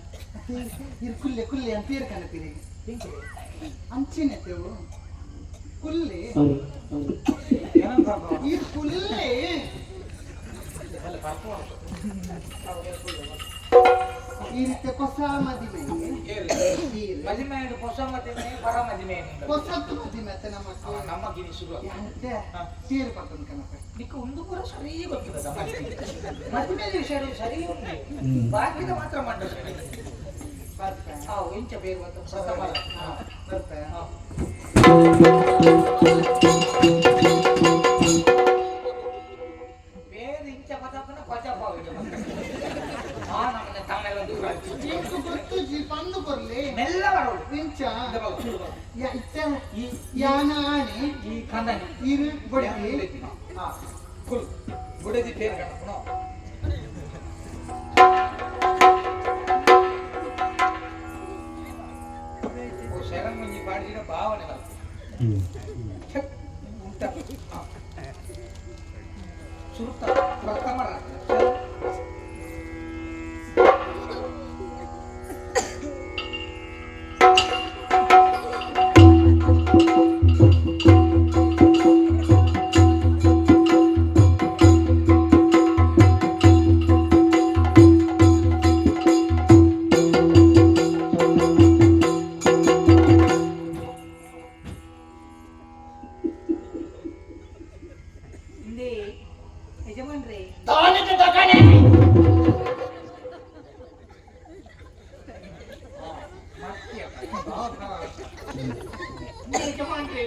ಇರ್ಕುಲ್ಲೆ ಕುಲ್ಲೆ ಅಂತ ಪೇರು ಕನಪಿರಿ ಅಂಚಿನೆ ತೇವು ಕುಲ್ಲೆ ಏನಂತ ಬರ್ತಾವ ಇರ್ಕುಲ್ಲೆ ಈರಿತೆ ಹೊಸ ಮದಿಮೆ ಮದುವೆ ಹೊಸ ಮದುವೆ ಪರ ಮದುವೆ ಹೊಸತ್ತು ಮದಿಮೆ ಅತ್ತೆ ನಮ್ಮ ಗಿರಿ ಶುರು ಅಂತೆ ಪೇರು ಪರ್ತನ ಕನಪ ನಿಕ್ಕ ಒಂದು ಕೂಡ ಸರಿ ಗೊತ್ತಿಲ್ಲ ಮದುವೆ ವಿಷಯ ಸರಿ ಉಂಟು ಬಾಕಿದ ಮಾತ್ರ ಮಂಡ ಸರಿ ಎಂಚ ಬೇಗ ಪ್ರಥಮ ಬರ್ತಾ ಬೇರೆ ಇಂಚ ಪದಪ್ಪನ ಪಚಪಾವಿದೆ ನಮ್ಮನ್ನ ತಮ್ಮೆಲ್ಲ ದೂರ ಎಂಕು ಗೊತ್ತು ಜಿ ಪಂದು ಕೊರ್ಲಿ ಮೆಲ್ಲ ಬರೋದು ಇಂಚ ಶುರು ಇತ್ತ ಯಾನ ಆನೆ ಈ ಕಂದನಿ ಇರು ಬಡಿದಿ ಫುಲ್ ಬುಡದಿ ಪೇರು ಕಣಪ್ಪನು ಶರಣಮಂಜಿ ಪಾಡಿದ ಭಾವನೆ ಬರ್ತದೆ ಉಂಟ ಸುರುತ್ತ ಪ್ರಥಮ ರಾತ್ರಿ ಯಜಮಾನ್ರಿ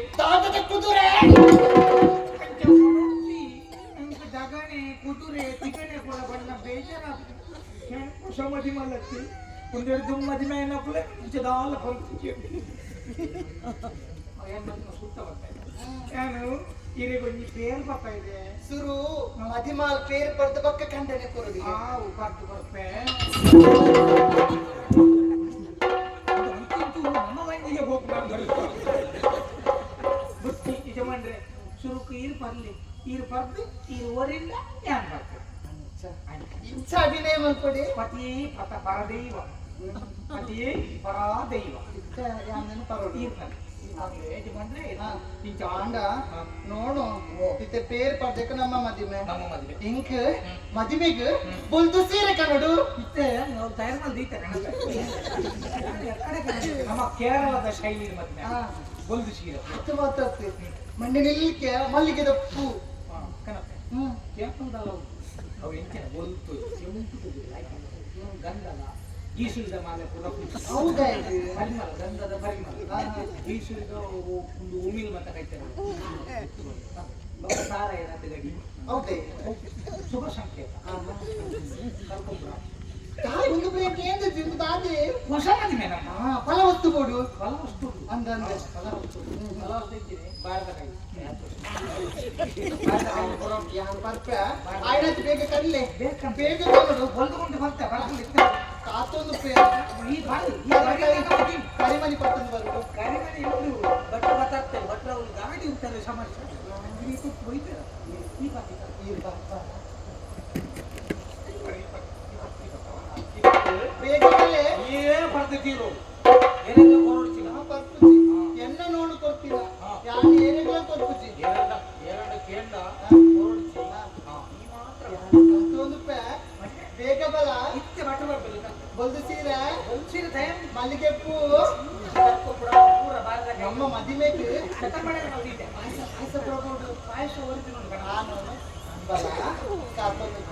ದಗಣೆ ಕುದುರೆ ತಿಗಣೆ ಕೂಡ ಬಣ್ಣ ಬೇಜಾರಾಗ್ತದೆ ಹೊಸ ಮದಿ ಮಲಗ್ತಿ ಒಂದೆರಡು ದುಮ್ ಮದಿ ಮೇಲೆ ನಕ್ಕಲೆ ಜದಾಲ ಬಂತು ಸುತ್ತ ಬರ್ತಾ ಇದೆ ಏನು ಇರೆ ಬಂದು ಪೇರು ಬರ್ತಾ ಇದೆ ಸುರು ಮದಿಮಾಲ್ ಪೇರು ಪರ್ದ ಪಕ್ಕ ಕಂಡನೆ ಕೊರಡಿ ಬರ್ತು ಬರ್ಪೆ ನಮ್ಮ ಮನೆಗೆ ಹೋಗ್ಬಾರ್ದು ಬುತ್ತಿ ಯಜಮಾನ್ರೆ ಸುರುಕು ಈರು ಬರ್ಲಿ ಈರು ಬರ್ದು ಈರು ಓರಿಂದ ಯಾನ್ ಬರ್ತದೆ ಇಂಚ ಅಭಿನಯ ಮಾಡ್ಕೊಡಿ ಪತಿ ಪತ ಪರದೈವ ಪತಿಯೇ ಪರಾದೈವ ಯಾನ ಪರೋಡಿ ಯಜಮಾನ್ರೆ ಆಂಡ ನೋಡು ಇತ್ತೆ ಪೇರು ಪರ್ದಕ್ಕೆ ನಮ್ಮ ಮದಿಮೆ ನಮ್ಮ ಮದುವೆ ಇಂಕ್ ಮದಿಮೆಗೆ ಬೊಲ್ದು ಸೀರೆ ಕನ್ನಡು ಇತ್ತೆ ನಾವು ತಯಾರು ಮಾಡಿ ನಮ್ಮ ಕೇರಳದ ಶೈಲಿ ಮದುವೆ ಬೊಲ್ದು ಸೀರೆ ಅಥವಾ ಮಂಡಿನಿಲ್ಕೆ ಮಲ್ಲಿಗೆದ ಪೂ ಕನಪೆ ಕೇಳ್ಕೊಂಡಲ್ಲ ಅವು ಎಂಚಿನ ಬೊಲ್ತು ಗಂಧದ ಗೀಸುಳಿದ ಮಾಲೆ ಕೂಡ ಹೌದಾ ಪರಿಮಳ ಗಂಧದ ಪರಿಮಳ ಗೀಸುಳಿದ ಒಂದು ಉಮಿಲ್ ಮತ ಕೈತಾರೆ ಸಾರ ಏನಾಗ್ತದೆ ಗಡಿ ಹೌದೇ ಶುಭ ಸಂಕೇತ ಕರ್ಕೊಂಡ್ರ ತಾಯಿ ಒಂದು ಪ್ರೇಮ ಕೇಂದ್ರ ತಿಂದಾದೆ ಹೊಸ ಮದುವೆ ನಮ್ಮ ಫಲ ವಸ್ತು ಕೊಡು ಫಲವಸ್ತು ಅಂದ ಫಲ ವಸ್ತು ಫಲವಸ್ತು ಇದ್ದೀನಿ ಬಾಳದ ಕೈ ಆಯ್ತು ಬೇಗ ಕಡ್ಲೆ ಬೇಗ ಬೇಗ ಕೊಡು ಹೊಲ್ದುಕೊಂಡು ಬರ್ತೆ ಬರ್ಕೊಂಡು ಕಾತೊಂದು ಪ್ರೇಮ ಈ ಬಾರಿ ಈ ಕರಿಮನಿ ಕೊಟ್ಟದ್ದು ಬರುದು ಕಾರ್ಯಕ್ರಮ ಇವರು ಭಟ್ರು ಮಾತಾಡ್ತಾರೆ ಭಟ್ರು ಅವ್ರು ಗಾಡಿ ಇರ್ತಾರೆ ಸಮಸ್ಯೆ ಇಲ್ಲಿ ಕೂತು ಹೋಯ್ತಾರೆ ಈ ಬಾರಿ ಬೇಗ ಕಲೆ ಏನು ಬರ್ತಿದ್ದೀರು ಏನೆಲ್ಲ ಹೊರಡ್ತೀನ ಬರ್ಪುಜಿ ಎನ್ನ ನೋಡು ಕೊಡ್ತೀನ ಯಾರು ಏನೆಲ್ಲ ಕೊಡ್ಪುಜಿ ಎರಡು ಕೇಂದ್ರ ಹೊರಡ್ತಿ ಈ ಮಾತ್ರ ಒಂದು ಬೇಗ ಬಲ ಇತ್ತೆ ಭಟ್ರು ಬರ್ಬೇಕು ಬಲ್ದು ಸೀರೆ ಹೊಲ್ಸಿನ ಟೈಮ್ ಮಲ್ಲಿಗೆ ಪೂ ಪೂರ ಬಾರದ ನಮ್ಮ ಮದಿಮೆಗೆ ಪಾಯಸ ಕೊಡಬಹುದು ಪಾಯಸ ಹೊರತು ನೋಡಿ ನಾನು ಬಲ ಕಾತೊಂದು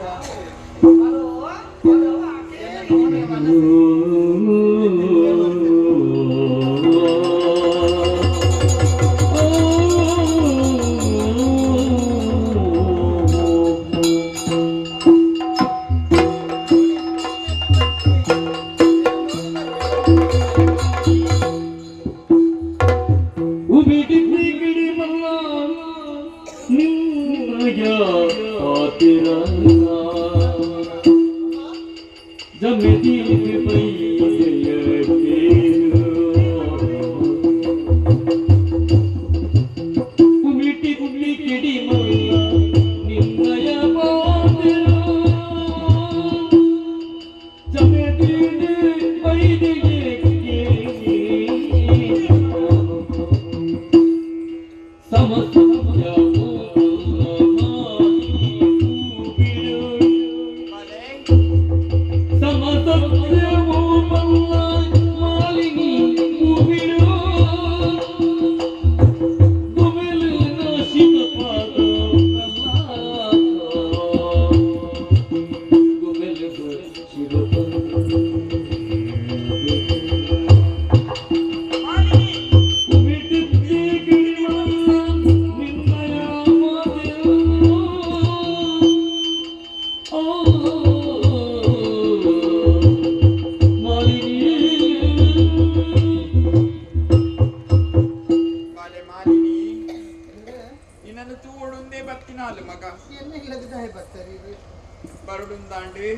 ಬರುಡುಂದಾಂಡು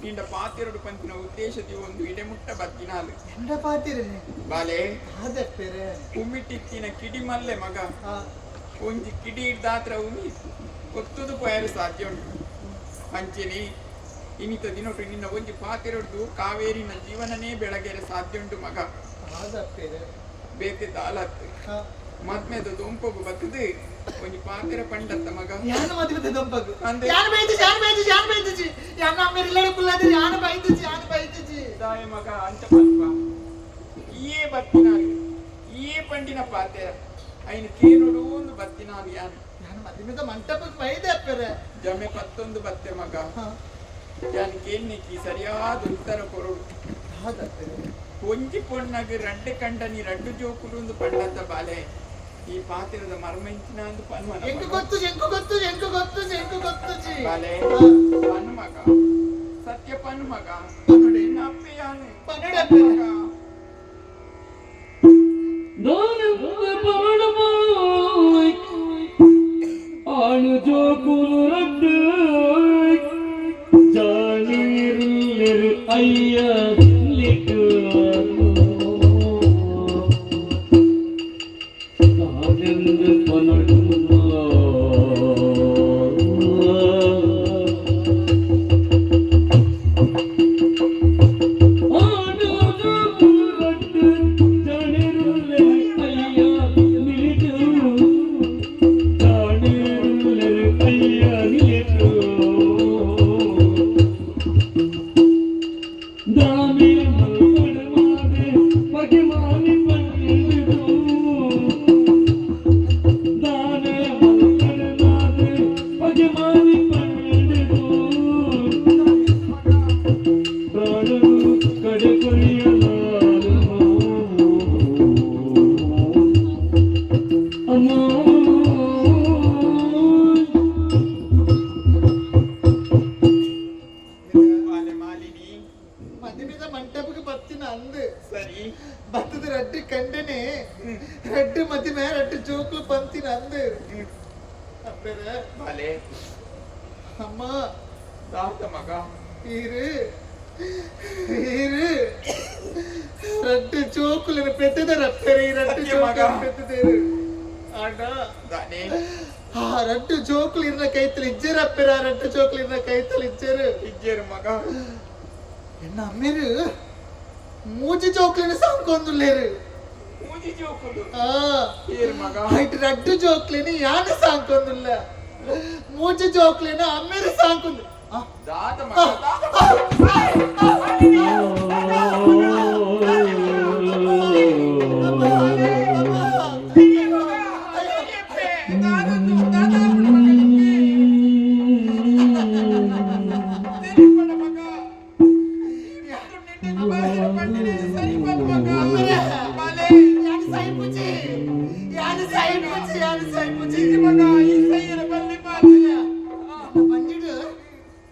ನಿಂಡ ಪಾತಿರಡು ಪಂಪಿನ ಉದ್ದೇಶದಿ ಒಂದು ಇಡೆಮುಟ್ಟ ಬತ್ತಿನಾಲು ಎಂಡ ಪಾತಿರನೆ ಬಾಲೆ ಅದಪ್ಪೆರೆ ಉಮ್ಮಿಟ್ಟಿತ್ತಿನ ಕಿಡಿ ಮಲ್ಲೆ ಮಗ ಒಂಜಿ ಕಿಡಿ ಹಿಡ್ದಾತ್ರ ಉಮಿ ಗೊತ್ತದು ಪೋಯಲು ಸಾಧ್ಯ ಉಂಟು ಅಂಚೆನೆ ಇನಿತ ದಿನೊಟ್ಟು ನಿನ್ನ ಒಂಜಿ ಪಾತಿರಡ್ದು ಕಾವೇರಿನ ಜೀವನನೇ ಬೆಳಗೆರೆ ಸಾಧ್ಯ ಉಂಟು ಮಗ ಅದಪ್ಪೆರೆ ಬೇತೆ ದಾಲತ್ ಮದ್ಮೆದ ದೊಂಪಗು ಬತ್ತದು ಒಂಜಿ ಪಾತಿರ ಪಂಡತ್ತ ಮಗ ಯಾನ ಮದ್ಮೆದ ದೊಂಪಗು ಅಂದೆ ಯಾನ ಬೈತಿಜಿ ಯಾನ ಅಮ್ಮೆರಿಲ್ಲಡೆ ಕುಲ್ಲದೆ ಯಾನ ಬೈತಿಜಿ ದಾಯ ಮಗ ಅಂಚ ಪಲ್ಪ ಈಯೇ ಬತ್ತಿನಾಲು ಈಯೇ ಪಂಡಿನ ಪಾತೆರ ಐನ ಕೇನೋಡು ಒಂದು ಬತ್ತಿನಾಲು ಯಾನ ಮದ್ಮೆದ ಮಂಟಪಕ್ಕೆ ಬೈದೆ ಅಪ್ಪೆರೆ ಜಮೆ ಪತ್ತೊಂದು ಬತ್ತೆ ಮಗ ಯಾನ್ ಕೇನ್ನಿಕ್ಕಿ ಸರಿಯಾದ ಉತ್ತರ ಕೊರಡು ಒಂಜಿ ಪೊಣ್ಣಗೆ ರಡ್ಡೆ ಕಂಡನಿ ರಡ್ಡು ಜೋಕುಲು ಒಂದು ಪಂಡತ್ತ ಬಾಲೆ ಈ ಪಾತಿರದ ಮರ್ಮೆಂಚಿನ ಒಂದು ಪನ್ಮನ ಎಂಕು ಗೊತ್ತು ಬಾಲೆ ಪನ್ನು ಮಗ ಸತ್ಯ ಪನ್ನು ಮಗ ನಪ್ಪೆ ಯಾನು ಮಗ ಆಣು ಜೋಕುಲು ರಡ್ಡು ಜಾನೀರು ಅಯ್ಯ ಲಿಟ್ಟು ಆನಂದ ಪನಡು ரெட்டு மத்தியமே ரெட்டு ஜோக்குல பந்தி நந்து அப்பேரே ಬಾಲೆ ಅಮ್ಮ ದಾತ ಮಗ ಇರು ಇರು ரெட்டு ஜோக்குல பெத்ததர அப்பேரே ரெட்டு ஜோக்குல பெத்ததேரு ಅಣ್ಣ ದಾನೆ ಆ ரெட்டு ஜோக்குல ಇನ್ನ ಕೈತಲಿ ಇಜ್ಜರ ಅಪ್ಪೇರ ரெட்டு ஜோக்குல ಇನ್ನ ಕೈತಲಿ ಇಜ್ಜರು ಇಜ್ಜೇರು ಮಗ ಎನ್ನ ಅಮ್ಮೇರು ಮೂಜಿ ಜೋಕ್ಲಿನ ಸಾಂಕೊಂದುಲ್ಲೇರು ಮೂಜಿ ಜೋಕುಲು ಏರು ಮಗ ಹೈಟ್ ರಡ್ಡು ಜೋಕ್ಲಿನ ಯಾನ ಸಾಂಕೊಂದುಲ್ಲ ಮೂಜಿ ಜೋಕ್ಲಿನ ಅಮ್ಮೇರು ಸಾಂಕೊಂದು ದಾತ ಮಗ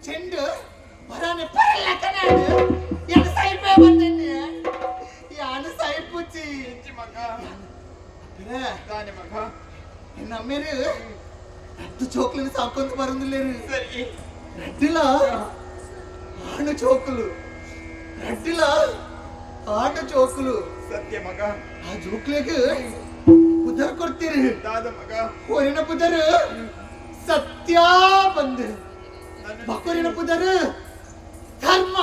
ಚೆಂಡು ಬರಾನೆ ಪರಲ್ಲ ಕನಾಡು ಯಾನ ಸೈಪೇ ಬಂದೆನ್ನಿ ಯಾನ ಸೈಪುಚ್ಚಿ ಮಗ ದಾನೆ ಮಗ ಎನ್ನ ಅಮ್ಮೇರು ರಡ್ಡು ಚೋಕ್ಲಿನ ಸಾಕೊಂದು ಬರಂದಿಲ್ಲೇರು ಸರಿ రెడ్డిలా ఆడ చోకులు రెడ్డిలా ఆడ చోకులు ಸತ್ಯ ಮಗ ಆ ಜೋಕ್ಲೆಗೆ ಪುದರ್ ಕೊಡ್ತೀರಿ ದಾದ ಮಗ ಹೊರಿನ ಪುದರ್ ಸತ್ಯ ಬಂದು ಬಕುರಿನ ಪುದರ್ ಧರ್ಮ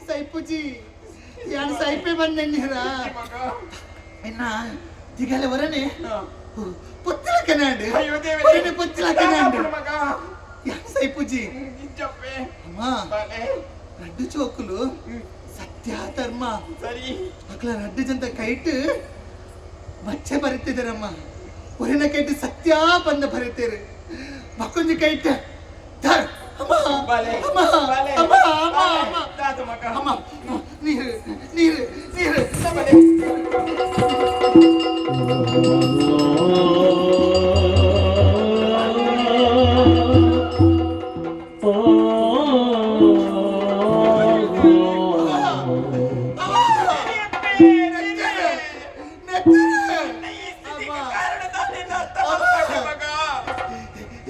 ಸೈಪುಜಿ ಯಾನ ಸೈಪೆ ಬಂದೆನ್ನಿರ ಎನ್ನ ದಿಗಲೆ ವರನೆ ಪುತ್ತಲ ಕನಾಡು ಅಯ್ಯೋ ದೇವರೇ ವರನೆ ಪುತ್ತಲ ಕನಾಡು ಮಗ ಯಾನ ಸೈಪುಜಿ ಇಜ್ಜಪ್ಪೆ ಅಮ್ಮ ಬಾಲೆ ರಡ್ಡು ಚೋಕುಲು ಸತ್ಯ ಧರ್ಮ ಸರಿ ಅಕ್ಲ ರಡ್ಡು ಜಂತ ಕೈಟ್ ಬಚ್ಚೆ ಬರುತ್ತಿದ್ದಾರಮ್ಮ ಹೊರನ ಕೈಟ್ ಸತ್ಯ ಬಂದ ಬರುತ್ತೇರು ಮಕ್ಕೊಂದು ಕೈಟ್ ಧರ್ ಅಮ್ಮ ಬಾಲೆ ಅಮ್ಮ ಬಾಲೆ ಅಮ್ಮ ಅಮ್ಮ ಅಮ್ಮ ದಾದ ಮಗ ಅಮ್ಮ ನೀರು ನೀರು ನೀರು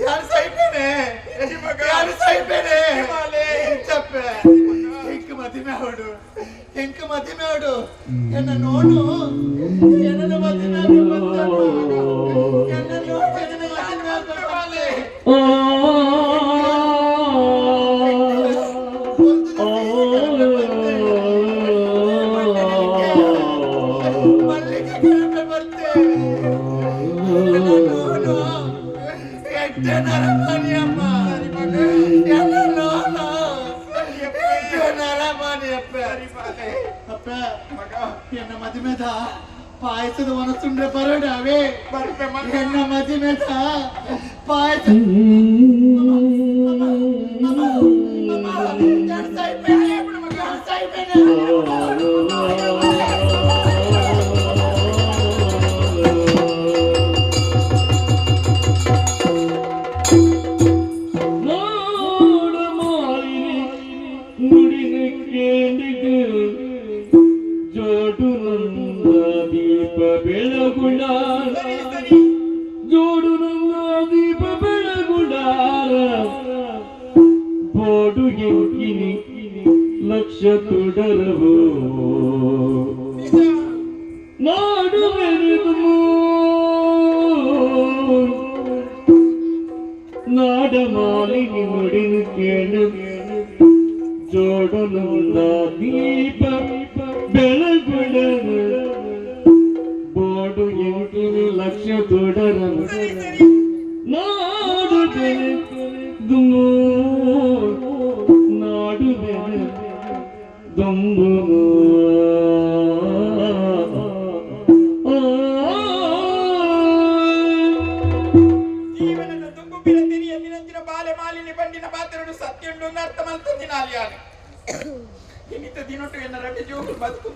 ಯಾರು ಸೈಪೇನೆ ಯಾರು ಸೈಪೇನೆ చెప్పే ఇంక మతిమేవాడు ఇంక మతిమేవాడు ఎన్న నోడు ఎన్న మతిమేవాడు ఎన్న నోడు ఎన్న మతిమేవాడు ಮಲ್ಲಿಗೆ ಗಿಡಕ್ಕೆ ಬರ್ತೆ ಎನ್ನ ನೋಡು ಎಟ್ಟ ನರಮಣಿ ಅಮ್ಮ ಎನ್ನ ನೋಡು ಎಟ್ಟ ನರಮಣಿ ಅಪ್ಪ ಅಪ್ಪ ಮಗ ಎನ್ನ ಮದಿ మీద ಪಾಯಸದ ಮನಸ್ಸುಂಡ್ರೆ ಬರೋಣ ಅವೇ ಎನ್ನ ಮದಿ మీద ಪಾಯಸ ಜೋಡು ನನ್ನ ದೀಪ ಬೆಳಗುಡಾರ ಬೋಡು ಎಂಕಿನಿ ಲಕ್ಷ ತುಡರವು ನಾಡು ಬೆರೆದು ನಾಡ ಮಾಲಿನಿ ನುಡಿನು ಕೇಳು ಜೋಡು ನನ್ನ ದೀಪ ಬೆಳಗುಡರು ಬೋಡು ಎಂಕಿನಿ ಲಕ್ಷ ತುಡರವು ನಾಡು ಬೆರೆದು ನಾಡು ಬೆರೆದು ದುಂಬು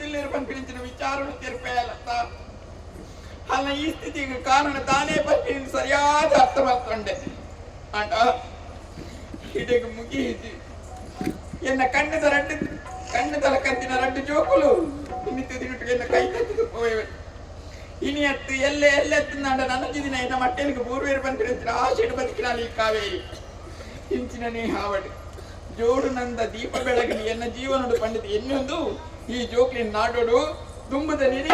పొద్దుల్లేరు పంపించిన విచారణ తెరిపేయాలత్త అలా ఈ స్థితికి కారణం తానే పంపించి సరియాದ అర్థమవుతుండే అంట ఇటుకు ముగిసి ఎన్న కಣ್ಣుదల కంతిన రెండు జోకులు ఇన్ని తిరిగినట్టు ఎన్న కై కత్తికి పోయేవి ఇని ఎత్తు ఎల్లెత్తుందంట నన్ను జిదిన ఎన్న మట్టెలకు పూర్వేరు పంపించిన ఆశడు బతికినాలి ఈ కావేరి ಇಂಚಿನ ನೀ ಹಾವಡಿ ಜೋಡು ನಂದ ದೀಪ ಬೆಳಗಲಿ ಎನ್ನ ಜೀವನಡು ಪಂಡಿತ ಎನ್ನೊಂದು ಈ ಜೋಕ್ಲಿನ ನಾಡೋಡು ತುಂಬದ ನಿರಿ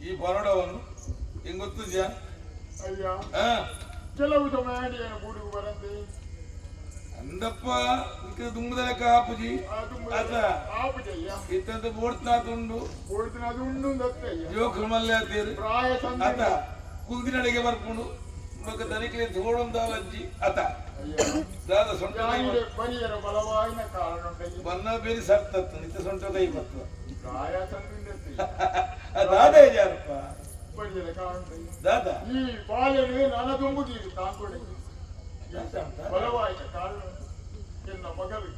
ಈ ಬರೋಡವನು ಹೆಂಗ್ ಗೊತ್ತಿದ್ಯಾ ಅಯ್ಯ ಕೆಲವು ಸಮಯ ಗೂಡಿಗೆ ಬರಂತೆ ಅಂದಪ್ಪ ಇಂಕ ದುಂಬದಲಕ ಆಪುಜಿ ಇತ್ತಂತ ಬೋಡ್ತನಾದುಂಡು ಜೋಕ್ರ ಮಲ್ಲೆ ಆತೇರು ಆತ ಕುಲ್ದಿನಡೆಗೆ ಬರ್ಕೊಂಡು ಮಗ ದನಿಕಲೆ ತೋಡೊಂದಾಲಜ್ಜಿ ಆತ ದಾದ ಸೊಂಟ ಪರಿಯರ ಬಲವಾಯಿನ ಕಾರಣ ಬನ್ನ ಬೇರೆ ಸತ್ತತ್ತು ನಿತ್ಯ ಸೊಂಟ ಕೈ ಬರ್ತದ ದಾದಾ ಯಾರಪ್ಪ ದಾದಾ ಈ ಬಾಲ್ಯನೇ ನನ್ನ ತುಂಬುತ್ತೀರಿ ತಾಂಕೊಡೆ ಬಲವಾಯಿನ ಕಾರಣ ಎನ್ನ ಮಗಳು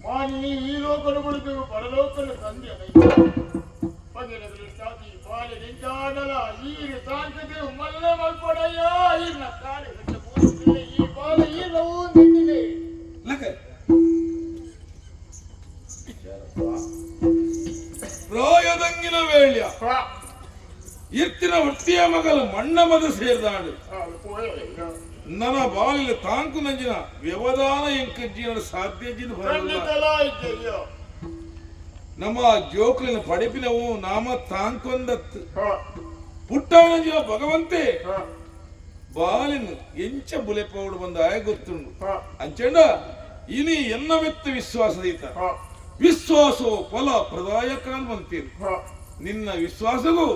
ಮಾನಿ ಈ ಲೋಕನು ಕುಳಿತು ಪರಲೋಕನು ತಂದೆ ಪಗೆಲ ದೃಷ್ಟಾತಿ ಬಾಲ್ಯ ನಿಂತಾಡಲ ಈ ತಾಂಕತೆ ಮಲ್ಲ ಮಲ್ಪಡಯ್ಯ ಇನ್ನ ಕಾಲೆ ಈ ಬಾಲ್ಯ ಈ ನೋವು ನಿಂತಿದೆ ಪ್ರಾಯದಂಗಿನ ವೇಳ್ಯ ಇರ್ತಿನ ಒಟ್ಟಿಯ ಮಗಲು ಮಣ್ಣಮದ ಸೇರ್ದಾಡು ನನ್ನ ಬಾಲಿನ ತಾಂಕು ನಂಜಿನ ವ್ಯವಧಾನ ಎಂಕಜ್ಜಿನ ಸಾಧ್ಯಜಿನ ನಮ್ಮ ಜೋಕ್ಲಿನ ಪಡಿಪಿನವು ನಾಮ ತಾಂಕೊಂದತ್ತು ಪುಟ್ಟವನಂಜಿನ ಭಗವಂತೆ ಬಾಲಿನ ಎಂಚ ಬುಲೆಪೌಡು ಬಂದ ಆಯ ಗೊತ್ತುಂಡು ಅಂಚಂಡ ಇನಿ ಎನ್ನ ಮೆತ್ತ ವಿಶ್ವಾಸದೀತ ವಿಶ್ವಾಸೋ ಫಲ ಪ್ರದಾಯಕ ಅಂತೀರಿ ನಿನ್ನ ವಿಶ್ವಾಸಗೂ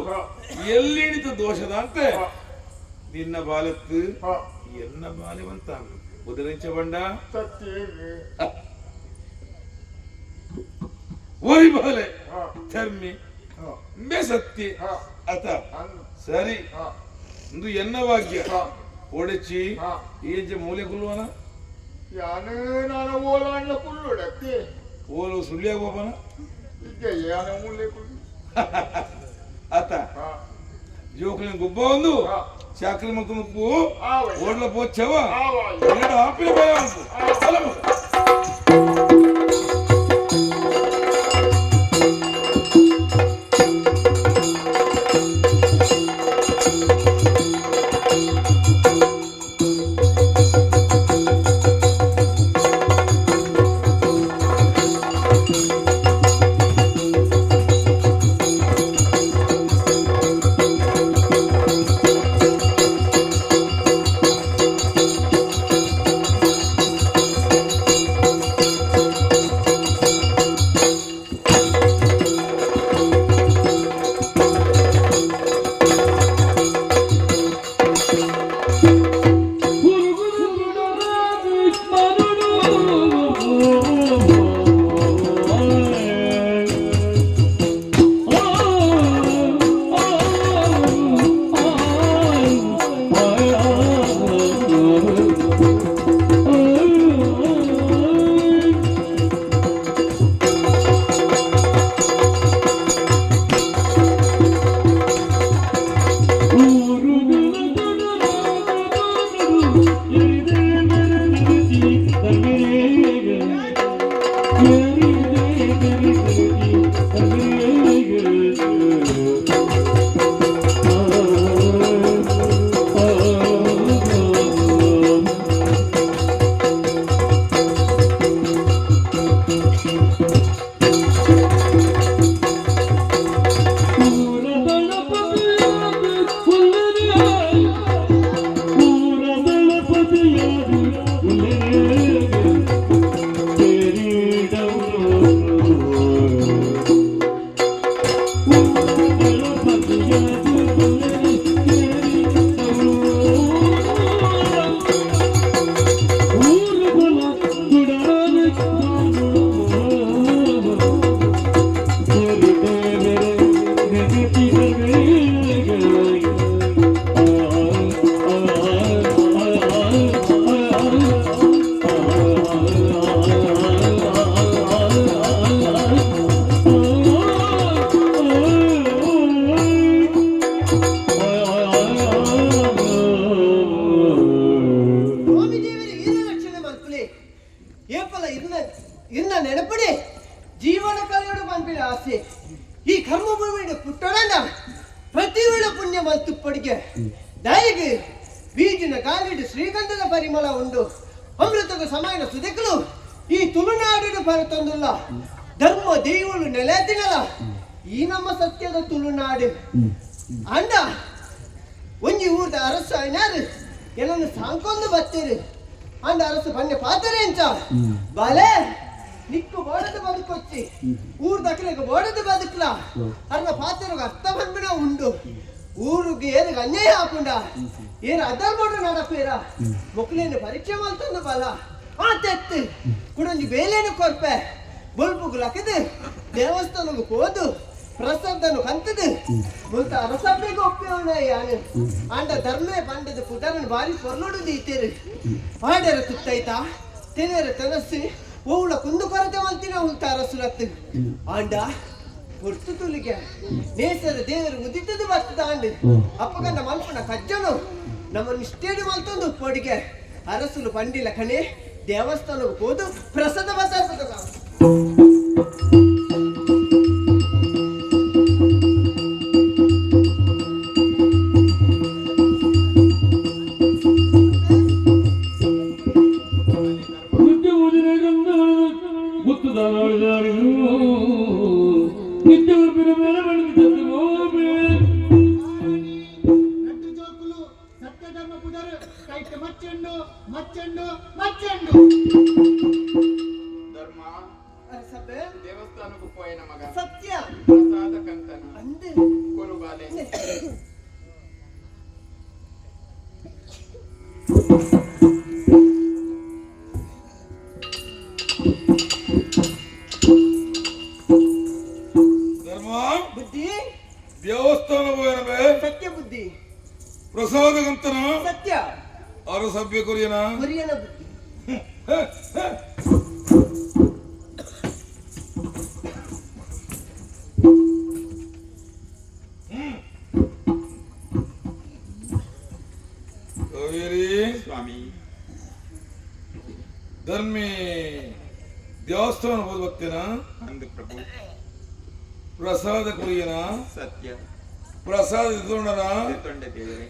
ಎಲ್ಲಿಣಿತ ದೋಷದಂತೆ ನಿನ್ನ ಬಾಲತ್ತು ಎನ್ನ ಬಾಲಿವಂತ ಉದರಿಂಚ ಬಂಡ ಓರಿ ಬಾಲೆ ಧರ್ಮಿ ಮೇ ಸತ್ಯ ಅತ ಸರಿ ಒಂದು ಎನ್ನ ವಾಕ್ಯ ಒಡಚಿ ಏಜ ಮೂಲೆ ಕುಲ್ವನ ಯಾನು ನಾನು ಓಲಾಣ್ಣ ಕುಲ್ಲುಡತ್ತೆ ಓಲು ಸುಳ್ಳಿಯಾಗ ಹೋಗೋಣ ಯಾನ ಮೂಲೆ ಕುಲ್ಲು ಆತ ಜೋಕ್ಲಿನ ಗುಬ್ಬ ಒಂದು ಚಾಕ್ರಿ ಮತ್ತು ಮುಪ್ಪು ಓಡ್ಲ ಪೋಚ್ಚವ ಎರಡು ಹಾಪಿನ ಭಯ ಉಂಟು ಬಗ್ಗೆ ದಯಗೆ ಬೀಜಿನ ಗಾಳಿಡು ಶ್ರೀಗಂಧದ ಪರಿಮಳ ಉಂಡು ಅಮೃತದ ಸಮಾನ ಸುದೆಕಲು ಈ ತುಳುನಾಡಿನ ಬರುತ್ತೊಂದಿಲ್ಲ ಧರ್ಮ ದೈವಲು ನೆಲೆದಿನಲ್ಲ ಈ ನಮ್ಮ ಸತ್ಯದ ತುಳುನಾಡು ಅಂಡ ಒಂಜಿ ಊರ್ದ ಅರಸ ಏನಾರು ಏನನ್ನು ಸಾಂಕೊಂದು ಬತ್ತೀರಿ ಅಂಡ ಅರಸ ಬನ್ನೆ ಪಾತ್ರೆ ಎಂಚ ಬಾಲೆ ನಿಕ್ಕು ಬೋಡದ ಬದುಕೊಚ್ಚಿ ಊರ್ ದಕ್ಕಲಿಗೆ ಬೋಡದ ಬದುಕಲ ಅರ್ನ ಪಾತ್ರೆಗೆ ಅರ್ಥ ಬಂದ್ಬಿಡ ಉಂಡು ಊರಿಗೆ ಏನಿಗೆ ಅನ್ಯಾಯ ಹಾಕೊಂಡ ಏನ ಅದರ್ಬೋಡ ನಡಪೇರ ಮಕ್ಕಳೇನು ಪರೀಕ್ಷೆ ಮಾಡ್ತಂದು ಬಲ ಆ ತೆತ್ತು ಕುಡೊಂಜಿ ಬೇಲೇನು ಕೊರ್ಪೆ ಬಲ್ಪುಗು ಲಕ್ಕದು ದೇವಸ್ಥಾನಗೂ ಹೋದು ಪ್ರಸಾದನು ಕಂತದು ಮುಂತ ಅರಸಬ್ಬಿಗೆ ಒಪ್ಪಿಯವನ ಯಾನು ಅಂಡ ಧರ್ಮೇ ಬಂಡದ ಪುಟರನ್ನು ಬಾರಿ ಪೊರ್ಲುಡುದು ಇತ್ತೀರಿ ಆಡರ ತುತ್ತೈತಾ ತೆನೆರ ತನಸ್ಸಿ ಓವುಳ ಕುಂದು ಕೊರತೆ ಮಲ್ತಿನ ಉಂಟ ಅರಸುರತ್ತು ಆಂಡ ಹೊರ್ತು ತುಲಿಗೆ ನೇಸರ ದೇವರು ಉದಿತದು ಬರ್ತದ ಆಂಡು ಅಪ್ಪಗನ್ನ ಮಲ್ಪನ ಕಜ್ಜನು ನಮ್ಮನ್ನು ಇಷ್ಟೇನು ಮಲ್ತೊಂದು ಪೊಡಿಗೆ ಅರಸುಲು ಪಂಡಿಲ ಕಣೆ ದೇವಸ್ಥಾನಕ್ಕೆ ಹೋದು ಪ್ರಸಾದ ಬರ್ತದ ಧರ್ಮ ಅರಸಬ್ಬೆ ದೇವಸ್ಥಾನಕ್ಕೂ ಪೋಯನ ಮಗ ಸತ್ಯ ಪ್ರಸಾದ ಕಂತನ ಅಂದೆ ಕೊರುಬಾಲೆ ಧರ್ಮ ಬುದ್ಧಿ ದೇವಸ್ಥಾನ ಹೋಯನವೇ ಸತ್ಯ ಬುದ್ಧಿ ಪ್ರಸಾದ ಕಂತನ ಸತ್ಯ ಅರಸಭ್ಯ ಕೊರಿಯನ ಹುರಿಯನ ಬುದ್ಧಿ ಸ್ವಾಮಿ ಧರ್ಮಿ ದೇವಸ್ಥಾನ ಹೋದ್ ಭಕ್ತಿನ ಅಂದು ಪ್ರಭು ಪ್ರಸಾದ ಕೊರಿಯನ ಸತ್ಯ ಪ್ರಸಾದ ಇದ್ಕೊಂಡನ ತೊಂಡೆ ದೇವರೇ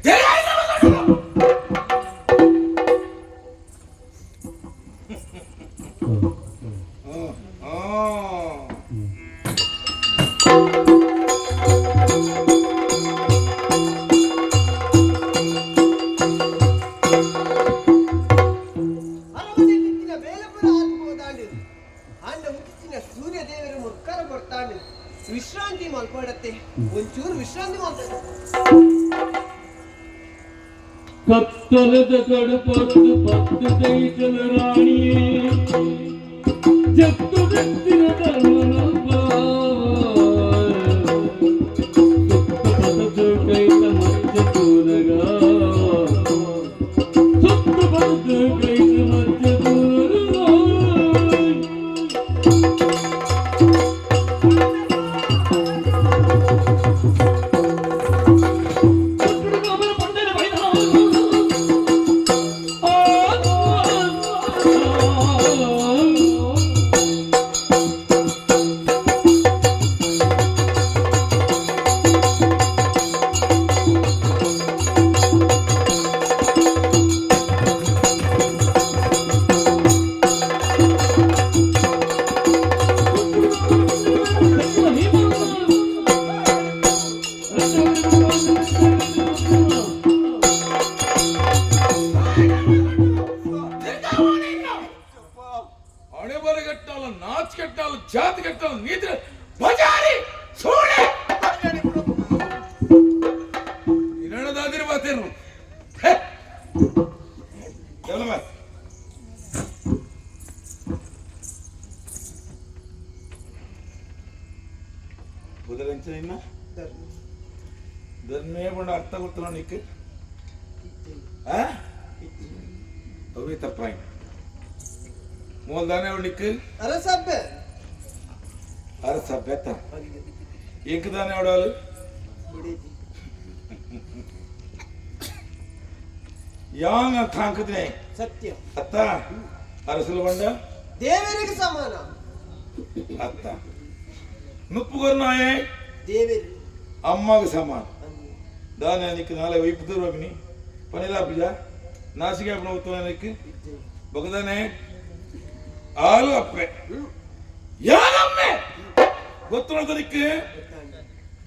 ಅರಮನೆ ಕಿತ್ತಿನ ಬೇಲಪುರ ಹಾಕಬಹುದಾಂಡು ಅಂಡ ಮುಟ್ಟಿನ ಸೂರ್ಯ ದೇವರು ಮುರ್ಕರ ಕೊಡ್ತಾಂಡು ವಿಶ್ರಾಂತಿ ಮಲ್ಕೊಡತ್ತೆ ಒಂಚೂರು ವಿಶ್ರಾಂತಿ ಮಾಡ್ತಾರೆ ಕತ್ತಲದ ಕಡುಪತ್ತು ಪತ್ತು ದೈತಲ ರಾಣಿಯೇ ಜತ್ತು ಜತ್ತಿನ ಧರ್ಮನೊಬ್ಬ ಸುತ್ತ ಪದದು ಕೈತ ಮಧ್ಯ ತೂರಗ ಸುತ್ತ ಪದದು ಕೈತ ಮಧ್ಯ ತೂರಗ ಹಣೆ ಬರಗೆಟ್ಟಾಲ ನಾಚ್ ಕೆಟ್ಟಾಲ ಜಾತಿ ಕೆಟ್ಟಾಲ ನೀತಿ ಬಜಾರಿ ಸೂಳೆ ಇನ್ನದಾದಿರ ಮಾತೇನು ಬುಧಗಂಚನ ಧರ್ಮೇ ಬಂಡ ಅರ್ಥ ಗೊತ್ತಲ್ಲ ನಿಕ್ಕೆ ಅವೇ ತಪ್ಪಾಯಿ ಮೂಲ್ದಾನೆ ಅವಳಿಕ್ಕೆ ಅರಸಬ್ಬೆ ಅರಸಭ್ಯತ ಏಕದಾನೆ ಅವಡಾಲು ಯಾಂಗ್ ಅರ್ಥ ಹಾಕಿದ್ರೆ ಸತ್ಯ ಅತ್ತ ಅರಸಲು ಬಂಡ ದೇವರಿಗೆ ಸಮಾನ ಅತ್ತ ನುಪ್ಪುಗೊರ್ನಾಯೆ ದೇವರು ಅಮ್ಮಗೆ ಸಮಾನ ದಾನೆ ನಿಕ್ ನಾಳೆ ವೈಪು ತರುವಾಗ್ನಿ ಪನಿಲ ಪೂಜ ನಾಸಿಗೆ ಅಪ್ಪನ ಉತ್ತಮ ನಿಕ್ ಬಗದಾನೆ ಹಾಲು ಅಪ್ಪೆ ಯಾರಮ್ಮೆ ಗೊತ್ತುಳ್ಳದ ನಿಕ್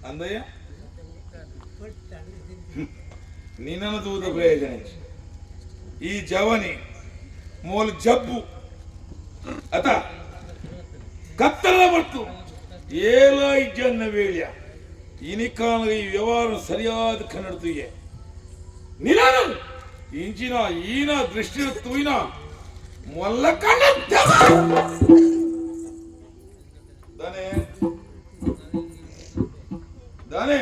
ಅಂದಯ್ಯ ನಿನ್ನ ದೂದ ಪ್ರಯೋಜನ ಈ ಜವನಿ ಮೋಲ್ ಜಬ್ಬು ಅತ ಕತ್ತಲ ಬರ್ತು ಏಲ ಇಜ್ಜನ್ನ ವೇಳ್ಯ ಇನಿಕಾಲ ಈ ವ್ಯವಹಾರ ಸರಿಯಾದ ಕನ್ನಡತಿಗೆ ನಿಲಾನು ಇಂಚಿನ ಈನ ದೃಷ್ಟಿ ತೂಯಿನ ಮೊಲ್ಲ ಕಣ್ಣ ದಾನೆ ದಾನೆ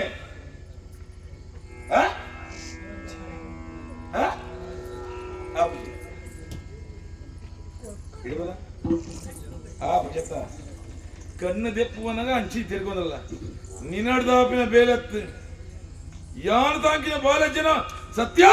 ಕಣ್ಣು ದೆಪ್ಪುವನಾಗ ಅಂಚಿ ತಿರ್ಗೋದಲ್ಲ ನಿನ್ನಡ್ದಾಪಿನ ಬೇಲತ್ತು ಯಾರು ತಾಂಕಿನ ಬಾಲ ಜನ ಸತ್ಯ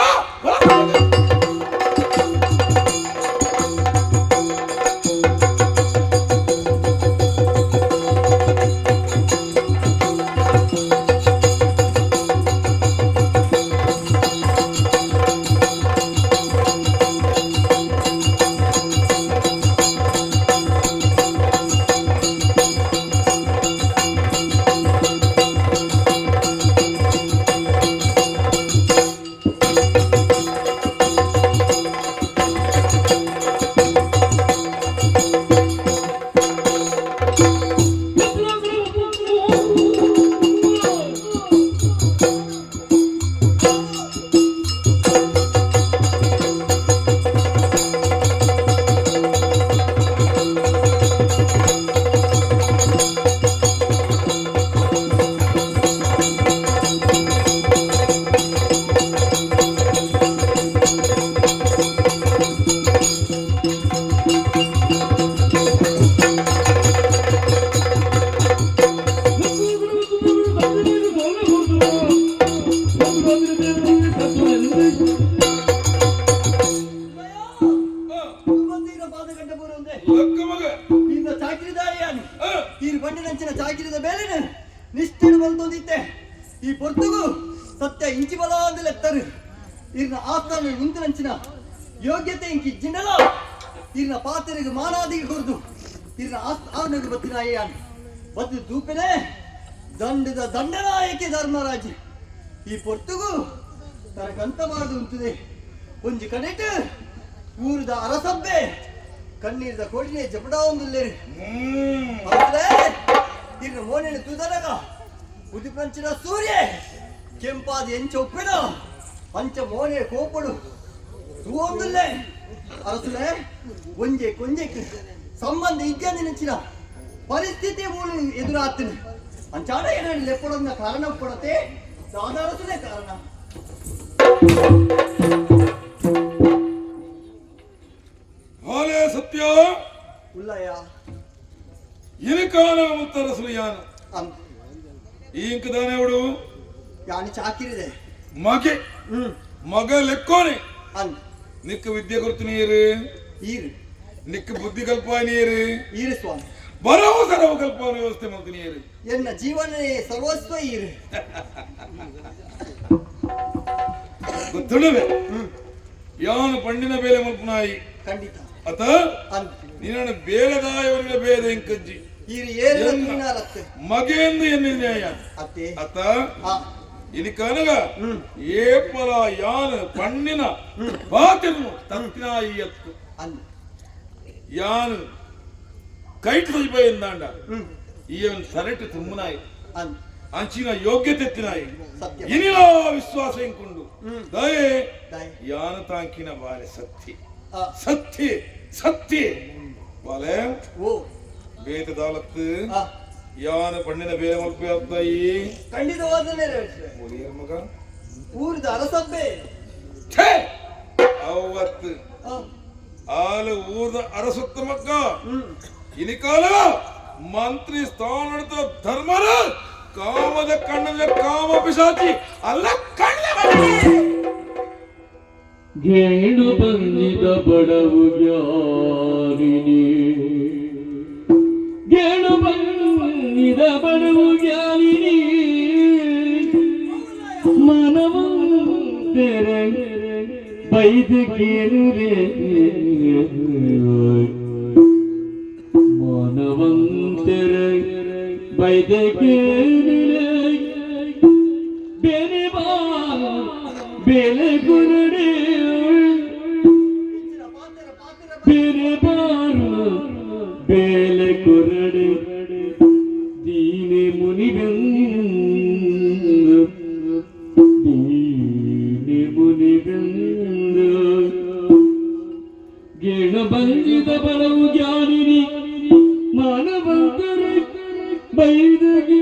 ಈ ಪೊರ್ತುಗು ಸತ್ಯ ಇಂಚಿ ಬಲಾಂದಲೆತ್ತರು ಇರ್ನ ಆಸ್ಥಾನ ಉಂತನಂಚಿನ ಯೋಗ್ಯತೆ ಇಂಕಿ ಜಿಂಡಲ ಇರ್ನ ಪಾತ್ರೆಗೆ ಮಾನಾದಿಗೆ ಕೊರ್ದು ಇರ್ನ ಆಸ್ಥಾನಗೆ ಬತ್ತಿನಾಯಾನು ಬದ್ದು ದೂಪೆನೆ ದಂಡದ ದಂಡನಾಯಕಿ ಧರ್ಮರಾಜ ಈ ಪೊರ್ತುಗು ತನಕಂತ ಮಾಡು ಉಂಟುದೆ ಒಂಜಿ ಕಡೆಟ್ ಊರದ ಅರಸಬ್ಬೆ ಕಣ್ಣೀರ್ದ ಕೋಡಿನೇ ಜಪಡಾ ಒಂದುಲ್ಲೇರಿ ಇರ್ನ ಮೋನೆನ ತುದರಗ ಉದಿಪಂಚಿನ ಸೂರ್ಯ ಕೆಂಪಾದ ಎಂಚ ಒಪ್ಪಿನ ಪಂಚ ಮೋನೆ ಕೋಪಡು ತೂವೊಂದುಲ್ಲೆ ಅರಸುಲೆ ಒಂಜೆ ಕೊಂಜೆಕ್ ಸಂಬಂಧ ಇದ್ಯಾದಿ ನೆಂಚಿನ ಪರಿಸ್ಥಿತಿ ಮೂಲ ಎದುರಾಗ್ತೀನಿ ಅಂಚಾಡ ಏನಾಡಿ ಲೆಪ್ಪಡೋದನ್ನ ಕಾರಣ ಕೊಡತೆ ಸಾಧಾರಸನೇ ಕಾರಣ ಹಾಲೆ ಸತ್ಯ ಉಲ್ಲಯ್ಯ ಇನಿಕಾಲ ಮುತ್ತರಸಲು ಯಾನು ಅಂತ ಈ ಇಂಕದಾನೆ ಅವಡು ಯಾನಿ ಚಾಕಿರಿದೆ ಮಗೆ ಮಗ ಲೆಕ್ಕೋನೆ ಅಂತ ನಿಕ್ಕ ವಿದ್ಯೆ ಕೊರ್ತು ನೀರು ಈರು ನಿಕ್ಕ ಬುದ್ಧಿ ಕಲ್ಪ ನೀರು ಈರು ಸ್ವಾಮಿ ಬರವು ಸರವು ಕಲ್ಪನ ವ್ಯವಸ್ಥೆ ಮಾಡ್ತೀನಿ ನೀರು ಎನ್ನ ಜೀವನ ಸರ್ವಸ್ವ ಈರು ಗೊತ್ತುಳವೆ ಯಾನು ಪಂಡಿನ ಬೇಲೆ ಮಲ್ಪನಾಯಿ ಖಂಡಿತ ಅತ ಅಂತ ನಿನ್ನ ಬೇಲೆದಾಯವನಿಗೆ ಬೇರೆ ಇಂಕಜ್ಜಿ ಈರು ಏರು ಮೀನಾರತ್ತೆ ಮಗೆಂದು ಎನ್ನಿದ್ಯಾಯ ಅತ್ತೆ ಅತ ಹಾ ఇది కనుక ఏపల యాను పండిన బాతిను తత్నాయత్తు యాను కైట్ సైపోయిందండ ఈవెన్ సరెట్ తుమ్మునాయి అంచిన యోగ్యత ఎత్తినాయి ఇనిలో విశ్వాసం కుండు దయే యాను తాంకిన వారి సత్తి సత్తి సత్తి వాలే ఓ ಬೇತ ದಾಲತ್ತು ಯಾನ ಪಣ್ಣಿನ ಬೇರೆ ಮಲ್ಪಿ ಖಂಡಿತವಾದನೆ ಮಗ ಊರಿದ ಅರಸಬ್ಬೆ ಅವತ್ತು ಆಲು ಊರದ ಅರಸತ್ತ ಮಕ್ಕ ಇನಿ ಕಾಲ ಮಂತ್ರಿ ಸ್ಥಾನದ ಧರ್ಮರ ಕಾಮದ ಕಣ್ಣದ ಕಾಮ ಪಿಶಾಚಿ ಅಲ್ಲ ಕಣ್ಣ ಗೇಣು ಬಂದಿದ ಬಡವು ಯಾರಿನಿ ಗೇಣು ಬಂದಿದ ಬಡವು ಜ್ಞಾನಿನಿ ಮನವ ಮಾನವಂತರ ಬೈದಗೇನುರೆ ಮಾನವಂತರ ಬೈದಗೇನುರೆ ಬೇರೆ ಬಾ ಬೇಲೆ ಗುರುಡೆ ಬೇರೆ ಬಾರು ಬೇಲೆ ಕೊರಡೆ ದೀನೆ ಮುನಿಬೆಂದು ದೀನೆ ಮುನಿಬೆಂದು ಗೇಣ ಬಂದಿದ ಬಲವು ಜ್ಞಾನಿನಿ ಮಾನವಂತರ ಬೈದಗೆ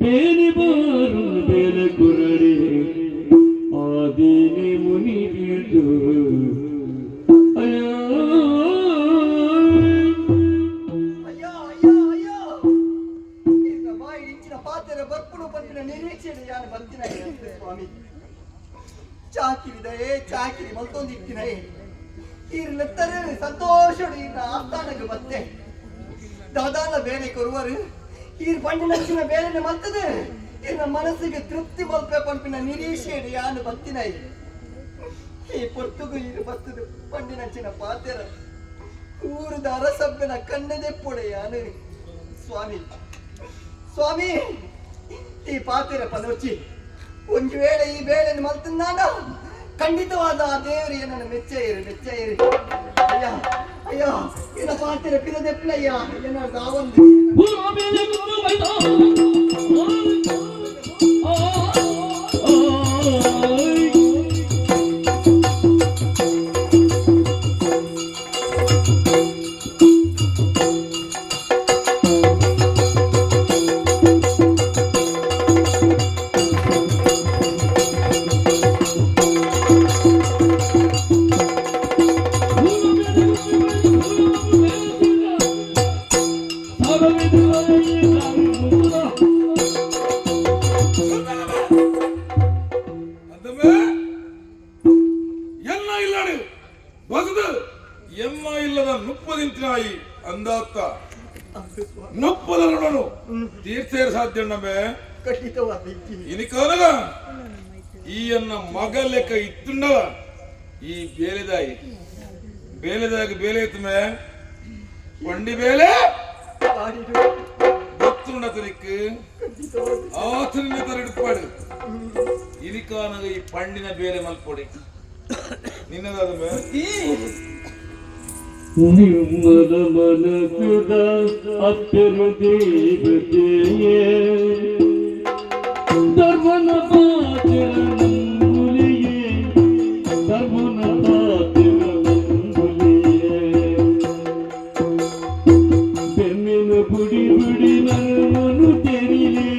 ಬೇರೆ ಬಾರು ಬೇಲೆ ಕೊರಡೆ ಆದೀನೆ ಮುನಿ ಬೀಳ್ದು ಅಯ್ಯೋ ಅಯ್ಯೋ ಅಯ್ಯೋ ಈಗ ಬಾಯಿ ಇಚ್ಚಿನ ಪಾತ್ರೆ ಬರ್ಪುಡು ಪಂಪಿನ ನಿರೀಕ್ಷೆಯಲ್ಲಿ ಯಾರು ಬರ್ತಿನ ಸ್ವಾಮಿ ಚಾಕಿರಿದಯೇ ಚಾಕಿರಿ ಮಲ್ತೊಂದಿತ್ತಿನಯೇ ಈರ್ಲೆತ್ತರೆ ಸಂತೋಷಡು ಈಗ ಆಸ್ಥಾನಕ್ಕೆ ಬತ್ತೆ ದಾದಾಲ ಬೇರೆ ಕೊರುವರು ಈರ್ ಪಂಡಿನಚ್ಚಿನ ಬೇರೆನೆ ಮಲ್ತದೆ ಇನ್ನ ಮನಸ್ಸಿಗೆ ತೃಪ್ತಿ ಮಲ್ಪೆ ಪಂಪಿನ ನಿರೀಕ್ಷೆಯಲ್ಲಿ ಯಾನು ಬತ್ತಿನೈ ಈ ಪೊರ್ತುಗು ಈರು ಬತ್ತದು ಪಂಡಿನಚ್ಚಿನ ಪಾತೆರ ಊರದ ಅರಸಬ್ಬನ ಕಣ್ಣದೆಪ್ಪೊಡೆ ಯಾನು ಸ್ವಾಮಿ ಸ್ವಾಮಿ ಈ ಪಾತೆರ ಪನೋಚಿ ಒಂದು ವೇಳೆ ಈ ಬೇಳೆಯನ್ನು ಮಲ್ತನಾಡ ಖಂಡಿತವಾದ ಆ ದೇವರು ಏನನ್ನು ಮೆಚ್ಚ ಇರಿ ಅಯ್ಯ ಅಯ್ಯೋ ಇನ್ನ ಪಾತೆರ ಪಿರದೆಪ್ಪಲಯ್ಯ ಏನ ಗಾವಂದು ఈయన్న మగ లెక్క ఇస్తుండవ ఈ బేలేదాయి బేలేదాకి బేలైతుమే పండి బేలే ಗೊತ್ತುಂಡತನಿക്ക് ಆತನಿಂದ ತರಡಿಪಾಡು ಇನಿಕಾನಗ ಈ ಪಂಡಿನ ಬೇಲೆ ಮಲ್ಪೊಡಿ ನಿನ್ನದಾದ ನಿಮ್ಮದ ಮನಸುದ ಅಪ್ಪರು ದೇವತೆಯೇ ಧರ್ಮನ ಪಾತ್ರ ನಂಬುಲಿಯೇ ಧರ್ಮನ ಪಾತ್ರ ನಂಬುಲಿಯೇ ಬೆಮ್ಮಿನ ಬುಡಿ ಬುಡಿ ಮನಮನು ತೆರಿಲೆ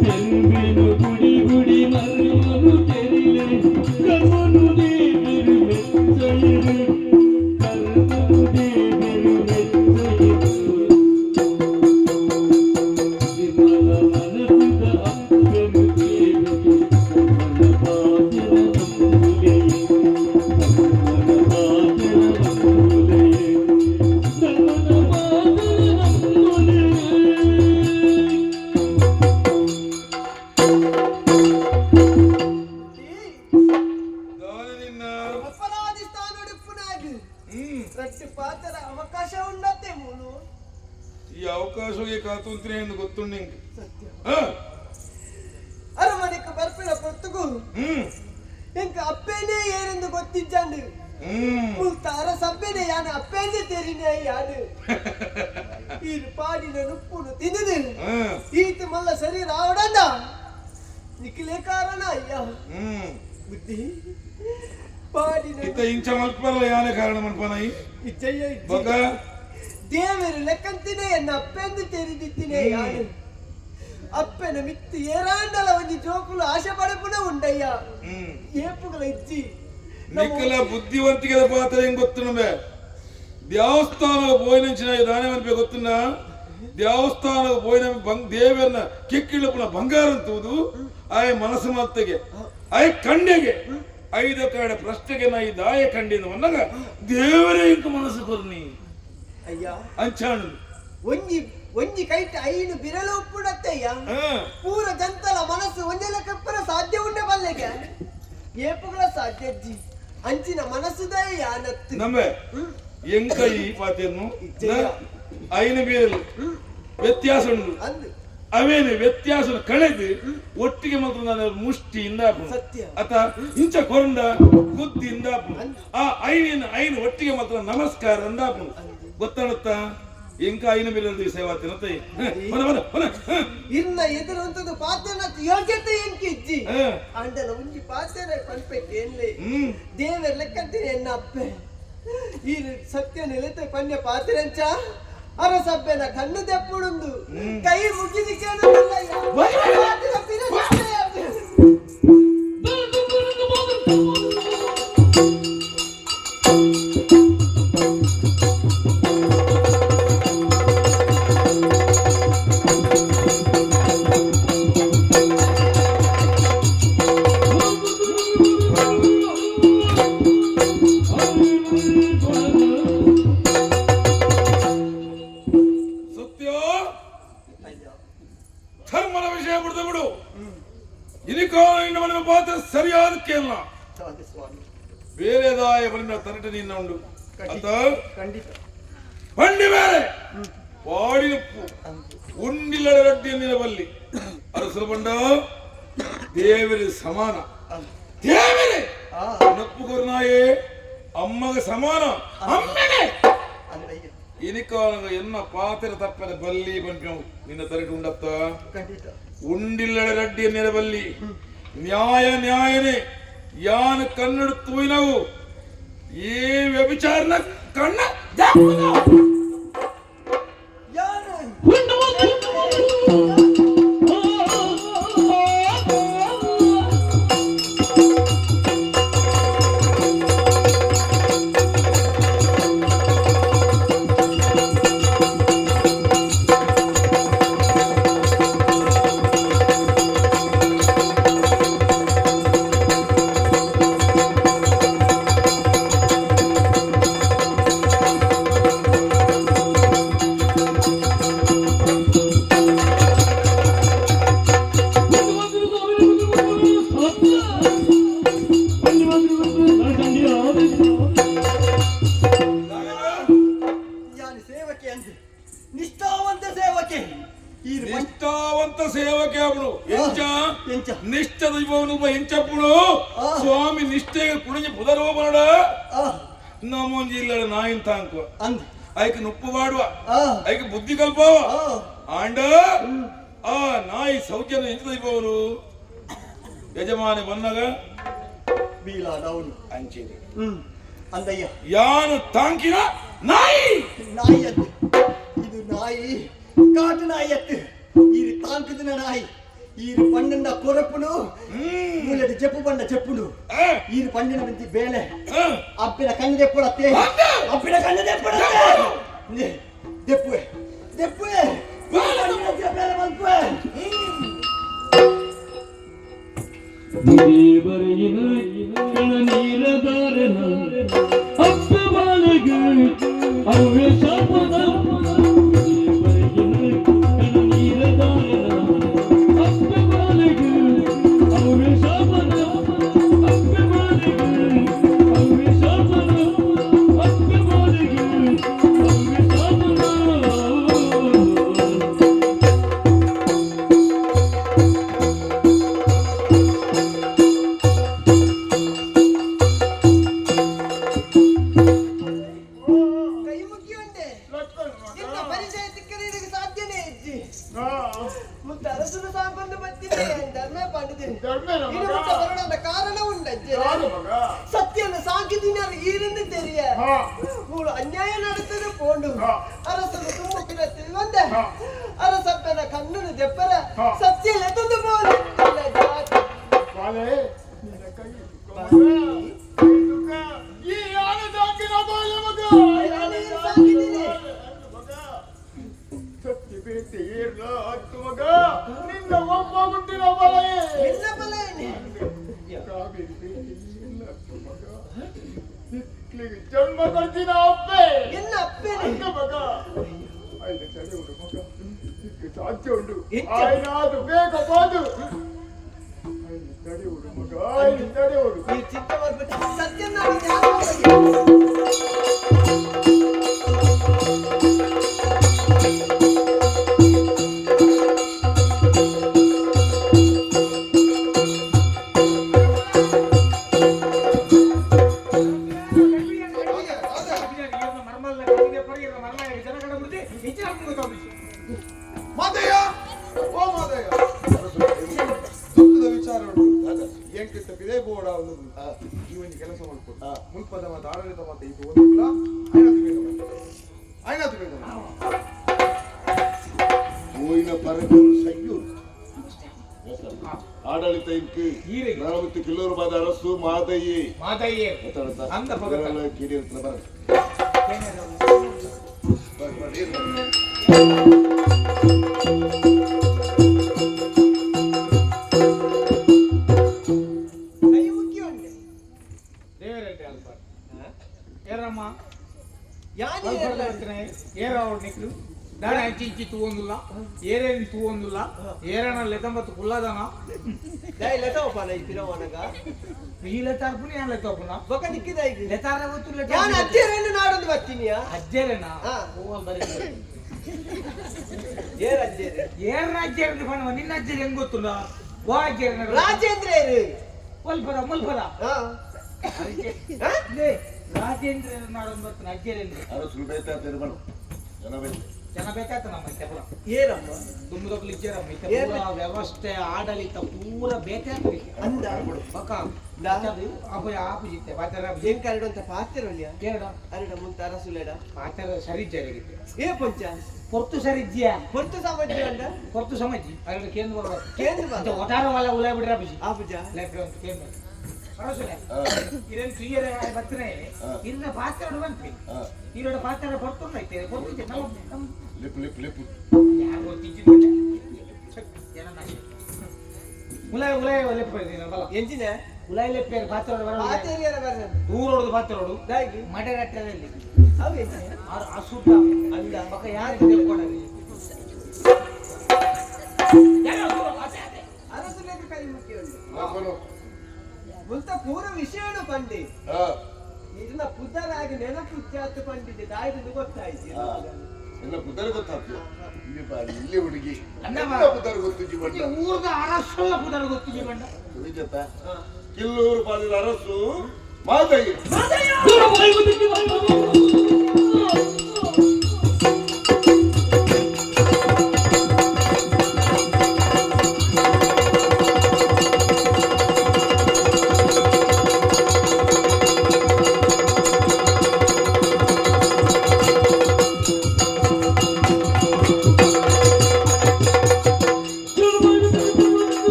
ಬೆಮ್ಮಿನ ಬುಡಿ ಬುಡಿ ಮನಮನು ತೆರಿಲೆ ಕರ್ಮನು ದೇವರು ಮೆಚ್ಚಯಿರು ಕರ್ಮನು ದೇವರು ಮೆಚ್ಚಯಿರು ಅರಮನೆಗೆ ಬರ್ಪಿನ ಪೊತ್ತುಗು ಎಂಕ ಅಪ್ಪೇನೆ ಏನೆಂದು ಗೊತ್ತಿಜ್ಜಂಡು ತಾರ ಸಬ್ಬೆನೆ ಯಾನ ಅಪ್ಪೇನೆ ತೆರಿನೆ ಯಾನು ಈ ಪಾಡಿನ ನುಪ್ಪುನು ತಿಂದಿದೆ ಈತ ಮಲ್ಲ ಸರಿ ರಾವಡಂದ ನಿಖಿಲೇ ಕಾರಣ ಅಯ್ಯ ಬುದ್ಧಿ ಪಾಡಿನ ಇಂಚ ಮಲ್ಪಲ್ಲ ಯಾನೆ ಕಾರಣ ಮಲ್ಪನೈ ಇಚ್ಚಯ್ಯ ಬಗ ದೇವರು ಲೆಕ್ಕಂತಿನೇ ಎನ್ನ ಅಪ್ಪೆಂದು ತೆರಿದಿತ್ತಿನೇ ಯಾನು ಅಪ್ಪನ ಮಿತ್ತು ಏರಾಂಡಲ ಒಂದು ಜೋಕುಲು ಆಶೆ ಪಡಪುನ ಉಂಡಯ್ಯ ಏಪುಗಳ ಇಚ್ಚಿ ನಿಖಲ ಬುದ್ಧಿವಂತಿಕೆ ಪಾತ್ರ ಹೆಂಗ್ ಗೊತ್ತು ನಮಗೆ ದೇವಸ್ಥಾನದ ಬೋಯ್ನಿಂಚಿನ ದಾನೆ ಮನ್ಪೆ ಗೊತ್ತುನ ದೇವಸ್ಥಾನದ ಬೋಯ್ನ ದೇವರನ್ನ ಕಿಕ್ಕಿಳಪುನ ಬಂಗಾರ ಅಂತುವುದು ಆಯ ಮನಸ್ಸು ಮಾತೆಗೆ ಆಯ ಕಂಡೆಗೆ ಐದ ಕಡೆ ಪ್ರಶ್ನೆಗೆ ನಾ ಈ ದಾಯ ಕಂಡಿನ ಬಂದಾಗ ದೇವರೇ ಇಂಕ ಮನಸ್ಸು ಕೊರ್ನಿ ಅಯ್ಯ ಅಂಚಾಣು ಒಂಜಿ ಒಂಜಿ ಕೈಟ್ ಐನು ಬಿರಲು ಉಪ್ಪುಡತ್ತೆಯ್ಯ ಪೂರ ಜಂತಲ ಮನಸ್ಸು ಒಂದೆಲ್ಲ ಕಪ್ಪರ ಸಾಧ್ಯ ಉಂಡೆ ಬಲ್ಲೆಗೆ ಏಪುಗಳ ಸಾಧ್ಯ ಅಜ್ಜಿ ಅಂಚಿನ ಮನಸ್ಸುದಯ್ಯ ನತ್ತು ನಮ್ಮೆ ಎಂಕ ಈ ಪಾತೆಯನ್ನು ಐನ ಬೀರಲು ವ್ಯತ್ಯಾಸ ಉಂಟು ಅಂದು ಅವೇನು ವ್ಯತ್ಯಾಸ ಕಳೆದು ಒಟ್ಟಿಗೆ ಮಾತ್ರ ನಾನು ಮುಷ್ಟಿಯಿಂದ ಅತ ಇಂಚ ಕೊರಂಡ ಗುದ್ದಿಯಿಂದ ಆ ಐನು ಒಟ್ಟಿಗೆ ಮಾತ್ರ ನಮಸ್ಕಾರ ಅಂದಾಪು ಗೊತ್ತಾಡುತ್ತ ಎಂಕ ಐನ ಬೀರಲು ಸೇವಾತಿನತ್ತೆ ಇನ್ನ ಎದುರಂತದ್ದು ಪಾತ್ರನ ಯೋಗ್ಯತೆ ಎಂಕಿಜ್ಜಿ ಅಂಡಲ ಒಂಜಿ ಪಾತ್ರ ಪಂಪೆಕ್ಕೆ ಎನ್ಲೆ ದೇವರ ಲೆಕ್ಕಂತೀನಿ ಎನ್ನ ಅಪ್ಪೆ ಈ ಸತ್ಯ ನೆಲೆತ ಪನ್ಯ ಪಾತ್ರಂಚ ಅರಸಬ್ಬೆನ ಕಣ್ಣು ತೆಪ್ಪುಡುಂದು ಕೈ ಮುಗಿದಿ ಧರ್ಮದ ವಿಷಯ ಬಿಡ್ದು ಬಿಡು ಇದಕ್ಕೆ ಪಾತ್ರ ಸರಿಯಾದ ಕೇಳ ಬೇರೆದಾಯ ಬಣ್ಣ ತರಟ ನಿನ್ನ ಉಂಡು ಬಂಡಿ ಬೇರೆ ಪಾಡಿನಪ್ಪು ಉಂಡಿಲ್ಲದ ರಡ್ಡಿಯ ಬಲ್ಲಿ ಅರಸರು ಬಂಡ ದೇವರಿ ಸಮಾನ ದೇವರೇ ನಪ್ಪು ಕೊರನಾಯೇ ಅಮ್ಮಗ ಸಮಾನ ಅಮ್ಮನೆ ಇನಿಕಾಲ ಎನ್ನ ಪಾತ್ರ ತಪ್ಪದ ಬಲ್ಲಿ ಬಂಟು ನಿನ್ನ ತರಟ ಉಂಡತ್ತ ಉಂಡಿಲ್ಲಡ ರಡ್ಡಿಯ ನೆರಬಲ್ಲಿ ನ್ಯಾಯನೇ ಯಾನ ಕನ್ನಡ ತೂಯಿನವು ಈ ವ್ಯಭಿಚಾರನ ಕಣ್ಣ ನಿಷ್ಠಾವಂತ ಸೇವಕೆ ಅವನು ನಿಷ್ಠದ ಇವನು ಹೆಂಚಪ್ಪುಡು ಸ್ವಾಮಿ ನಿಷ್ಠೆಗೆ ಕುಣಿഞ്ഞ ಪುದರೋಬನಡ ನಮ್ಮೊಂಜಿ ಇಲ್ಲ ನಾಯಿಂತ ಅಂಕುವ ಐಕ ನುಪ್ಪು ಮಾಡುವ ಐಕ ಬುದ್ಧಿ ಕಲ್ಪವ ಆಂಡ ಆ ನಾಯಿ ಸೌಜನ್ಯ ಎಂತ ಇವನು ಯಜಮಾನಿ ಬಂದಾಗ ಬೀಲಾದವನು ಅಂಚಿದೆ ಅಂದಯ್ಯ ಯಾನು ತಾಂಕಿನ ನಾಯಿ ನಾಯಿಯದ್ದು ಇದು ನಾಯಿ ಕಾಟು ನಾಯಿಯತ್ತು ಈ ತಾಂಕದಿನ ನಾಯಿ ಈ ಪಂಡನ ಕೊರಪುನು ಮೂಲದ ಜಪ್ಪು ಬಂಡ ಚೆಪ್ಪುನು ಈ ಪಂಡಿನ ಬಂದಿ ಬೇಳೆ ಅಪ್ಪಿನ ಕಣ್ಣು ದೆಪ್ಪುಡತ್ತೆ ಅಪ್ಪಿನ ಕಣ್ಣು ದೆಪ್ಪುಡತ್ತೆ ದೆಪ್ಪುವೆ ದೆಪ್ಪುವೆ ಬೇಳೆ ಬಂದ್ಪುವೆ ದೇವರಿನ ನೀರದಾರನ ಅಪ್ಪ ಬಾಳಗೆ ಅವ್ಯ ಶಾಪದ ಕಾರಣ ಉಂಟಜ್ಜೆ ಸತ್ಯನ ಸಾಕಿದಿನಾರು ಈರಿಂದ ತೆರಿಯ ಮೂಳು ಅನ್ಯಾಯ ನಡೆತದೆ ಪೋಂಡು ಅರಸನು ತುಮ್ಮುಕಿನ ತಿಳಿವಂದ ಅರಸಪ್ಪನ ಕಣ್ಣನು ದೆಪ್ಪರ ಸತ್ಯ ಎತ್ತೊಂದು ಬೋದು ಜನ್ಮ ಕೊಡ್ತೀನಿ ಅಪ್ಪೆ ಎನ್ನ ಅಪ್ಪೆ ಮಗ ಸಾಧ್ಯ ಉಂಟು ఆయన ಅದು ಬೇಕಬಹುದು ತಡೆಯುವುದು ಮಗ ತಡೆಯುವುದು ಈ ಚಿತ್ತವಾಗ್ಬಿಟ್ಟು ಸತ್ಯನ ಮಾದಯ್ಯ ಓ ಮಾದಯ್ಯ ದುಃಖದ ವಿಚಾರ ಉಂಟು ಎಂಕಿಂತ ಬಿದೆ ಬೋಡ ಒಂದು ಈ ಒಂದು ಕೆಲಸ ಮಾಡ್ಕೊಟ್ಟು ಮುಲ್ಪದ ಮತ್ತು ಆಡಳಿತ ಮತ್ತು ಇದು ಒಂದು ಆಯ್ನಾತು ಬೇಕು ಹೋಯಿನ ಪರಕರು ಸೈಯೂರು ಆಡಳಿತ ಇಂಕು 40 ಕಿಲೋರು ಅರಸು ಮಾದಯ್ಯೆ ಅಂದ ಕಿಡಿ ಬರ ఏరమ్మ ಯಾನಿ ఏరావుడు నీకు దాని అంచి తూవందులా ఏరేని తూవందులా ఏరన లెతంబత్తు కుల్లాదనా ದೈ ಲತಾವ ಪಾನ ಈ ಪಿರವನಗ ಈ ಲತಾರ್ಪುನ ಯಾನ್ ಲತಾರ್ಪುನ ಬಕ ನಿಕ್ಕಿದ ಈಗ ಲತಾರ ಗೊತ್ತು ಯಾನ ಅಜ್ಜೇರೇನು ನಾಡೊಂದು ಬರ್ತೀನಿಯಾ ಅಜ್ಜೇರೇನಾ ಓ ಬರಿ ಏರ್ ಅಜ್ಜೇರೆ ಏರ್ ರಾಜ್ಯೇರ ಫಾನ ನಿನ್ನ ಅಜ್ಜೇರ ಹೆಂಗ್ ಗೊತ್ತುಲ್ಲ ವಾ ಅಜ್ಜೇರ ರಾಜೇಂದ್ರ ಏರು ಮಲ್ಪರ ಹಾ ಲೇ ರಾಜೇಂದ್ರ ನಾಡೊಂದು ಬರ್ತಾನೆ ಅಜ್ಜೇರೇನು ಅರಸು ಬೇತಾ ತಿರುಬಣ ಜನ ಬೇಕಾಯ್ತು ನಮ್ಮ ಇತ್ತಪುರ ಏನಮ್ಮ ದುಮ್ಮದೊಬ್ಲು ಇಜ್ಜೇರಮ್ಮ ಇತ್ತಪುರ ವ್ಯವಸ್ಥೆ ಆಡಳಿತ ಪೂರ ಬೇತೆ ಅಂದ ಬಕ ದಾದು ಅಪ್ಪ ಆಪುಜಿತ್ತೆ ಬಾತರ ಏನ್ ಕರಡು ಅಂತ ಪಾತಿರಲ್ಯ ಕೇರಡ ಅರಡ ಮುಂತ ಅರಸುಲೇಡ ಬಾತರ ಸರಿ ಜಾರಿಗಿತ್ತೆ ಏ ಪಂಚ ಪೊರ್ತು ಸರಿ ಇಜ್ಜಿಯ ಹೊರತು ಸಾಮರ್ಥ್ಯ ಅಂದ ಪೊರ್ತು ಸಮಜ್ಜಿ ಅರಡ ಕೇಂದ್ರ ಬರಬೇಕು ಕೇಂದ್ರ ಬಾ ಅಂತ ಒಟಾರ ವಾಲ ಉಲಾಯ್ ಬಿಡ್ರ ಬಿಸಿ ಆಪುಜ ಲೆಫ್ಟ್ ಒಂದು ಕೇಂದ್ರ ಅರಸುಲೆ ಇರೇನ್ ಕ್ಲಿಯರ್ ಬರ್ತನೆ ಇನ್ನ ಪಾತ್ರ ಬಂತ್ರಿ ಈರೋಡ ಪಾತ್ರ ಪೊರ್ತು ಐತೆ ಪೊರ್ತು ನಮ್ಮ ಲಿಪ್ ಯಾರು ತಿಂಜಿನ ಜನ ನಾಶಿ ಉಲಾಯ್ ಲೆಪ್ಪ ಬಲ ಎಂಜಿನ ಉಲಾಯ್ ಲೆಪ್ಪೇರ್ ಪಾತ್ರ ಪಾತಿರಿಯರ ಬರ್ನ ದೂರೋಡು ಪಾತ್ರೋಡು ದಾಗಿ ಮಡರಟ್ಟದಲ್ಲಿ ಅವು ಎಂಜಿನ ಅಸುತ್ತ ಅಂದ ಬಕ ಯಾರು ತಿಳ್ಕೊಂಡಾರೆ ಅರಸುಲೇಕ ಕೈ ಮುಖ್ಯ ಉಂಟು ಹಾಕೋನು ಮುಂತ ಪೂರ ವಿಷಯನು ಪಂಡಿ ಇದನ್ನ ಪುದ್ದರಾಗಿ ನೆನಪು ಜಾತು ಪಂಡಿದೆ ದಾಯ್ದು ಗೊತ್ತಾಯ್ತು ಎಲ್ಲ ಪುದರ್ ಗೊತ್ತಾಗ್ತದೆ ಇಲ್ಲಿ ಹುಡುಗಿ ಅಣ್ಣವ ಪುದರ್ ಗೊತ್ತು ಜೀವನ ಊರ್ದ ಅರಸಲ್ಲ ಪುದರ ಗೊತ್ತು ಜೀವನ ನಿಜತ ಕಿಲ್ಲೂರು ಪಾಲಿನ ಅರಸು ಮಾದಯ್ಯ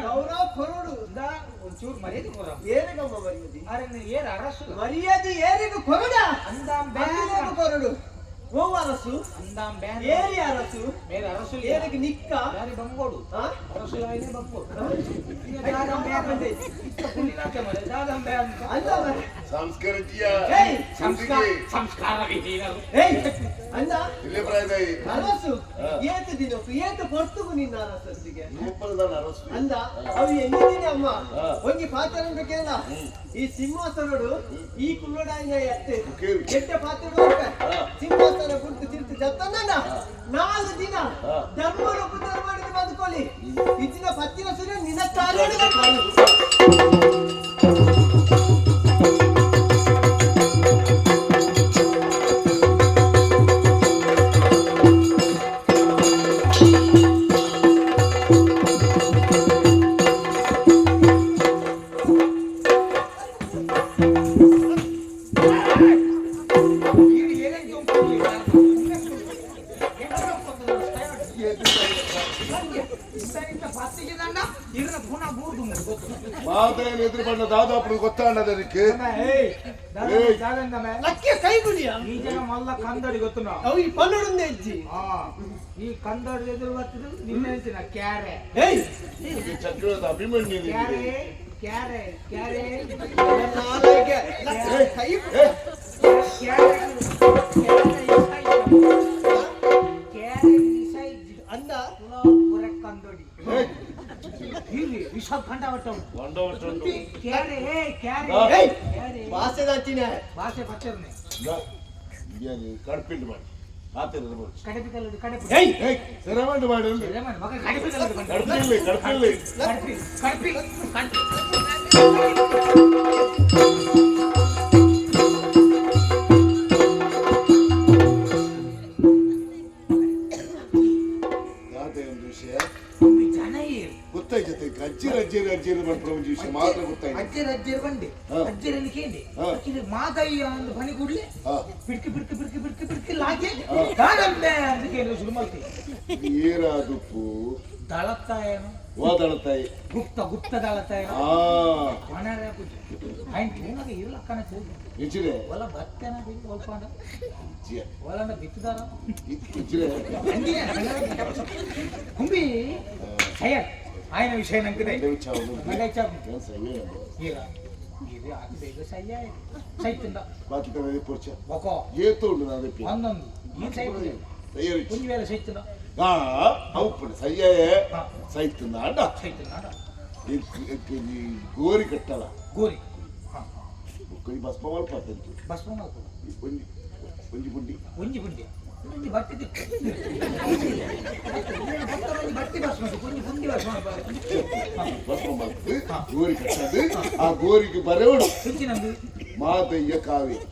ಗೌರವ ಕೊರಡು ಒಂಚೂರು ಮರ್ಯಾದೆ ಕೊರ ಏರಿಗಮ್ಮ ಮರ್ಯಾದೆ ಅರೆ ಏರ್ ಅರಸು ಮರ್ಯಾದೆ ಏರಿಗ ಕೊರಡ ಅಂದಾಂ ಬೇರೆ ಕೊರಡು ಓ ಅರಸು ಅಂದಾಂ ಬ್ಯಾನ್ ಏರಿ ಅರಸು ಬೇರೆ ಅರಸು ಏರಿಗ ನಿಕ್ಕ ಬೇರೆ ಬಂಗೋಡು ಹಾ ಅರಸು ಆಯ್ನೆ ಬಂಗೋಡು ದಾದಂ ಬ್ಯಾನ್ ಅಂದ್ರೆ ಇಷ್ಟ ಪುಲಿನಾತೆ ಮರೆ ದಾದಂ ಬ್ಯಾನ್ ಅಂದ ಸಂಸ್ಕಾರ ಜಿಯ ಏಯ್ ಸಂಸ್ಕಾರ ವಿಹೀನರು ಏಯ್ ಅಂದ ಇಲ್ಲೇ ಪ್ರಾಯದಾಯಿ ಅರಸು ಏತು ದಿನಕ್ಕೂ ಏತು ಕೊಡ್ತುಗು ನಿನ್ನ ಅರಸತ್ತಿಗೆ ಒಪ್ಪಲದಾನ ಅರಸು ಅಂದ ಅವು ಎಲ್ಲಿದ್ದೀನಿ ಅಮ್ಮ ಒಂಗಿ ಪಾತ್ರ ಬೇಕೇನ ಈ ಸಿಂಹಾಸನಡು ಈ ಕುಲ್ಲೋಡಾಯಿನ ಎತ್ತೆ ಎಟ್ಟ ಪಾತ್ರ ಸಿಂಹಾಸನ ಕುಂತು ತಿರ್ತು ಜತ್ತನ್ನ 4 ದಿನ ಧರ್ಮನ ಉಪಚಾರ ಮಾಡಿದ ಬದುಕೊಳ್ಳಿ ಇಚ್ಚಿನ ಪತ್ತಿನ ಸುರ ನಿನ್ನ ತಾರೇಡು ಮಾದಯ್ಯನ ಎದುರು ಬಂದ ದಾದಾಪುರ ಗೊತ್ತಾಂಡದಕ್ಕೆ ಲಕ್ಕೆ ಕೈ ಗುಡಿಯ ಈ ಜನ ಮಲ್ಲ ಕಂದಡಿ ಗೊತ್ತು ಅವು ಈ ಪನ್ನೊಡೊಂದೇ ಇಜ್ಜಿ ಈ ಕಂದಡಿ ಎದುರು ಬರ್ತಿದ್ರು ನಿನ್ನ ಹೇಳ್ತೀನಿ ಕ್ಯಾರೆ ಏಯ್ ಚಕ್ರದ ಅಭಿಮನ್ಯು ಕ್ಯಾರೆ ಕ್ಯಾರೆ ಕ್ಯಾರೆ ನಾಳೆಗೆ ಕೈ ಅಂದ ಭಾಷೆ ದಾಚಿನ ಭಾಷೆ ಪಚ್ಚರ್ನೆ ಕಡ್ಪಿಂಡ್ ಮಾಡಿ ಆತನ ಕಡಪಿ ಕಲ್ಲದು ಕಡಪಿ ಸೆರಮಂಡ್ ಮಾಡಿ ಮಗ ಕಡಪಿ ಕಲ್ಲದು ಕಡ್ಪಿಲ್ಲಿ ಕಡ್ಪಿಲ್ಲಿ ಕಡಪಿ ಕಡಪಿ ಕಡಪಿ ಗೊತ್ತಾಯ್ತು ಅಜ್ಜಿರ ಮಾಡ್ಕೊಂಡು ಒಂದು ವಿಷಯ ಮಾತ್ರ ಗೊತ್ತಾಯ್ತು ಅಜ್ಜರ ಬಂಡೆ ಅಜ್ಜರಲ್ಲಿ ಕೇಂಡೆ ಇದು ಮಾದಯ್ಯ ಒಂದು ಬನಿ ಕೂಡ್ಲೆ ಬಿಡ್ಕಿ ಬಿಡ್ಕಿ ಬಿಡ್ಕಿ ಬಿಡ್ಕಿ ಬಿಡ್ಕಿ ಲಾಗೆ ದಾಡಂಬೆ ಅಂತ ಕೇಳಿ ಶುರು ಮಾಡ್ತೀವಿ ಏರಾದುಪ್ಪು ದಳತ್ತಾಯನು ಓದಳತಾಯಿ ಗುಪ್ತ ದಳತ್ತಾಯನು ಮನರ ఆయన తూనగా ఇరుల అక్కన చూడు ఇచ్చిరే వాళ్ళ భక్తన బిల్ వల్పాండ వాళ్ళ బిత్తుదార ఇచ్చిరే కుంబి సయ్యర్ ఆయన విషయం అంకితే మళ్ళీ చాపు ఇరా ఇది ఆకి ಬೇಗ సయ్య సైతుంద బాకి కదే పోర్చ ఒక ఏతో ఉండు నా దగ్గర వందొందు ఈ సైతుంది సయ్యర్ కొన్ని వేల సైతుంద అవును సయ్యే సైతుందా అంట సైతుందా గోరి కట్టాల గోరి కొన్ని భస్మ వాళ్ళు పద్ధతి భస్మ వాళ్ళు ಒಂಜಿ ಗುಂಡಿ ಒಂಜಿ ಗುಂಡಿ ಒಂಜಿ ಬಟ್ಟಿ ಬಟ್ಟಿ ಭಸ್ಮ ಒಂಜಿ ಗುಂಡಿ ಭಸ್ಮ ಭಸ್ಮ ಮಾಡ್ತು ಗೋರಿ ಕಟ್ಟದು ಆ ಗೋರಿಗೆ ಬರೆವಡು ಹೆಚ್ಚಿನಂದು ಮಾದಯ್ಯ ಕಾವೇರಿ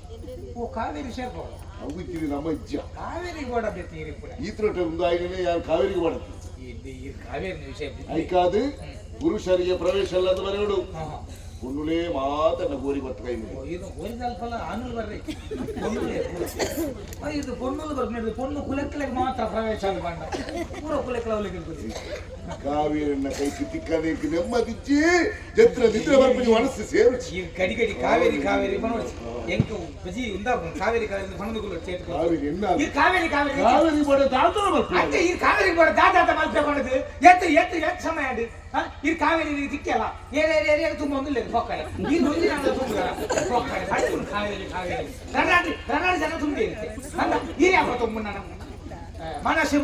ಓ ಕಾವೇರಿ ಸೇರ್ಬೋದು ಅವುತ್ತಿರಿ ನಮ್ಮ ಅಜ್ಜ ಕಾವೇರಿಗೆ ಓಡಬೇಕು ನೀರು ಕೂಡ ಈ ತರ ಒಂದು ಆಗಿನೇ ಯಾರು ಕಾವೇರಿಗೆ ಮಾಡುತ್ತೆ ಈ ಕಾವೇರಿ ವಿಷಯ ಐಕಾದು ಪುರುಷರಿಗೆ ಪ್ರವೇಶ ಅಲ್ಲದ ಬರೆವಡು பொண்ணுலே மாத்த கோரி பத்து கை இது ஒரு காலப்பல ஆணுలు ಬರ್ರಿ பொண்ணுலே ಇದು பொண்ணுలు ಬರ್ನದು பொண்ணு ಕುಲಕ್ಕಲೆಗೆ ಮಾತ್ರ ಪ್ರವೇಶ ಆಗಬಾಂಡ ಪೂರ ಕುಲಕ್ಕಲವಲಿಗೆ ಇರ್ತದೆ ಕಾವೇರಿನ ಕೈ ತಿಕ್ಕದೇಕ್ಕೆ ನೆಮ್ಮದಿಚ್ಚಿ ಜತ್ರ ನಿದ್ರೆ ಬರ್ಪಿ ಮನಸ್ಸು ಸೇರು ಈ ಗಡಿ ಗಡಿ ಕಾವೇರಿ ಬನೋಡಿ ಎಂಕು ಬಜಿ ಉಂದಾ ಕಾವೇರಿ ಬನದುಗುಲ ಚೇತ ಕಾವೇರಿ ಎನ್ನ ಈ ಕಾವೇರಿ ಬಡ ದಾತನ ಬರ್ಪಿ ಅತ್ತೆ ಈ ಕಾವೇರಿ ಬಡ ದಾತ ಮಲ್ಪೆ ಮಾಡದು ಎತ್ತು ಸಮಯ ಆಡಿ ಈ ಕಾವೇರಿ ತಿಕ್ಕಲ್ಲ ಏರೇ ತುಂಬ ಒಂದಿಲ್ಲ ಪೊಕ್ಕಡೆ ಈ ನೊಂದಿ ನಾನು ತುಂಬಿದಾರ ಪೊಕ್ಕಡೆ ಪಡ್ಕೊಂಡು ಕಾವೇರಿ ರನಾಡಿ ಜನ ತುಂಬಿ ಇರುತ್ತೆ ಅಲ್ಲ ಈ ಯಾವ ತುಂಬ ನಾನು ಮನಸ್ಸು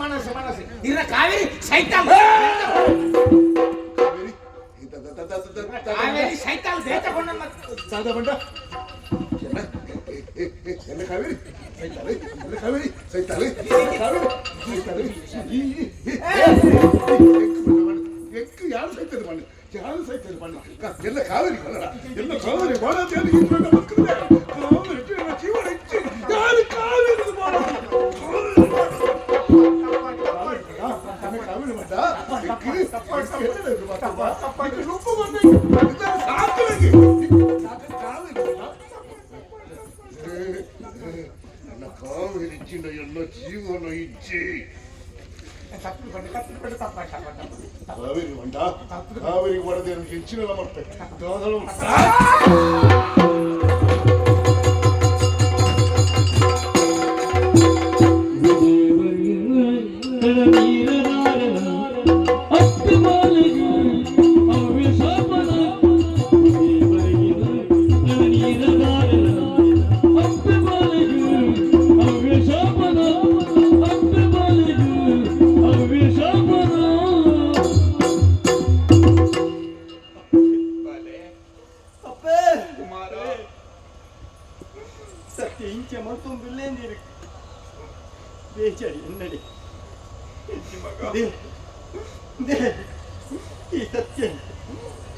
ಇರ ಕಾವೇರಿ ಸೈತಾಲ್ ಕಾವೇರಿ ಸೈತಾಲ್ ಬೇತಕೊಂಡ ಸಾದ ಬಂಡ ಎಲ್ಲ ಕಾವೇರಿ ಸೈತಾಲೆ ಎಕ್ಕು ಯಾರು ಸೈತದೆ ಬಣ್ಣ ಯಾರು ಸೈತದೆ ಬಣ್ಣ ಎಲ್ಲ ಕಾವೇರಿ ಕನ್ನಡ ಎಲ್ಲ ಕಾವೇರಿ ಬಾಳ ಜೀವನ ಹೆಚ್ಚು ಯಾರು ಕಾವೇರಿ ಕಾವೇರಿ ಮಟ್ಟ ರೂಪ ಸಾಕಲಾಗಿ ನನ್ನ ಕಾವೇರಿ ಇಚ್ಚಿನ ಎಲ್ಲ ಜೀವನ ಇಚ್ಚಿ ಕಾವೇರಿ ಮಂಡ ಕಾವೇರಿ ಮಾಡದೆ ನನಗೆ ಹೆಚ್ಚಿನ ಮಾಡ್ತೇನೆ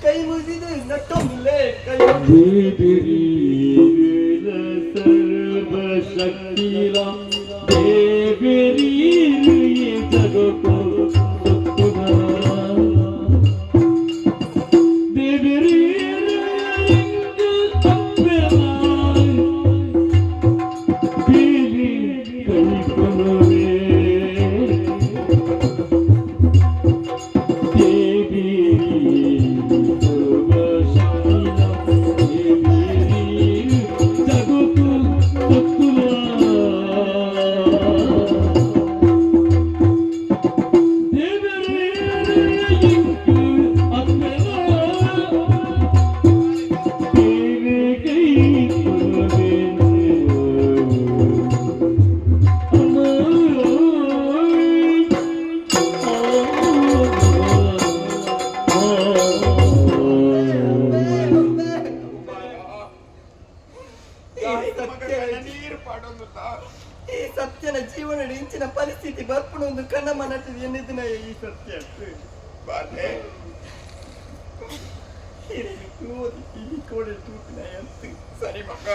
ಕೈ ಮುಗಿದು ನಟ್ಟೊಂದಿಲ್ಲ ಕೈ ಸರ್ವಶಕ್ತಿಲ ದೇವಿರಿ ಜಗತ್ತು ದೇವಿರಿ ಗೊತ್ತಾ? ಈ ಸತ್ಯನ ಜೀವನ ಇಂಚಿನ ಪರಿಸ್ಥಿತಿ ಬರ್ಪಣ ಒಂದು ಕಣ್ಣ ಮನಟ್ಟು ಎನ್ನಿದಿನ ಈ ಸತ್ಯ ಬಾಲೆ ಸರಿ ಮಗ.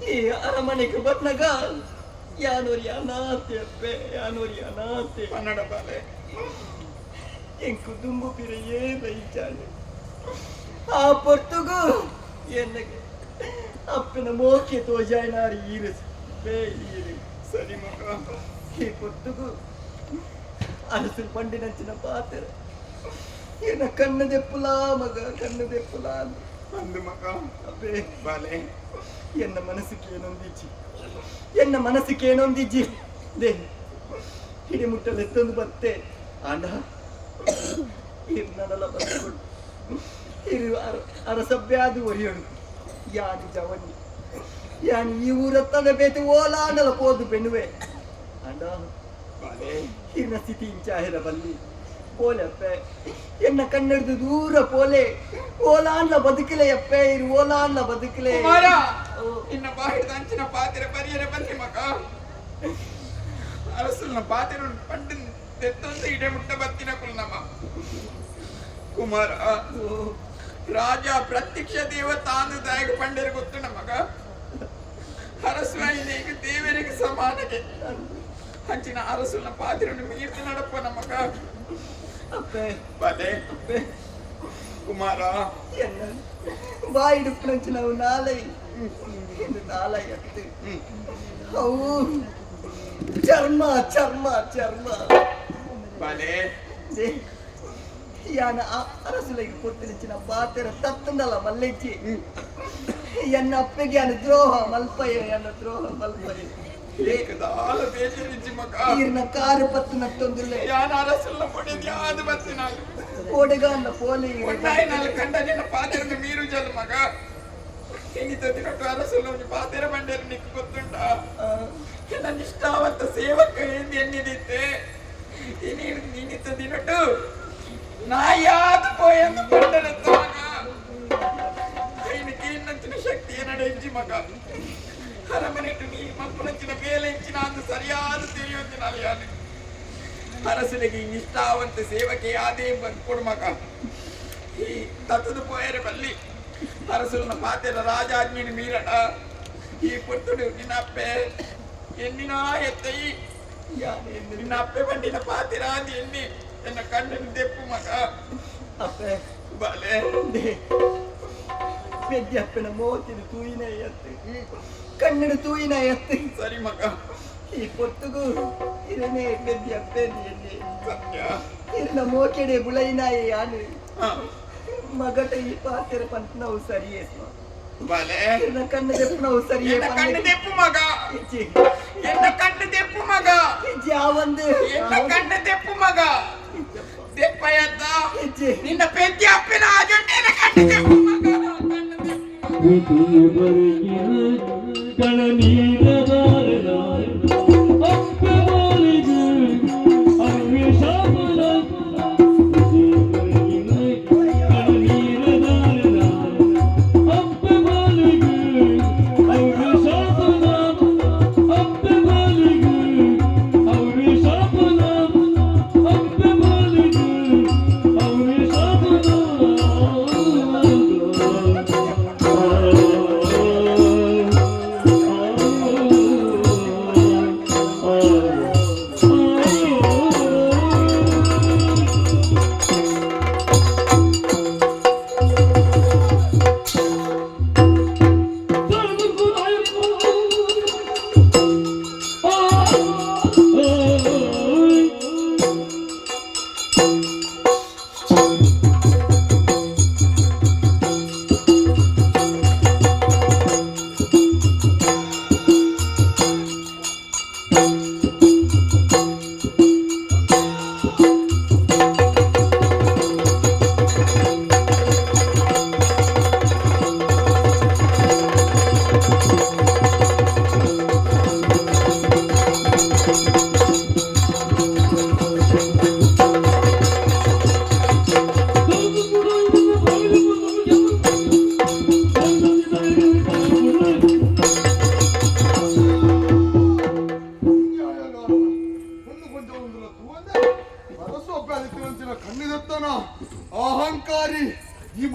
ಈ ಅರಮನೆಗೆ ಬಂದಾಗ ಯಾನೋರಿ ಅನಾಥೆ ಅಪ್ಪೆ ಯಾನೋರಿ ಅನಾಥೆ ಕನ್ನಡ ಬಾಲೆ ಎಂಕು ದುಂಬು ಪಿರೆಯೇ ದೈಚಾನೆ ಆ ಪೊರ್ತುಗು ಎನ್ನಗೆ ಅಪ್ಪನ ಮೋಕೆ ತೋಜಾಯ್ನಾರಿ ಈರಸು ಈರು ಸರಿ ಮಗ. ಈ ಪೊರ್ತುಗು ಅರಸು ಪಂಡಿನಂಚಿನ ಪಾತ್ರ ಏನ ಕಣ್ಣು ದೆಪ್ಪುಲ ಮಗ ಕಣ್ಣು ದೆಪ್ಪುಲ ಅಂದು ಮಗ. ಅಪ್ಪೆ ಬಾಲೆ ಎನ್ನ ಮನಸ್ಸಿಗೆ ಏನೊಂದಿಜ್ಜಿ ದೇ ಹಿಡಿಮುಟ್ಟಲು ಎತ್ತೊಂದು ಬತ್ತೆ ಆಂಡ ಹಿರ್ನಡಲ ಬಂದುಕೊಂಡು ಹಿರು ಅರಸಭ್ಯಾದು ಒರಿಯೋಡು ಯಾದು ಜವನಿ ಯಾನ್ ಈ ಊರತ್ತದ ಬೇತು ಓಲಾಂಡಲ ಪೋದು ಬೆನ್ನುವೆ ಆಂಡ ಹಿರ್ನ ಸ್ಥಿತಿ ಇಂಚಾಹಿರ ಬಲ್ಲಿ ಪೋಲೆ ಅಪ್ಪೆ ಎನ್ನ ಕಣ್ಣೆಡ್ದು ದೂರ ಪೋಲೆ ಓಲಾಂಡ್ಲ ಬದುಕಲೆ ಅಪ್ಪೆ ಇರು ಓಲಾಂಡ್ಲ ಬದುಕಲೆ ಕುಮಾರ ಇನ್ನ ಬಾಹಿರದ ಅಂಚಿನ ಪಾತಿರ ಪರಿಯರೆ ಬನ್ನಿ ಮಗ. ಅರಸಲ್ನ ಪಾತಿರ ಪಂಡು ತೆತ್ತೊಂದು ಇಡೆ ಮುಟ್ಟ ಬತ್ತಿನ ಕುಲ್ನಮ್ಮ ಕುಮಾರ ರಾಜ ಪ್ರತ್ಯಕ್ಷ ದೇವ ತಾನು ದಾಯಕ ಪಂಡರಿಗೆ ಗೊತ್ತು ನಮಗ. ಅರಸುವಾಯಿನಿಗೆ ದೇವರಿಗೆ ಸಮಾನಗೆ ಹಂಚಿನ ಅರಸಲ್ನ ಪಾತಿರನ್ನು ಮೀರ್ತು ನಡಪ್ಪ ನಮಗ. ಅಪ್ಪೆ ಬಲೆ ಕುಮಾರ ಎನ್ನ ಬಾಯಿಡುಪ್ಪು నుంచి ನಾವು ನಾಲೈ ಎತ್ತು ಅವು ಚರ್ಮ ಚರ್ಮ ಚರ್ಮ ಬಲೆ ಯಾನ ಅರಸುಲಗೆ ಕೊಟ್ಟಿನ ಪಾತೆರ ತತ್ತಂದಲ್ಲ ಮಲ್ಲೆಜ್ಜಿ ಎನ್ನ ಅಪ್ಪೆಗೆ ಯಾನ ದ್ರೋಹ ಮಲ್ಪಯ ಎನ್ನ ದ್ರೋಹ ಮಲ್ಪಯ ಏಕದಾಲ ಬೇಜರಿಜ್ಜಿ ಮಗ. ಈರ್ನ ಕಾರು ಪತ್ತು ನಟ್ಟೊಂದುಲ್ಲೆ ಯಾನ ಅರಸಲ್ನ ಪೊಡೆದು ಯಾದು ಬತ್ತಿನ ಕೋಡೆಗಾನ ಪೋಲಿ ಒಟ್ಟಾಯಿ ನಾಲ್ಕು ಕಂಡ ನಿನ್ನ ಪಾತೆರನ್ನು ಮೀರು ಜಲ್ ಮಗ. ಇನ್ನಿತ ದಿನಟ್ಟು ಅರಸಲ್ನ ಒಂದು ಪಾತೆರ ಬಂಡೇರು ನಿಕ್ಕು ಗೊತ್ತುಂಟ. ನನ್ನ ನಿಷ್ಠಾವಂತ ಸೇವಕ ಎಂದು ಎನ್ನಿದಿತ್ತೆ ಇನ್ನಿತ ದಿನಟ್ಟು ನಾಯಾದು ಪೋಯನ್ನು ಬಂಡರತ್ತ ಮಗ. ಕೈನಕ್ಕೆ ಇನ್ನಂಚಿನ ಶಕ್ತಿ ಏನಡೆಂಜಿ ಮಗ. ಅರಮನೆಟ್ಟು ನೀ ಮಕ್ಕಳಂಚಿನ ಮೇಲೆ ಇಂಚಿನ ಅಂದು ಸರಿಯಾದ ತಿಳಿಯೊಂದಿನ ಅಲಿಯಾನೆ ಅರಸನಿಗೆ ನಿಷ್ಠಾವಂತ ಸೇವಕೆ ಯಾದೇ ಬಂದ್ಕೊಡು ಮಗ. ಈ ತತ್ತದ ಪೋಯರೆ ಬಲ್ಲಿ ಅರಸನ ಪಾತೆರ ರಾಜಾಜ್ಞೆನ ಮೀರಣ ಈ ಪುರ್ತುಡು ನಿನ್ನ ಅಪ್ಪೆ ಎನ್ನಿನ ಎತ್ತೈ ನಿನ್ನ ಅಪ್ಪೆ ಬಂಡಿನ ಪಾತೆರ ಅದು ಎನ್ನಿ ಎನ್ನ ಕಣ್ಣನ್ನು ತೆಪ್ಪು ಮಗ. ಅಪ್ಪೆ ಬಾಲೆ ಪೆದ್ಯಪ್ಪನ ಮೋತಿನ ತೂಯಿನ ಎತ್ತು ಕಣ್ಣಿನ ತೂಯಿನ ಎತ್ತು ಸರಿ ಮಗ. ಈ ಪೊತ್ತುಗು ಇರನೇ ಪೆದ್ಯಪ್ಪೆಂದು ಎಲ್ಲಿ ಸತ್ಯ ಇರ್ನ ಮೋಕೆಡೆ ಬುಳೈನಾಯಿ ಯಾನು ಹ ಮಗಟ ಈ ಪಾತೆರ ಪಂತ ನಾವು ಸರಿಯೇ ಬಾಲೆ ಇರ್ನ ಕಣ್ಣು ತೆಪ್ಪು ನಾವು ಸರಿಯೇ ಎನ್ನ ಕಣ್ಣು ತೆಪ್ಪು ಮಗ. ಇಜ್ಜಿ ಎನ್ನ ಕಣ್ಣು ತೆಪ್ಪು ಮಗ. ಇಜ್ಜಿ ಆವಂದು ಎನ್ನ ಕಣ್ಣು ತೆಪ್ಪು ಮಗ. ತೆಪ್ಪಯ್ಯದ್ದ ಇಜ್ಜಿ ನಿನ್ನ ಪೆದ್ದಿ ಅಪ್ಪನ ಆಜೊಂಡೇನ ಕಣ್ಣು ತೆಪ್ಪು ಮಗ. ಕಣ್ಣು ತೆಪ್ಪು ಕಣ ನೀರದಾರನ ಅಪ್ಪ ಮಾಲಿಗೆ ಅನ್ವೇಷ ಬಲ ಕಣ ನೀರದಾರನ ಅಪ್ಪ ಮಾಲಿಗೆ ಅನ್ವೇಷ ಬಲ ಅಪ್ಪ ಮಾಲಿಗೆ ಅನ್ವೇಷ ಬಲ ಅಪ್ಪ ಮಾಲಿಗೆ ಅನ್ವೇಷ ಬಲ Oh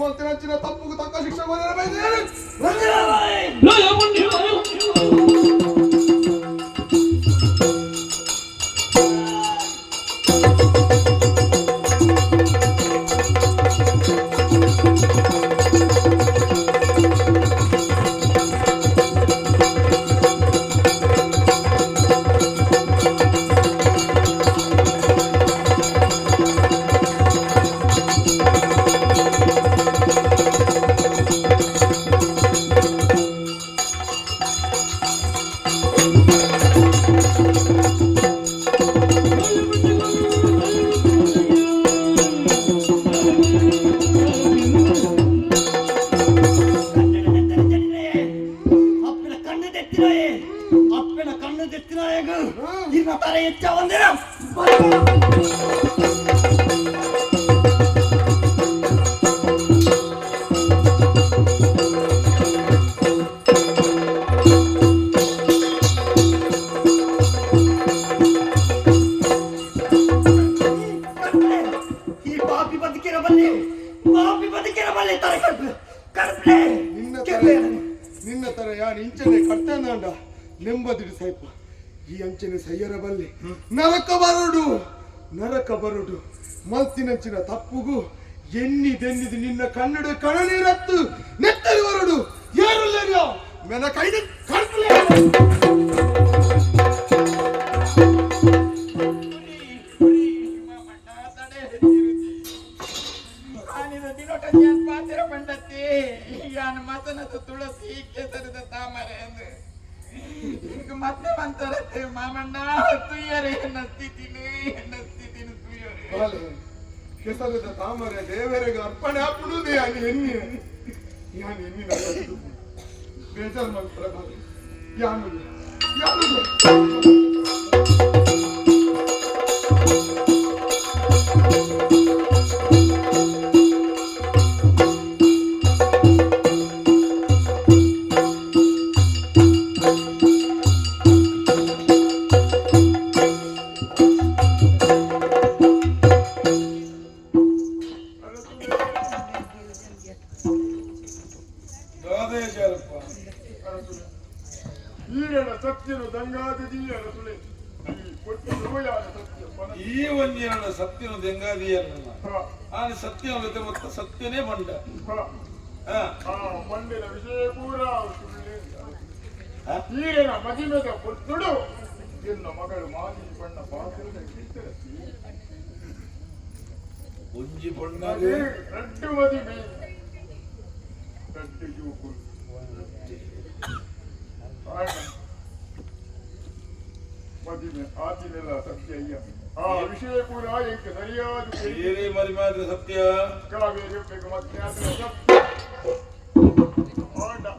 ಮಲ್ತಿನಂಚಿನ ತಪ್ಪುಗೂ ತಕ್ಕ ಶಿಕ್ಷೆ ಬಯಸಿದ್ದೇನೆ. ಅಪ್ಪನ ಕಣ್ಣು ತೆತ್ತಿನ ಇನ್ನ ತರ ಹೆಚ್ಚ ಒಂದಿನ ಈ ಪಾಪಿ ಬದುಕಿರಬಲ್ಲಿ ತರ ಕಡ್ಪೆ ನಿನ್ನ ತರ ಯಾರು ಇಂಚನೆ ಕರ್ತೇನಾಂಡ ನೆಮ್ಮದಿಡು ಸೈಪ ಈ ಅಂಚನೆ ಸಯ್ಯರಬಲ್ಲಿ ನರಕ ಬರುಡು ಮಲ್ತಿನಂಚಿನ ತಪ್ಪುಗೂ ಎನ್ನಿದೆನ್ನಿದು ನಿನ್ನ ಕನ್ನಡ ಕಣನೀರತ್ತು ನೆತ್ತರಿ ಬರುಡು ಯಾರಲ್ಲ ಮೆನ ಕೈದ ಕರ್ಕಲೇ ತುಳಸಿ ಕೆಸರದ ತಾಮರೆ ಅಂದ್ರೆ ಈಗ ಮತ್ತೆ ಬಂತಾರತ್ತೆ ಮಾಮಣ್ಣ ತುಯ್ಯರೆ ನಸ್ತಿದ್ದೀನಿ ತುಯ್ಯರೆ ಕೆಸರದ ತಾಮರೆ ದೇವರಿಗೆ ಅರ್ಪಣೆ ಹಾಕಿಡುವುದೇ ಎನ್ನಿ ಯಾನು ಎನ್ನಿನ ಬೇಜಾರು ಮಾಡ್ತಾರೆ ಯಾನು ಈ ಒಂದಿನ ಸತ್ಯನ ದೆಂಗಾದಿಯನ್ನ ಆನೆ ಸತ್ಯನ ಜೊತೆ ಮತ್ತೆ ಸತ್ಯನೇ ಬಂಡ ಮಂಡಿನ ವಿಷಯ ಪೂರ ಈರಿನ ಮದಿಮೆದ ಕೊಟ್ಟುಡು ಎನ್ನ ಮಗಳು ಮಾಜಿ ಬಣ್ಣ ಪಾತ್ರದ ಒಂಜಿ ಬಣ್ಣ ರಡ್ಡು ಮದಿಮೆ ರಡ್ಡು ಜೂಕು ಮದಿಮೆ ಆದಿನೆಲ್ಲ ಸತ್ಯ ಅಯ್ಯ ಆ ವಿಷಯ ಪೂರ ಏಕೆ ಸರಿಯಾದ ಏನೇ ಮರಿಮಾದ್ರೆ ಸತ್ಯ ಕಾವೇರಿ ಮತ್ತೆ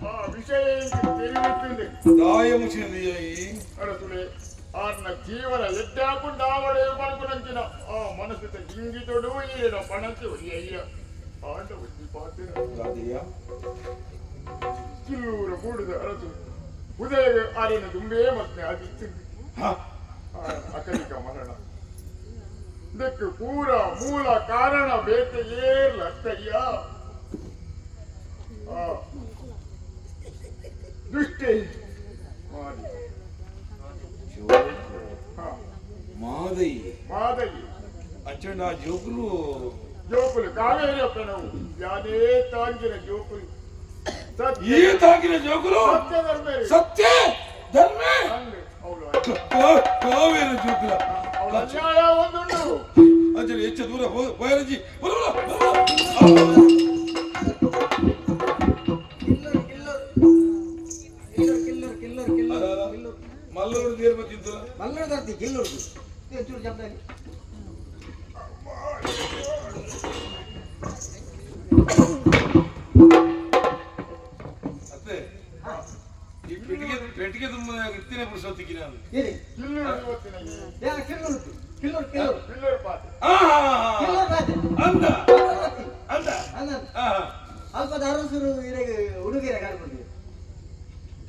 ಆ ವಿಷಯ ತೆರಿಯುತ್ತದೆ ದಾಯ ಮುಚಿನದಿಯ ಈ ಅರಸುಲೆ ಆರ್ನ ಜೀವನ ಎಡ್ಡಾಪುಂಡ ಆವಡೆ ಮಲ್ಕುನಂಚಿನ ಆ ಮನಸ್ಸಿತ ಜಿಂಗಿ ತೊಡು ಈರಿನ ಪಣಕ್ಕೆ ಒಯ್ಯ ಆಂಡ ಒತ್ತಿ ಪಾತಿರ ದಾದಿಯ ಕಿಲ್ಲೂರ ಕೂಡಿದ ಅರಸು ಉದಯ ಆರಿನ ದುಂಬೇ ಮತ್ತೆ ಆಗಿತ್ತು ಅಕಲಿಕ ಮರಣ ಇದಕ್ಕೆ ಪೂರ ಮೂಲ ಕಾರಣ ಬೇಕೆಯೇರ್ಲಕ್ಕಯ್ಯ ದೃಷ್ಟಿ ಮಾಡಿ ಮಾದಯಿ ಅಚ್ಚಣ್ಣ ಜೋಕುಲು ಕಾವೇರಿ ಅಪ್ಪನವು ಯಾನೇ ತಾಂಗಿನ ಜೋಕುಲು ಈ ತಾಗಿನ ಜೋಕುಲು ಸತ್ಯ ಧರ್ಮ ಕಾವೇರಿ ಜೋಕುಲ ಅನ್ಯಾಯ ಒಂದುಂಟು ಅಂಜಲಿ ಹೆಚ್ಚು ದೂರ ಬಯಲಜಿ ಮಲ್ಲೂರು ದೇರ್ ಬತ್ತಿದ್ದು ಮಲ್ಲೂರು ಗಿಲ್ಲೂರು ಚೂರು ಶಬ್ದ ಅತ್ತೆ ಈ ಪೆಟ್ಟಿಗೆ ತುಂಬ ಇರ್ತೀನಿ ಪುರುಷೋತ್ತಿಗೆ ನಾನು ಅಂದ ಅಂದ ಅಲ್ಪದ ಅರಸರು ಹುಡುಗಿಯರ ಕಾಡ್ಬಿಡ್ತೀವಿ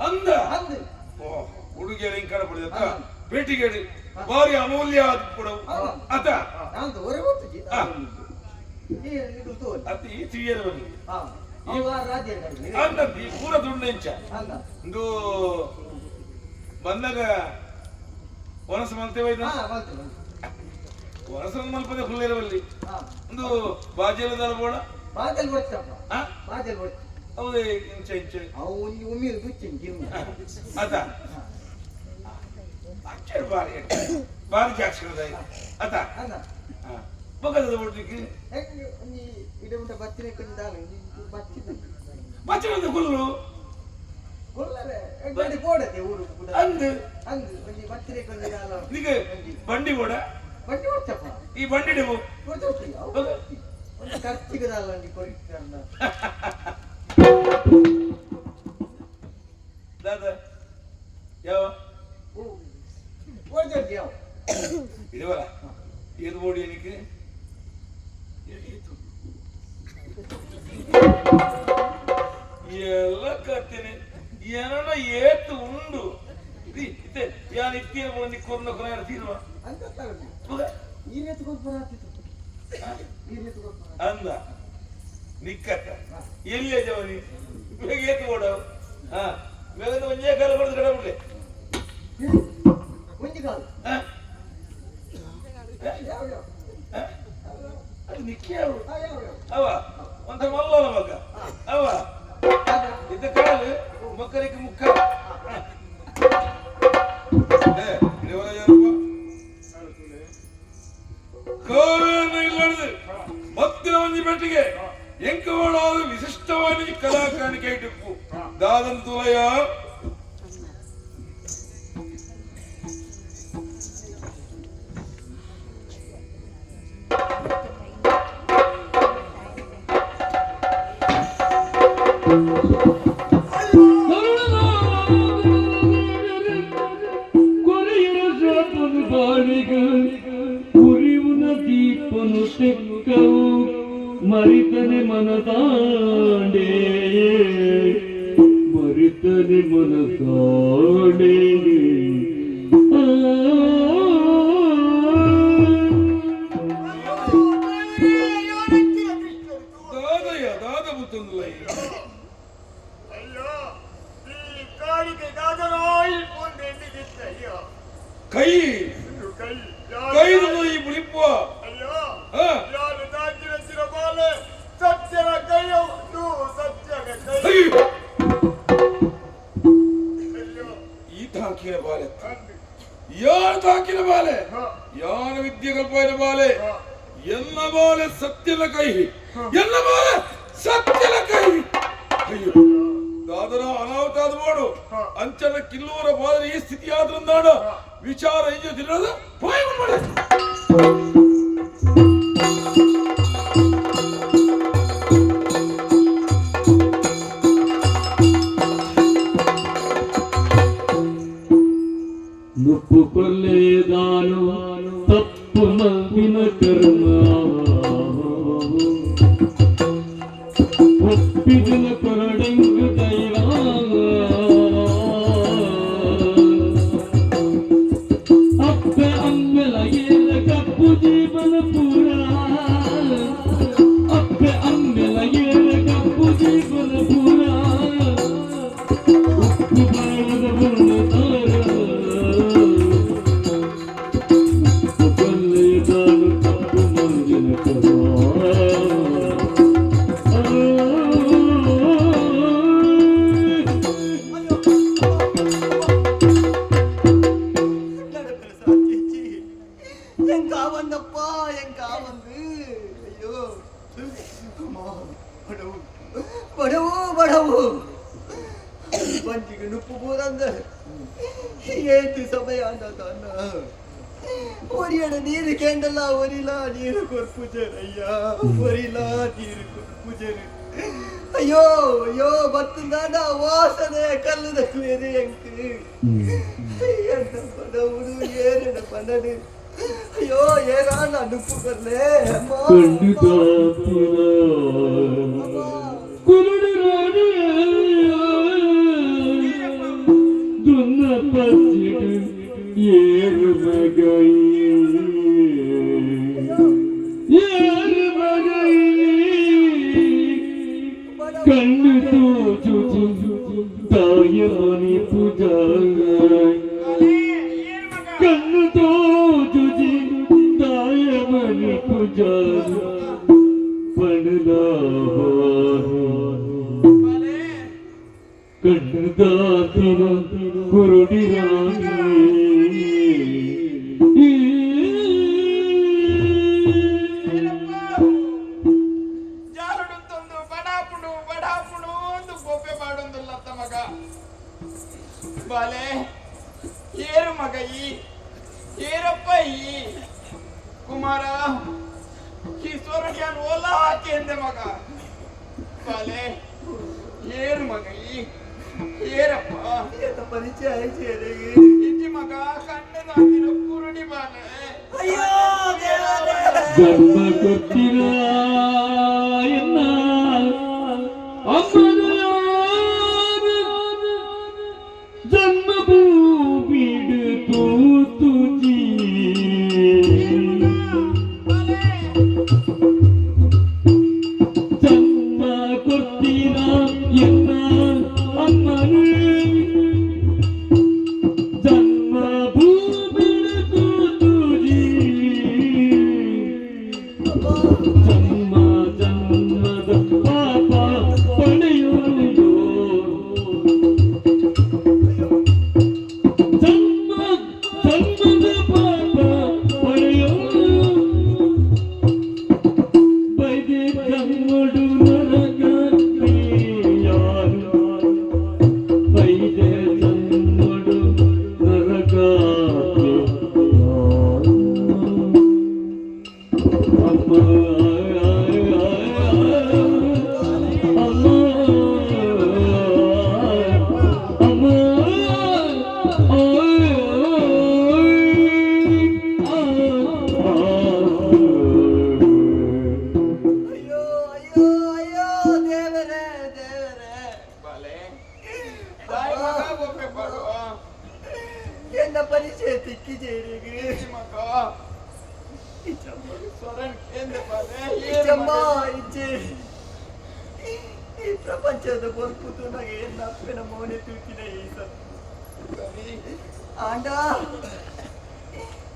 ಅಂದ ಹುಡುಗಿಯರ ಹಿಂಗ್ ಕಾಡ್ಬಿಡಿದ ಪೇಟಿಗೆ ಭಾರಿ ಅಮೂಲ್ಯ ಕೂಡ ಅದ ಇದು ತೋಲ್ ಅದು ಈ ತಿರಿಯರ ಬರಲಿ ಹಾ ಅವ ರಾಜ್ಯ ಕಡೆ ಅಲ್ಲ ಈ ಪೂರ ದುಡ್ಡೆಂಚ ಅಲ್ಲ ಒಂದು ಬಂದಾಗ ವನಸ ಮಲ್ತೇವೆ ಹಾ ಬರ್ತದೆ ವನಸ ಮಲ್ಪದೆ ಹುಲ್ಲಿರಬಲ್ಲಿ ಹಾ ಒಂದು ಬಾಜೆಲದಾರ ಬೋಡ ಬಾಜಲ್ ಬರ್ತಪ್ಪ ಹಾ ಬಾಜಲ್ ಬರ್ತ ಹೌದೇ ಇಂಚ ಇಂಚ ಅವು ಉಮ್ಮಿ ಗುಚ್ಚಿಂಗಿ ಅದ ಅಚ್ಚರ ಬಾರಿ ಜಾಕ್ಷರದ ಅದ ಅಲ್ಲ ಬಗದ ಬೋಡ್ಲಿಕ್ಕೆ ಹೆಂಗೆ ನೀ ಇಡಮುಟ ಬತ್ತಿನ ಕೊಂಡಾಲ ಬತ್ತಿನ ಬಚ್ಚರದ ಕುಲ್ಲು ಕೊಲ್ಲರೆ ಗಡಿ ಬೋಡತೆ ಊರು ಕೂಡ ಅಂದು ಒಂಜಿ ಬತ್ತಿನ ಕೊಂಡಾಲ ನಿಗ ಬಂಡಿ ಬೋಡ ಬಂಡಿ ಬರ್ತಪ್ಪ ಈ ಬಂಡಿ ಡೆವು ಗೊತ್ತೋತಿ ಒಂದು ಖರ್ಚಿಗದಲ್ಲ ನೀ ಕೊರಿಕನ್ನ ದಾದ ಯಾವ ಓಜೋತಿ ಯಾವ ಇಡವಲ್ಲ ಏದು ಬೋಡಿ ಏನಕ್ಕೆ ಎಲ್ಲ ಕತ್ತೇನೆ ಏನೋ ಏತು ಉಂಡು ಇತ್ತೆ ಯಾನ್ ಇತ್ತಿನ ಬಂದು ಕೊರ್ನ ಕೊನ ತೀರುವ ಅಂತ ನೀನೇ ತಗೊಂಡು ಬರಾತಿತ್ತು ನೀನೇ ತಗೊಂಡು ಅಂದ ನಿಕ್ಕತ್ತ ಎಲ್ಲಿಯ ಜವನಿ ಬೇಗ ಏತು ಓಡವು ಹಾ ಬೇಗ ಒಂಜೇ ಕಾಲ ಬಡ್ದು ಕಡೆ ಬಿಡ್ಲೆ ಒಂಜಿ ಕಾಲು ಯಾವ ಅದು ನಿಕ್ಕಿಯವು ಅವ ಒಂದ ಮಲ್ಲನ ಮಗ ಅವ ಇದ್ದ ಕಾಲು ಮಕ್ಕಳಿಗೆ ಮುಖ ಕಾವೇರನ ಇಲ್ಲಡ್ದು ಮತ್ತಿನ ಒಂಜಿ ಬೆಟ್ಟಿಗೆ ಎಂಕವಾಡಾದ ವಿಶಿಷ್ಟವಾದ ಕಲಾ ಕಾಣಿಕೆ ಇಟ್ಟು ದಾದಂತುಲಯ ದೀಪನು ತೆಕ್ಕವು ಮರಿತನೆ ಮನದಾಂಡೆ ಮರಿತನೆ ಮನದಾಂಡೆ ದಾದಯ್ಯ ದಾದ ಬುತ್ತಂದುಲ ಕೈ ಕೈ ಈ ಬುಳಿಪ್ಪುವ ಈ ತಾಕಿನ ಬಾಲೆ ಯಾರು ತಾಕಿನ ಬಾಲೆ ಯಾನ ವಿದ್ಯೆಗಲ್ಪೈನ ಬಾಲೆ ಎನ್ನ ಬಾಲೆ ಸತ್ಯನ ಕೈ ಎನ್ನ ಬಾಲೆ ಸತ್ಯನ ಕೈ ಅಯ್ಯೋ ದಾದನ ಅನಾಹುತಾದ ಮಾಡು ಅಂಚನ ಕಿಲ್ಲೂರ ಬಾದ್ರೆ ಈ ಸ್ಥಿತಿ ಆದ್ರಂದಾಡ ವಿಚಾರ ಇಂಜ ತಿನ್ನೋದು ಪಾಯ ಮಾಡ ನುಪ್ಪು ಕೊಲ್ಲೆದಾನು ತಪ್ಪು ಮಲ್ಪಿನ ಕರ್ಮ ಒಪ್ಪಿದಿನ ಕೊರಡೆಂಗು ದೈವ ಅಪ್ಪೆ ಅಮ್ಮೆಲಗೇರ ಕಪ್ಪು ಜೀವನ ಪೂರ ಅಪ್ಪೆ ಅಮ್ಮೆಲಗೇರ ಕಪ್ಪು ಜೀವನ ಪೂರ ಉಪ್ಪು ಬಾಳದ ಬಣ್ಣದಾರ ಕೊಲ್ಲೆದಾನು ತಪ್ಪು ಮಂಜಿನ ಕರ್ಮ வந்தப்பா எங்க வந்து ஐயோ அம்மா படவு படவு படவு பஞ்சிக்கு நுப்பு போறாங்க ஏத்து சமயாண்டதான ஒரியட நீரு கேண்டಲ್ಲ ஒரிலா நீரு ಕೊರ್ಪುಜರ್ ಅಯ್ಯ ಒರಿಲಾ ನೀರು ಕೊರ್ಪುಜರ್ ಅಯ್ಯೋ ಅಯ್ಯೋ ಬತ್ತಂದಾನ ವಾಸನೆ ಕಲ್ಲದ ಕ್ಲೇರಿ ಎಂಕ್ ಎಂತ ಪಡವುಡು ಏರಡ ಪನ್ನಡು ಅಯ್ಯೋ ಏರಾನ ನುಪ್ಪು ಬರ್ಲೆ ಖಂಡಿತ ಕುರುಡು ರಾಣಿ ದುನ್ನ ಪಚ್ಚಿಡು ಏರು ಮಗೈ ಏರು ಮಗೈ ದಾತಿನ ಕುರುಡಿರಾಗಿ ಜಾರುಡುತ್ತೊಂದು ಬಡಾಪುಡು ಬಡಾಪುಡು ಒಂದು ಗೋಪೆ ಮಾಡೊಂದಿಲ್ಲ ಮಗ ಬಾಲೆ ಏರು ಮಗ ಏರಪ್ಪ ಕುಮಾರ ಈಶ್ವರನಿಗೆ ಓಲ ಹಾಕಿ ಎಂದೆ ಮಗ ಬಾಲೆ ಏರು ಮಗ ಏರಪ್ಪ ಪರಿಚಯ ಇಜ್ಜಿ ಮಗ ಕಣ್ಣದ ಹಾಕಿನ ಕುರುಡಿ ಬಾಲೆ ಜನ್ಮ ಕೊಟ್ಟಿರ ಎನ್ನ ಅಮ್ಮನ ಜನ್ಮ ಭೂಮಿಡು ತೂತುಜಿ ಜನ್ಮ ಕೊಟ್ಟಿರ ಎನ್ನ ಅಮ್ಮನ ಜನ್ಮ ಭೂಮಿಡು ತೂತುಜಿ ಜನ್ಮ ಜನ್ಮದ ಪಾಪ ಪಡೆಯುವುದು ಜನ್ಮ ಜನ್ಮದ ಪಾಪ ಪಡೆಯುವುದು ಬೈದೆ ಕಮ್ಮಡು ನರಕಕ್ಕೆ ಯಾರು ಬೈದೆ ಕಮ್ಮಡು ನರಕಕ್ಕೆ ಎನ್ನ ಪರಿಚಯ ತಿಕ್ಕಿಜೇರಿಗೆ ಈ ಪ್ರಪಂಚದ ಗೊಲ್ಪುತು ನನಗೆ ನಪ್ಪಿನ ಮೌನೆ ತೂಕಿನ ಈ ಆಂಡ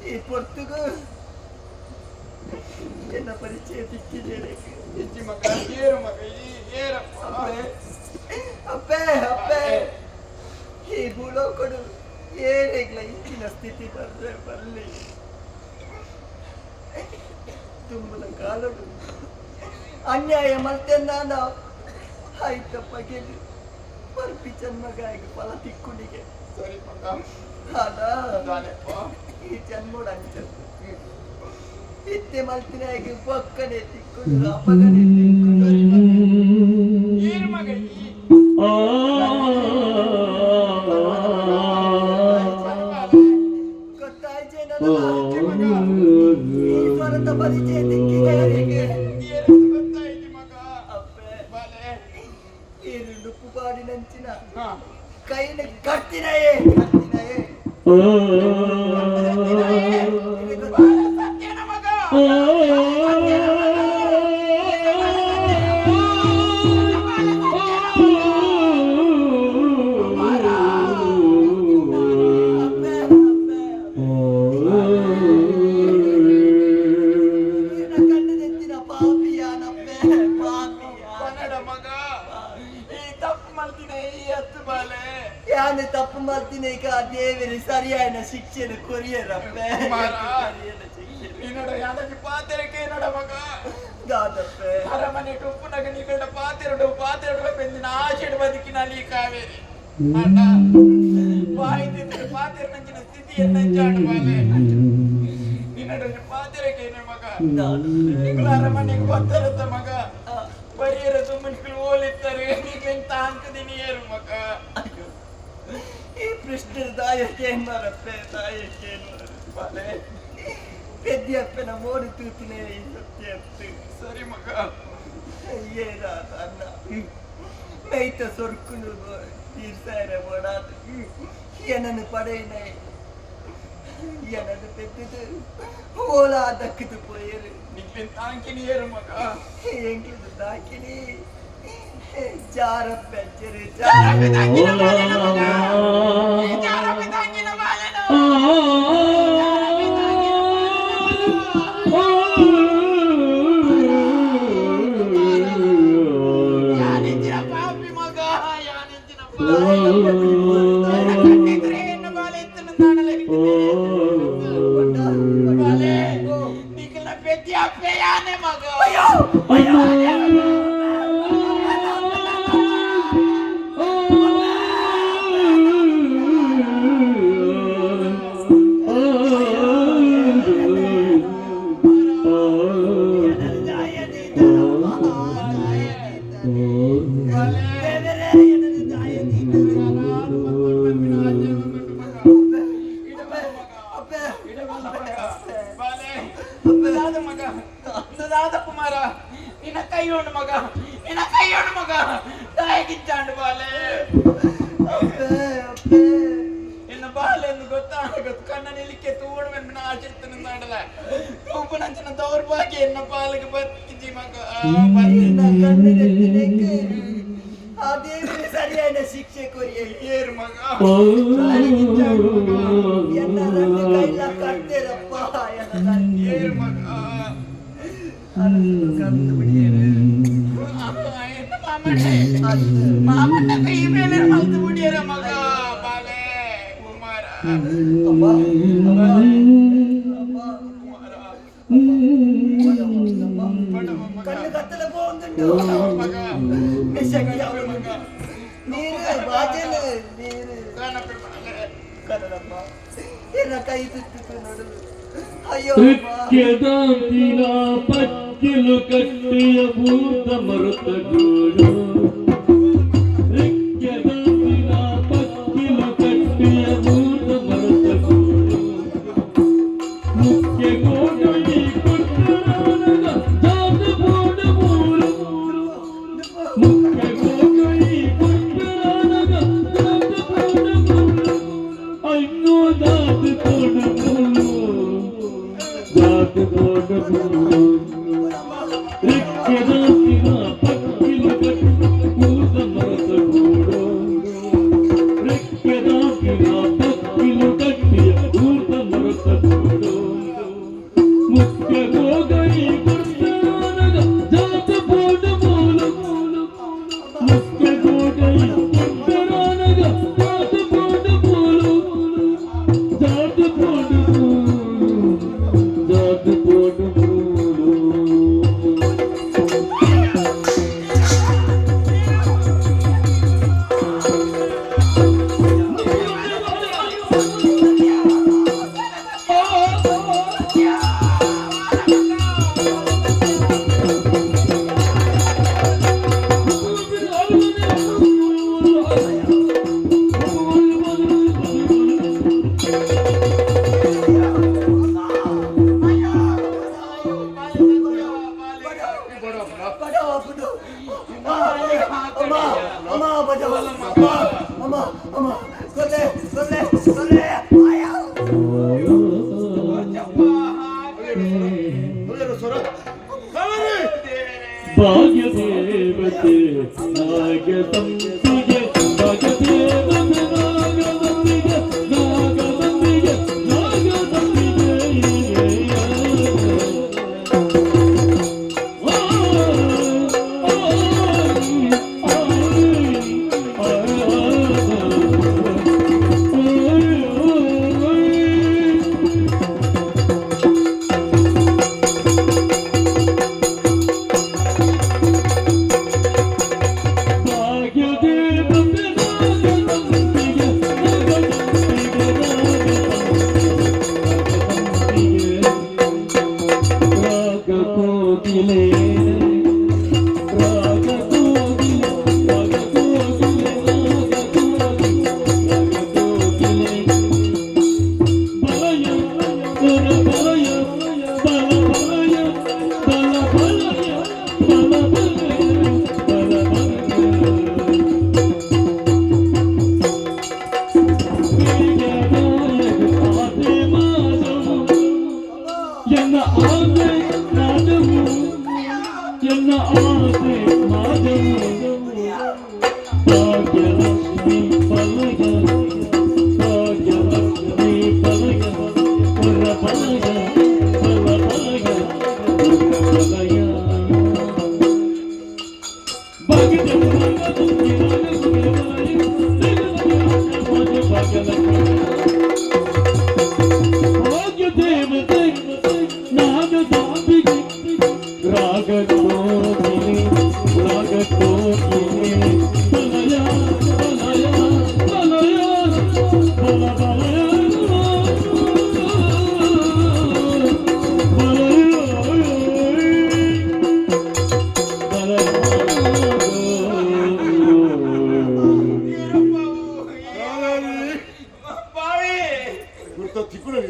ಈ ಪೊರ್ತುಗು ಎನ್ನ ಪರಿಚಯ ತಿಕ್ಕಿದ್ದೇನೆ ಇಜ್ಜಿ ಮಗ ಏರು ಮಗ ಏರಪ್ಪ ಅಪ್ಪೆ ಅಪ್ಪೆ ಈ ಭೂಲೋಕಡು ಏನಿಲ್ಲ ಇಂಚಿನ ಸ್ಥಿತಿ ಬಂದ್ರೆ ಬರಲಿ ತುಂಬದ ಕಾಲಡು ಅನ್ಯಾಯ ಮತ್ತೆ ನಾನು ಆಯ್ತಪ್ಪ ಗೆಲ್ಲಿ ಬರ್ಪಿ ಜನ್ಮಗಾಗಿ ಫಲ ತಿಕ್ಕುನಿಗೆ ಸರಿ ಮಗ ಅದ ಈ ಜನ್ಮೋಡ ಅಂಚ ಇತ್ತೆ ಮಲ್ತಿನಾಗಿ ಪಕ್ಕನೆ ತಿಕ್ಕೊಂಡು ಅಪಗನೆ ತಿಕ್ಕೊಂಡು ಏರು ಮಗ ಗೊತ್ತಾಯ್ತು ಈ ಸ್ವರದ ಪರಿಚಯ ತಿಕ್ಕಿಗೆ ಗೊತ್ತಾಯ್ತು ಮಗ ಅಪ್ಪೆ ಬಾಲೆ ಈ ನುಪ್ಪು ಪಾಡಿನಂಚಿನ ಹಾ ಕೈನ ಕಟ್ಟಿನಯೇ ಕಟ್ಟಿನಯೇ ಸತ್ಯನ ಮಗ ಕಣ್ಣಿನೆತ್ತಿನ ಪಾಪಿಯಾನಪ್ಪೆ ಪಾಪಿಯ ಕನ್ನಡ ಮಗ ಈ ತಪ್ಪು ಮಾಡ್ತೀನಿ ಈ ಹತ್ತು ಬಾಲೆ ಯಾನೆ ತಪ್ಪು ಮಾಡ್ತೀನಿ ಈಗ ದೇವರಿ ಸರಿಯಾದ ಶಿಕ್ಷೆನ ಕೊರಿಯರಪ್ಪೆ ನಿನ್ನಡ ಯಾದಕ್ಕೆ ಪಾತೆರಕ್ಕೆ ನಡ ಮಗ ದಾದಪ್ಪೆ ಅರಮನೆ ಟುಪ್ಪುನಗ ನಿಗಡ ಪಾತೆರಡು ಬೆಂದಿನ ಆಷೆಡ್ ಬದುಕಿನಲ್ಲಿ ಕಾವೇರಿ ಅಣ್ಣ ಬಾಯಿ ತಿಂದ್ರೆ ಪಾತೆರ ನಂಚಿನ ಸ್ಥಿತಿಯನ್ನ ಜಾಣ ಬಾಲೆ ನಿನ್ನಡ ಪಾತೆರಕ್ಕೆ ಮಗ ನಿಗಳ ಅರಮನೆಗೆ ಗೊತ್ತಿರುತ್ತ ಮಗ ಬರಿಯರ ಸುಮ್ಮನಿಗಳು ಓಲಿತ್ತಾರೆ ನೀವೆಂತ ಅಂಕದಿನಿ ಏರು ಮಗ ಈ ಪೃಷ್ಠದ ದಾಯಕ್ಕೆ ಮರಪ್ಪೆ ದಾಯಕ್ಕೆ ಬಾಲೆ ಪೆದ್ದಿಯಪ್ಪನ ಮೋಡಿ ತೂತಿನೇ ಈ ಸತ್ಯ ಸರಿ ಮಗ ಏನಾದ ಅನ್ನ ಮೈತ ಸೊರ್ಕುನು ತೀರ್ಸಾಯರ ಬೋಡಾದ ಏನನ್ನು ಪಡೆಯಿನೇ ಏನನ್ನು ಪೆದ್ದದು ಓಲಾ ದಕ್ಕಿದು ಪೋಯರು ನೀವೆಂತ ಅಂಕಿನಿ ಏರು ಮಗ ಎಂಗಿದು ದಾಕಿನಿ ಜಾರಪ್ಪೆಚ್ಚರಿ ಪಾಪಿ ಮಗ ಯಾನೆಂಚಿನ ಬಾಲೆ ನಿಖಿಲ ಪೆತ್ತಿ ಅಪ್ಪೆ ಯಾನೆ ಮಗ ಕುಮಾರ ನಿನ್ನ ಕೈಯೋಡು ಮಗ ನಿನ್ನ ಕೈಯೋಡು ಮಗ ತಾಯಿಗಿಚ್ಚಾಂಡು ಬಾಲೆ ಇನ್ನು ಬಾಲೆ ಎಂದು ಗೊತ್ತಾಗದು ಕಣ್ಣ ನಿಲಿಕ್ಕೆ ತೂಡುವೆಂಬ ಆಚರಿತನ ಮಾಡಲ ಒಬ್ಬ ನಂಚಿನ ದೌರ್ಭಾಗ್ಯ ಎನ್ನ ಪಾಲಿಗೆ ಬತ್ತಿಜಿ ಮಗ ಆ ದೇವರೇ ಸರಿಯಾದ ಶಿಕ್ಷೆ ಕೊರಿಯ ಏರು ಮಗ ಎನ್ನ ನನ್ನ ಕೈಲ ಕಟ್ತೇರಪ್ಪ ಏರು ಮಗ ಮಾಮನ್ನ ಕೈ ಮೇಲೆ ಮಲ್ತು ಬಿಡಿಯರ ಮಗ ಬಾಲೆ ಕುಮಾರ ಕಣ್ಣು ಕತ್ತಲ പോകുന്നുണ്ടോ ನೀರು ಬಾಜಲು ನೀರು ಕನ್ನಡಪ್ಪ ಎನ್ನ ಕೈ ತುತ್ತು ನೋಡಲು ಅಯ್ಯೋ ದಾಂತಿನ ಪಕ್ಕಿಲು ಕಟ್ಟಿಯ ಭೂತ ಮರುತ ಗೂಡು ದಾಂತಿನ ಪಕ್ಕಿಲು ಕಟ್ಟಿಯ ಭೂತ ಮರುತ ಗೂಡು ಮುಖ್ಯ ಗೋಡಿ ಕೊಟ್ಟರಾನಗ ಜಾತ ಬೋಡ ಮೂರು ಮುಖ್ಯ ಗೋಡಿ ಕೊಟ್ಟರಾನಗ ಜಾತ ಬೋಡ ಮೂರು ಐನೋ ಜಾತ ಬೋಡ ಮೂರು ಜಾತ ಬೋಡ ಮೂರು ದಾಂತಿನ ಪಕ್ಕಿಲು ಕಟ್ಟಿಯ ಭೂತ ಮರುತ ಗೂಡು ದಾಂತಿನ ಪಕ್ಕಿಲು ಕಟ್ಟಿಯ ಭೂತ ಮರುತ ಗೂಡು ಮುಖ್ಯ ಗೋಗೈ ಕೊಟ್ಟರಾನಗ ಜಾತ ಬೋಡ ಮೂಲು ಮುಖ್ಯ ಗೋಗೈ ಕೊಟ್ಟರಾನಗ ಜಾತ ಬೋಡ ಮೂಲು ಜಾತ ಬೋಡ ಮೂಲು ಜಾತ ಬೋಡ ಮೂಲು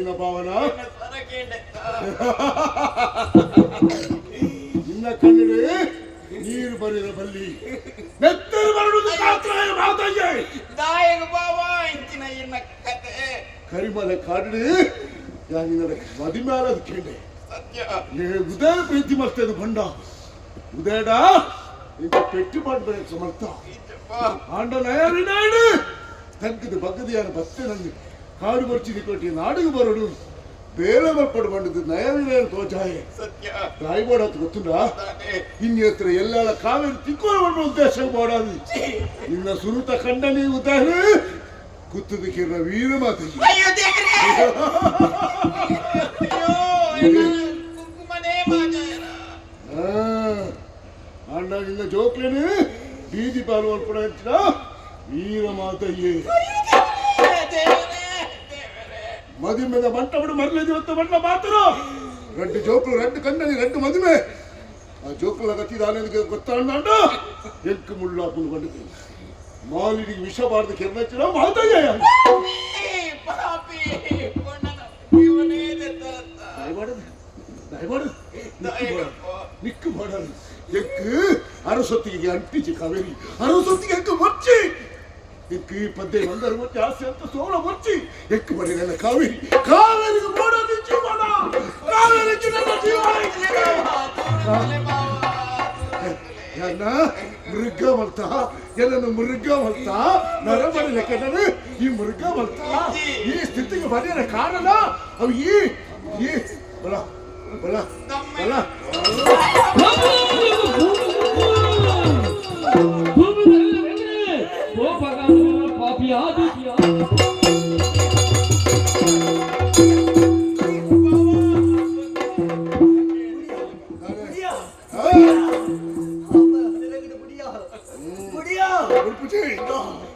ನಿನ್ನ ಭಾವನ ನಿನ್ನ ಕನ್ನಡಿ ನೀರು ಬರಿದ ಬಲ್ಲಿ ನೆತ್ತರು ಬರುವುದು ದಾಯಗ ಬಾಬಾ ಇಂಚಿನ ಇನ್ನ ಕತೆ ಕರಿಮಲೆ ಕಾಡಿ ನಿನ್ನ ಮದಿಮೇಲದ ಕೇಂಡೆ ಸತ್ಯ ಉದಯ ಪ್ರೀತಿ ಮರ್ತೇದು ಬಂಡ ಉದಯಡ ಇಂತ ಪೆಟ್ಟಿ ಮಾಡ್ಬೇಕು ಸಮರ್ಥ ಆಂಡ ನಯರಿನಾಡು ತಗ್ಗದ ಬಗ್ಗದಿಯಾನ ಬತ್ತೆ ನಂಗೆ ಕಾಡು ಬರ್ಚಿದಿ ಕೊಟ್ಟಿ ನಾಡಿಗೆ ಬರೋಡು ಬೇರೆ ಮಲ್ಪಡು ಬಂಡದು ನಯರಿನಾಡು ತೋಚಾಯ ಸತ್ಯ ರಾಯ್ಬೋಡ ಅಂತ ಗೊತ್ತುಂಡ ಇನ್ನು ಹತ್ರ ಎಲ್ಲ ಕಾವೇರಿ ತಿಕ್ಕೋರು ಮಾಡೋ ಉದ್ದೇಶ ಮಾಡೋದು ಇನ್ನ ಸುರುತ ಕಂಡ ನೀವು ಉದಾಹರಣೆ ಕುತ್ತದಕ್ಕಿರ ವೀರ ಮಾತೆ ಅಯ್ಯೋ ದೇವ್ರೇ ಅಯ್ಯೋ ಕುಂಕುಮನೇ ಮಾಜಾಯರ ಅಣ್ಣ ನಿನ್ನ ಜೋಕ್ಲೇನೆ ಬೀದಿ ಪಾಲು ಅಲ್ಪಡ ಹೆಚ್ಚಿನ ವೀರ ಮಾತಯ್ಯೇ ಮದುಮೆದ ಬಂಟ ಬಿಡು ಮರ್ಲೇದಿ ಹೊತ್ತ ಬಣ್ಣ ಮಾತರು ರೆಡ್ಡು ಜೋಕ್ಲು ರೆಡ್ಡು ಕಣ್ಣನಿ ರೆಡ್ಡು ಮದುವೆ ಆ ಜೋಕ್ಲ ಗತ್ತಿದಾನೆ ಗೊತ್ತಾಂಡ ಎಂಕು ಮುಳ್ಳಾಪುಲ್ ಬಂಡಿದೆ ಮಾಲಿಡಿಗೆ ವಿಷ ಬಾರ್ದು ಕೆರ್ನಚ್ಚಿನ ಮಾತಯ್ಯ ಪಾಪಿ ಕೊಂಡನ ಜೀವನೇ ದತ್ತರತ್ತ ನಿಕ್ಕು ಮಾಡಲು ಎಕ್ಕು ಅರಸೊತ್ತಿಗೆ ಅಂಟಿಸಿ ಕಾವೇರಿ ಅರಸೊತ್ತಿಗೆ ಎಕ್ಕು ಮಚ್ಚಿ ಎಕ್ಕು ಈ ಪದ್ಯ ಬಂದರು ಮತ್ತೆ ಆಸೆ ಅಂತ ಸೋಳ ಮಚ್ಚಿ ಎಕ್ಕು ಬರೀ ನನ್ನ ಕಾವೇರಿ ಕಾವೇರಿಗೆ ಮಾಡೋದು ಜೀವನ ಕಾವೇರಿಗೆ ನನ್ನ ಜೀವನ ಮೃಗ ಮಲ್ತ ಎಲ್ಲನ್ನು ಮೃಗ ಮಲ್ತ ನರಮರಿ ಲೆಕ್ಕದಲ್ಲಿ ಈ ಮೃಗ ಮಲ್ತ ಈ ಸ್ಥಿತಿಗೆ ಬರೆಯರ ಕಾರಣ ಅವು ಈ ಬಲ ಬಲ ಬಲ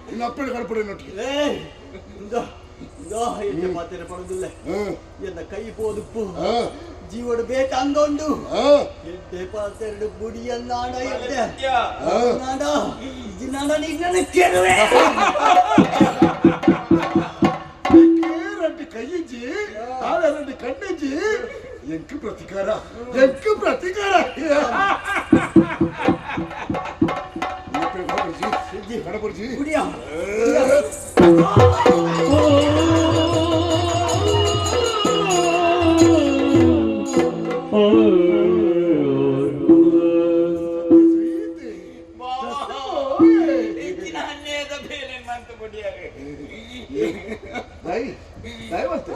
ಇನ್ನು ಅಪ್ಪಳೆ ಕಡಪಡೆ ನೋಟಿ ಪಡುದಿಲ್ಲ ಎನ್ನ ಕೈ ಪೋದುಪ್ಪು ಜೀವಡು ಬೇಕಂದೊಂದು ಎಡ್ಡೆ ಪಾತೆರಡು ಬುಡಿಯನ್ನಾಡ ಎಡ್ಡೆ ನಾಡ ಇದು ನಾಡ ನಿನ್ನ ಕೆಡುವೆ ரெண்டு கையிச்சு ரெண்டு கண்ணிச்சு எங்கு பிரதிகார கணபுரிஜி புடியா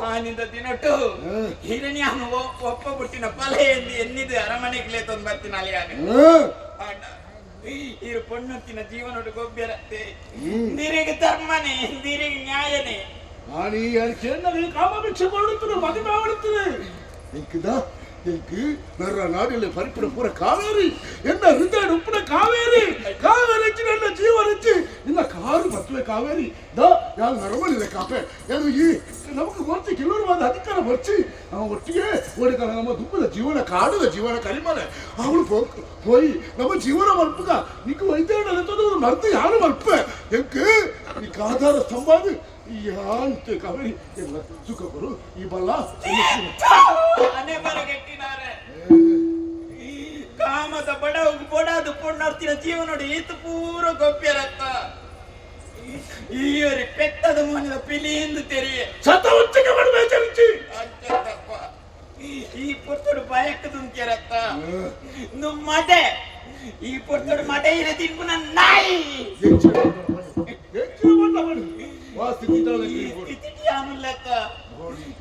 ಆನಿಂದ ದಿನಟ್ಟು ಹಿರಣ್ಯಾನು ಒಪ್ಪ ಬಿಟ್ಟಿನ ಪಲೆ ಎಂದು ಎನ್ನಿದು ಅರಮನೆಗೆ ತಂದು ಬರ್ತೀನಿ ಅಲಿಯಾನೆ ಇರು ಪೊಣ್ಣತ್ತಿನ ಜೀವನೊಟ್ಟು ಗೊಬ್ಬರತ್ತೆ ನೀರಿಗೆ ಧರ್ಮನೇ ನೀರಿಗೆ ನ್ಯಾಯನೇ ಆನಿ ಕೇಂದ್ರ ಕಾಮ ಭಿಕ್ಷೆ ಕೊಡುತ್ತದೆ ಮದುವೆ ಮಾಡುತ್ತದೆ எனக்கு நர்ற நாடில பறிப்பிட போற காவேரி என்ன ரிதேடு உப்புன காவேரி காவேரிச்சு நல்ல ஜீவனிச்சு இந்த காரு பத்துவே காವೇರಿ ದಾ ಯಾರು ನರಮಲಿಲ್ಲ ಕಾಪೆ ಯಾರು ಈ ನಮಗೆ ಗೊತ್ತಿ ಕೆಲವರವಾದ ಅಧಿಕಾರ ಬರ್ಚಿ ನಾವು ಒಟ್ಟಿಗೆ ಓಡಿಕಾಲ ನಮ್ಮ ದುಃಖದ ಜೀವನ ಕಾಡುದ ಜೀವನ ಕರಿಮಲೆ ಅವಳು ಹೋಯಿ ನಮ್ಮ ಜೀವನ ಮಲ್ಪಗ ನಿಕ್ಕು ವೈದ್ಯರದ್ದು ಮರ್ತು ಯಾರು ಮಲ್ಪೆ ಎಂಕ್ ಈ ಆಧಾರ ಸ್ತಂಭಾದು ಯಾಂತೆ ಕಾವೇರಿ ಎಲ್ಲ ಸುಖ ಬರು ಈ ಬಲ್ಲ ಕಾಮದ ಬಡದು ಪೊಣ್ಣರ್ತಿನ ಜೀವನೋಡಿ ಈತ ಪೂರ ಗೊಬ್ಬರತ್ತ ಈಯರಿ ಪೆತ್ತದ ಮೋನಿದ ಪಿಲಿಯಿಂದ ತೆರೆಯೇ ಸತ ಉಚ್ಚಗೆ ಮಾಡಬೇಕಂಚಿ ಅಂಚತ್ತಪ್ಪ ಈ ಪುರ್ತಡು ಬಯಕದು ಕೆರತ್ತ ಮಡೆ ಈ ಪುರ್ತಡು ಮಡೆ ಇರ ತಿನ್ಪುನ ನಾಯಿ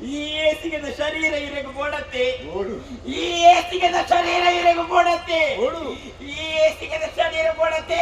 ಈ ಏಸಿಗೆದ ಶರೀರ ಇರೆಗೆ ಬೋಡತ್ತೆ ಈ ಏಸಿಗೆದ ಶರೀರ ಇರೆಗೆ ಬೋಡತ್ತೆ ಈ ಏಸಿಗೆದ ಶರೀರ ಬೋಡತ್ತೆ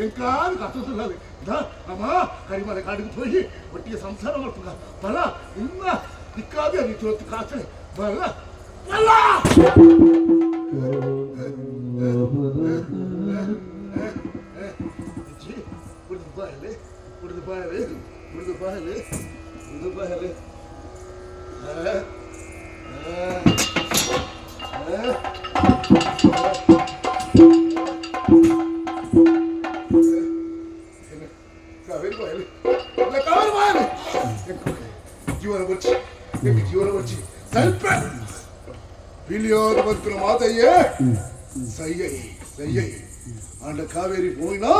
ಎಂಕಾರು ಕಷ್ಟದಿಲ್ಲ ಅಮ್ಮ ಕರಿಮಲೆ ಕಾಡಿಗೆ ಹೋಗಿ ಒಟ್ಟಿಗೆ ಸಂಸಾರ ಮಾಡ್ತದ ಬಲ ಇನ್ನ ದಿಕ್ಕಾದಿ ಅದು ಹೊತ್ತು ಕಾಸೆ ಬಲ ಬಲ ಕುಡಿದು ಬಾಯಲೆ ಕುಡಿದು ಬಾಯಲೆ ಕುಡಿದು ಬಾಯಲೆ ಕುಡಿದು ಬಾಯಲೆ ಜೀವನ ಬರ್ಚಿ ಜೀವನ ಬರ್ಚಿ ಸ್ವಲ್ಪ ಪಿಲಿಯೋದ ಬಂತು ಮಾತಯ್ಯೇ ಸಯ್ಯೈ ಸಯ್ಯೈ ಅಂಡ ಕಾವೇರಿ ಹೋಯ್ನಾ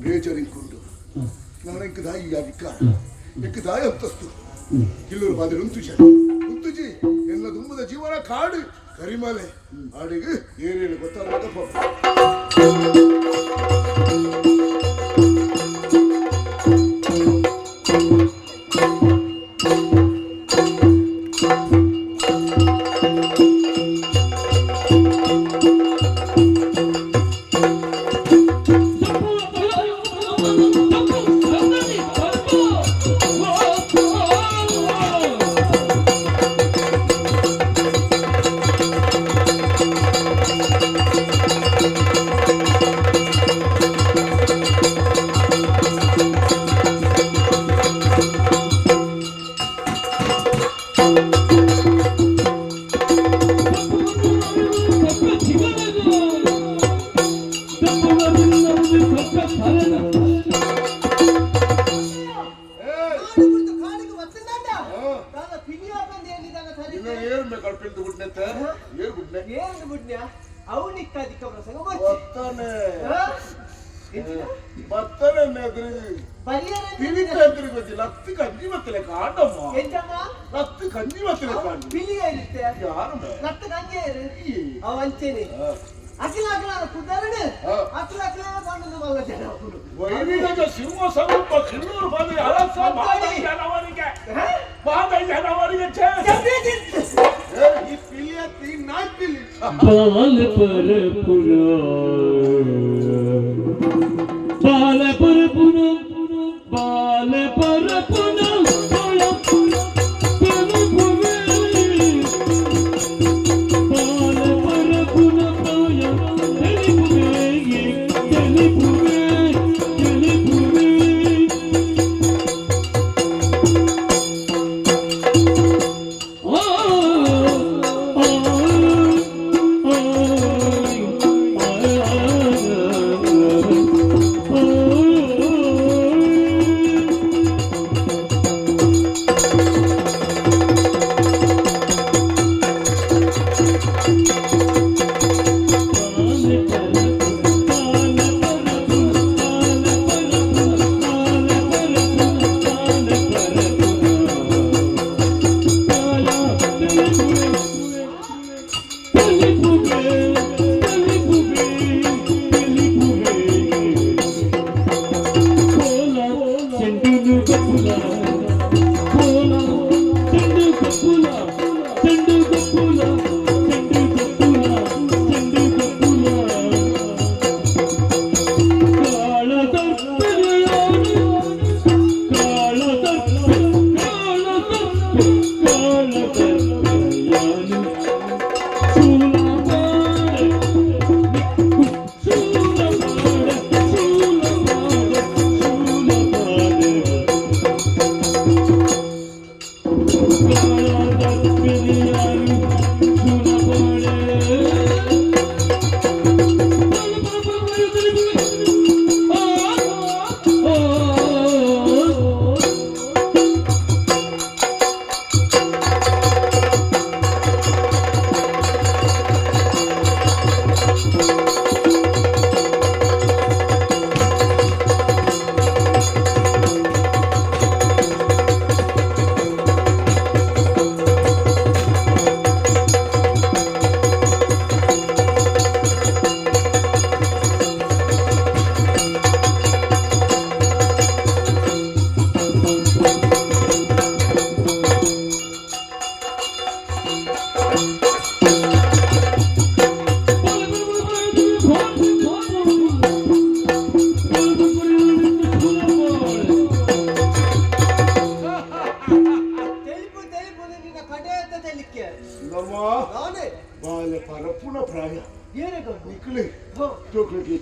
ಬೇಜರಿಂಕೊಂಡು ನಾನು ಎಂಕ ದಾಯಿ ಯಾವಿಕ್ಕ ಎಂಕ ದಾಯಿ ಅಂತಸ್ತು ಕಿಲ್ಲೂರು ಬಾದಿರು ಉಂತುಜಿ ಎಲ್ಲ ದುಂಬದ ಜೀವನ ಕಾಡು ಕರಿಮಲೆ ಆಡಿಗೆ ಏನೇನು ಗೊತ್ತಾಗಪ್ಪ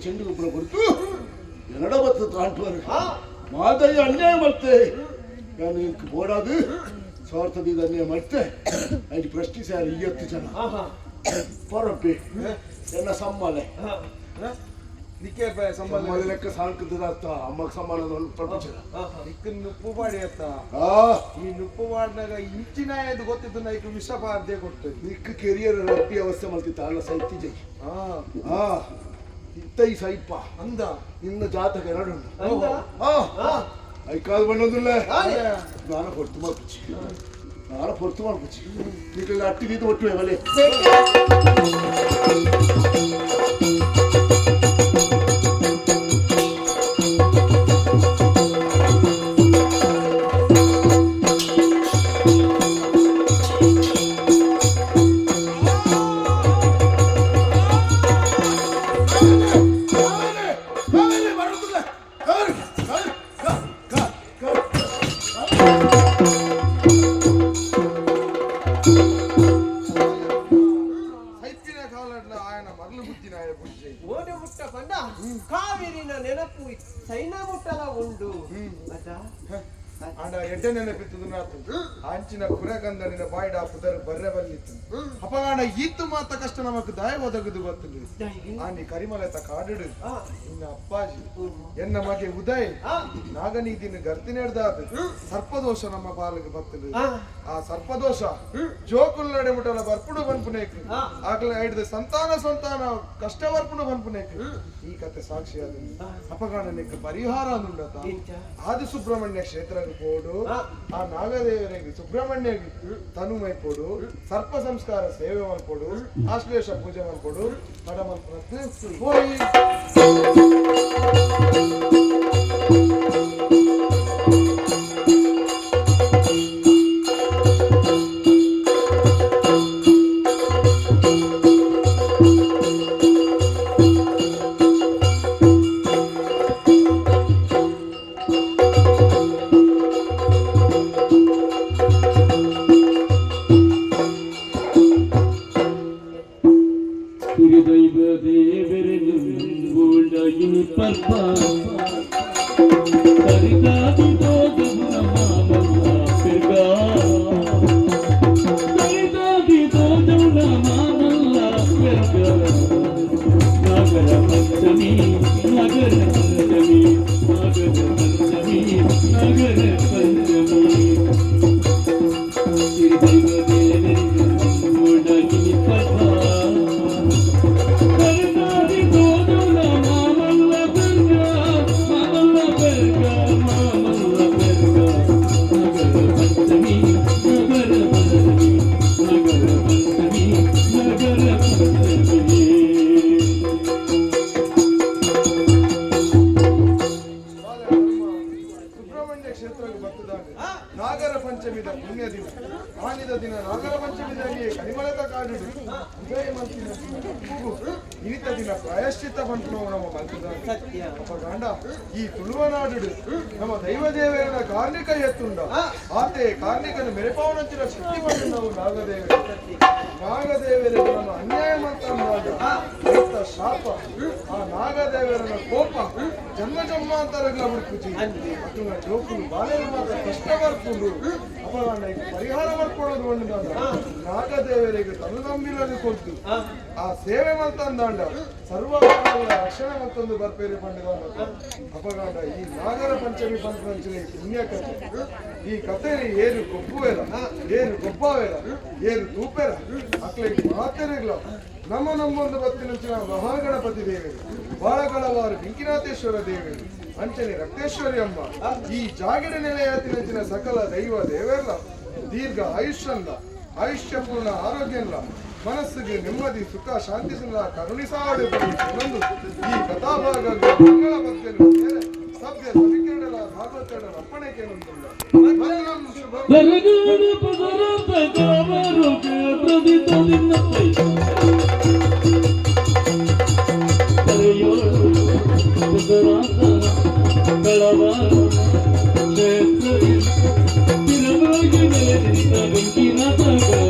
ಚೆಂಡು ಗೊಬ್ಬರ ಕೊಡ್ತು ಎರಡ ಬರ್ತದೆ ತಾಂಟುವರು ಮಾದರಿ ಅನ್ಯಾಯ ಮಾಡ್ತೆ ನಾನು ಇದಕ್ಕೆ ಬೋಡಾದು ಸ್ವಾರ್ಥದಿಂದ ಅನ್ಯಾಯ ಮಾಡ್ತೆ ಅಲ್ಲಿ ಪ್ರಶ್ನಿಸ 20 ಜನ ಪರಪ್ಪಿ ಎಲ್ಲ ಸಮ್ಮಲೆ ನಿಕ್ಕೆ ಸಂಬಂಧ ಲೆಕ್ಕ ಸಾಲ್ಕದ ಅಮ್ಮಗ್ ಸಂಬಂಧ ಪ್ರಪಂಚ ನಿಕ್ಕ ನುಪ್ಪು ಮಾಡಿ ಅತ್ತ ಈ ನುಪ್ಪು ಮಾಡಿದಾಗ ಇಂಚಿನ ಇದು ಗೊತ್ತಿದ್ದು ನೈಕ್ ವಿಷ ಬಾರ್ದೆ ಕೊಡ್ತದೆ ನಿಕ್ಕ ಕೆರಿಯರ್ ರಬ್ಬಿ ಅವಸ್ಥೆ ಮಾಡ್ತಿತ್ತ ಅಲ್ಲ ಸೈತಿ ಜೈ ಇತ್ತೈ ಸೈಪ ಅಂದ ಇನ್ನ ಜಾತಕ ಎರಡು ಐಕಾಲ್ ಬಣ್ಣದಿಲ್ಲ ನಾನು ಹೊರ್ತು ಮಾಡ್ಬಿಚ್ಚಿ ನಿಕ್ಕ ಅಟ್ಟಿ ಗೀತು ಒಟ್ಟು ಬಲೆ ಕಾವೇರಿನ ನೆನಪು ಸೈನ ಮುಟ್ಟಲ ಉಂಡು ಆಂಡ ಎಡ್ಡೆ ನೆನಪಿತ್ತದು ನಾತು ಅಂಚಿನ ಕುರೆಗಂದನಿನ ಬಾಯ್ಡ ಪುದರ್ ಬರ್ರೆ ಬಲ್ಲಿತ್ತು ಅಪಗಾಂಡ ಈತು ಮಾತ ಕಷ್ಟ ನಮಕ್ ದಾಯ ಒದಗದು ಗೊತ್ತಿಲ್ಲ ಆನಿ ಕರಿಮಲೆತ ಕಾಡಿಡು ಇನ್ನ ಅಪ್ಪಾಜಿ ಎನ್ನ ಮಗೆ ಉದಯ್ ನಾಗನೀದಿನ ಗರ್ತಿನೆಡ್ದಾದ ಸರ್ಪದೋಷ ನಮ್ಮ ಪಾಲಿಗೆ ಬತ್ತಲು ಆ ಸರ್ಪದೋಷ ಜೋಕುಲ್ಲಡೆ ಮುಟ್ಟಲ ಬರ್ಪುಡು ಬನ್ಪುನೇಕು ಆಗ್ಲ ಹಿಡಿದ ಸಂತಾನ ಕಷ್ಟ ಬರ್ಪುಡು ಬನ್ಪುನೇಕು ಈ ಕತೆ ಸಾಕ್ಷಿಯಾದ ಅಪಗಾಂಡನಿಗೆ ಪರಿಹಾರ ಅನ್ನುಂಡತ ಆದಿ ಸುಬ್ರಹ್ಮಣ್ಯ ಕ್ಷೇತ್ರ పోడు ఆ నాగదేవరికి సుబ్రహ్మణ్యకి తనుమైపోడు సర్ప సంస్కార సేవ మల్పోడు ఆశ్లేష పూజ మల్పోడు నడమల్పనత్తు పోయి ఈ తుಳುవనాడు ನಮ್ಮ ದೈವದೇವರ ಕಾರ್ಣಿಕ ಎತ್ತುಂಡ ಆತೆ ಕಾರ್ಣಿಕನ ಮೆರೆಪಾವನಂಚಿನ ಶಕ್ತಿ ಬಂದು ನಾವು ನಾಗದೇವರಿಗೆ ನಮ್ಮ ಅನ್ಯಾಯ ಮಾಡ್ತಾ ಶಾಪ ಆ ನಾಗದೇವರನ ಕೋಪ ಜನ್ಮಾಂತರಗಳ ಬರ್ಪುಜಿ ಅದನ್ನ ಜೋಕುಲು ಬಾಲೆರು ಮಾತ್ರ ಕಷ್ಟ ಬರ್ಕೊಂಡು ಅಪರಾಣ ಪರಿಹಾರ ಮಾಡ್ಕೊಳ್ಳೋದು ಒಂದು ನಾಗದೇವರಿಗೆ ತನು ನಂಬಿಲನ್ನು ಕೊಟ್ಟು ಆ ಸೇವೆ ಮಲ್ತಂದಾಂಡ ಸರ್ವ ರಕ್ಷಣೆ ಮತ್ತೊಂದು ಬರ್ಪೇರಿ ಪಂಡಿದ ಅಪಗಾಂಡ ಈ ನಾಗರ ಪಂಚಮಿ ಪಂಚಮಿ ಪುಣ್ಯ ಕಥೆ ಈ ಕಥೆ ಏರು ಕೊಪ್ಪುವೇರ ಏರು ಗೊಬ್ಬವೇರ ಏರು ತೂಪೇರ ಅಕ್ಲಿಗೆ ಮಾತೇರಿಲ್ಲ ನಮ್ಮೊಂದು ಬತ್ತಿನಂಚಿನ ಮಹಾಗಣಪತಿ ದೇವರು ಬಾಳಗಳವಾರು ಬೆಂಕಿನಾಥೇಶ್ವರ ದೇವರು ಅಂಚನೆ ರಕ್ತೇಶ್ವರಿ ಅಮ್ಮ ಈ ಜಾಗಿಡ ನೆಲೆಯಾತಿನಂಚಿನ ಸಕಲ ದೈವ ದೇವರ್ಲ ದೀರ್ಘ ಆಯುಷ್ಯಪೂರ್ಣ ಆರೋಗ್ಯಲ್ಲ ಮನಸ್ಸಿಗೆ ನೆಮ್ಮದಿ ಸುಖ ಶಾಂತಿ ಸುಂದರ ಕರುಣಿಸಾಡು ಇನ್ನೊಂದು ಈ ಕಥಾಭಾಗ ಮಂಗಳ ಭಕ್ತರು ಸಭ್ಯ ಸವಿಕೇಡಲ ಭಾಗವತಡ ಅಪ್ಪಣೆ ಕೇಳುತ್ತಿಲ್ಲ ಕ್ಷೇತ್ರ